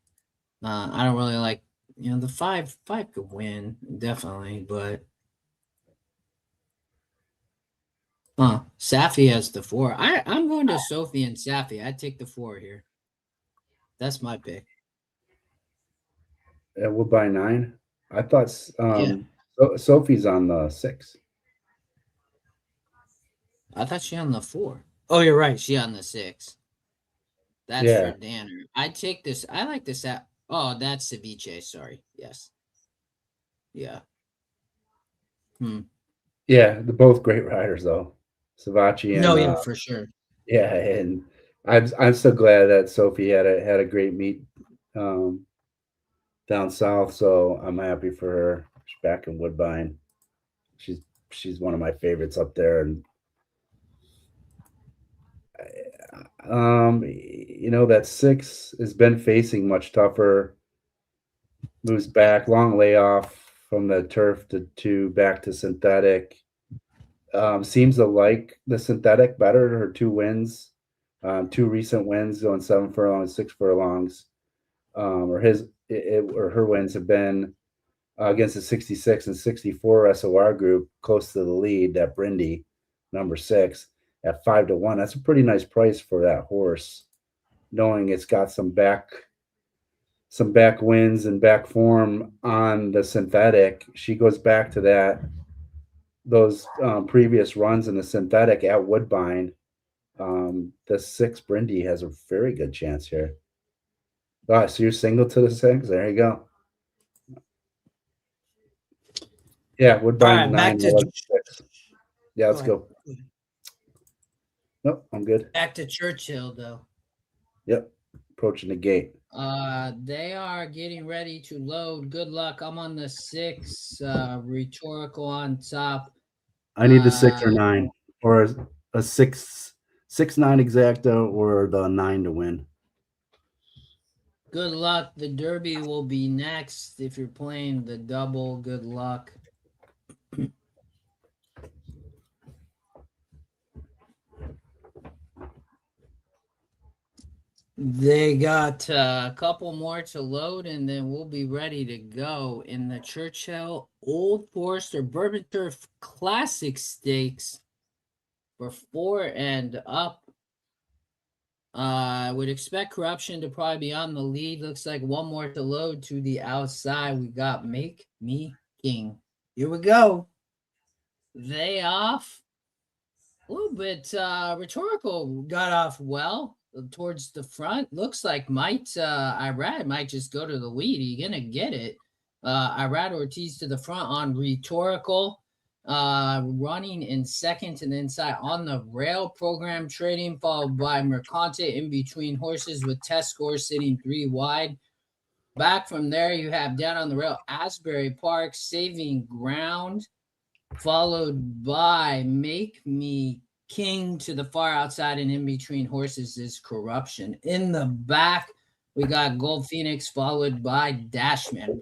[SPEAKER 4] I don't really like, the 5 could win, definitely, but Safi has the 4. I'm going to Sophie and Safi. I'd take the 4 here. That's my pick.
[SPEAKER 2] Woodbine 9. I thought Sophie's on the 6.
[SPEAKER 4] I thought she on the 4. Oh, you're right. She on the 6. That's for Danner. I'd take this. I like this. Oh, that's Ceviche. Sorry. Yes. Yeah.
[SPEAKER 2] Yeah, they're both great riders, though. Savachi and
[SPEAKER 4] yeah, for sure.
[SPEAKER 2] Yeah, and I'm so glad that Sophie had a great meet down south. So I'm happy for her. She's back in Woodbine. She's one of my favorites up there, and that 6 has been facing much tougher. Moves back, long layoff from the turf to back to synthetic. Seems to like the synthetic better. Her 2 wins, 2 recent wins going 7 furlongs, 6 furlongs. Or her wins have been against the 66 and 64 SOR group, close to the lead. That Brindy, number 6, at 5-1. That's a pretty nice price for that horse, knowing it's got some back wins and back form on the synthetic. She goes back to those previous runs in the synthetic at Woodbine. The 6 Brindy has a very good chance here. So you're single to the 6. There you go. Yeah, Woodbine 9. Yeah, let's go. Nope, I'm good.
[SPEAKER 4] Back to Churchill, though.
[SPEAKER 2] Yep, approaching the gate.
[SPEAKER 4] They are getting ready to load. Good luck. I'm on the 6. Rhetorical on top.
[SPEAKER 2] I need the 6 or 9, or a 6-9 exacta, or the 9 to win.
[SPEAKER 4] Good luck. The Derby will be next. If you're playing the double, good luck. They got a couple more to load, and then we'll be ready to go in the Churchill Old Forester Bourbon Turf Classic Stakes for 4 and up. I would expect Corruption to probably be on the lead. Looks like one more to load to the outside. We got Make Me King.
[SPEAKER 1] Here we go.
[SPEAKER 4] They off. A little bit Rhetorical got off well towards the front. Looks like Irad might just go to the lead. He's gonna get it. Irad Ortiz to the front on Rhetorical, running in second to the inside on the rail. Program Trading followed by Mercante in between horses with test scores sitting 3 wide. Back from there, you have down on the rail Asbury Park Saving Ground, followed by Make Me King to the far outside, and in between horses is Corruption. In the back, we got Gold Phoenix followed by Dashman.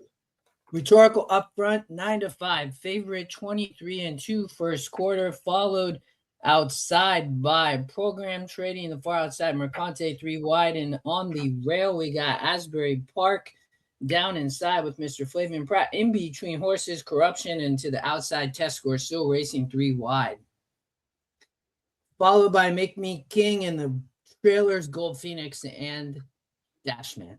[SPEAKER 4] Rhetorical up front, 9-5. Favorite 23-2 first quarter, followed outside by Program Trading, the far outside Mercante 3 wide, and on the rail we got Asbury Park down inside with Mr. Flavian Pratt. In between horses, Corruption, and to the outside, Test Score still racing 3 wide. Followed by Make Me King and the trailers, Gold Phoenix and Dashman.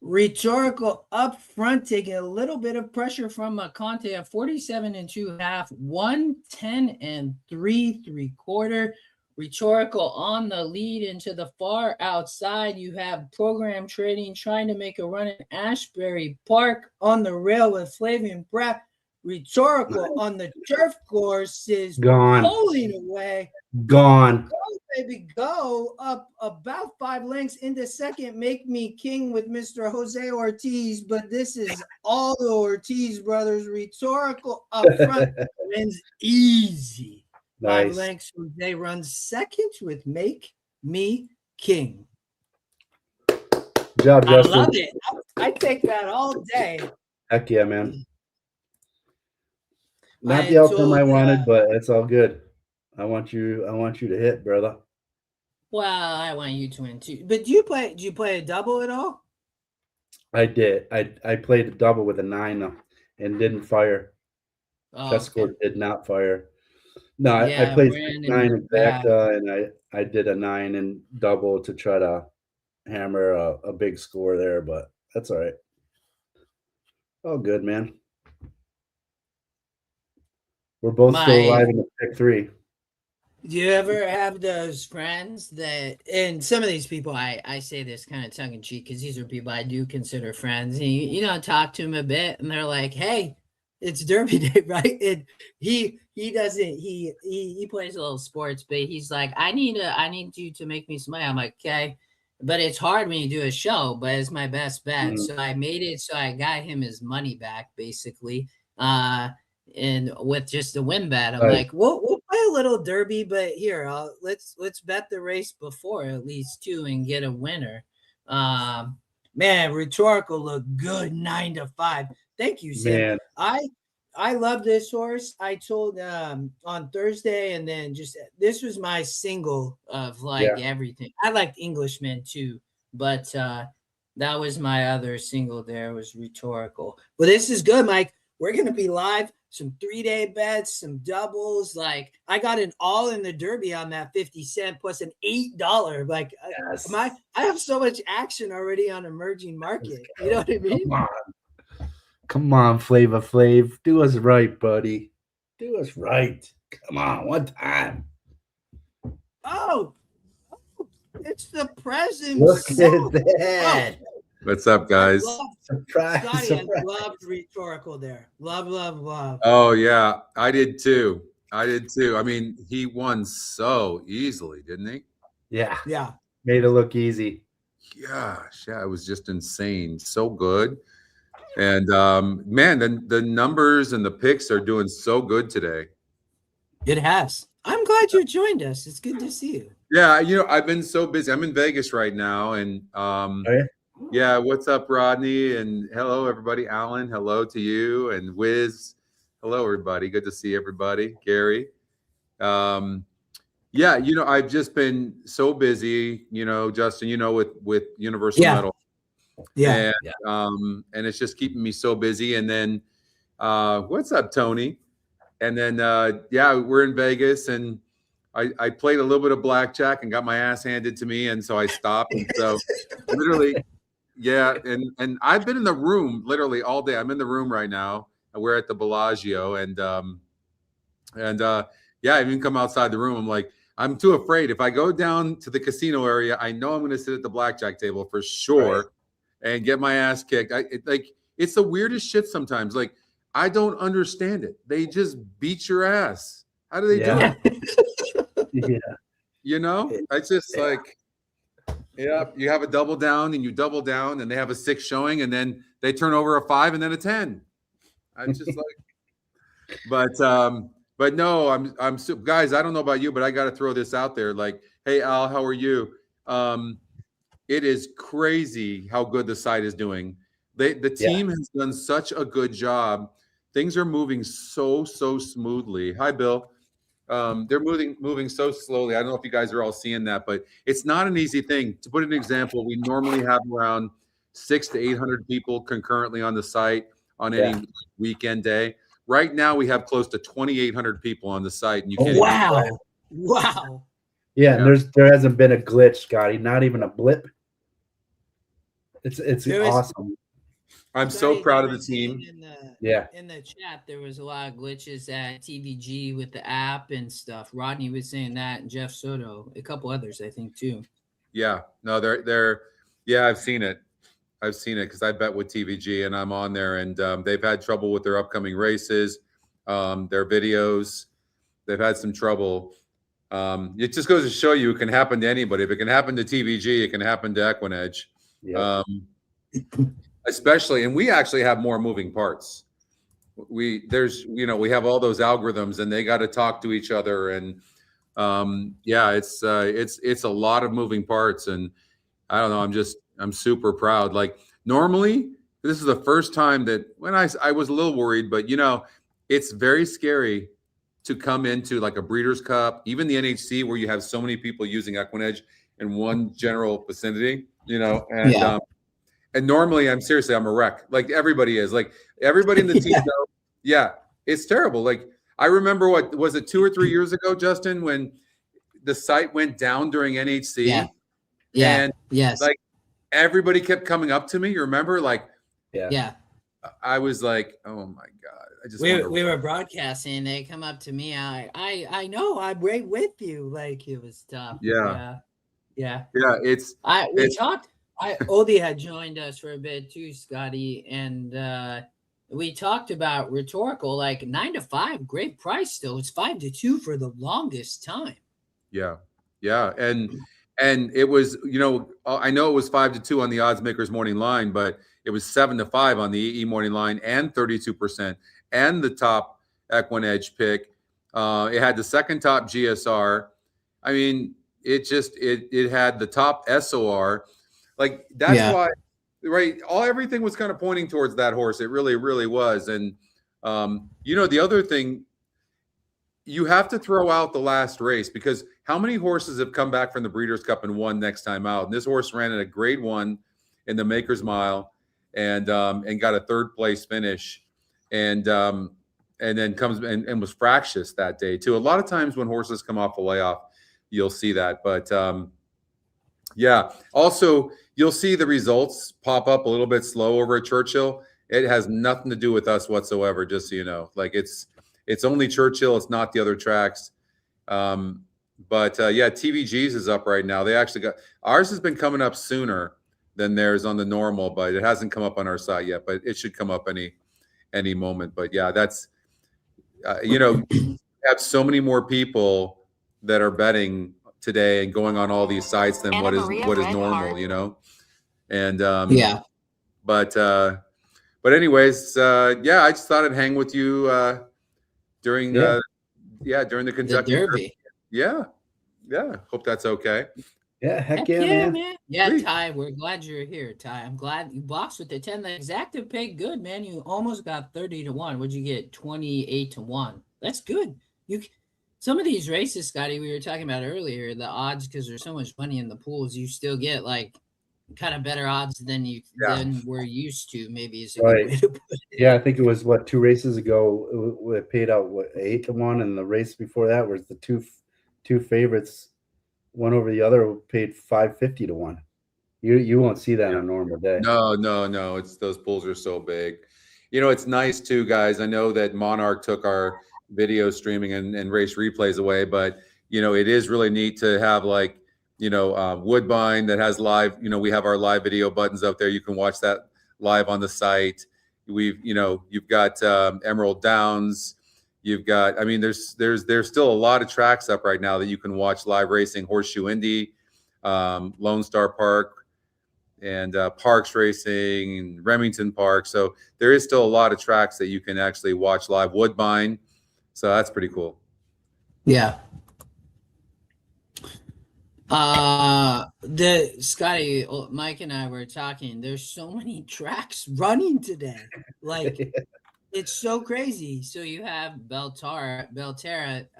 [SPEAKER 4] Rhetorical up front, taking a little bit of pressure from Conte at 47 2.5, 110 3/3. Rhetorical on the lead into the far outside. You have Program Trading trying to make a run in Ashbury Park on the rail with Flavian Pratt. Rhetorical on the turf course is
[SPEAKER 2] Gone.
[SPEAKER 4] pulling away.
[SPEAKER 2] Gone.
[SPEAKER 4] Go, baby, go up about 5 lengths into second. Make Me King with Mr. Jose Ortiz, but this is all the Ortiz brothers. Rhetorical up front wins easy. 5
[SPEAKER 2] Nice.
[SPEAKER 4] lengths. Jose runs second with Make Me King.
[SPEAKER 2] Good job,
[SPEAKER 4] I
[SPEAKER 2] Justin.
[SPEAKER 4] love it. I take that all day.
[SPEAKER 2] Heck yeah, man. Not the outcome I wanted, but it's all good. I want you to hit, brother.
[SPEAKER 4] Well, I want you to win too. But do you play a double at all?
[SPEAKER 2] I did. I played a double with a 9 and didn't fire. Test Score did not fire. No, I played 9 exacta, and I did a 9 and double to try to hammer a big score there, but that's all right. Oh, good, man. We're both still alive in the pick 3.
[SPEAKER 4] Do you ever have those friends that, and some of these people, I say this kind of tongue in cheek because these are people I do consider friends. And you talk to them a bit, and they're like, "Hey, it's Derby Day, right?" And he doesn't he plays a little sports, but he's like, I need you to make me smile. I'm like, okay, but it's hard when you do a show, but it's my best bet. Mm-hmm. So I made it. So I got him his money back, basically. And with just a win bet, I'm like, we'll play a little Derby, but here, let's bet the race before at least too and get a winner. Man, Rhetorical looked good 9 to 5. Thank you, Sam. Man. I love this horse. I told on Thursday, and then just this was my single of everything. I liked Englishman too, but that was my other single. There was Rhetorical. Well, this is good, Mike. We're gonna be live. Some 3-day bets, some doubles. Like I got an all in the Derby on that 50 cent plus an $8. Like yes. I have so much action already on emerging market. You know what I mean?
[SPEAKER 2] Come on, Flavor Flav. Do us right, buddy. Do us right. Come on, one time.
[SPEAKER 4] Oh, it's the present.
[SPEAKER 2] Look at that.
[SPEAKER 6] What's up, guys?
[SPEAKER 4] Surprise. Scotty, I loved Rhetorical there. Love.
[SPEAKER 6] Oh, yeah. I did too. I mean, he won so easily, didn't he?
[SPEAKER 2] Yeah.
[SPEAKER 4] Yeah.
[SPEAKER 2] Made it look easy.
[SPEAKER 6] Gosh, yeah. It was just insane. So good. And, man, the numbers and the picks are doing so good today.
[SPEAKER 4] It has. I'm glad you joined us. It's good to see you.
[SPEAKER 6] Yeah. I've been so busy. I'm in Vegas right now. And, yeah, what's up, Rodney? And hello, everybody. Alan, hello to you. And Wiz, hello, everybody. Good to see everybody. Gary. Yeah, I've just been so busy, Justin, with Universal Metal.
[SPEAKER 4] Yeah.
[SPEAKER 6] And it's just keeping me so busy. And then, what's up, Tony? And then, we're in Vegas, and I played a little bit of blackjack and got my ass handed to me. And so I stopped. And so literally... Yeah, and I've been in the room literally all day. I'm in the room right now. We're at the Bellagio, and I even come outside the room. I'm like, I'm too afraid. If I go down to the casino area, I know I'm going to sit at the blackjack table for sure, and get my ass kicked. It's the weirdest shit sometimes. Like I don't understand it. They just beat your ass. How do they do it? It's just like. Yeah, you have a double down and you double down, and they have a 6 showing, and then they turn over a 5 and then a 10. I'm just like, but no, I'm guys. I don't know about you, but I got to throw this out there. Like, hey Al, how are you? It is crazy how good the site is doing. The team has done such a good job. Things are moving so smoothly. Hi, Bill. They're moving so slowly. I don't know if you guys are all seeing that, but it's not an easy thing. To put an example, we normally have around 600 to 800 people concurrently on the site on any weekend day. Right now, we have close to 2,800 people on the site, and you can't.
[SPEAKER 1] Wow.
[SPEAKER 2] Yeah, and there hasn't been a glitch, Scotty. Not even a blip. It's awesome.
[SPEAKER 6] I'm so proud of the team.
[SPEAKER 4] In the chat, there was a lot of glitches at TVG with the app and stuff. Rodney was saying that, and Jeff Soto, a couple others, I think, too.
[SPEAKER 6] Yeah, no, they're. Yeah, I've seen it. Because I bet with TVG, and I'm on there, and they've had trouble with their upcoming races, their videos. They've had some trouble. It just goes to show you it can happen to anybody. If it can happen to TVG, it can happen to EquinEdge. Yeah. Especially, and we actually have more moving parts. We have all those algorithms, and they got to talk to each other, and it's a lot of moving parts, and I don't know. I'm super proud. Like, normally, this is the first time that when I was a little worried, but it's very scary to come into like a Breeders' Cup, even the NHC, where you have so many people using EquinEdge in one general vicinity, and normally I'm a wreck. Like everybody is. Like everybody in the team knows, it's terrible. Like I remember, what was it, 2 or 3 years ago, Justin, when the site went down during NHC? And like everybody kept coming up to me. You remember? Like, I was like, oh my God.
[SPEAKER 4] We were broadcasting. They come up to me. I know. I'm right with you. Like, it was tough.
[SPEAKER 6] Yeah.
[SPEAKER 4] We talked. Oldy had joined us for a bit too, Scotty, and we talked about rhetorical, like 9 to 5, great price still. It's 5 to 2 for the longest time.
[SPEAKER 6] Yeah, and it was, I know it was 5 to 2 on the odds makers morning line, but it was 7 to 5 on the EE morning line, and 32%, and the top EquinEdge pick. It had the second top GSR. I mean, it had the top SOR. Like, that's why, right? Everything was kind of pointing towards that horse. It really, really was. And the other thing, you have to throw out the last race, because how many horses have come back from the Breeders' Cup and won next time out? And this horse ran in a grade 1 in the Maker's Mile, and got a 3rd place finish, and then comes and was fractious that day too. A lot of times when horses come off a layoff, you'll see that. But also you'll see the results pop up a little bit slow over at Churchill. It has nothing to do with us whatsoever, just so you know. Like, it's only Churchill. It's not the other tracks. But TVG's is up right now. They actually got ours has been coming up sooner than theirs on the normal, but it hasn't come up on our site yet. But it should come up any moment. But that's you have so many more people that are betting today and going on all these sites than what is normal, And but anyways, I just thought I'd hang with you during the Kentucky
[SPEAKER 4] Derby.
[SPEAKER 6] Yeah. Hope that's okay.
[SPEAKER 2] Yeah, heck yeah,
[SPEAKER 4] man. Yeah, Ty, we're glad you're here, Ty. I'm glad you boxed with the 10. The exactive paid good, man. You almost got 30 to 1. What'd you get? 28 to 1. That's good. Some of these races, Scotty, we were talking about earlier, the odds, because there's so much money in the pools, you still get like kind of better odds than we're used to. Maybe is a good way to put it.
[SPEAKER 2] Yeah, I think it was 2 races ago. It paid out 8 to 1, and the race before that was the two favorites. One over the other paid 550 to 1. You won't see that on a normal day.
[SPEAKER 6] No. It's those pools are so big. It's nice too, guys. I know that Monarch took our video streaming and race replays away, but it is really neat to have Woodbine that has live. We have our live video buttons up there. You can watch that live on the site. You've got Emerald Downs. You've got, there's still a lot of tracks up right now that you can watch live racing. Horseshoe Indy, Lone Star Park, and Parks Racing, and Remington Park. So there is still a lot of tracks that you can actually watch live. Woodbine. So that's pretty cool.
[SPEAKER 4] Yeah. Scotty, Mike and I were talking. There's so many tracks running today. Like, it's so crazy. So you have Belterra,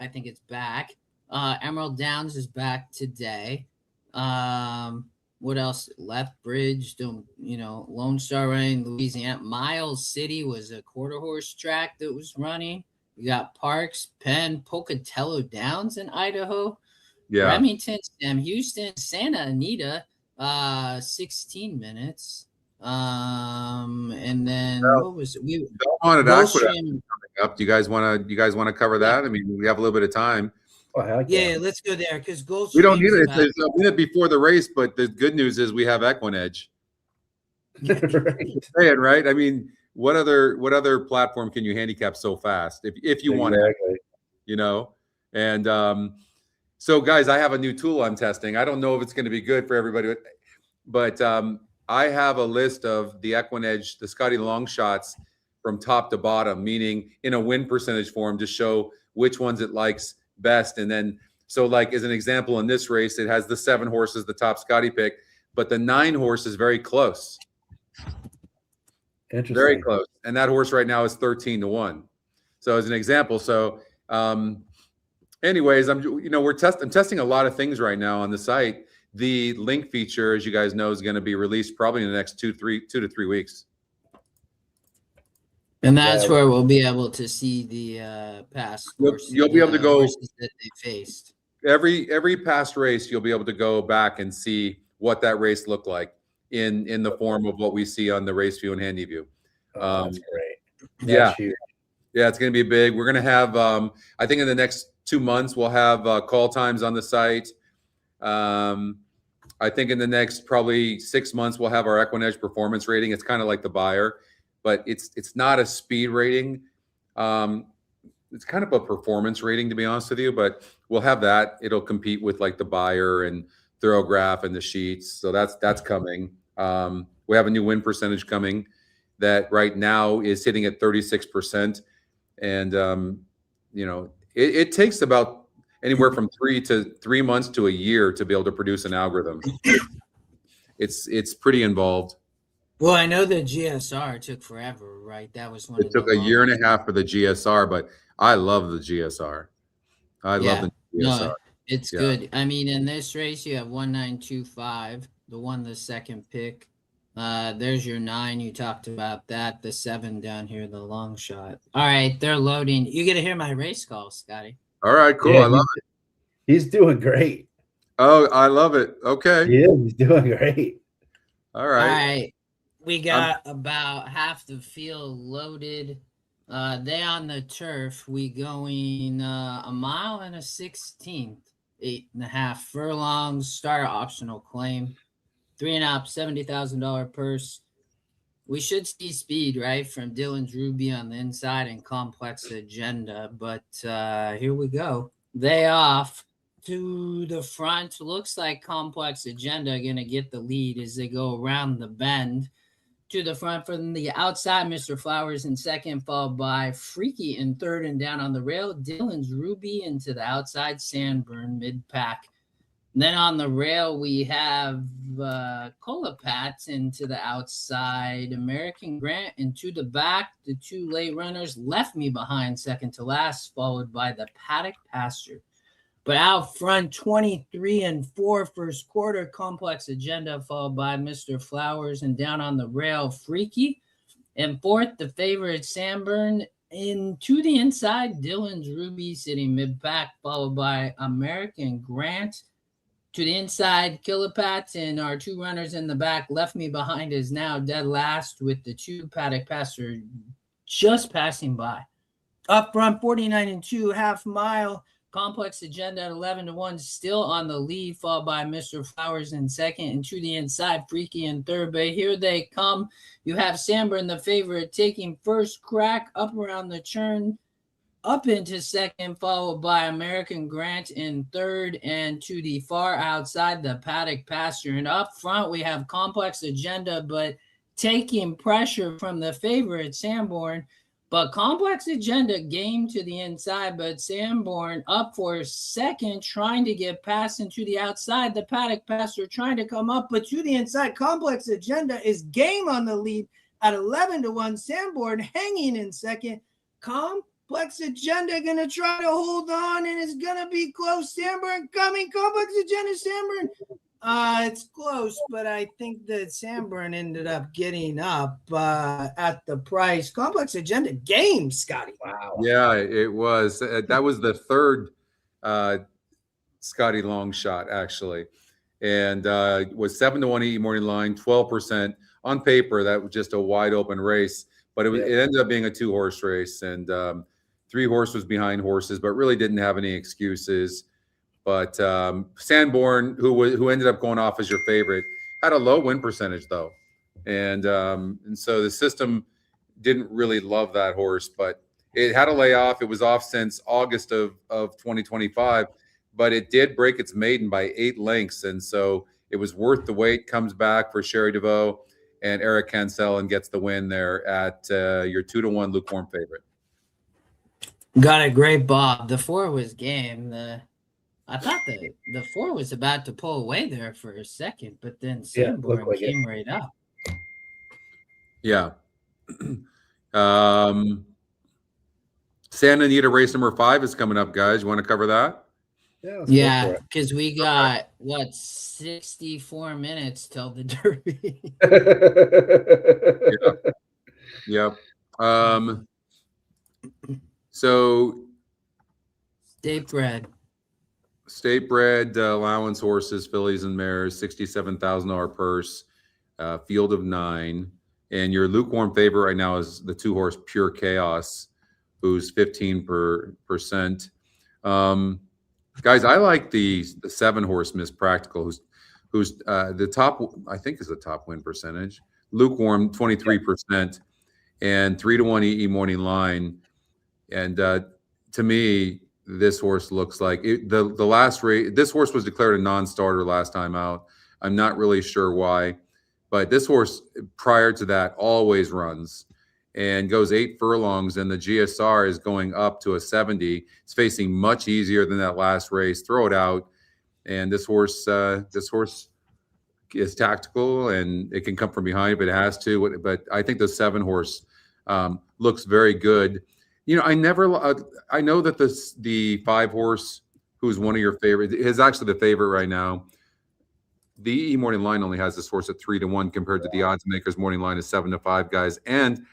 [SPEAKER 4] I think it's back. Emerald Downs is back today. What What else? Left Bridge, Lone Star running Louisiana. Miles City was a quarter horse track that was running. We got Parks, Penn, Pocatello Downs in Idaho.
[SPEAKER 6] Yeah.
[SPEAKER 4] Remington, Sam Houston, Santa Anita, 16 minutes. And then what was it?
[SPEAKER 6] Belmont at Aqueduct coming up. Do you guys want to cover that? I mean, we have a little bit of time.
[SPEAKER 2] Oh, heck
[SPEAKER 1] Yeah, let's go there because Gulfstream.
[SPEAKER 6] We don't need it. There's a minute before the race, but the good news is we have EquinEdge. Right? I mean, what other platform can you handicap so fast if you want to, And so, guys, I have a new tool I'm testing. I don't know if it's going to be good for everybody, but I have a list of the EquinEdge, the Scotty long shots from top to bottom, meaning in a win percentage form to show which ones it likes best. And then, so like as an example, in this race, it has the 7 horses, the top Scotty pick, but the 9 horse is very close.
[SPEAKER 2] Interesting.
[SPEAKER 6] Very close. And that horse right now is 13-1. So as an example, anyways, I'm testing a lot of things right now on the site. The link feature, as you guys know, is going to be released probably in the next 2 to 3 weeks.
[SPEAKER 4] And that's where we'll be able to see the past horses.
[SPEAKER 6] You'll be able to go
[SPEAKER 4] horses that they faced.
[SPEAKER 6] Every past race. You'll be able to go back and see what that race looked like in the form of what we see on the Race View and Handy View.
[SPEAKER 2] That's great.
[SPEAKER 6] That's huge. Yeah, it's going to be big. We're going to have, I think in the next 2 months, we'll have call times on the site. I think in the next probably 6 months, we'll have our EquinEdge performance rating. It's kind of like the buyer, but it's not a speed rating. It's kind of a performance rating, to be honest with you, but we'll have that. It'll compete with like the buyer and Thorograph and the sheets. So that's coming. We have a new win percentage coming that right now is hitting at 36%. And, it takes about anywhere from 3 months to a year to be able to produce an algorithm. It's pretty involved.
[SPEAKER 4] Well, I know the GSR took forever, right? That was one.
[SPEAKER 6] It took a year and a half for the GSR, but I love the GSR. I love the GSR.
[SPEAKER 4] No, it's good. I mean, in this race, you have 1925, the second pick. There's your 9. You talked about that. The 7 down here, the long shot. All right, they're loading. You get to hear my race call, Scotty.
[SPEAKER 6] All right, cool. I love it.
[SPEAKER 2] He's doing great.
[SPEAKER 6] Oh, I love it. Okay.
[SPEAKER 2] He's doing great.
[SPEAKER 6] All right.
[SPEAKER 4] All right. We got about half the field loaded. They on the turf. We going a mile and a 16th, 8.5 furlongs. Start optional claim. 3.5, $70,000 purse. We should see speed, right, from Dylan's Ruby on the inside and Complex Agenda. But here we go. They off to the front. Looks like Complex Agenda going to get the lead as they go around the bend. To the front from the outside, Mr. Flowers in second, followed by Freaky in third, and down on the rail, Dylan's Ruby into the outside, Sandburn mid-pack. Then on the rail, we have Colapats into the outside, American Grant into the back. The 2 late runners left me behind second to last, followed by the Paddock Pasture. But out front, 23-4 first quarter, Complex Agenda, followed by Mr. Flowers, and down on the rail, Freaky. And fourth, the favorite Sandburn. To the inside, Dylan's Ruby sitting mid-pack, followed by American Grant. To the inside, Kilopats, and our 2 runners in the back. Left me behind is now dead last with the 2 Paddock Pasture just passing by. Up front, 49-2, half mile. Complex Agenda at 11-1, still on the lead, followed by Mr. Flowers in second, and to the inside, Freaky in third. But here they come. You have Sandburn, the favorite, taking first crack up around the turn, up into second, followed by American Grant in third, and to the far outside, the Paddock Pasture. And up front, we have Complex Agenda, but taking pressure from the favorite, Sandburn. But Complex Agenda game to the inside, but Sandburn up for second, trying to get past into the outside. The Paddock Pasture trying to come up, but to the inside, Complex Agenda is game on the lead at 11-1. Sandburn hanging in second. Complex Agenda going to try to hold on, and it's going to be close. Sandburn coming. Complex Agenda, Sandburn
[SPEAKER 1] It's close, but I think that Sanborn ended up getting up at the price. Complex Agenda game, Scotty.
[SPEAKER 2] Wow.
[SPEAKER 6] Yeah, it was. That was the third Scotty long shot, actually. And was 7-1 EE morning line, 12%. On paper, that was just a wide open race. But it ended up being a 2-horse race. And 3 horse was behind horses, but really didn't have any excuses. But Sanborn, who ended up going off as your favorite, had a low win percentage, though. And so the system didn't really love that horse, but it had a layoff. It was off since August of 2025, but it did break its maiden by 8 lengths. And so it was worth the wait. Comes back for Sherry DeVoe and Eric Cancel and gets the win there at your 2-1 lukewarm favorite.
[SPEAKER 4] Got it, great, Bob. The 4 was game. I thought the 4 was about to pull away there for a second, but then Sanborn came right up.
[SPEAKER 6] Yeah. Santa Anita race number 5 is coming up, guys. You want to cover that?
[SPEAKER 4] Yeah, because we got 64 minutes till the Derby.
[SPEAKER 6] Yep. So state bred allowance horses, fillies and mares, $67,000 purse, field of 9. And your lukewarm favorite right now is the 2-horse Pure Chaos, who's 15%. Guys, I like the 7-horse Miss Practical, who's the top, I think is the top win percentage. Lukewarm, 23%, and 3-1 EE morning line. And to me, this horse looks like the last race. This horse was declared a non-starter last time out. I'm not really sure why, but this horse prior to that always runs and goes 8 furlongs, and the GSR is going up to a 70. It's facing much easier than that last race. Throw it out, and this horse is tactical and it can come from behind if it has to. But I think the 7-horse looks very good. You know, I know that the 5-horse, who's one of your favorites, is actually the favorite right now. The EE morning line only has this horse at 3-1 compared to the odds makers morning line is 7-5, guys. And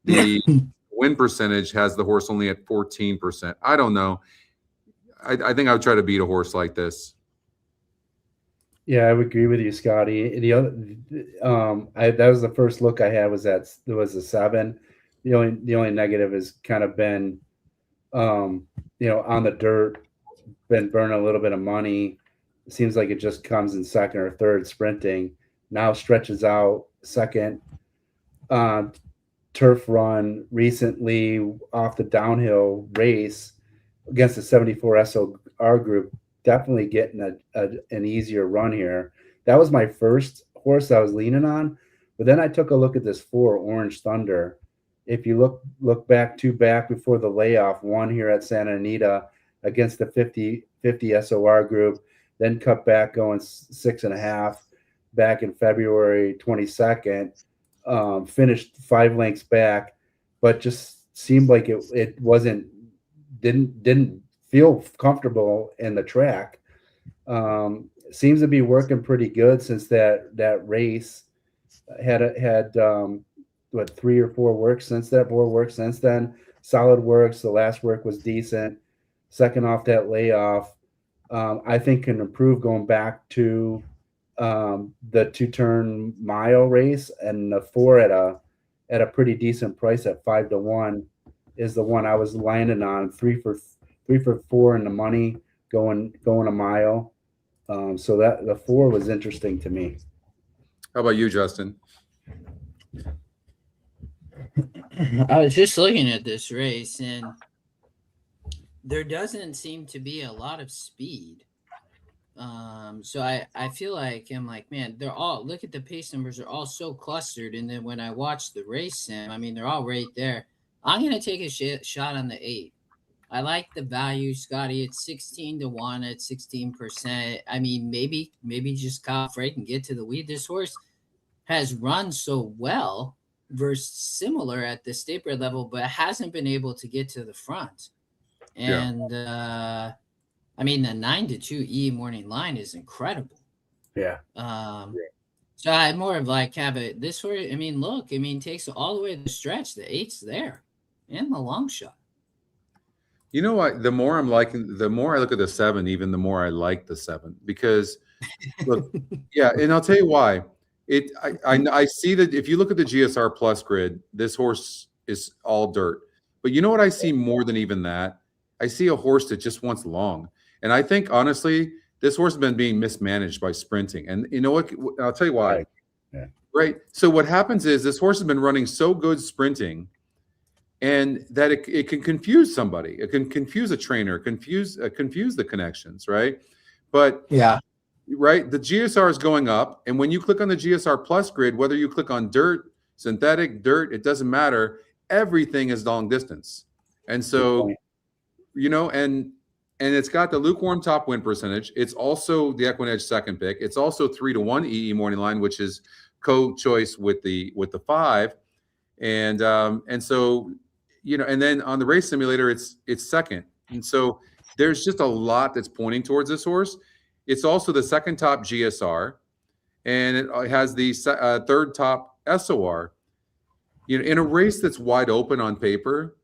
[SPEAKER 6] the win percentage has the horse only at 14%. I don't know. I think I would try to beat a horse like this.
[SPEAKER 2] Yeah, I would agree with you, Scotty. The other, that was the first look I had was a 7. The only negative has kind of been, on the dirt, been burning a little bit of money. It seems like it just comes in second or third sprinting. Now stretches out second. Turf run recently off the downhill race against the 74 SOR group. Definitely getting an easier run here. That was my first horse I was leaning on, but then I took a look at this 4 Orange Thunder. If you look back before the layoff, one here at Santa Anita against the 50 SOR group, then cut back going 6.5 back in February 22nd, finished 5 lengths back, but just seemed like it didn't feel comfortable in the track. Seems to be working pretty good since that race. Had 3 or 4 works since that. 4 works since then. Solid works. The last work was decent. Second off that layoff, I think can improve going back to the 2-turn mile race, and the 4 at a pretty decent price at 5-1 is the one I was lining on. 3 for 4 in the money going a mile. So that the 4 was interesting to me.
[SPEAKER 6] How about you, Justin?
[SPEAKER 4] I was just looking at this race, and there doesn't seem to be a lot of speed. So I feel like I'm like, man, they're all, look at the pace numbers, are all so clustered. And then when I watch the race sim, I mean, they're all right there. I'm going to take a shot on the 8. I like the value, Scotty. It's 16-1 at 16%. I mean, maybe just Kyle Frey can get to the lead. This horse has run so well versus similar at the state bred level, but hasn't been able to get to the front. And I mean, the 9-2 E morning line is incredible.
[SPEAKER 2] Yeah.
[SPEAKER 4] So I more of like have it this way. I mean, look, I mean, takes all the way to the stretch. The 8's there, and the long shot.
[SPEAKER 6] You know what? The more I look at the 7, even the more I like the 7 because, look, yeah, and I'll tell you why. I see that if you look at the GSR Plus grid, this horse is all dirt. But you know what I see more than even that? I see a horse that just wants long, and I think honestly, this horse has been being mismanaged by sprinting. And you know what? I'll tell you why.
[SPEAKER 2] Right. Yeah.
[SPEAKER 6] Right. So what happens is this horse has been running so good sprinting, and that it can confuse somebody. It can confuse a trainer, confuse the connections, right? But
[SPEAKER 1] Yeah.
[SPEAKER 6] right, the GSR is going up, and when you click on the GSR Plus grid, whether you click on dirt, synthetic, dirt, it doesn't matter. Everything is long distance, and so and it's got the lukewarm top win percentage. It's also the EquinEdge second pick. It's also 3-1 EE morning line, which is co-choice with the 5, and so and then on the race simulator, it's second, and so there's just a lot that's pointing towards this horse. It's also the second top GSR, and it has the third top SOR. In a race that's wide open on paper,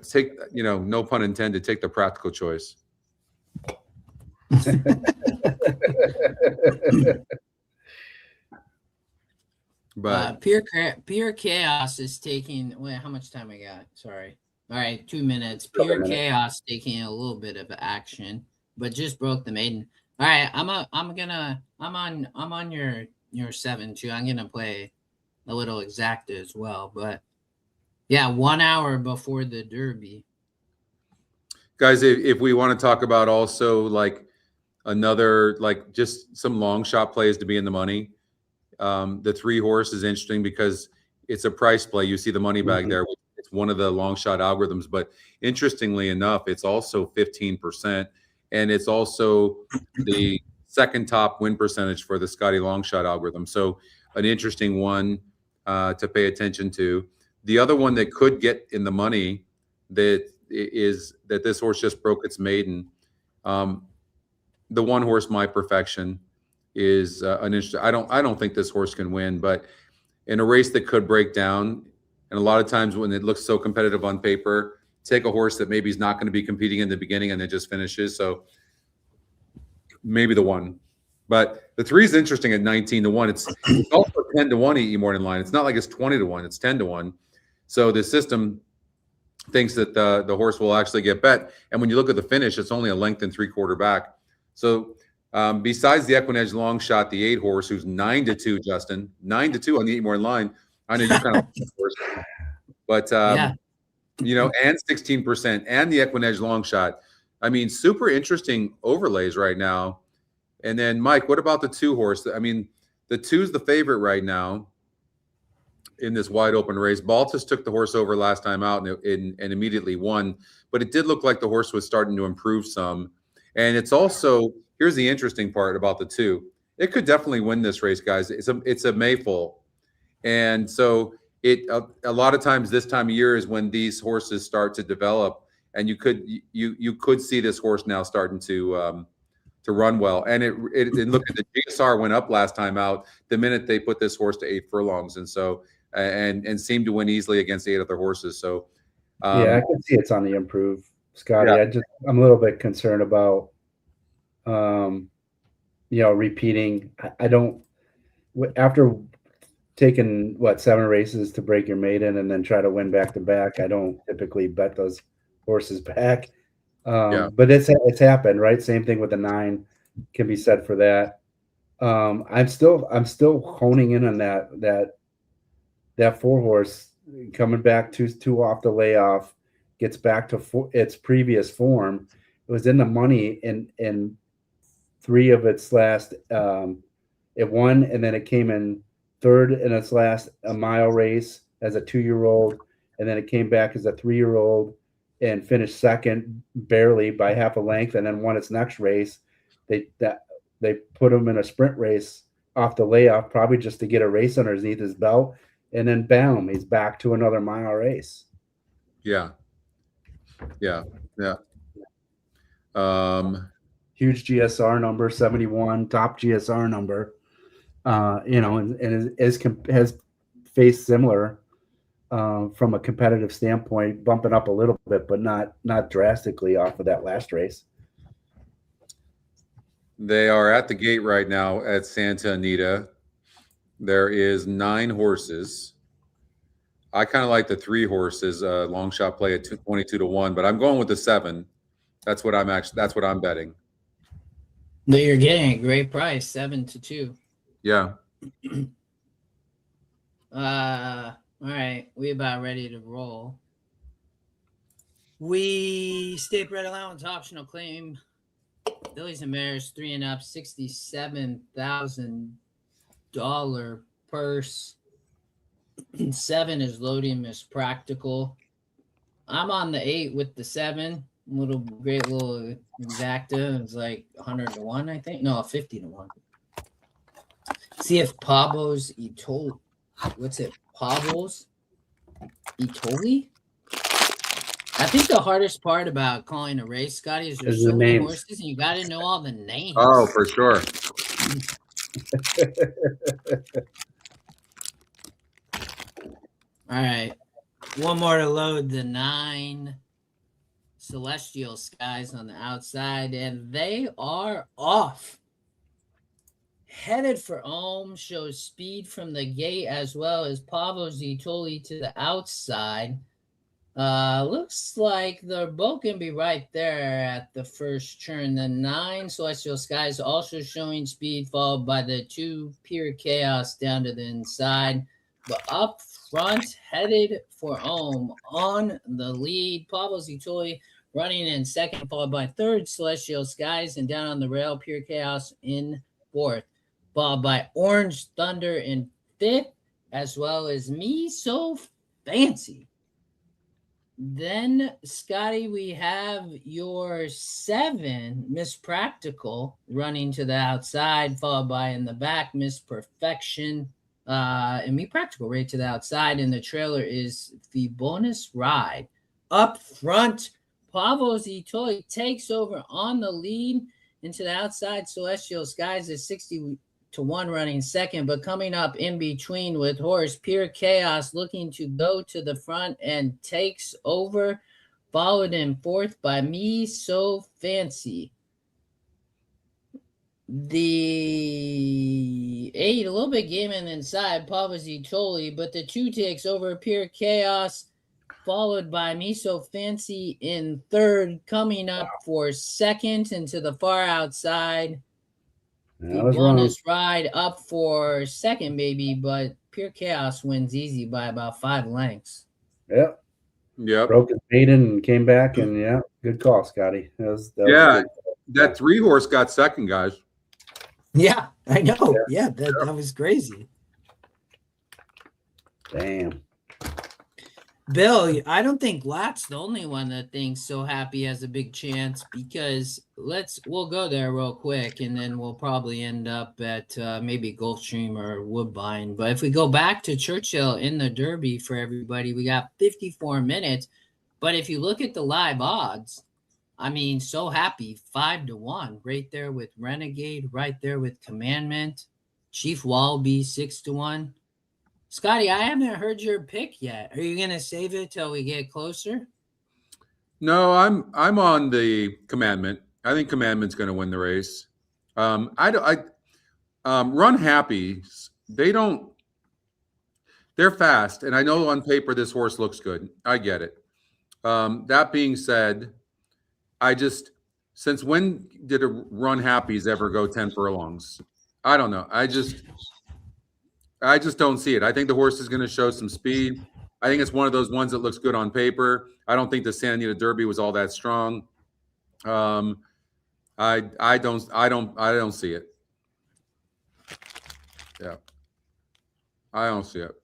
[SPEAKER 6] take no pun intended, take the practical choice. But
[SPEAKER 4] Pure Chaos is taking. Wait, how much time I got? Sorry. All right, 2 minutes. Pure Chaos taking a little bit of action, but just broke the maiden. All right, I'm on your 7 too. I'm gonna play a little exacta as well, but yeah, 1 hour before the Derby.
[SPEAKER 6] Guys, if we want to talk about also like another, like just some long shot plays to be in the money, the 3 horse is interesting because it's a price play. You see the money bag there. It's one of the long shot algorithms, but interestingly enough, it's also 15%, and it's also the second top win percentage for the Scotty long shot algorithm. So an interesting one to pay attention to. The other one that could get in the money that this horse just broke its maiden. The 1 horse, My Perfection, is an interesting. I don't think this horse can win, but in a race that could break down, and a lot of times when it looks so competitive on paper, take a horse that maybe is not going to be competing in the beginning and then just finishes. So maybe the 1. But the 3 is interesting at 19-1. It's also 10-1 EE morning line. It's not like it's 20-1. It's 10-1. So the system thinks that the horse will actually get bet. And when you look at the finish, it's only a length and 3/4 back. So besides the EquinEdge long shot, the 8 horse, who's 9-2, Justin, 9-2 on the EE morning line. I know you kind of horse, but and 16%, and the EquinEdge long shot. I mean, super interesting overlays right now. And then, Mike, what about the 2 horse? I mean, the 2's the favorite right now in this wide open race. Baltus took the horse over last time out and immediately won, but it did look like the horse was starting to improve some. And it's also, here's the interesting part about the 2. It could definitely win this race, guys. It's a Mayful. And so a lot of times this time of year is when these horses start to develop, and you could see this horse now starting to run well. And look at the GSR went up last time out the minute they put this horse to 8 furlongs, and so and seemed to win easily against 8 other horses. So
[SPEAKER 2] I can see it's on the improve, Scotty. Yeah. I'm a little bit concerned about repeating. I don't, after taking 7 races to break your maiden and then try to win back to back, I don't typically bet those horses back. But it's happened, right? Same thing with the 9 can be said for that. I'm still honing in on that 4 horse coming back two off the layoff, gets back to its previous form. It was in the money in 3 of its last. It won, and then it came in 3rd in its last mile race as a 2-year-old, and then it came back as a 3-year-old and finished 2nd barely by half a length, and then won its next race. They put him in a sprint race off the layoff, probably just to get a race underneath his belt, and then bam, he's back to another mile race.
[SPEAKER 6] Yeah.
[SPEAKER 2] huge GSR number, 71, top GSR number. And has faced similar from a competitive standpoint, bumping up a little bit, but not drastically off of that last race.
[SPEAKER 6] They are at the gate right now at Santa Anita. There is 9 horses. I kind of like the 3 horses. Long shot play at 22-1, but I'm going with the 7. That's what I'm betting.
[SPEAKER 4] But you're getting a great price, 7-2.
[SPEAKER 6] Yeah.
[SPEAKER 4] All right, we about ready to roll.
[SPEAKER 1] We
[SPEAKER 4] State bred allowance optional claim. Fillies and Mares 3 and up, $67,000 purse. 7 is loading Miss Practical. I'm on the 8 with the 7. Great little exacta. It's like 100-1, I think. No, 50-1. See if Pablo's Itoli. What's it? Pablo's Itoli? I think the hardest part about calling a race, Scotty, is there's so many horses and you got to know all the names.
[SPEAKER 6] Oh, for sure.
[SPEAKER 4] All right. One more to load, the 9 Celestial Skies on the outside, and they are off. Headed for Ohm, shows speed from the gate as well as Pablo Zitoli to the outside. Looks like they're both going to be right there at the first turn. The 9 Celestial Skies also showing speed, followed by the 2 Pure Chaos down to the inside. But up front, headed for Ohm on the lead. Pablo Zitoli running in second, followed by 3rd Celestial Skies, and down on the rail, Pure Chaos in 4th. Followed by Orange Thunder in 5th, as well as Me So Fancy. Then, Scotty, we have your 7, Miss Practical, running to the outside, followed by in the back, Miss Perfection, and Me Practical right to the outside. And the trailer is the bonus ride. Up front, Pablo Zitoli takes over on the lead into the outside. Celestial Skies is 60-1 running second, but coming up in between with horse Pure Chaos looking to go to the front and takes over, followed in 4th by Me So Fancy. The 8 a little bit gaming inside Pablo Zitoli, but the 2 takes over Pure Chaos, followed by Me So Fancy in 3rd, coming up for 2nd and to the far outside. The bonus ride up for 2nd, baby, but Pure Chaos wins easy by about 5 lengths.
[SPEAKER 2] Yep. Broke his maiden and came back, and yeah, good call, Scotty.
[SPEAKER 6] That 3 horse got 2nd, guys.
[SPEAKER 1] Yeah, I know. Yeah, that was crazy.
[SPEAKER 2] Damn.
[SPEAKER 1] Bill,
[SPEAKER 4] I don't think Lat's the only one that thinks So Happy has a big chance, because we'll go there real quick and then we'll probably end up at maybe Gulfstream or Woodbine. But if we go back to Churchill in the Derby for everybody, we got 54 minutes. But if you look at the live odds, I mean, So Happy 5-1 right there with Renegade, right there with Commandment, Chief Wallaby 6-1. Scotty, I haven't heard your pick yet. Are you gonna save it till we get closer?
[SPEAKER 6] No, I'm on the Commandment. I think Commandment's going to win the race. Run Happy. They're fast, and I know on paper this horse looks good. I get it. That being said, since when did a Run Happy's ever go 10 furlongs? I don't know. I just don't see it. I think the horse is going to show some speed. I think it's one of those ones that looks good on paper. I don't think the Santa Anita Derby was all that strong. I don't see it. Yeah, I don't see it.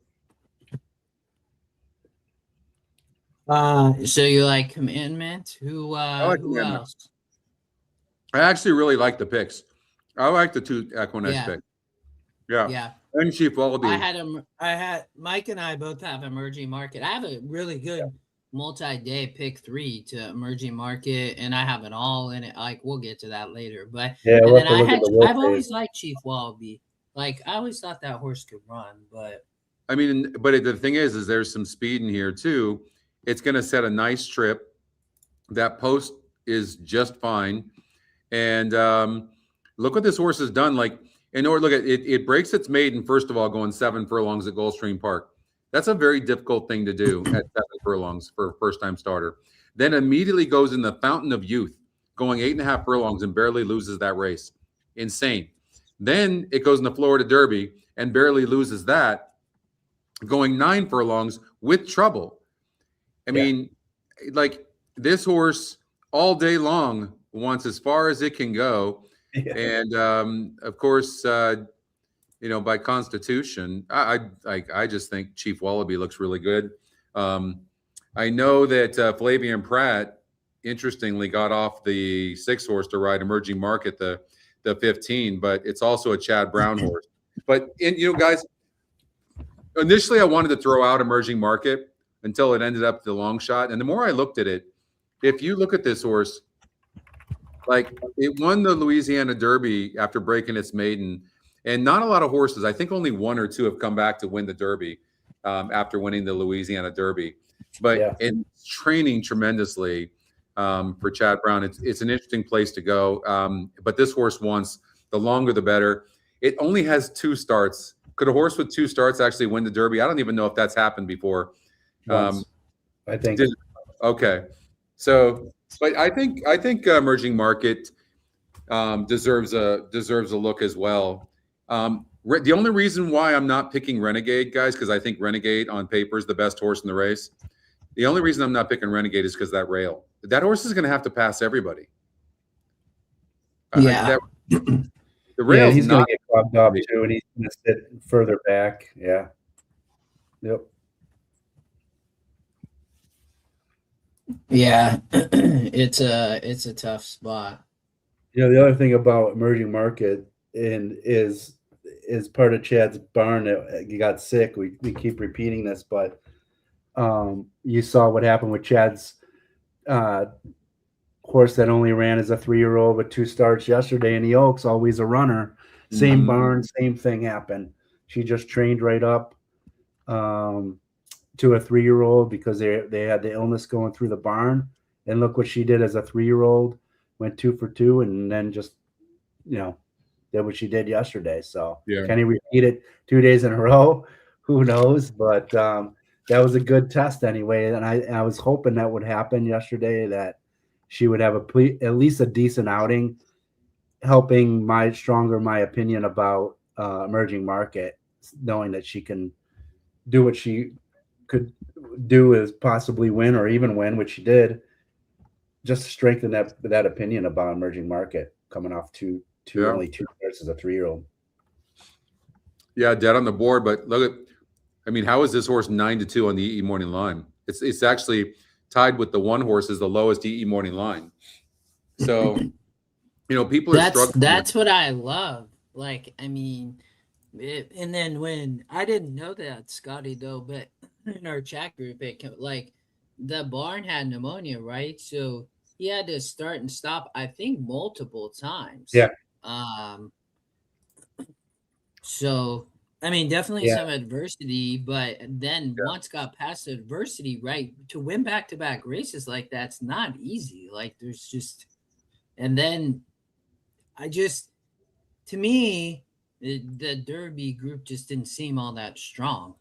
[SPEAKER 4] So you like Commandment? Who
[SPEAKER 6] Commandment.
[SPEAKER 4] else?
[SPEAKER 6] I actually really like the picks. I like the 2 EquinEdge picks. Yeah. And Chief Oldy.
[SPEAKER 1] I had Mike and I both have Emerging Market. I have a really good
[SPEAKER 4] multi-day pick 3 to emerging market, and I have it all in it. Like, we'll get to that later. But
[SPEAKER 2] Yeah,
[SPEAKER 4] and
[SPEAKER 2] we'll
[SPEAKER 4] then
[SPEAKER 2] have to look at the
[SPEAKER 4] I've
[SPEAKER 2] work
[SPEAKER 4] always
[SPEAKER 2] days.
[SPEAKER 4] liked Chief Wallaby. Like, I always thought that horse could run, but
[SPEAKER 6] I mean, but the thing is there's some speed in here too. It's going to set a nice trip. That post is just fine. And look what this horse has done. Like, in order, look at it, it breaks its maiden, first of all, going 7 furlongs at Gulfstream Park. That's a very difficult thing to do at 7 furlongs for a first-time starter. Then immediately goes in the fountain of youth, going 8.5 furlongs and barely loses that race. Insane. Then it goes in the Florida Derby and barely loses that, going 9 furlongs with trouble. I mean, like, this horse all day long wants as far as it can go.
[SPEAKER 2] Yeah.
[SPEAKER 6] And of course, you know, by constitution, I just think Chief Wallaby looks really good. I know that Flavian Pratt, interestingly, got off the 6 horse to ride Emerging Market, the 15, but it's also a Chad Brown horse. But you know, guys, initially I wanted to throw out Emerging Market until it ended up the long shot. And the more I looked at it, if you look at this horse, like, it won the Louisiana Derby after breaking its maiden, and not a lot of horses, I think only 1 or 2 have come back to win the Derby after winning the Louisiana Derby. But it's training tremendously for Chad Brown. It's an interesting place to go. But this horse wants, the longer the better. It only has 2 starts. Could a horse with 2 starts actually win the Derby? I don't even know if that's happened before.
[SPEAKER 2] I think.
[SPEAKER 6] Okay. So, but I think Emerging Market deserves a look as well. The only reason why I'm not picking Renegade, guys, because I think Renegade on paper is the best horse in the race. The only reason I'm not picking Renegade is because that rail. That horse is going to have to pass everybody.
[SPEAKER 4] yeah.
[SPEAKER 6] The rail,
[SPEAKER 2] he's going to get clogged up too, and he's going to sit further back. Yeah. Yep.
[SPEAKER 4] Yeah, it's a tough spot.
[SPEAKER 2] You know, the other thing about Emerging Market is part of Chad's barn that he got sick. We keep repeating this, but you saw what happened with Chad's horse that only ran as a 3-year-old with 2 starts yesterday in the Oaks, always a runner. Same barn, same thing happened. She just trained right up to a 3-year-old because they had the illness going through the barn. And look what she did as a 3-year-old, went 2 for 2, and then just, you know, did what she did yesterday. So can he repeat it 2 days in a row? Who knows? But that was a good test anyway. And I was hoping that would happen yesterday, that she would have at least a decent outing, helping my opinion about Emerging Market, knowing that she can do what she could do, is possibly win or even win, which she did, just to strengthen that opinion about Emerging Market coming off only 2 starts as a 3-year-old.
[SPEAKER 6] Yeah, dead on the board. But look at, I mean, how is this horse 9-2 on the EE Morning Line? It's actually tied with the 1 horse as the lowest EE Morning Line. So, you know, people are struggling.
[SPEAKER 4] That's what I love. Like, I mean, and then when I didn't know that, Scotty, though, but in our chat group, like, the barn had pneumonia, right? So he had to start and stop, I think, multiple times.
[SPEAKER 2] Yeah.
[SPEAKER 4] So, I mean, definitely some adversity, but then once got past the adversity, right, to win back-to-back races like that's not easy. Like, there's just, and then to me, the Derby group just didn't seem all that strong,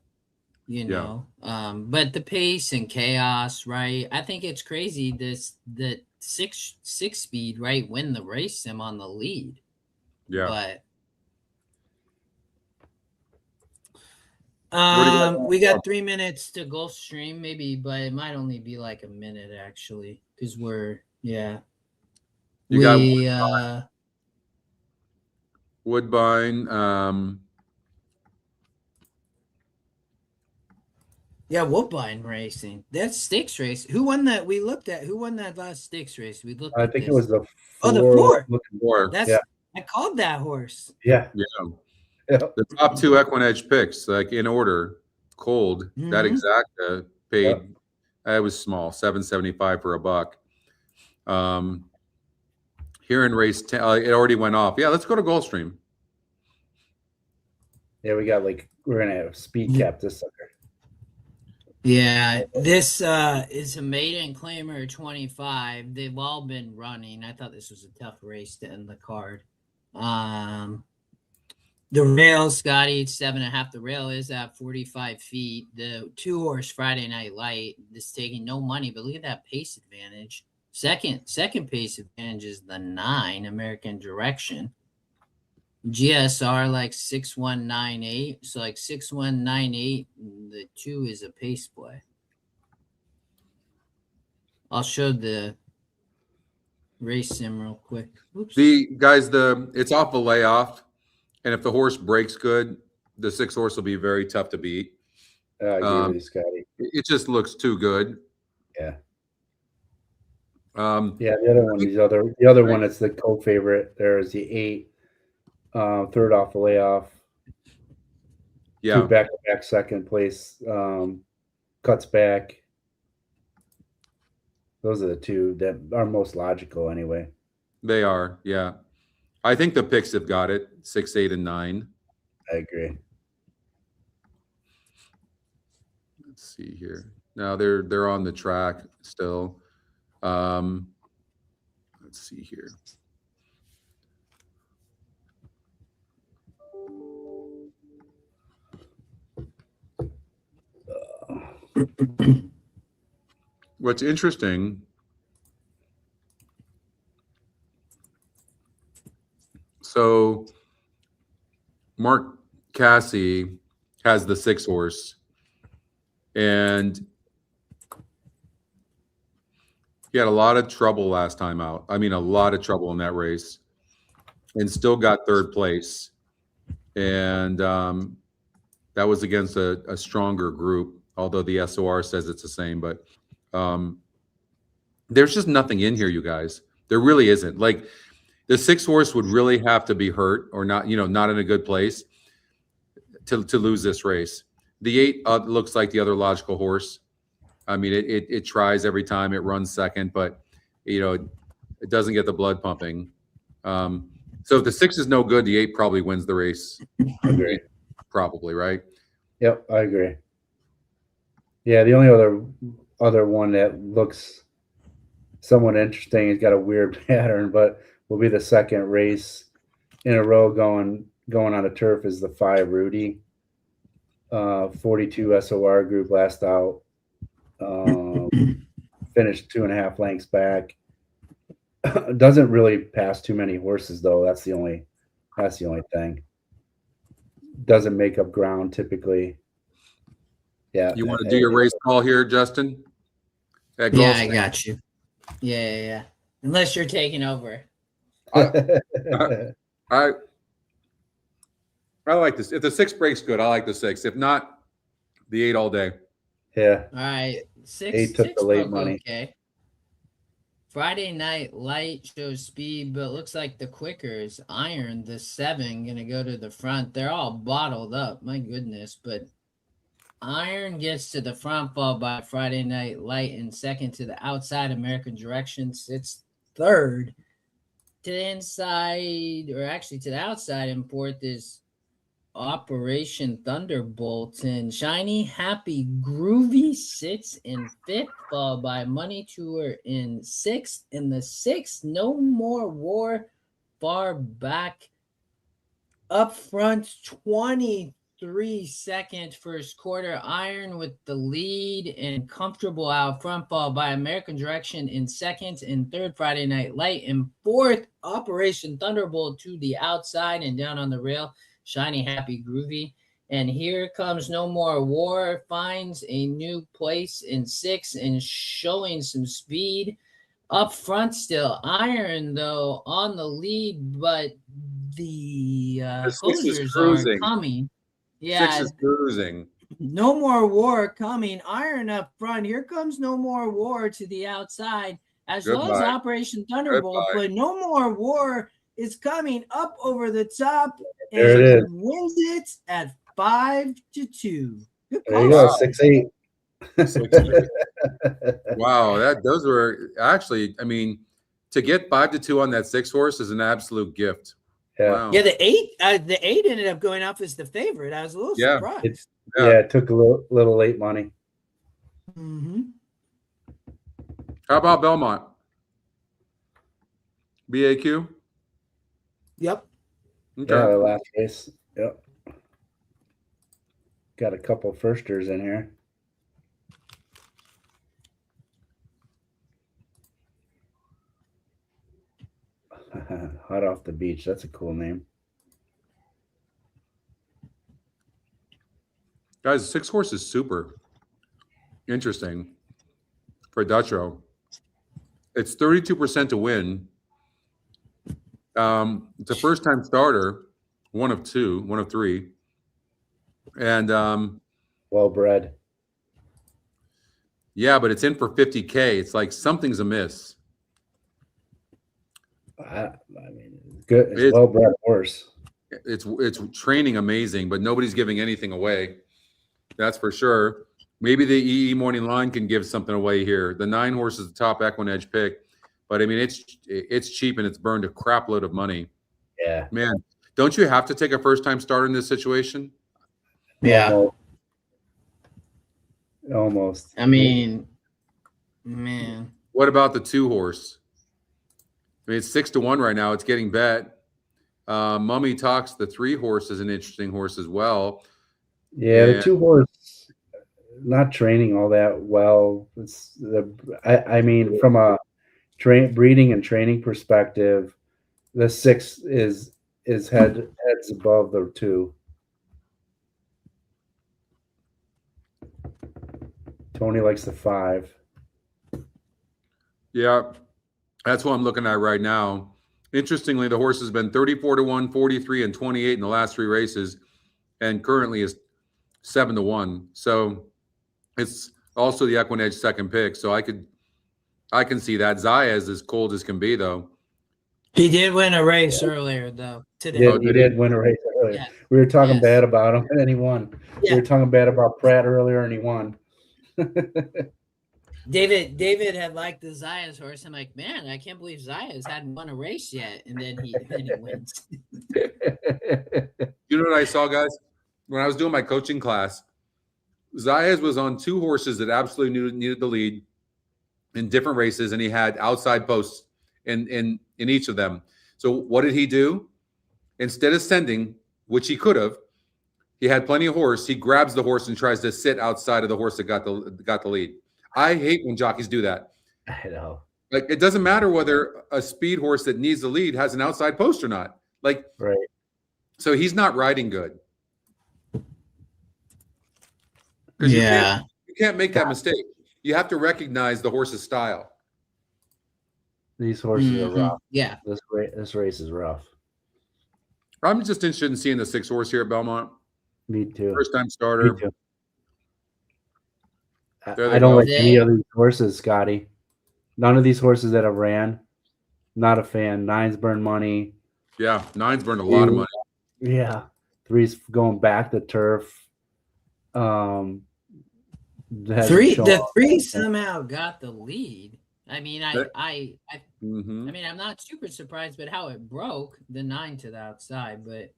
[SPEAKER 4] you know. But the pace and chaos, right? I think it's crazy that six speed, right, win the race him on the lead.
[SPEAKER 6] Yeah.
[SPEAKER 4] But we got 3 minutes to Gulfstream, maybe, but it might only be like a minute actually, because
[SPEAKER 6] Woodbine.
[SPEAKER 4] Woodbine racing. That's stakes race. Who won that? We looked at who won that last stakes race. We looked.
[SPEAKER 2] I think it was the
[SPEAKER 4] 4.
[SPEAKER 2] the
[SPEAKER 6] 4.
[SPEAKER 4] That's I called that horse.
[SPEAKER 2] Yeah.
[SPEAKER 6] The top 2 EquinEdge picks, like in order, cold. That exact paid It was small, 775 for a buck. Here in race 10, it already went off. Yeah, let's go to Gulfstream.
[SPEAKER 2] Yeah, we're gonna have speed cap this sucker.
[SPEAKER 4] Yeah, this is a maiden claimer 25. They've all been running. I thought this was a tough race to end the card. The rail, Scotty, 7.5. The rail is at 45 feet. The 2-horse Friday Night Light is taking no money, but look at that pace advantage. Second pace advantage is the 9, American Direction. GSR like 6198. So like 6198. The 2 is a pace play. I'll show the race sim real quick. Oops.
[SPEAKER 6] It's off a layoff, and if the horse breaks good, the 6 horse will be very tough to beat.
[SPEAKER 2] I agree with you, Scotty.
[SPEAKER 6] It just looks too good.
[SPEAKER 2] Yeah.
[SPEAKER 6] Yeah,
[SPEAKER 2] the other one is the co-favorite. There is the 8, third off the layoff.
[SPEAKER 6] Yeah.
[SPEAKER 2] 2 back-to-back second place, cuts back. Those are the 2 that are most logical anyway.
[SPEAKER 6] They are, yeah. I think the picks have got it, 6, 8, and 9.
[SPEAKER 2] I agree.
[SPEAKER 6] Let's see here. Now they're on the track still. Let's see here. What's interesting, so Mark Cassie has the 6 horse, and he had a lot of trouble last time out. I mean, a lot of trouble in that race, and still got 3rd place. And that was against a stronger group, although the SOR says it's the same. But there's just nothing in here, you guys. There really isn't. Like, the 6 horse would really have to be hurt or not, not in a good place to lose this race. The 8 looks like the other logical horse. I mean, it tries every time. It runs second, but it doesn't get the blood pumping. So if the 6 is no good, the 8 probably wins the race. Probably, right?
[SPEAKER 2] Yep, I agree. Yeah, the only other one that looks somewhat interesting, has got a weird pattern, but will be the second race in a row going on a turf, is the 5 Rudy. 42 SOR group last out. Finished 2.5 lengths back. Doesn't really pass too many horses though. That's the only thing. Doesn't make up ground typically. Yeah.
[SPEAKER 6] You want to do your race call here, Justin?
[SPEAKER 4] Yeah, I got you. Yeah. Unless you're taking over.
[SPEAKER 6] I like this. If the 6 breaks good, I like the 6. If not, the 8 all day.
[SPEAKER 2] Yeah.
[SPEAKER 4] All right.
[SPEAKER 2] 8 took the late money.
[SPEAKER 4] Okay. Friday Night Light shows speed, but it looks like the quickers, Iron, the 7, going to go to the front. They're all bottled up. My goodness. But Iron gets to the front, followed by Friday Night Light, and second to the outside. American Direction sits 3rd. To the inside, or actually to the outside in 4th, is Operation Thunderbolt, and Shiny Happy Groovy sits in 5th, followed by Money Tour in 6th. In the 6th, No More War, far back. Up front, 23 second first quarter. Iron with the lead and comfortable out front, followed by American Direction in 2nd. In 3rd, Friday Night Light. In 4th, Operation Thunderbolt to the outside and down on the rail, Shiny Happy Groovy. And here comes No More War, finds a new place in 6th and showing some speed. Up front still, Iron though on the lead, but the closers are coming. Yeah,
[SPEAKER 6] 6 is cruising.
[SPEAKER 4] No More War coming. Iron up front. Here comes No More War to the outside, as well as Operation Thunderbolt. But No More War is coming up over the top and wins it at 5-2.
[SPEAKER 2] There you go, 6-8.
[SPEAKER 6] 6-3. Wow, those were actually, I mean, to get 5-2 on that 6 horse is an absolute gift.
[SPEAKER 2] Yeah.
[SPEAKER 6] Wow.
[SPEAKER 1] Yeah, the eight ended up going off as the favorite. I was a little surprised.
[SPEAKER 2] Yeah, it took a little late money.
[SPEAKER 1] Mm-hmm.
[SPEAKER 6] How about Belmont? BAQ?
[SPEAKER 1] Yep.
[SPEAKER 6] Okay.
[SPEAKER 2] Yeah, the last race. Yep. Got a couple firsters in here. Hot off the beach. That's a cool name.
[SPEAKER 6] Guys, 6 horse is super interesting for Dutro. It's 32% to win. It's a first-time starter, one of 3. And
[SPEAKER 2] well bred.
[SPEAKER 6] yeah, but it's in for 50K. It's like something's amiss.
[SPEAKER 2] I mean, good. It's well bred horse.
[SPEAKER 6] It's training amazing, but nobody's giving anything away. That's for sure. Maybe the EE Morning Line can give something away here. The 9 horse is the top EquinEdge pick, but I mean it's cheap and it's burned a crap load of money.
[SPEAKER 2] Yeah,
[SPEAKER 6] Man, don't you have to take a first-time starter in this situation?
[SPEAKER 4] Yeah.
[SPEAKER 2] Almost.
[SPEAKER 4] I mean, man.
[SPEAKER 6] What about the 2 horse? I mean, it's 6-1 right now. It's getting bet. Mummy Talks, the 3 horse is an interesting horse as well.
[SPEAKER 2] Yeah, the 2 horse not training all that well. I mean, from a breeding and training perspective, the 6 is heads above the 2. Tony likes the 5.
[SPEAKER 6] Yeah, that's what I'm looking at right now. Interestingly, the horse has been 34-1, 43, and 28 in the last 3 races, and currently is 7-1. So it's also the EquinEdge second pick. So I can see that. Zaya is as cold as can be, though.
[SPEAKER 1] He did win a race earlier, though, today.
[SPEAKER 2] He did win a race earlier.
[SPEAKER 1] Yeah.
[SPEAKER 2] We were talking bad about him, and then he won.
[SPEAKER 1] Yeah.
[SPEAKER 2] We were talking bad about Pratt earlier, and he won.
[SPEAKER 1] David had liked the Zaya's horse. I'm like, man, I can't believe Zaya's hadn't won a race yet, and then he wins.
[SPEAKER 6] You know what I saw, guys? When I was doing my coaching class, Zayas was on 2 horses that absolutely needed the lead in different races, and he had outside posts in each of them. So what did he do? Instead of sending, which he could have, he had plenty of horse. He grabs the horse and tries to sit outside of the horse that got the lead. I hate when jockeys do that.
[SPEAKER 2] I know.
[SPEAKER 6] Like, it doesn't matter whether a speed horse that needs the lead has an outside post or not. Like,
[SPEAKER 2] right.
[SPEAKER 6] So he's not riding good.
[SPEAKER 4] Yeah.
[SPEAKER 6] You can't make that mistake. You have to recognize the horse's style.
[SPEAKER 2] These horses are rough.
[SPEAKER 4] Yeah.
[SPEAKER 2] This race is rough.
[SPEAKER 6] I'm just interested in seeing the 6 horse here at Belmont.
[SPEAKER 2] Me too.
[SPEAKER 6] First time starter.
[SPEAKER 2] Me too. I don't like any of these horses, Scotty. None of these horses that have ran. Not a fan. 9's burned money.
[SPEAKER 6] Yeah, 9's burned a lot of money.
[SPEAKER 2] Yeah. 3's going back to turf.
[SPEAKER 1] The 3 somehow got the lead. I mean, I mean, I'm not super surprised, but how it broke the 9 to the outside, but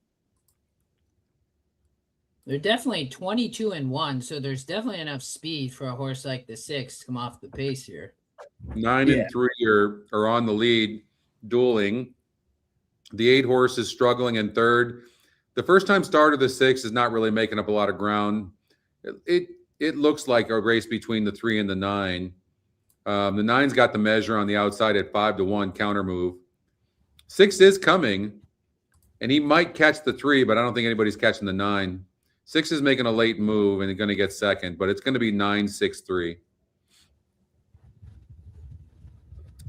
[SPEAKER 1] they're definitely 22-1, so there's definitely enough speed for a horse like the 6 to come off the pace here.
[SPEAKER 6] 9 and 3 are on the lead, dueling. The 8 horse is struggling in 3rd. The first time starter, the 6, is not really making up a lot of ground. It looks like a race between the 3 and the 9. The 9's got the measure on the outside at 5-1 counter move. 6 is coming, and he might catch the 3, but I don't think anybody's catching the 9. 6 is making a late move and going to get second, but it's going to be 9-6-3.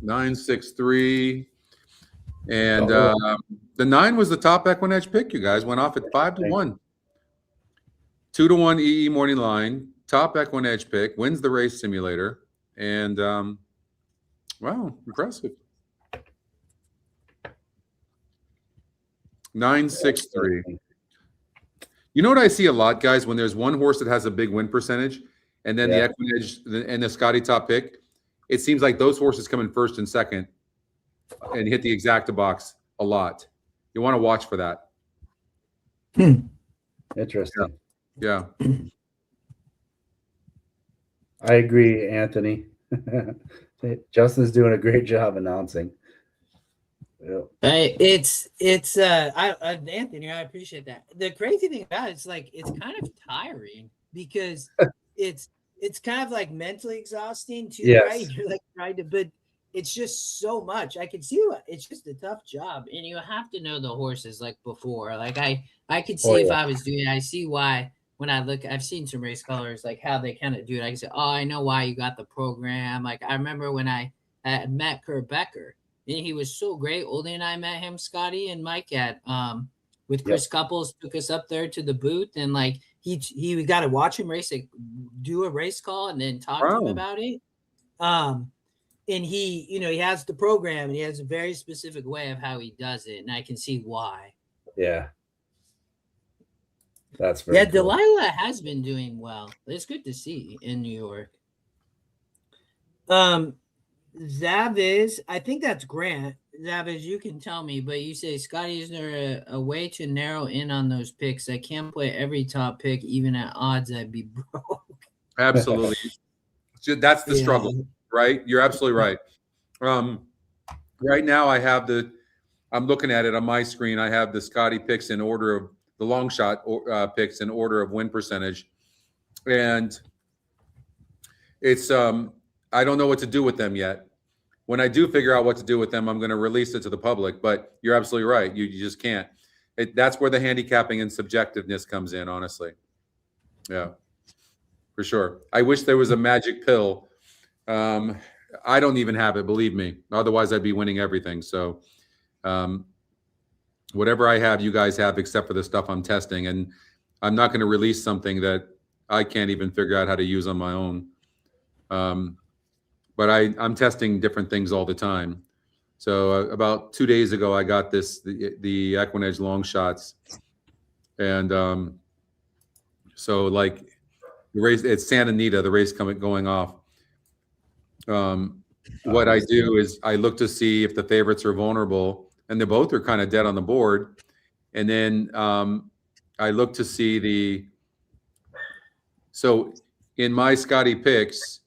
[SPEAKER 6] 9-6-3. And the 9 was the top EquinEdge pick, you guys. Went off at 5-1. 2-1 EE Morning Line. Top EquinEdge pick. Wins the race simulator. And, wow, impressive. 9-6-3. You know what I see a lot, guys, when there's one horse that has a big win percentage and then
[SPEAKER 2] Yeah.
[SPEAKER 6] the EquinEdge and the Scotty top pick. It seems like those horses come in first and second and hit the exacta box a lot. You want to watch for that.
[SPEAKER 2] Interesting.
[SPEAKER 6] Yeah.
[SPEAKER 2] I agree, Anthony. Justin's doing a great job announcing. Yeah.
[SPEAKER 4] It's Anthony, I appreciate that. The crazy thing about it's like it's kind of tiring because it's kind of like mentally exhausting too,
[SPEAKER 2] Yes.
[SPEAKER 4] right? You're like trying to, but it's just so much. I can see what it's just a tough job, and you have to know the horses like before. Like I could see if I was doing it, I see why when I look, I've seen some race colors like how they kind of do it. I can say, oh, I know why you got the program. Like I remember when I had met Kurt Becker. And he was so great. Oldy and I met him, Scotty and Mike at with Chris Couples, took us up there to the booth, and like we got to watch him race, like, do a race call, and then talk to him about it. And he, he has the program, and he has a very specific way of how he does it, and I can see why.
[SPEAKER 2] Yeah, that's very cool.
[SPEAKER 4] Delilah has been doing well. It's good to see in New York. Zaviz, I think that's Grant. Zaviz, you can tell me, but you say, Scotty, is there a way to narrow in on those picks? I can't play every top pick, even at odds. I'd be broke.
[SPEAKER 6] Absolutely. That's the struggle, right? You're absolutely right. Right now, I'm looking at it on my screen. I have the Scotty picks in order of the long shot picks in order of win percentage. And it's, I don't know what to do with them yet. When I do figure out what to do with them, I'm going to release it to the public. But you're absolutely right. You just can't. That's where the handicapping and subjectiveness comes in, honestly. Yeah, for sure. I wish there was a magic pill. I don't even have it, believe me. Otherwise, I'd be winning everything. So whatever I have, you guys have, except for the stuff I'm testing. And I'm not going to release something that I can't even figure out how to use on my own. But I'm testing different things all the time. So about 2 days ago, I got the EquinEdge long shots. And so like the race, it's Santa Anita, the race going off. What I do is I look to see if the favorites are vulnerable, and they both are kind of dead on the board. And then I look to see so in my Scotty picks,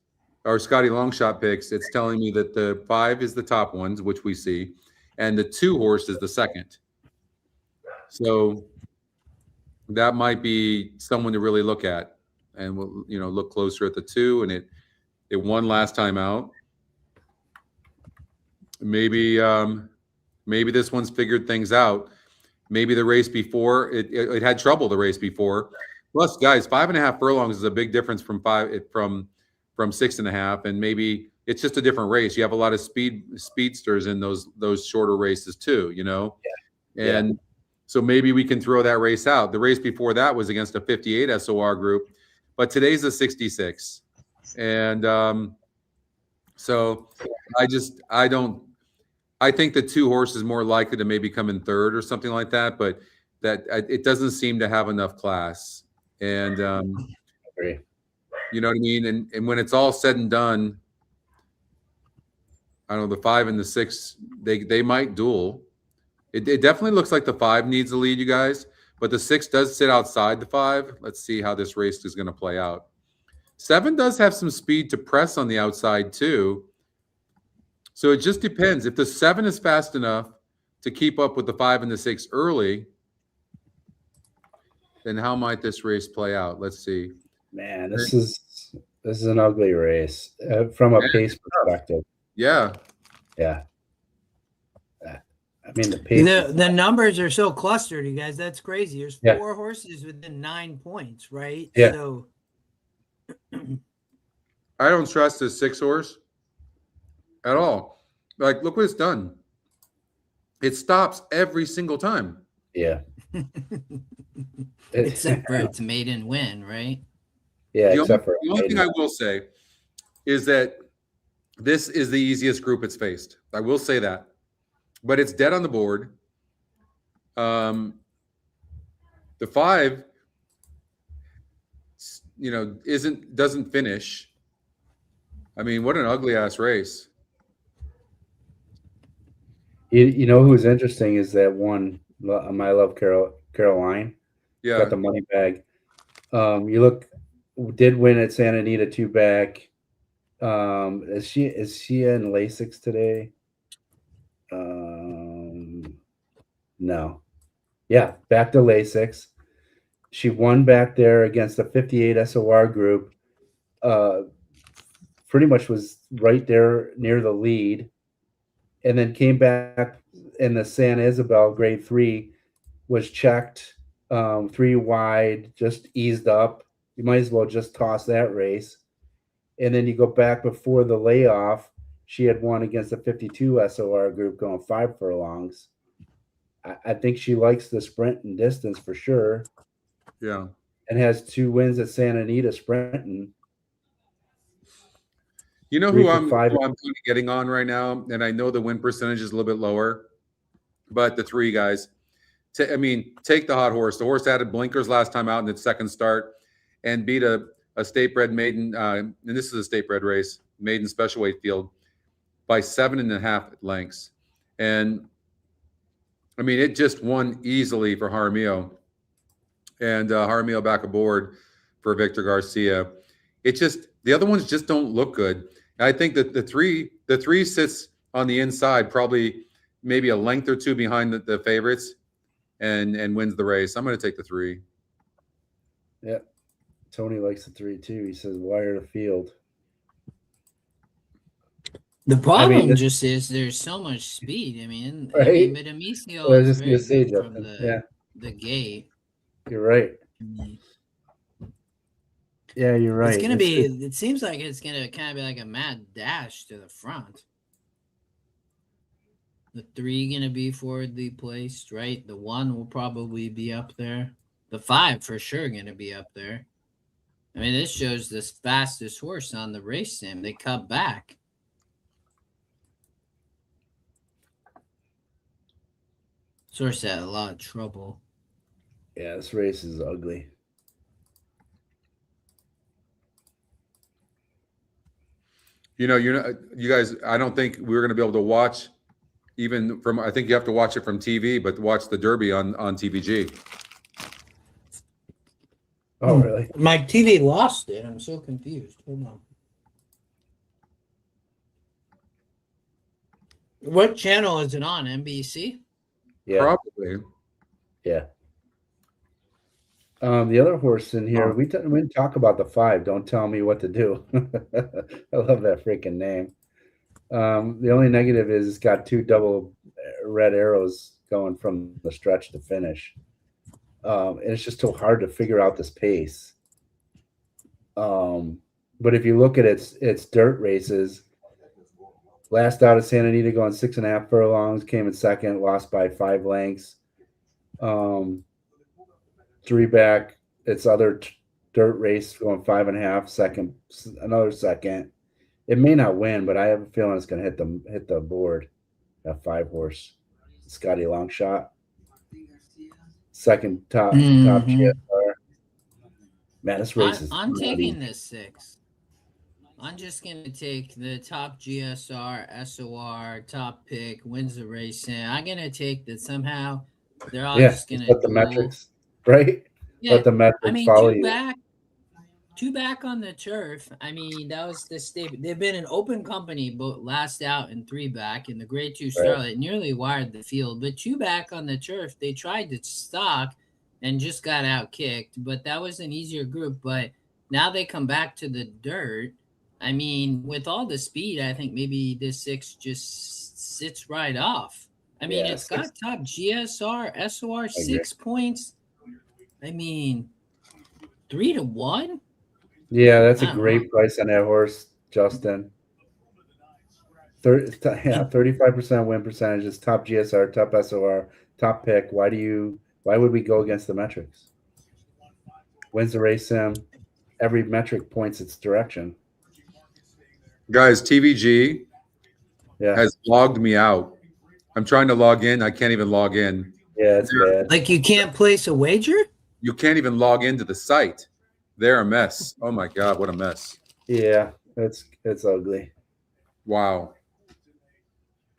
[SPEAKER 6] our Scotty long shot picks, it's telling me that the 5 is the top ones, which we see, and the 2 horse is the second. So that might be someone to really look at, and we'll look closer at the 2, and it won last time out. Maybe this one's figured things out. Maybe the race before it had trouble the race before. Plus, guys, 5.5 furlongs is a big difference from 6.5, and maybe it's just a different race. You have a lot of speedsters in those shorter races too, And so maybe we can throw that race out. The race before that was against a 58 SOR group, but today's a 66, and so I think the 2 horse is more likely to maybe come in third or something like that, but it doesn't seem to have enough class, and
[SPEAKER 2] agree.
[SPEAKER 6] You know what I mean? And when it's all said and done, I don't know, the 5 and the 6, they might duel. It definitely looks like the 5 needs a lead, you guys, but the 6 does sit outside the 5. Let's see how this race is going to play out. 7 does have some speed to press on the outside too. So it just depends. If the 7 is fast enough to keep up with the 5 and the 6 early, then how might this race play out? Let's see.
[SPEAKER 2] Man, this is an ugly race from a pace perspective.
[SPEAKER 6] Yeah.
[SPEAKER 2] I mean, the pace.
[SPEAKER 1] The numbers are so clustered, you guys. That's crazy. There's 4 horses within 9 points, right?
[SPEAKER 2] Yeah.
[SPEAKER 1] So
[SPEAKER 6] I don't trust this 6 horse at all. Like, look what it's done. It stops every single time.
[SPEAKER 2] Yeah.
[SPEAKER 4] Except for its maiden win, right?
[SPEAKER 2] Yeah,
[SPEAKER 6] the only thing I will say is that this is the easiest group it's faced. I will say that. But it's dead on the board. The 5 doesn't finish. I mean, what an ugly ass race.
[SPEAKER 2] You know who's interesting is that one, my love Caroline.
[SPEAKER 6] Yeah.
[SPEAKER 2] Got the money bag. Did win at Santa Anita 2-back. Is she in Lasix today? No. Yeah, back to Lasix. She won back there against the 58 SOR group. Pretty much was right there near the lead, and then came back in the San Isabel grade 3, was checked 3 wide, just eased up. You might as well just toss that race. And then you go back before the layoff, she had won against the 52 SOR group going 5 furlongs. I think she likes the sprint and distance for sure.
[SPEAKER 6] Yeah.
[SPEAKER 2] And has 2 wins at Santa Anita sprinting.
[SPEAKER 6] You know who I'm kind of getting on right now, and I know the win percentage is a little bit lower, but the 3 guys. Take the hot horse. The horse added blinkers last time out in its second start, and beat a state-bred maiden. And this is a state-bred race, maiden special weight field, by 7.5 lengths. And I mean, it just won easily for Jaramillo, and Jaramillo back aboard for Victor Garcia. The other ones just don't look good. I think that the three sits on the inside, probably maybe a length or 2 behind the favorites, and wins the race. I'm going to take the 3.
[SPEAKER 2] Yeah, Tony likes the 3 too. He says wire the field.
[SPEAKER 4] The problem just is there's so much speed.
[SPEAKER 2] Right?
[SPEAKER 4] But Amicio
[SPEAKER 2] I was
[SPEAKER 4] is
[SPEAKER 2] just going to say,
[SPEAKER 4] from
[SPEAKER 2] Justin.
[SPEAKER 4] the gate.
[SPEAKER 2] You're right. Yeah, you're right.
[SPEAKER 4] It's gonna be. It seems like it's gonna kind of be like a mad dash to the front. The 3 gonna be forwardly placed, right? The 1 will probably be up there. The 5 for sure gonna be up there. I mean, this shows the fastest horse on the race sim. They cut back. Source had a lot of trouble.
[SPEAKER 2] Yeah, this race is ugly.
[SPEAKER 6] You guys, I don't think we're going to be able to watch even from, I think you have to watch it from TV, but watch the Derby on TVG.
[SPEAKER 2] Oh, really?
[SPEAKER 1] My TV lost it. I'm so confused. Hold on. What channel is it on? NBC?
[SPEAKER 2] Yeah.
[SPEAKER 6] Probably.
[SPEAKER 2] Yeah. The other horse in here, we didn't talk about the 5. Don't tell me what to do. I love that freaking name. The only negative is it's got 2 double red arrows going from the stretch to finish. And it's just so hard to figure out this pace. But if you look at its dirt races, last out of Santa Anita going 6.5 furlongs, came in second, lost by 5 lengths. 3 back, its other dirt race going 5.5, second, another second. It may not win, but I have a feeling it's going to hit the board. That 5 horse, Scotty Longshot, second top GSR. Man, this race is.
[SPEAKER 4] I'm taking this 6. I'm just going to take the top GSR, SOR, top pick, wins the race. And I'm going to take that somehow. They're all just going to
[SPEAKER 2] let the metrics, right?
[SPEAKER 4] Yeah.
[SPEAKER 2] Let the metrics follow you.
[SPEAKER 4] 2 back on the turf. I mean, that was the statement. They've been an open company, but last out and 3 back in the grade 2 Starlight nearly wired the field. But 2 back on the turf, they tried to stock and just got out kicked. But that was an easier group. But now they come back to the dirt. I mean, with all the speed, I think maybe this 6 just sits right off. I mean, it's got top GSR, SOR, 6 points. I mean, 3-1.
[SPEAKER 2] Yeah, that's a great price on that horse, Justin. 35% win percentage is top GSR, top SOR, top pick. Why would we go against the metrics? Wins the race sim. Every metric points its direction.
[SPEAKER 6] Guys, TVG has logged me out. I'm trying to log in. I can't even log in.
[SPEAKER 2] Yeah, it's bad.
[SPEAKER 1] Like you can't place a wager?
[SPEAKER 6] You can't even log into the site. They're a mess. Oh my God, what a mess.
[SPEAKER 2] Yeah, it's ugly.
[SPEAKER 6] Wow.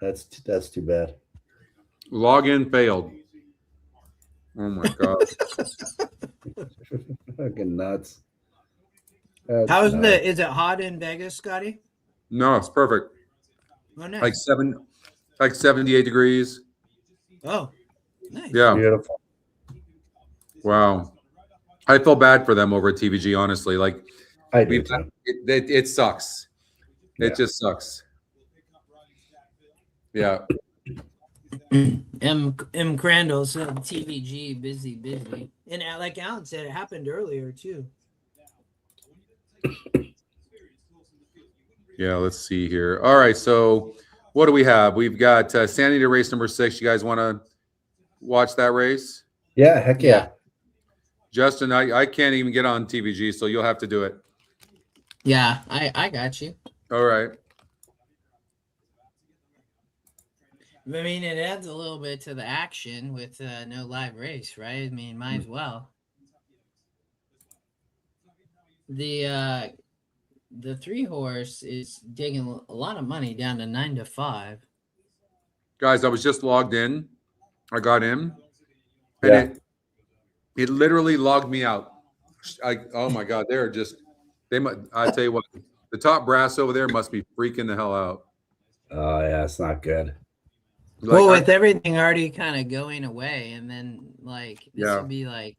[SPEAKER 2] That's too bad.
[SPEAKER 6] Login failed. Oh my God.
[SPEAKER 2] Fucking nuts. That's
[SPEAKER 1] How's
[SPEAKER 2] nuts.
[SPEAKER 1] is it hot in Vegas, Scotty?
[SPEAKER 6] No, it's perfect.
[SPEAKER 1] Oh, nice.
[SPEAKER 6] Like 78 degrees.
[SPEAKER 1] Oh, nice.
[SPEAKER 6] Yeah.
[SPEAKER 2] Beautiful.
[SPEAKER 6] Wow. I feel bad for them over at TVG, honestly. Like,
[SPEAKER 2] I do too.
[SPEAKER 6] it sucks. It
[SPEAKER 2] Yeah.
[SPEAKER 6] just sucks. Yeah.
[SPEAKER 1] M. Crandall said TVG busy. And like Alan said, it happened earlier too.
[SPEAKER 6] Yeah, let's see here. All right, so what do we have? We've got Sanity to race number 6. You guys want to watch that race?
[SPEAKER 2] Yeah, heck yeah.
[SPEAKER 6] Justin, I can't even get on TVG, so you'll have to do it.
[SPEAKER 4] Yeah, I got you.
[SPEAKER 6] All right.
[SPEAKER 4] I mean, it adds a little bit to the action with no live race, right? I mean, might as well. The 3-horse is digging a lot of money down to 9 to 5.
[SPEAKER 6] Guys, I was just logged in. I got in. And
[SPEAKER 2] Yeah.
[SPEAKER 6] it literally logged me out. Oh my God, I tell you what, the top brass over there must be freaking the hell out.
[SPEAKER 2] Oh yeah, it's not good.
[SPEAKER 6] Like,
[SPEAKER 4] Well, with everything already kind of going away, and then like this
[SPEAKER 6] Yeah.
[SPEAKER 4] would be like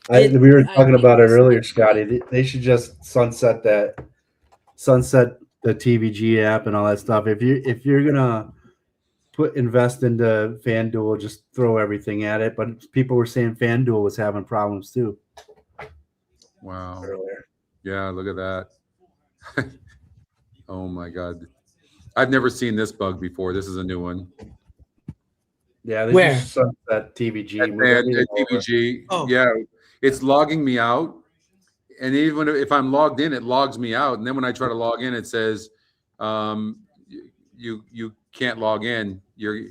[SPEAKER 2] We were talking
[SPEAKER 4] think
[SPEAKER 2] about it
[SPEAKER 4] this
[SPEAKER 2] earlier,
[SPEAKER 4] is
[SPEAKER 2] Scotty. They should just sunset the TVG app and all that stuff. If you're gonna invest into FanDuel, just throw everything at it. But people were saying FanDuel was having problems too.
[SPEAKER 6] wow.
[SPEAKER 2] Earlier.
[SPEAKER 6] Yeah, look at that. Oh my God. I've never seen this bug before. This is a new one.
[SPEAKER 2] Yeah, they
[SPEAKER 1] Where?
[SPEAKER 2] just sunset TVG.
[SPEAKER 6] And
[SPEAKER 2] move everything over.
[SPEAKER 6] TVG,
[SPEAKER 1] Oh.
[SPEAKER 6] yeah, it's logging me out. And even if I'm logged in, it logs me out. And then when I try to log in, it says, you can't log in. You're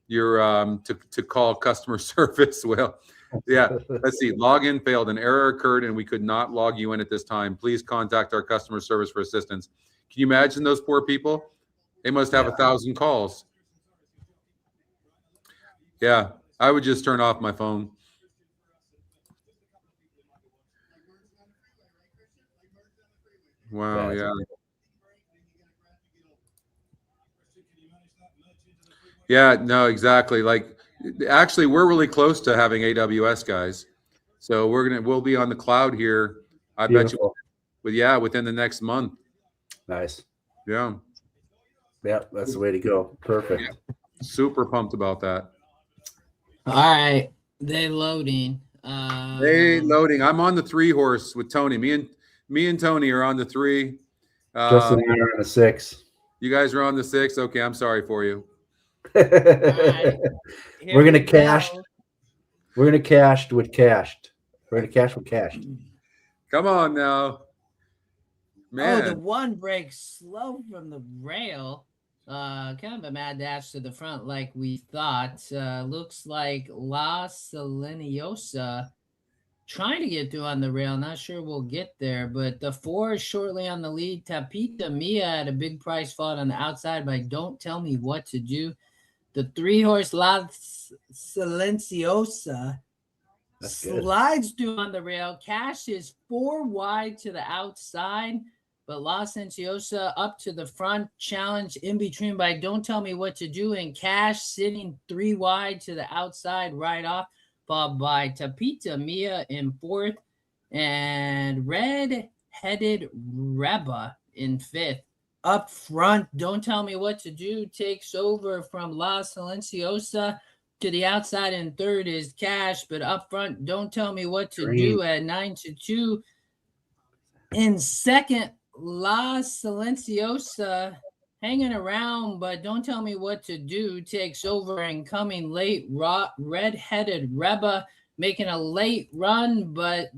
[SPEAKER 6] to call customer service. Well, yeah, let's see. Login failed. An error occurred and we could not log you in at this time. Please contact our customer service for assistance. Can you imagine those poor people? They must have 1,000 calls. Yeah, I would just turn off my phone. Wow, yeah. Yeah, no, exactly. Like, actually, we're really close to having AWS, guys. So we'll be on the cloud here. I
[SPEAKER 2] Beautiful.
[SPEAKER 6] bet you, within the next month.
[SPEAKER 2] Nice.
[SPEAKER 6] Yeah.
[SPEAKER 2] Yeah, that's the way to go. Perfect.
[SPEAKER 6] Yeah. Super pumped about that.
[SPEAKER 4] all right. They loading.
[SPEAKER 6] Hey, loading. I'm on the 3-horse with Tony. Me and Tony are on the 3.
[SPEAKER 2] Justin and I are on a 6.
[SPEAKER 6] You guys are on the 6. Okay, I'm sorry for you.
[SPEAKER 4] right.
[SPEAKER 2] We're gonna cash. We're gonna cash with cashed. We're gonna cash with cashed.
[SPEAKER 6] Come on now. Man.
[SPEAKER 4] Oh, the one breaks slow from the rail. Kind of a mad dash to the front like we thought. Looks like La Seleniosa trying to get through on the rail. Not sure we'll get there, but the 4 is shortly on the lead. Tapita Mia at a big price fought on the outside by Don't Tell Me What to Do. The 3-horse La Silenciosa slides through on the rail. Cash is 4 wide to the outside, but La Silenciosa up to the front. Challenge in between by Don't Tell Me What to Do, and Cash sitting 3 wide to the outside right off, followed by Tapita Mia in 4th and Red-Headed Reba in 5th. Up front, Don't Tell Me What to Do takes over from La Silenciosa. To the outside in 3rd is Cash, but up front, Don't Tell Me What to Do at 9 to 2. In 2nd, La Silenciosa hanging around, but Don't Tell Me What to Do takes over, and coming late, Red-Headed Reba making a late run, but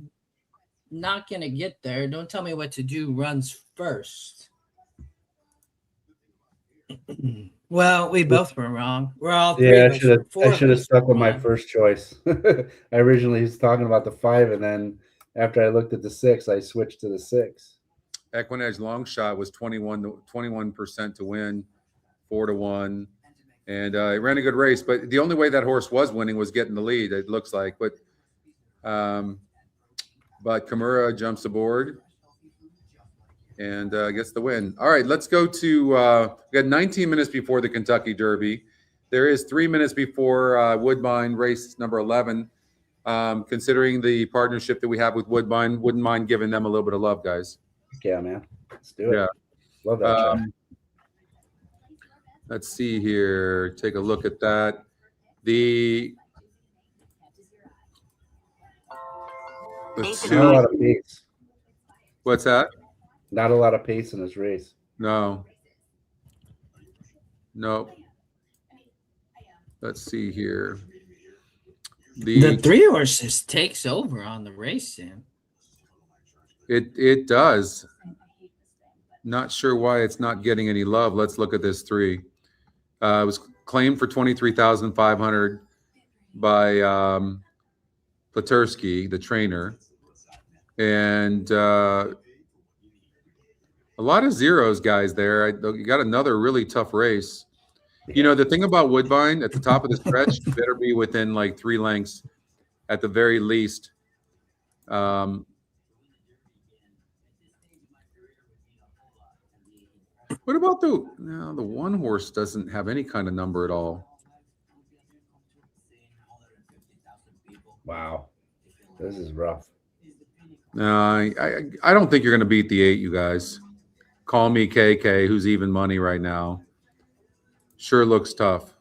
[SPEAKER 4] not going to get there. Don't Tell Me What to Do runs first.
[SPEAKER 1] Well, we both were wrong. We're all 3
[SPEAKER 2] Yeah,
[SPEAKER 1] of us.
[SPEAKER 2] I should have stuck with my first choice. I originally was talking about the 5, and then After I looked at the 6, I switched to the 6.
[SPEAKER 6] EquinEdge long shot was 21% to win, 4-1. And it ran a good race, but the only way that horse was winning was getting the lead, it looks like. But Kimura jumps aboard and gets the win. All right, let's go to we got 19 minutes before the Kentucky Derby. There is 3 minutes before Woodbine race number 11. Considering the partnership that we have with Woodbine, wouldn't mind giving them a little bit of love, guys.
[SPEAKER 2] Yeah, man. Let's do it.
[SPEAKER 6] Yeah.
[SPEAKER 2] Love that track.
[SPEAKER 6] Let's see here. Take a look at that. Let's
[SPEAKER 2] Not a lot of pace.
[SPEAKER 6] What's that?
[SPEAKER 2] Not a lot of pace in this race.
[SPEAKER 6] No. Let's see here.
[SPEAKER 4] The 3 horses takes over on the race, Sam.
[SPEAKER 6] It does. Not sure why it's not getting any love. Let's look at this 3. It was claimed for $23,500 by Platursky, the trainer, and a lot of zeros, guys. There, you got another really tough race. You know, the thing about Woodbine at the top of the stretch, you better be within like 3 lengths at the very least. What about the one horse doesn't have any kind of number at all?
[SPEAKER 2] Wow. This is rough.
[SPEAKER 6] No, I don't think you're going to beat the 8, you guys. Call me KK, who's even money right now. Sure looks tough.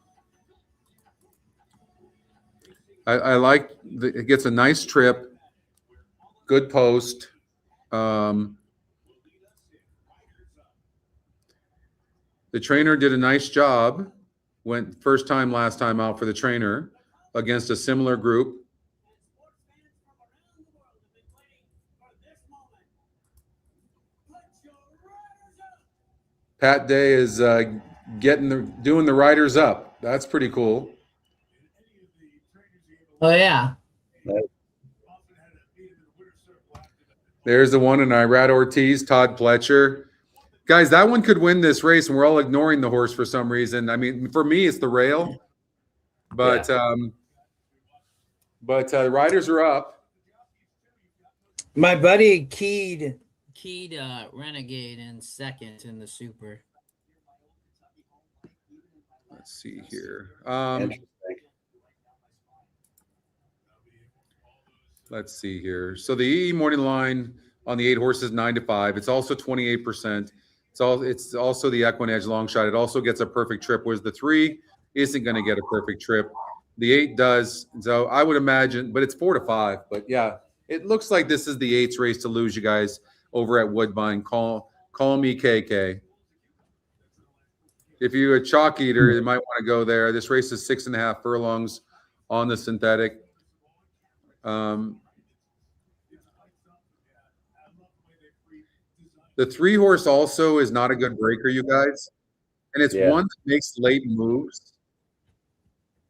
[SPEAKER 6] I like it gets a nice trip, good post. The trainer did a nice job. Went last time out for the trainer against a similar group. Pat Day is doing the riders up. That's pretty cool.
[SPEAKER 4] Oh yeah.
[SPEAKER 6] There's the one in Irad Ortiz, Todd Pletcher. Guys, that one could win this race, and we're all ignoring the horse for some reason. I mean, for me, it's the rail, but the riders are up.
[SPEAKER 1] My buddy keyed
[SPEAKER 4] Renegade in second in the Super.
[SPEAKER 6] Let's see here. Let's see here. So the EE morning line on the 8 horses 9-5. It's also 28%. It's also the EquinEdge long shot. It also gets a perfect trip, whereas the 3 isn't going to get a perfect trip. The 8 does. So I would imagine, but it's 4-5. But yeah, it looks like this is the 8's race to lose, you guys, over at Woodbine. Call me KK. If you're a chalk eater, you might want to go there. This race is 6.5 furlongs on the synthetic. The 3 horse also is not a good breaker, you guys. And it's one that makes late moves.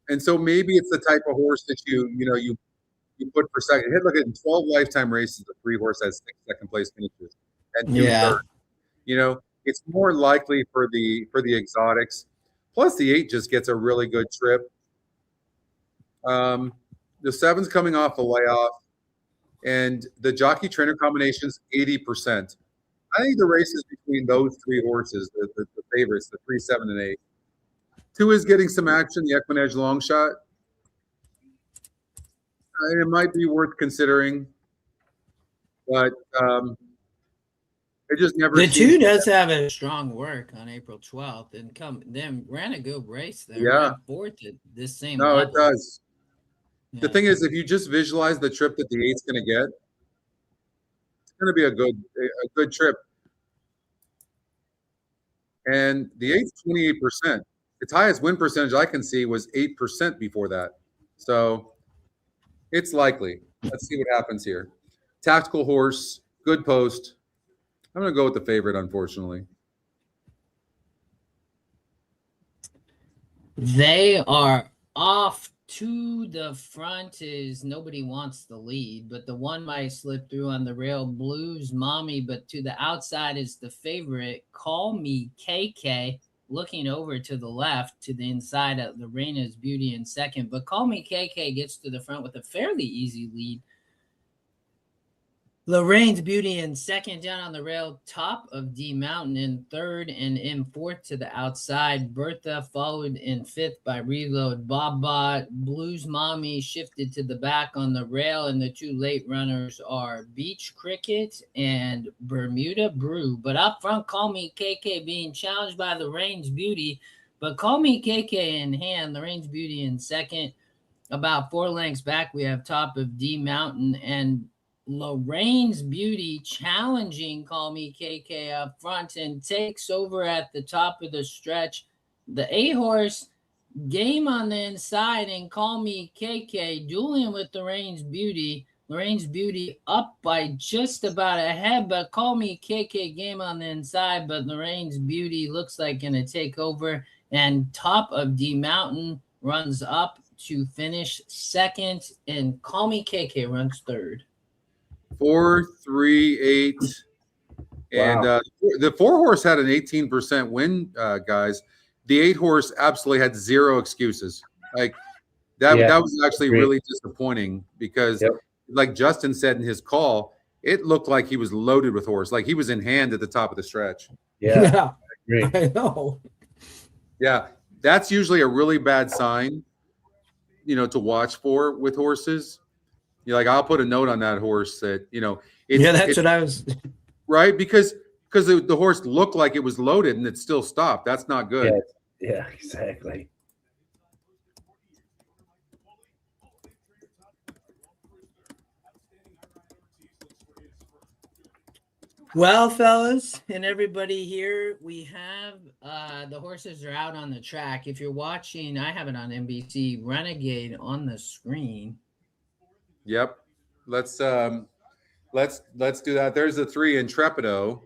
[SPEAKER 6] And so maybe it's the type of horse that you put for second. Look at 12 lifetime races, the 3 horse has 6 second place finishes. And 2 third. You know, it's more likely for the exotics. Plus the 8 just gets a really good trip. The 7's coming off a layoff. And the jockey trainer combination's 80%. I think the race is between those 3 horses, the favorites, the 3, 7, and 8. 2 is getting some action, the EquinEdge long shot. It might be worth considering, but it just never.
[SPEAKER 4] The 2 does have a strong work on April 12th, and ran a good race there.
[SPEAKER 6] Yeah,
[SPEAKER 4] 4th at this same.
[SPEAKER 6] No,
[SPEAKER 4] level.
[SPEAKER 6] it does.
[SPEAKER 4] Yeah.
[SPEAKER 6] The thing is, if you just visualize the trip that the 8's going to get, it's going to be a good trip. And the 8's 28%. Its highest win percentage I can see was 8% before that. So it's likely. Let's see what happens here. Tactical horse, good post. I'm going to go with the favorite, unfortunately.
[SPEAKER 4] They are off to the front is Nobody Wants the Lead, but the one might slip through on the rail, Blues Mommy. But to the outside is the favorite, Call Me KK. Looking over to the left, to the inside of Lorena's Beauty in second. But Call Me KK gets to the front with a fairly easy lead. Lorraine's Beauty in second, down on the rail, top of D Mountain in third, and in fourth to the outside. Bertha followed in fifth by Reload. Bob Blues Mommy shifted to the back on the rail, and the two late runners are Beach Cricket and Bermuda Brew. But up front, Call Me KK being challenged by Lorraine's Beauty, but Call Me KK in hand. Lorraine's Beauty in second. About 4 lengths back, we have top of D Mountain and Lorraine's Beauty challenging Call Me KK up front and takes over at the top of the stretch. The 8-horse Game on the inside and Call Me KK dueling with Lorraine's Beauty. Lorraine's Beauty up by just about a head, but Call Me KK Game on the inside, but Lorraine's Beauty looks like going to take over, and top of D Mountain runs up to finish second, and Call Me KK runs third.
[SPEAKER 6] 4, 3, 8, and
[SPEAKER 2] Wow.
[SPEAKER 6] the 4-horse had an 18% win, guys. The 8-horse absolutely had zero excuses. Like that was actually really disappointing because, like Justin said in his call, it looked like he was loaded with horse, like he was in hand at the top of the stretch.
[SPEAKER 2] Yeah,
[SPEAKER 1] I know.
[SPEAKER 6] Yeah, that's usually a really bad sign, to watch for with horses. You're like, I'll put a note on that horse that,
[SPEAKER 1] That's what I was.
[SPEAKER 6] Right. Because the horse looked like it was loaded and it still stopped. That's not good.
[SPEAKER 2] Yeah, exactly.
[SPEAKER 4] Well, fellas, and everybody here, we have the horses are out on the track. If you're watching, I have it on NBC, Renegade on the screen.
[SPEAKER 6] Yep. Let's do that. There's the 3 Intrepido.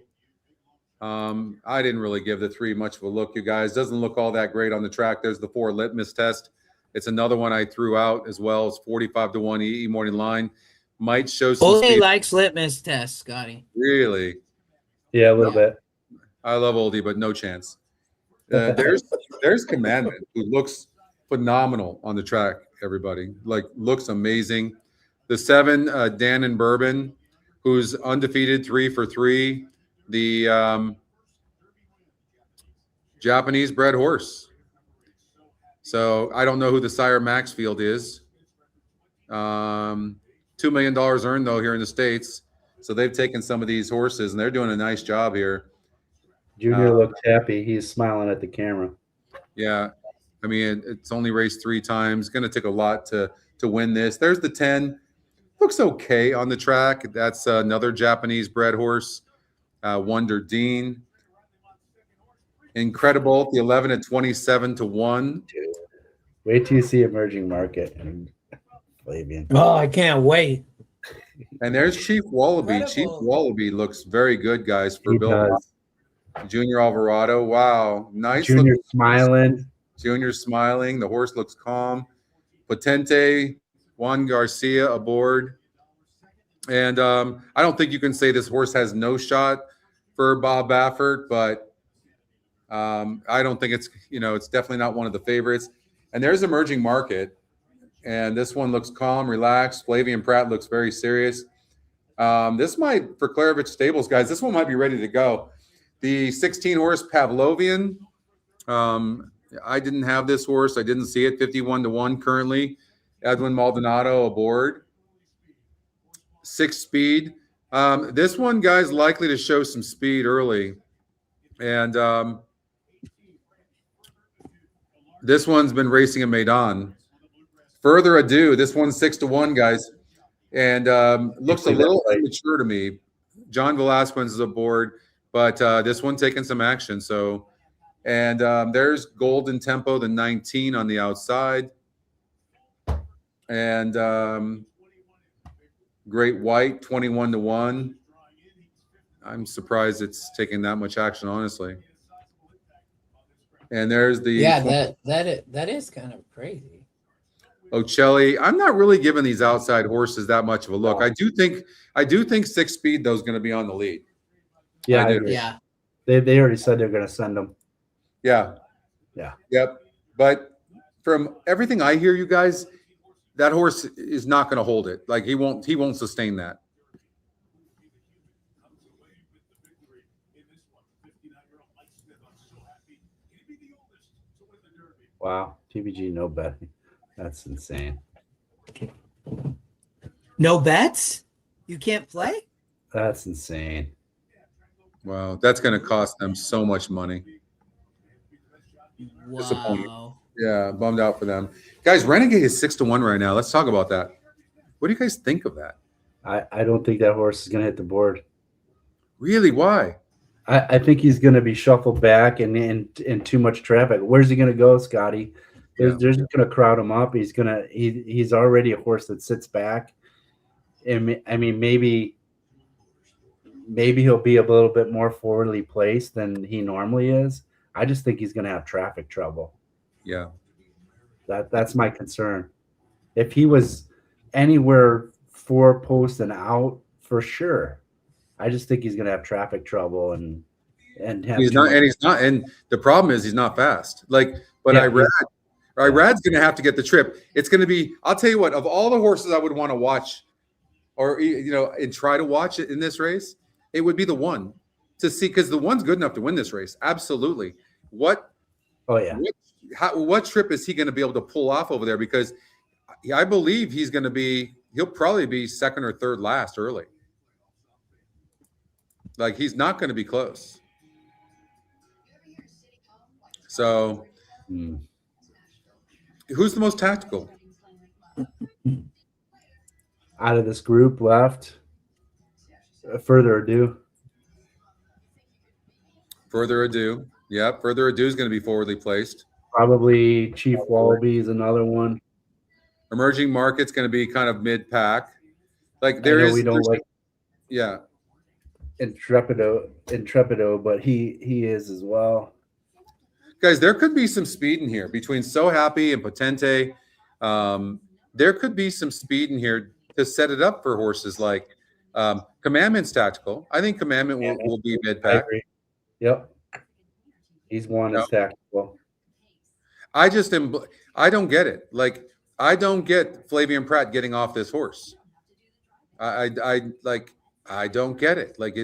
[SPEAKER 6] I didn't really give the 3 much of a look, you guys. Doesn't look all that great on the track. There's the 4 Litmus Test. It's another one I threw out as well. It's 45-1 EE morning line. Might show some
[SPEAKER 4] Oldy
[SPEAKER 6] speed.
[SPEAKER 4] likes Litmus Test, Scotty.
[SPEAKER 6] Really?
[SPEAKER 2] Yeah, a little bit.
[SPEAKER 6] I love Oldie, but no chance. There's Commandment, who looks phenomenal on the track. Everybody looks amazing. The 7 Dan and Bourbon, who's undefeated, 3 for 3. The Japanese bred horse. So I don't know who the sire Maxfield is. $2 million earned though here in the States. So they've taken some of these horses and they're doing a nice job here.
[SPEAKER 2] Junior looks happy. He's smiling at the camera.
[SPEAKER 6] Yeah. I mean, it's only raced 3 times. Going to take a lot to win this. There's the 10. Looks okay on the track. That's another Japanese bred horse, Wonder Dean. Incredible. The 11 at 27-1.
[SPEAKER 2] Wait till you see Emerging Market and Flavian.
[SPEAKER 1] Oh, I can't wait.
[SPEAKER 6] And there's Chief Wallaby.
[SPEAKER 1] Incredible.
[SPEAKER 6] Chief Wallaby looks very good, guys, for
[SPEAKER 2] He
[SPEAKER 6] Bill
[SPEAKER 2] does.
[SPEAKER 6] Junior Alvarado. Wow. Nice.
[SPEAKER 2] Junior
[SPEAKER 6] looking.
[SPEAKER 2] smiling.
[SPEAKER 6] Junior smiling. The horse looks calm. Potente, Juan Garcia aboard. And I don't think you can say this horse has no shot for Bob Baffert, but I don't think it's definitely not one of the favorites. And there's Emerging Market. And this one looks calm, relaxed. Flavian Pratt looks very serious. This might, for Klarovich Stables, guys, this one might be ready to go. The 16-horse Pavlovian, I didn't have this horse. I didn't see it. 51-1 currently. Edwin Maldonado aboard. 6 speed. This one, guys, likely to show some speed early. And this one's been racing in Maidan. Further ado, this one's 6-1, guys. And looks a little immature to me. John Velasquez is aboard, but this one taking some action. So, and there's Golden Tempo, the 19 on the outside. And Great White, 21-1. I'm surprised it's taking that much action, honestly. And there's the
[SPEAKER 4] that is kind of crazy.
[SPEAKER 6] Ocelli. I'm not really giving these outside horses that much of a look. I do think 6 Speed though is going to be on the lead.
[SPEAKER 2] Yeah,
[SPEAKER 6] I do.
[SPEAKER 1] Yeah.
[SPEAKER 2] They already said they're going to send them.
[SPEAKER 6] Yeah.
[SPEAKER 2] Yeah.
[SPEAKER 6] Yep. But from everything I hear, you guys, that horse is not going to hold it. Like he won't sustain that.
[SPEAKER 2] Wow. TVG no betting. That's insane.
[SPEAKER 1] No bets? You can't play?
[SPEAKER 2] That's insane.
[SPEAKER 6] Wow, that's going to cost them so much money. Disappointing.
[SPEAKER 1] Wow.
[SPEAKER 6] Yeah, bummed out for them. Guys, Renegade is 6-1 right now. Let's talk about that. What do you guys think of that?
[SPEAKER 2] I don't think that horse is going to hit the board.
[SPEAKER 6] Really? Why?
[SPEAKER 2] I think he's going to be shuffled back and in too much traffic. Where's he going to go, Scotty? They're just going to crowd him up. He's already a horse that sits back. And I mean, maybe he'll be a little bit more forwardly placed than he normally is. I just think he's going to have traffic trouble.
[SPEAKER 6] Yeah.
[SPEAKER 2] That's my concern. If he was anywhere 4 posts and out, for sure. I just think he's going to have traffic trouble and have
[SPEAKER 6] he's not, and the problem is he's not fast. Like, but
[SPEAKER 2] Yeah,
[SPEAKER 6] Irad's going to have to get the trip. It's going to be. I'll tell you what. Of all the horses I would want to watch, or and try to watch it in this race, it would be the one to see, because the one's good enough to win this race. Absolutely. What?
[SPEAKER 2] Oh yeah.
[SPEAKER 6] What trip is he going to be able to pull off over there? Because I believe he'll probably be second or third last early. Like, he's not going to be close. So, who's the most tactical?
[SPEAKER 2] Out of this group left, Further Ado.
[SPEAKER 6] Further Ado. Yeah, Further Ado is going to be forwardly placed.
[SPEAKER 2] Probably Chief Wallaby is another one.
[SPEAKER 6] Emerging Market's going to be kind of mid-pack. Like,
[SPEAKER 2] we don't like
[SPEAKER 6] yeah.
[SPEAKER 2] Intrepido, but he is as well.
[SPEAKER 6] Guys, there could be some speed in here between So Happy and Potente. There could be some speed in here to set it up for horses like Commandment's tactical. I think Commandment will be mid-pack.
[SPEAKER 2] Yep. He's one is tactical.
[SPEAKER 6] I don't get it. Like, I don't get Flavian Pratt getting off this horse. I don't get it. Like,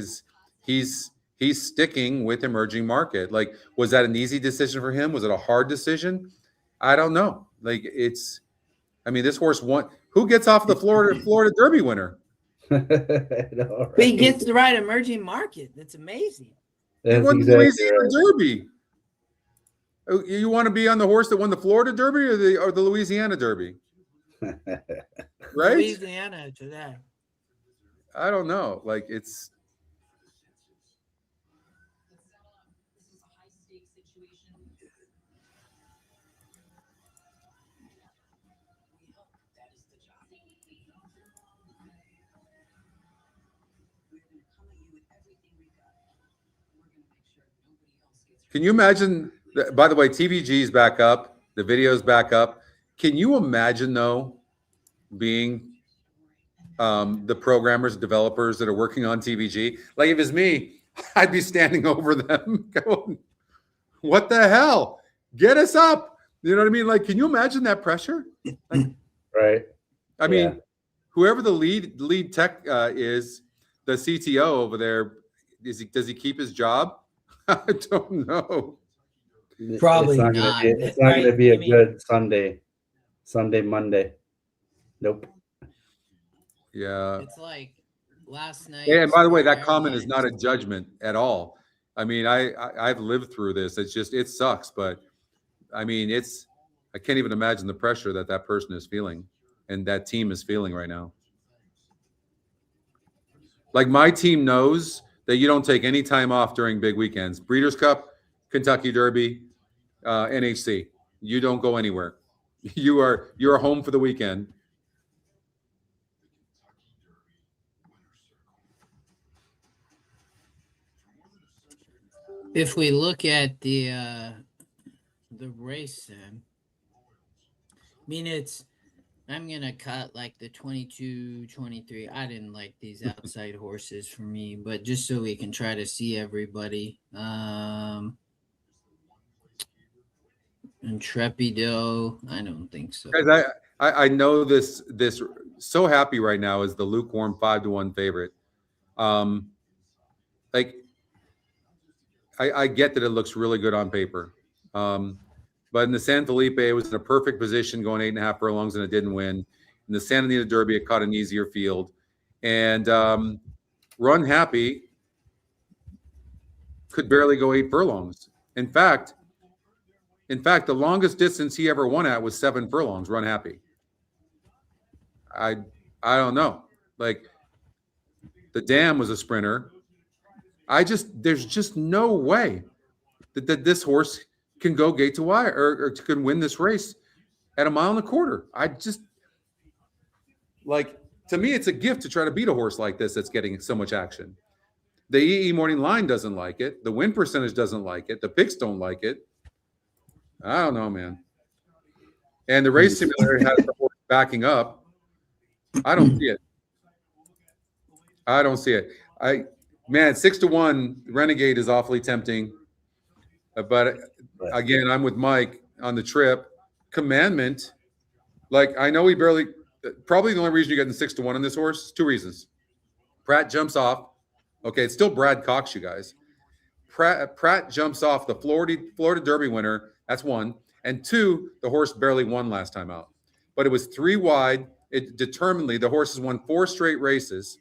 [SPEAKER 6] he's sticking with Emerging Market. Like, was that an easy decision for him? Was it a hard decision? I don't know. Like, this horse won. Who gets off the Florida Derby winner?
[SPEAKER 2] But
[SPEAKER 1] he gets the right Emerging Market. That's amazing.
[SPEAKER 6] He won the Louisiana Derby. You want to be on the horse that won the Florida Derby or the Louisiana Derby? Right?
[SPEAKER 1] Louisiana to that.
[SPEAKER 6] I don't know. Like, it's. Can you imagine? By the way, TVG's back up. The video's back up. Can you imagine, though, being the programmers, developers that are working on TVG? Like, if it's me, I'd be standing over them going, what the hell? Get us up. You know what I mean? Like, can you imagine that pressure? Like,
[SPEAKER 2] right.
[SPEAKER 6] I mean, whoever the lead tech is, the CTO over there, does he keep his job? I don't know.
[SPEAKER 1] Probably
[SPEAKER 2] it's not going to be a good Monday. Nope.
[SPEAKER 6] Yeah.
[SPEAKER 4] It's like last night.
[SPEAKER 6] And by the way, that comment is not a judgment at all. I mean, I've lived through this. It's just, it sucks. But I mean, I can't even imagine the pressure that person is feeling and that team is feeling right now. Like, my team knows that you don't take any time off during big weekends. Breeders' Cup, Kentucky Derby, NHC. You don't go anywhere. You're home for the weekend.
[SPEAKER 4] If we look at the race, then
[SPEAKER 1] I mean, it's
[SPEAKER 4] I'm going to cut like the 22, 23. I didn't like these outside horses for me, but just so we can try to see everybody. Intrepido, I don't think so.
[SPEAKER 6] Guys, I know this so happy right now is the lukewarm 5-1 favorite. Like I get that it looks really good on paper. But in the San Felipe, it was in a perfect position going 8.5 furlongs and it didn't win. In the Santa Anita Derby, it caught an easier field. And Run Happy could barely go 8 furlongs. In fact, the longest distance he ever won at was 7 furlongs, Run Happy. I don't know. Like, the Dam was a sprinter. There's just no way that this horse can go gate to wire or can win this race at 1.25 miles. I just, like, to me, it's a gift to try to beat a horse like this that's getting so much action. The EE Morning Line doesn't like it. The win percentage doesn't like it. The picks don't like it. I don't know, man. And the race simulator has the horse backing up. I don't see it. I don't see it. Man, 6-1 Renegade is awfully tempting. But again, I'm with Mike on the trip. Commandment, like, I know he barely, probably the only reason you're getting 6-1 on this horse is 2 reasons. Pratt jumps off. Okay, it's still Brad Cox, you guys. Pratt jumps off the Florida Derby winner. That's 1. And 2, the horse barely won last time out. But it was 3 wide. It determinedly, the horse has won 4 straight races.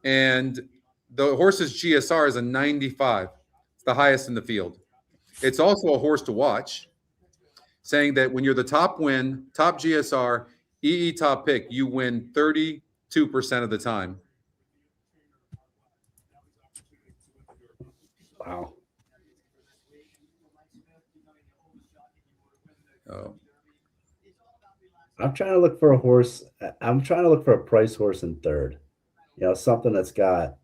[SPEAKER 6] And the horse's GSR is a 95. It's the highest in the field. It's also a horse to watch, saying that when you're the top win, top GSR, EE top pick, you win 32% of the time.
[SPEAKER 2] Wow.
[SPEAKER 6] Oh.
[SPEAKER 2] I'm trying to look for a horse. I'm trying to look for a price horse in third. You know, something that's got,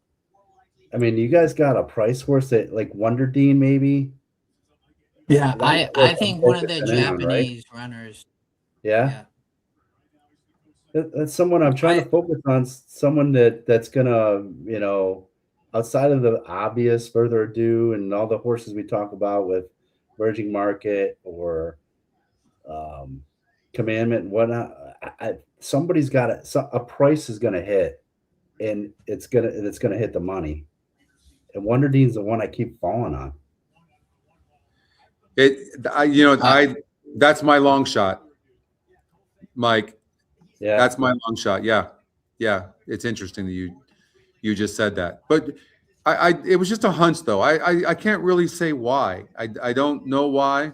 [SPEAKER 2] I mean, you guys got a price horse that, like, Wonder Dean, maybe?
[SPEAKER 4] Yeah, I think one of the Japanese runners.
[SPEAKER 2] Yeah. That's someone I'm trying to focus on, someone that's gonna, you know, outside of the obvious Further Ado and all the horses we talk about with Virgin Market or Commandment and whatnot. Somebody's got it. So a price is gonna hit, and it's gonna hit the money. And Wonder Dean's the one I keep falling on.
[SPEAKER 6] That's my long shot, Mike.
[SPEAKER 2] Yeah,
[SPEAKER 6] that's my long shot. Yeah. It's interesting that you just said that, but it was just a hunch, though. I can't really say why. I don't know why.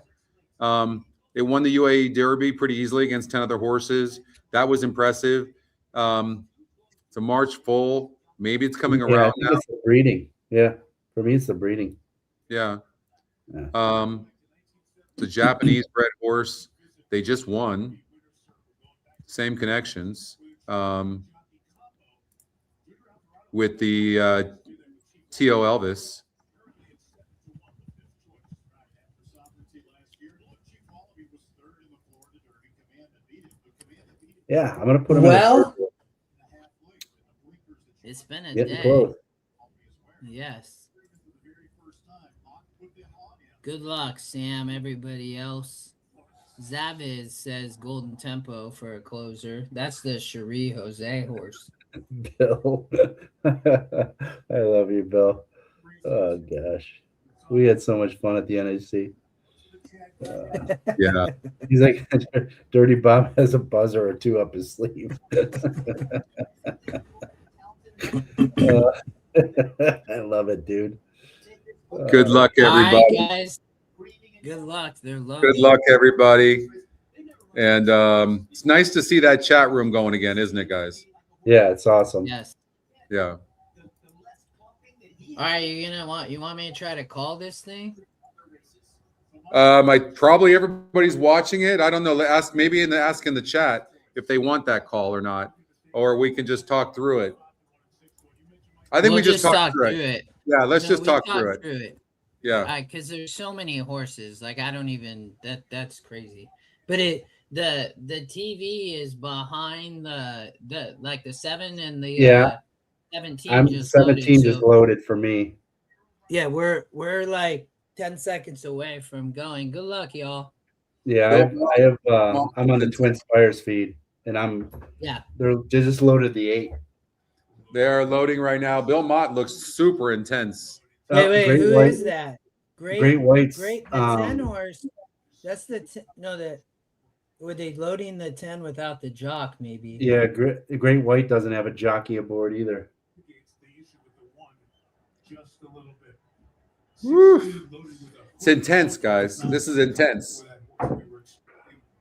[SPEAKER 6] It won the UAE Derby pretty easily against 10 other horses. That was impressive. It's a March full. Maybe it's coming around now.
[SPEAKER 2] It's the breeding. Yeah, for me, it's the breeding.
[SPEAKER 6] Yeah. The Japanese bred horse, they just won. Same connections with the T.O. Elvis.
[SPEAKER 2] Yeah, I'm going to put him
[SPEAKER 4] in. It's been a
[SPEAKER 2] Getting
[SPEAKER 4] day.
[SPEAKER 2] Close.
[SPEAKER 4] Yes. Good luck, Sam. Everybody else. Zaviz says Golden Tempo for a closer. That's the Cherie Jose horse.
[SPEAKER 2] Bill. I love you, Bill. Oh, gosh. We had so much fun at the NHC.
[SPEAKER 6] Yeah.
[SPEAKER 2] He's like, Dirty Bob has a buzzer or 2 up his sleeve. I love it, dude.
[SPEAKER 6] Good luck, everybody.
[SPEAKER 4] All right, guys. Good luck. They're lovely.
[SPEAKER 6] Good luck, everybody. And it's nice to see that chat room going again, isn't it, guys?
[SPEAKER 2] Yeah, it's awesome.
[SPEAKER 4] Yes.
[SPEAKER 6] Yeah.
[SPEAKER 4] All right, you want me to try to call this thing?
[SPEAKER 6] Probably everybody's watching it. I don't know. Ask in the chat if they want that call or not, or we can just talk through it. I think we just talk through it. Yeah, let's just talk through it. Yeah,
[SPEAKER 4] because there's so many horses. Like, I don't even that's crazy. But the TV is behind the like the 7 and the
[SPEAKER 2] Yeah.
[SPEAKER 4] 17
[SPEAKER 2] I'm
[SPEAKER 4] just
[SPEAKER 2] 17
[SPEAKER 4] loaded.
[SPEAKER 2] just
[SPEAKER 4] So
[SPEAKER 2] loaded for me.
[SPEAKER 1] Yeah, we're like 10 seconds
[SPEAKER 4] away from going. Good luck, y'all.
[SPEAKER 2] Yeah, I'm on the Twin Spires feed, and they're just loaded the 8.
[SPEAKER 6] They are loading right now. Bill Mott looks super intense.
[SPEAKER 1] Wait,
[SPEAKER 2] Great
[SPEAKER 1] who
[SPEAKER 2] White,
[SPEAKER 1] is that?
[SPEAKER 2] Great White's.
[SPEAKER 1] The 10 horse. That's the were they loading the 10 without the jock? Maybe.
[SPEAKER 2] Yeah, Great White doesn't have a jockey aboard either.
[SPEAKER 6] Woo. It's intense, guys. This is intense.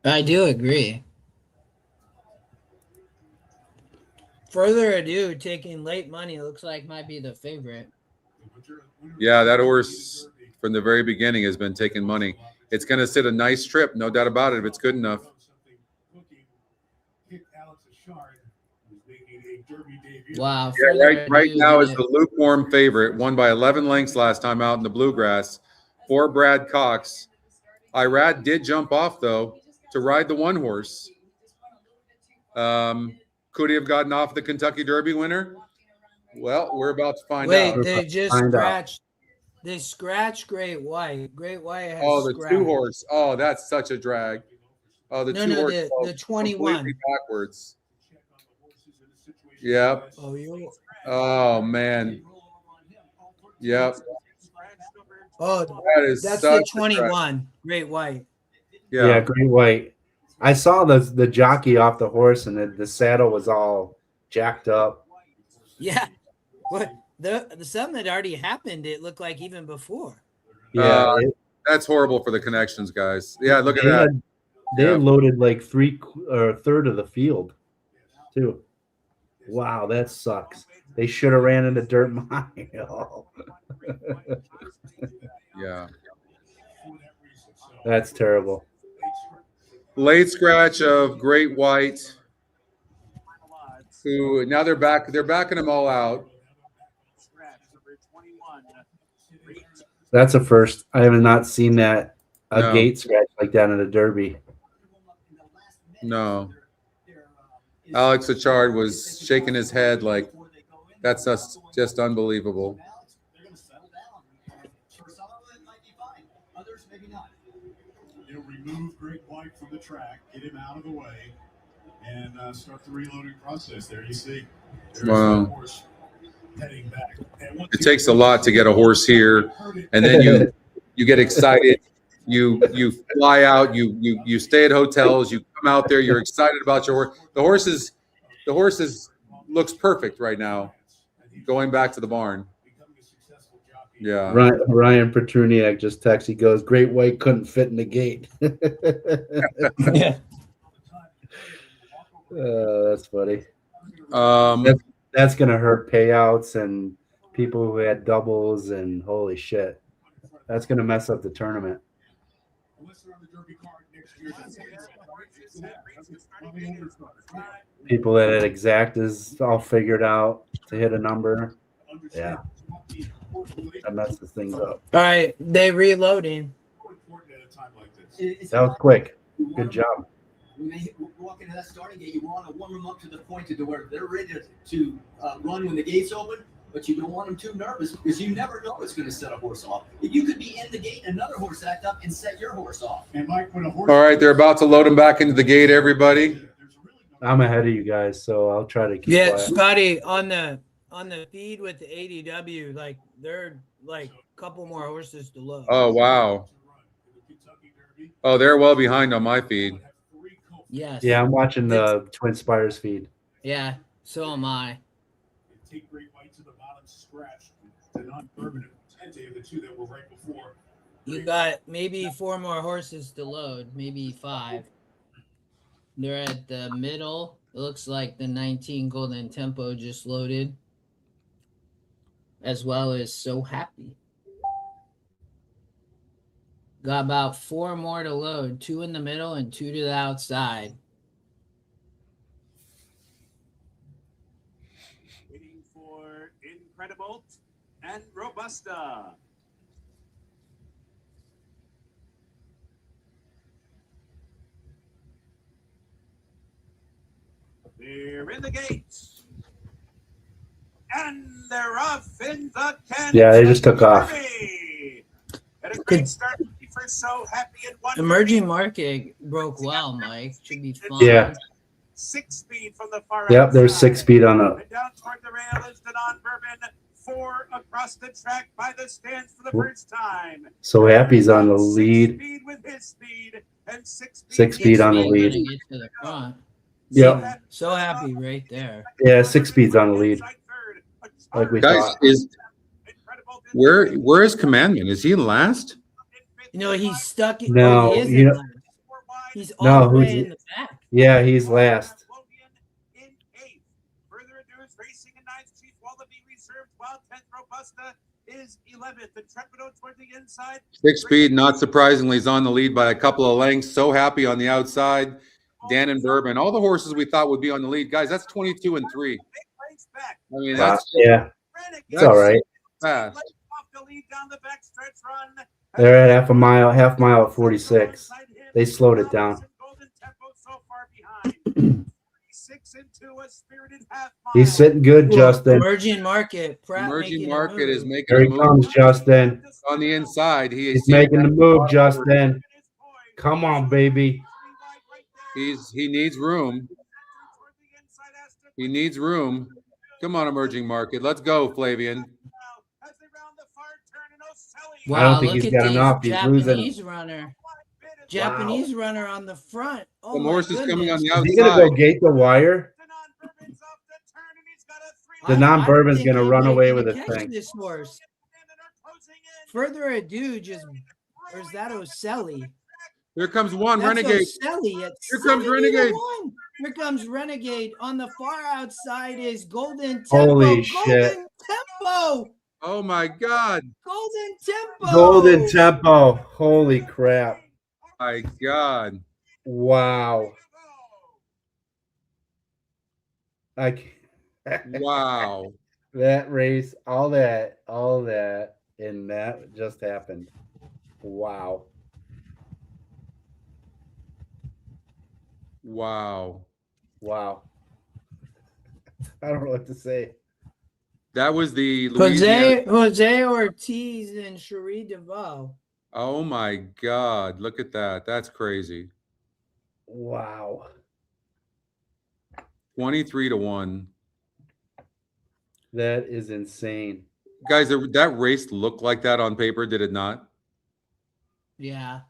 [SPEAKER 4] I do agree.
[SPEAKER 1] Further Ado, taking late money, looks like might be the favorite.
[SPEAKER 6] Yeah, that horse from the very beginning has been taking money. It's going to sit a nice trip, no doubt about it, if it's good enough.
[SPEAKER 4] Wow.
[SPEAKER 6] Yeah, right now is the lukewarm favorite, won by 11 lengths last time out in the Bluegrass. For Brad Cox. Irad did jump off, though, to ride the one horse. Could he have gotten off the Kentucky Derby winner? Well, we're about to find out.
[SPEAKER 1] Wait, they just scratched. They scratched Great White. Great White has
[SPEAKER 6] the 2 horse. Oh, that's such a drag. Oh, the 2 horse.
[SPEAKER 1] The 21
[SPEAKER 6] backwards. Yep. Oh man. Yep.
[SPEAKER 1] Oh, that's the 21. Great White.
[SPEAKER 2] Yeah, Great White. I saw the jockey off the horse, and the saddle was all jacked up.
[SPEAKER 1] Yeah, what the something that already happened. It looked like even before.
[SPEAKER 2] Yeah,
[SPEAKER 6] that's horrible for the connections, guys. Yeah, look at that.
[SPEAKER 2] They had loaded like 3/3 of the field, too. Wow, that sucks. They should have ran into dirt mile.
[SPEAKER 6] Yeah,
[SPEAKER 2] that's terrible.
[SPEAKER 6] Late scratch of Great White, who now they're backing them all out.
[SPEAKER 2] That's a first. I have not seen that gate scratch like that in a Derby.
[SPEAKER 6] No. Alex Achard was shaking his head like that's just unbelievable.
[SPEAKER 7] Remove Great White from the track, get him out of the way, and start the reloading process. There you see.
[SPEAKER 6] Wow.
[SPEAKER 7] Horse heading back.
[SPEAKER 6] It takes a lot to get a horse here, and then you get excited. You fly out. You stay at hotels. You come out there. You're excited about your horse. The horse looks perfect right now. Going back to the barn. Yeah.
[SPEAKER 2] Ryan Petruniak just texted. He goes, Great White couldn't fit in the gate.
[SPEAKER 1] Yeah.
[SPEAKER 2] That's funny.
[SPEAKER 6] That's
[SPEAKER 2] going to hurt payouts and people who had doubles, and holy shit. That's going to mess up the tournament. People that had exactas all figured out to hit a number. Yeah. That messes things up.
[SPEAKER 1] All right, they reloading.
[SPEAKER 2] That was quick. Good job.
[SPEAKER 8] When they walk into that starting gate, you want to warm them up to the point to where they're ready to run when the gates open, but you don't want them too nervous because you never know what's going to set a horse off. You could be in the gate and another horse act up and set your horse off.
[SPEAKER 7] And Mike, when a horse
[SPEAKER 6] all right, they're about to load him back into the gate, everybody.
[SPEAKER 2] I'm ahead of you guys, so I'll try to keep quiet.
[SPEAKER 1] Scotty, on the feed with the ADW, like they're like a couple more horses to load.
[SPEAKER 6] Oh wow. Oh, they're well behind on my feed.
[SPEAKER 4] Yes.
[SPEAKER 2] Yeah, I'm watching the Twin Spires feed.
[SPEAKER 4] Yeah, so am I.
[SPEAKER 7] Take Great White to the bottom, scratch the non-permanent Tente of the 2 that were right before.
[SPEAKER 4] You got maybe 4 more horses to load, maybe 5. They're at the middle. It looks like the 19 Golden Tempo just loaded, as well as So Happy. Got about 4 more to load, 2 in the middle and 2 to the outside.
[SPEAKER 9] Waiting for Incredible and Robusta. They're in the gates. And they're off in the Kansas
[SPEAKER 2] Yeah, they just took off.
[SPEAKER 9] Derby. And a great start for So Happy in one.
[SPEAKER 4] Emerging market broke well, Mike. Should be fun.
[SPEAKER 2] Yeah.
[SPEAKER 9] 6 speed from the far
[SPEAKER 2] Yep, there's
[SPEAKER 9] outside.
[SPEAKER 2] 6 speed on the.
[SPEAKER 9] And down toward the rail is Denon Bourbon. 4 across the track by the stands for the first time.
[SPEAKER 2] So Happy's on the
[SPEAKER 9] 6
[SPEAKER 2] lead.
[SPEAKER 9] speed with his speed and 6
[SPEAKER 2] 6 speed on the
[SPEAKER 4] Gonna
[SPEAKER 2] lead.
[SPEAKER 4] get to the front.
[SPEAKER 2] Yep.
[SPEAKER 4] So Happy right there.
[SPEAKER 2] Yeah, 6 speed's on the lead. Like we
[SPEAKER 6] Guys,
[SPEAKER 2] thought.
[SPEAKER 6] where is Commandment? Is he last?
[SPEAKER 4] You know, he's stuck.
[SPEAKER 2] No,
[SPEAKER 4] he isn't
[SPEAKER 2] you know-
[SPEAKER 4] last. He's all
[SPEAKER 2] No,
[SPEAKER 4] the way
[SPEAKER 2] who's-
[SPEAKER 4] in the back.
[SPEAKER 2] Yeah, he's last.
[SPEAKER 9] Further ado is racing in 9th, Chief Wallaby reserved, while 10th Robusta is 11th. The Trepido toward the inside.
[SPEAKER 6] 6 speed, not surprisingly, is on the lead by a couple of lengths. So Happy on the outside. Dan and Bourbon, all the horses we thought would be on the lead. Guys, that's 22 and 3. I mean, that's
[SPEAKER 2] Yeah, it's all right.
[SPEAKER 6] fast.
[SPEAKER 2] They're at half mile at 46. They slowed it down. He's sitting good, Justin.
[SPEAKER 4] Emerging market. Pratt
[SPEAKER 6] Emerging
[SPEAKER 4] making a
[SPEAKER 6] market is
[SPEAKER 4] move.
[SPEAKER 6] making
[SPEAKER 2] There
[SPEAKER 6] a
[SPEAKER 2] he
[SPEAKER 6] move
[SPEAKER 2] comes, Justin.
[SPEAKER 6] on the inside.
[SPEAKER 2] He's making the move, Justin. Come on, baby.
[SPEAKER 6] He needs room. He needs room. Come on, emerging market. Let's go, Flavian.
[SPEAKER 4] Wow,
[SPEAKER 2] I don't think
[SPEAKER 4] look
[SPEAKER 2] he's
[SPEAKER 4] at
[SPEAKER 2] got
[SPEAKER 4] these
[SPEAKER 2] enough. He's losing.
[SPEAKER 4] Japanese runner. Japanese runner on the front. Oh
[SPEAKER 6] Some
[SPEAKER 4] my
[SPEAKER 6] horses coming on
[SPEAKER 4] goodness.
[SPEAKER 6] the
[SPEAKER 2] Is he gonna go
[SPEAKER 6] outside.
[SPEAKER 2] gate the wire? The non-bourbon's
[SPEAKER 4] I
[SPEAKER 2] gonna
[SPEAKER 4] think
[SPEAKER 2] run
[SPEAKER 4] he
[SPEAKER 2] away
[SPEAKER 4] might
[SPEAKER 2] with this
[SPEAKER 4] catch
[SPEAKER 2] thing.
[SPEAKER 4] This horse. Further ado, just or is that Oselli?
[SPEAKER 6] Here comes one,
[SPEAKER 4] That's
[SPEAKER 6] Renegade.
[SPEAKER 4] Oselli at
[SPEAKER 6] Here comes
[SPEAKER 4] 70 to
[SPEAKER 6] Renegade.
[SPEAKER 4] 1. Here comes Renegade. On the far outside is Golden Tempo.
[SPEAKER 2] Holy shit.
[SPEAKER 4] Golden Tempo.
[SPEAKER 6] Oh my God.
[SPEAKER 4] Golden Tempo.
[SPEAKER 2] Golden Tempo. Holy crap.
[SPEAKER 6] My God.
[SPEAKER 2] Wow. I can't.
[SPEAKER 6] Wow.
[SPEAKER 2] That race, all that, and that just happened. Wow.
[SPEAKER 6] Wow.
[SPEAKER 2] Wow. I don't know what to say.
[SPEAKER 6] That was the Louisiana.
[SPEAKER 4] Jose Ortiz and Cherie Deveau.
[SPEAKER 6] Oh my God. Look at that. That's crazy.
[SPEAKER 2] Wow.
[SPEAKER 6] 23 to 1.
[SPEAKER 2] That is insane.
[SPEAKER 6] Guys, that race looked like that on paper, did it not?
[SPEAKER 4] Yeah.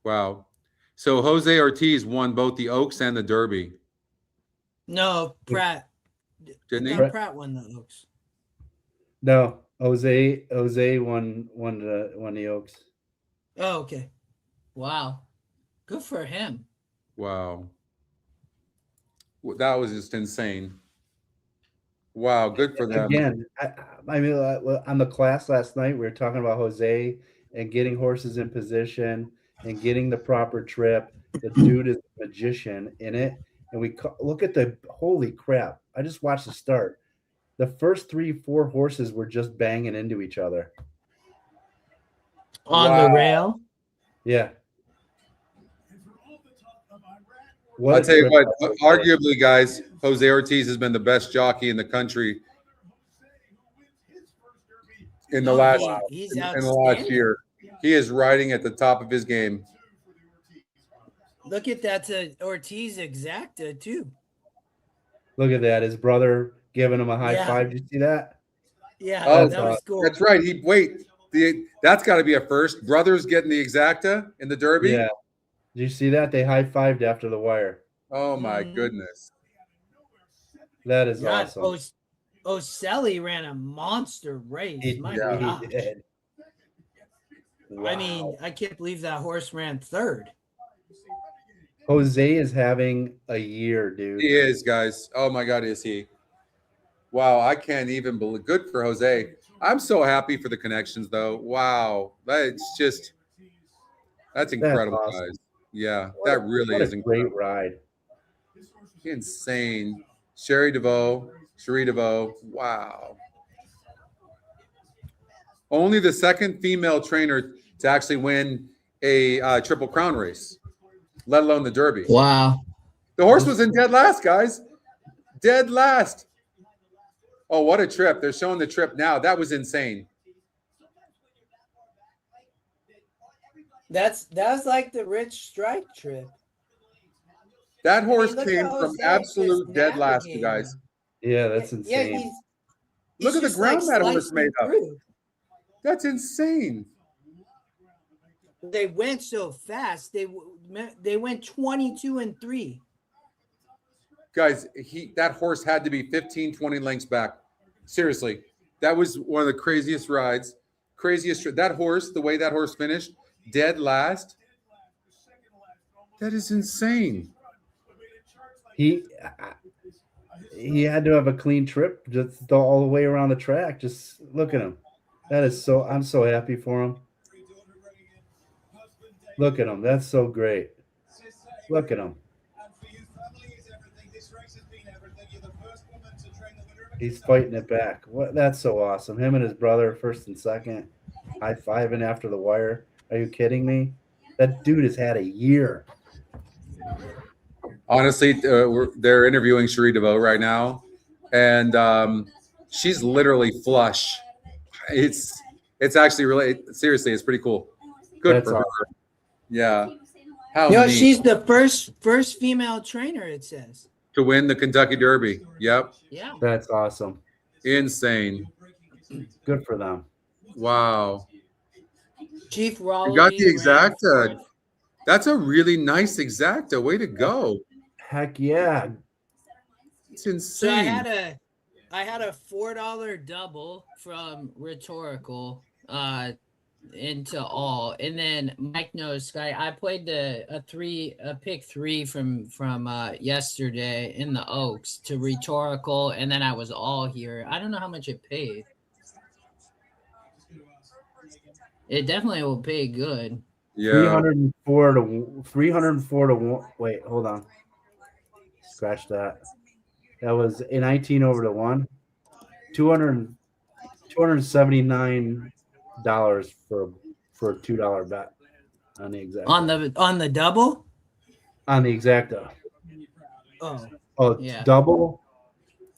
[SPEAKER 6] Wow. So Jose Ortiz won both the Oaks and the Derby,
[SPEAKER 4] No, Pratt.
[SPEAKER 6] didn't he?
[SPEAKER 4] I thought Pratt won the Oaks.
[SPEAKER 2] No, Jose won the Oaks.
[SPEAKER 4] Oh, okay. Wow. Good for him.
[SPEAKER 6] Wow. That was just insane. Wow, good for them.
[SPEAKER 2] Again, I mean, on the class last night, we were talking about Jose and getting horses in position and getting the proper trip. The dude is a magician in it. And we look at the holy crap. I just watched the start. The first 3-4 horses were just banging into each other.
[SPEAKER 4] On the rail.
[SPEAKER 2] Yeah.
[SPEAKER 6] I'll tell you what, arguably, guys, Jose Ortiz has been the best jockey in the country in the last year. He is riding at the top of his game.
[SPEAKER 4] Look at that Ortiz exacta too.
[SPEAKER 2] Look at that. His brother giving him a high
[SPEAKER 4] Yeah.
[SPEAKER 2] five. Did you see that?
[SPEAKER 4] Yeah,
[SPEAKER 6] Oh,
[SPEAKER 4] that was cool.
[SPEAKER 6] That's right. That's got to be a first. Brothers getting the exacta in the Derby.
[SPEAKER 2] Yeah. Did you see that? They high fived after the wire.
[SPEAKER 6] Oh my
[SPEAKER 4] Mhm.
[SPEAKER 6] goodness.
[SPEAKER 2] That is
[SPEAKER 4] God,
[SPEAKER 2] awesome.
[SPEAKER 4] Oselli ran a monster race.
[SPEAKER 2] He
[SPEAKER 4] My
[SPEAKER 2] really
[SPEAKER 4] gosh.
[SPEAKER 2] did.
[SPEAKER 4] I mean,
[SPEAKER 2] Wow.
[SPEAKER 4] I can't believe that horse ran third.
[SPEAKER 2] Jose is having a year, dude.
[SPEAKER 6] He is, guys. Oh my God, is he? Wow, I can't even believe. Good for Jose. I'm so happy for the connections, though. Wow, that's incredible,
[SPEAKER 2] awesome.
[SPEAKER 6] guys. Yeah, that really
[SPEAKER 2] What
[SPEAKER 6] is
[SPEAKER 2] a
[SPEAKER 6] incredible.
[SPEAKER 2] great ride.
[SPEAKER 6] Insane. Cherie Deveau. Wow. Only the second female trainer to actually win a Triple Crown race, let alone the Derby.
[SPEAKER 4] Wow.
[SPEAKER 6] The horse was in dead last, guys. Dead last. Oh, what a trip. They're showing the trip now. That was insane.
[SPEAKER 1] That was like the Rich Strike trip.
[SPEAKER 6] That horse
[SPEAKER 1] look
[SPEAKER 6] came
[SPEAKER 1] at
[SPEAKER 6] from
[SPEAKER 1] Jose
[SPEAKER 6] absolute
[SPEAKER 1] just
[SPEAKER 6] dead last, you
[SPEAKER 1] navigating.
[SPEAKER 6] guys.
[SPEAKER 2] Yeah, that's
[SPEAKER 1] Yeah,
[SPEAKER 2] insane.
[SPEAKER 1] he's
[SPEAKER 6] Look at the
[SPEAKER 1] just,
[SPEAKER 6] ground
[SPEAKER 1] like,
[SPEAKER 6] that horse
[SPEAKER 1] slicing
[SPEAKER 6] made up.
[SPEAKER 1] through.
[SPEAKER 6] That's insane.
[SPEAKER 1] They went so fast. They went 22-3.
[SPEAKER 6] Guys, that horse had to be 15, 20 lengths back. Seriously. That was one of the craziest rides. That horse, the way that horse finished, dead last. That is insane.
[SPEAKER 2] He had to have a clean trip just all the way around the track. Just look at him. I'm so happy for him. Look at him. That's so great. Look at him. He's fighting it back. That's so awesome. Him and his brother, first and second, high-fiving after the wire. Are you kidding me? That dude has had a year.
[SPEAKER 6] Honestly, they're interviewing Cherie DeVoe right now, and she's literally flush. It's actually really, seriously, it's pretty cool. Good
[SPEAKER 2] That's
[SPEAKER 6] for her.
[SPEAKER 2] awesome.
[SPEAKER 6] Yeah. How neat.
[SPEAKER 1] She's the first female trainer, it says.
[SPEAKER 6] To win the Kentucky Derby. Yep.
[SPEAKER 4] Yeah.
[SPEAKER 2] That's awesome.
[SPEAKER 6] Insane.
[SPEAKER 2] Good for them.
[SPEAKER 6] Wow.
[SPEAKER 4] Chief Raleigh.
[SPEAKER 6] You got the exacta. That's a really nice exacta. Way to go.
[SPEAKER 2] Heck yeah.
[SPEAKER 6] It's
[SPEAKER 1] So
[SPEAKER 6] insane.
[SPEAKER 1] I had a
[SPEAKER 4] $4 double from Rhetorical into all, and then Mike knows Sky. I played a pick 3 from yesterday in the Oaks to Rhetorical, and then I was all here. I don't know how much it paid. It definitely will pay good.
[SPEAKER 6] Yeah.
[SPEAKER 2] 304 to 1. Wait, hold on. Scratch that. That was a 19 over to 1. $279 for a $2 bet on the exacta.
[SPEAKER 1] on the double.
[SPEAKER 2] On the exacta.
[SPEAKER 1] Oh,
[SPEAKER 4] Yeah.
[SPEAKER 2] Double.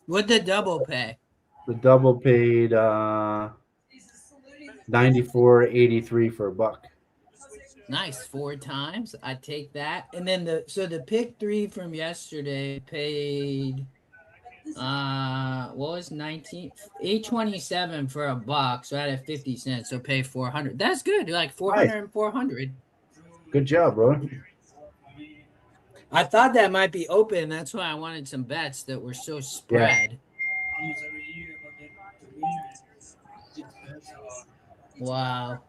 [SPEAKER 1] what'd the double pay?
[SPEAKER 2] The double paid $94.83 for a buck.
[SPEAKER 4] Nice, 4 times. I take that.
[SPEAKER 1] And then the pick 3 from yesterday paid
[SPEAKER 4] What was 827 for a buck, so I had 50 cents, so pay 400. That's good. Like 400 and 400.
[SPEAKER 2] Good job, bro.
[SPEAKER 1] I thought that might be open.
[SPEAKER 4] That's why I wanted some bets that were so spread. Wow.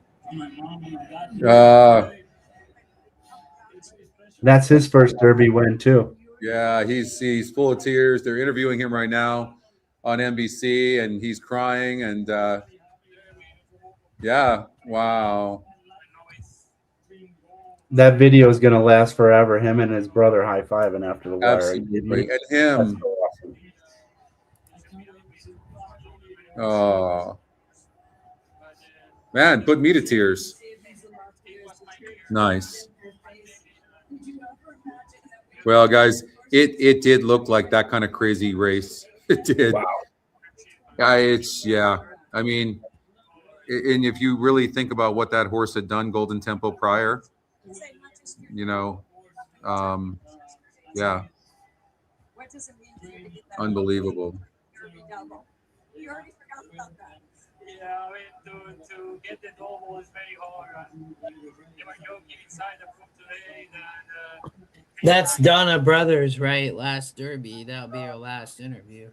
[SPEAKER 2] That's his first Derby win too.
[SPEAKER 6] Yeah, he's full of tears. They're interviewing him right now on NBC, and he's crying. And yeah, wow.
[SPEAKER 2] That video is gonna last forever. Him and his brother high-fiving after the wire.
[SPEAKER 6] Absolutely. And him.
[SPEAKER 2] So awesome.
[SPEAKER 6] Oh, man, put me to tears. Nice. Well, guys, it did look like that kind of crazy race. It did.
[SPEAKER 2] Wow.
[SPEAKER 6] Yeah. I mean, and if you really think about what that horse had done, Golden Tempo prior, yeah, unbelievable.
[SPEAKER 9] Yeah, I mean, to get the double is very hard. They were joking inside the room today that.
[SPEAKER 4] That's Donna Brothers, right? Last Derby. That'll be our last interview.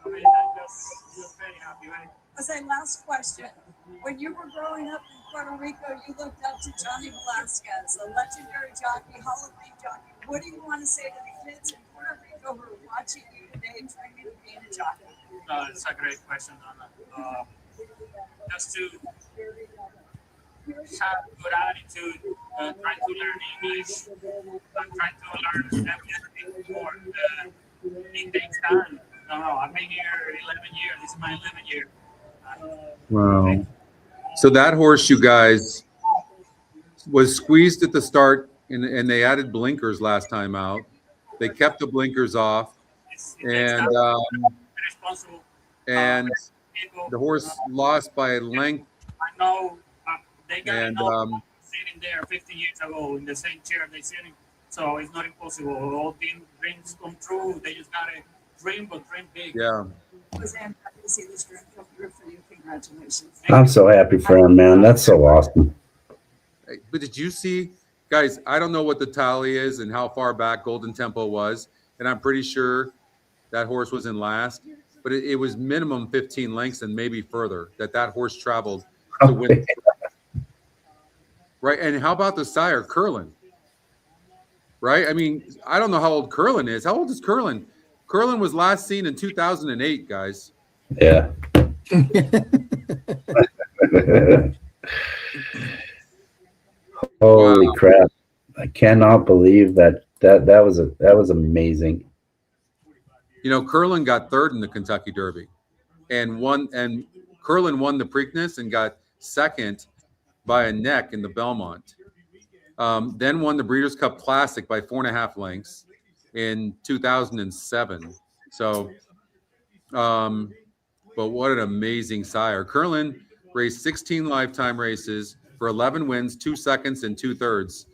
[SPEAKER 9] I mean, I'm just very happy, right?
[SPEAKER 10] Jose, last question. When you were growing up in Puerto Rico, you looked up to Johnny Velasquez, a legendary jockey, Hall of Fame jockey. What do you want to say to the kids in Puerto Rico who are watching you today and training to be a jockey?
[SPEAKER 9] It's a great question, Donna. Just to have good attitude, try to learn English, try to learn everything before it takes time. No, I've been here 11 years. This is my 11th year.
[SPEAKER 6] Wow. So that horse, you guys, was squeezed at the start, and they added blinkers last time out. They kept the blinkers off. And
[SPEAKER 9] responsible.
[SPEAKER 6] and
[SPEAKER 9] People,
[SPEAKER 6] the horse lost by a length.
[SPEAKER 9] I know they got
[SPEAKER 6] And
[SPEAKER 9] sitting there 50 years ago in the same chair they sitting, so it's not impossible. All dreams come true. They just gotta dream, but dream big.
[SPEAKER 6] yeah,
[SPEAKER 10] Was I'm happy to see this dream come through for you. Congratulations.
[SPEAKER 2] I'm so happy for him, man. That's so awesome.
[SPEAKER 6] but did you see, guys? I don't know what the tally is and how far back Golden Tempo was, and I'm pretty sure that horse was in last, but it was minimum 15 lengths and maybe further that horse traveled to win. Right, and how about the sire, Curlin? Right, I mean, I don't know how old Curlin is. How old is Curlin? Curlin was last seen in 2008, guys.
[SPEAKER 2] Yeah. Holy
[SPEAKER 6] Wow.
[SPEAKER 2] crap. I cannot believe that was amazing.
[SPEAKER 6] You know, Curlin got third in the Kentucky Derby and Curlin won the Preakness and got second by a neck in the Belmont. Then won the Breeders' Cup Classic by 4.5 lengths in 2007. So, but what an amazing sire. Curlin raced 16 lifetime races for 11 wins, 2 seconds, and 2/3.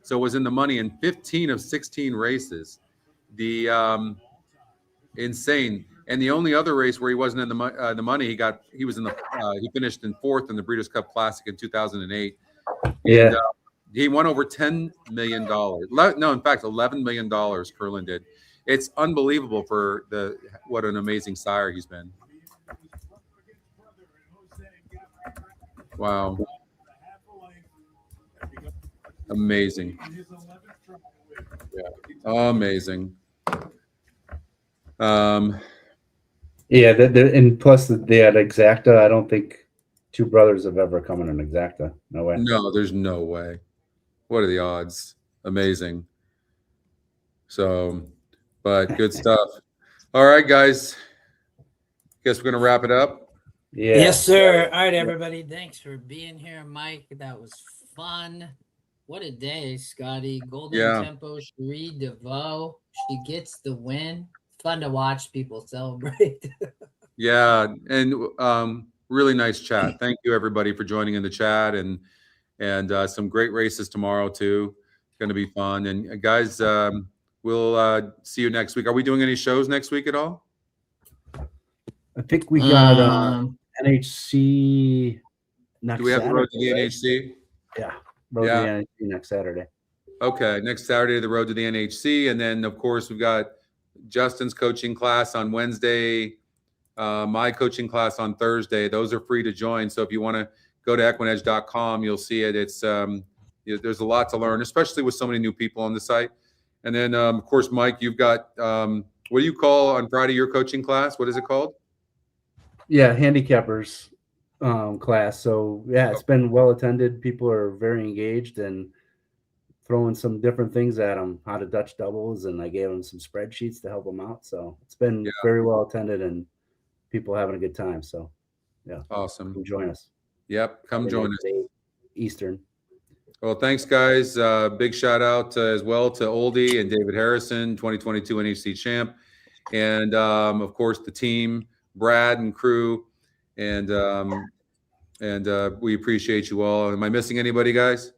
[SPEAKER 6] So was in the money in 15 of 16 races. Insane. And the only other race where he wasn't in the money, he finished in 4th in the Breeders' Cup Classic in 2008.
[SPEAKER 2] Yeah.
[SPEAKER 6] And, he won over $10 million. No, in fact, $11 million. Curlin did. It's unbelievable for what an amazing sire he's been. Wow. Amazing. Yeah. Amazing.
[SPEAKER 2] Yeah, and plus they had Exacta. I don't think two brothers have ever come in an Exacta. No way.
[SPEAKER 6] No, there's no way. What are the odds? Amazing. So, but good stuff. All right, guys. Guess we're gonna wrap it up.
[SPEAKER 2] Yeah.
[SPEAKER 4] Yes, sir. All right, everybody. Thanks for being here, Mike. That was fun. What a day, Scotty. Golden Tempo, Cherie DeVoe. She gets the win. Fun to watch people celebrate.
[SPEAKER 6] Yeah, and really nice chat. Thank you, everybody, for joining in the chat, and some great races tomorrow too. Going to be fun. And guys, we'll see you next week. Are we doing any shows next week at all?
[SPEAKER 2] I think we got NHC next.
[SPEAKER 6] Do we have
[SPEAKER 2] Saturday,
[SPEAKER 6] the road to the
[SPEAKER 2] right?
[SPEAKER 6] NHC?
[SPEAKER 2] Yeah, road to the NHC next Saturday.
[SPEAKER 6] Okay, next Saturday, the road to the NHC, and then of course we've got Justin's coaching class on Wednesday, my coaching class on Thursday. Those are free to join. So if you want to go to EquinEdge.com, you'll see it. It's there's a lot to learn, especially with so many new people on the site. And then of course, Mike, you've got what do you call on Friday your coaching class? What is it called?
[SPEAKER 2] Yeah, handicappers class. So yeah, it's been well attended. People are very engaged and throwing some different things at them, how to Dutch doubles, and I gave them some spreadsheets to help them out. So it's been very well attended and people having a good time. So yeah,
[SPEAKER 6] awesome.
[SPEAKER 2] Come join us.
[SPEAKER 6] Yep, come join us.
[SPEAKER 2] Eastern.
[SPEAKER 6] Well, thanks, guys. Big shout out as well to Oldy and David Harrison, 2022 NHC champ, and of course the team, Brad and crew, and we appreciate you all. Am I missing anybody, guys?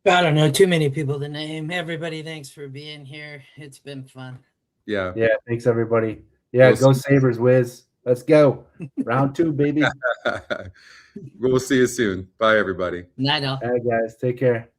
[SPEAKER 4] I don't know. Too many people to name. Everybody, thanks for being here. It's been fun.
[SPEAKER 6] Yeah.
[SPEAKER 2] Yeah. Thanks, everybody. Yeah. Go Sabres, Wiz. Let's go. Round 2, baby.
[SPEAKER 6] We'll see you soon. Bye, everybody.
[SPEAKER 4] Night all.
[SPEAKER 2] All right, guys. Take care.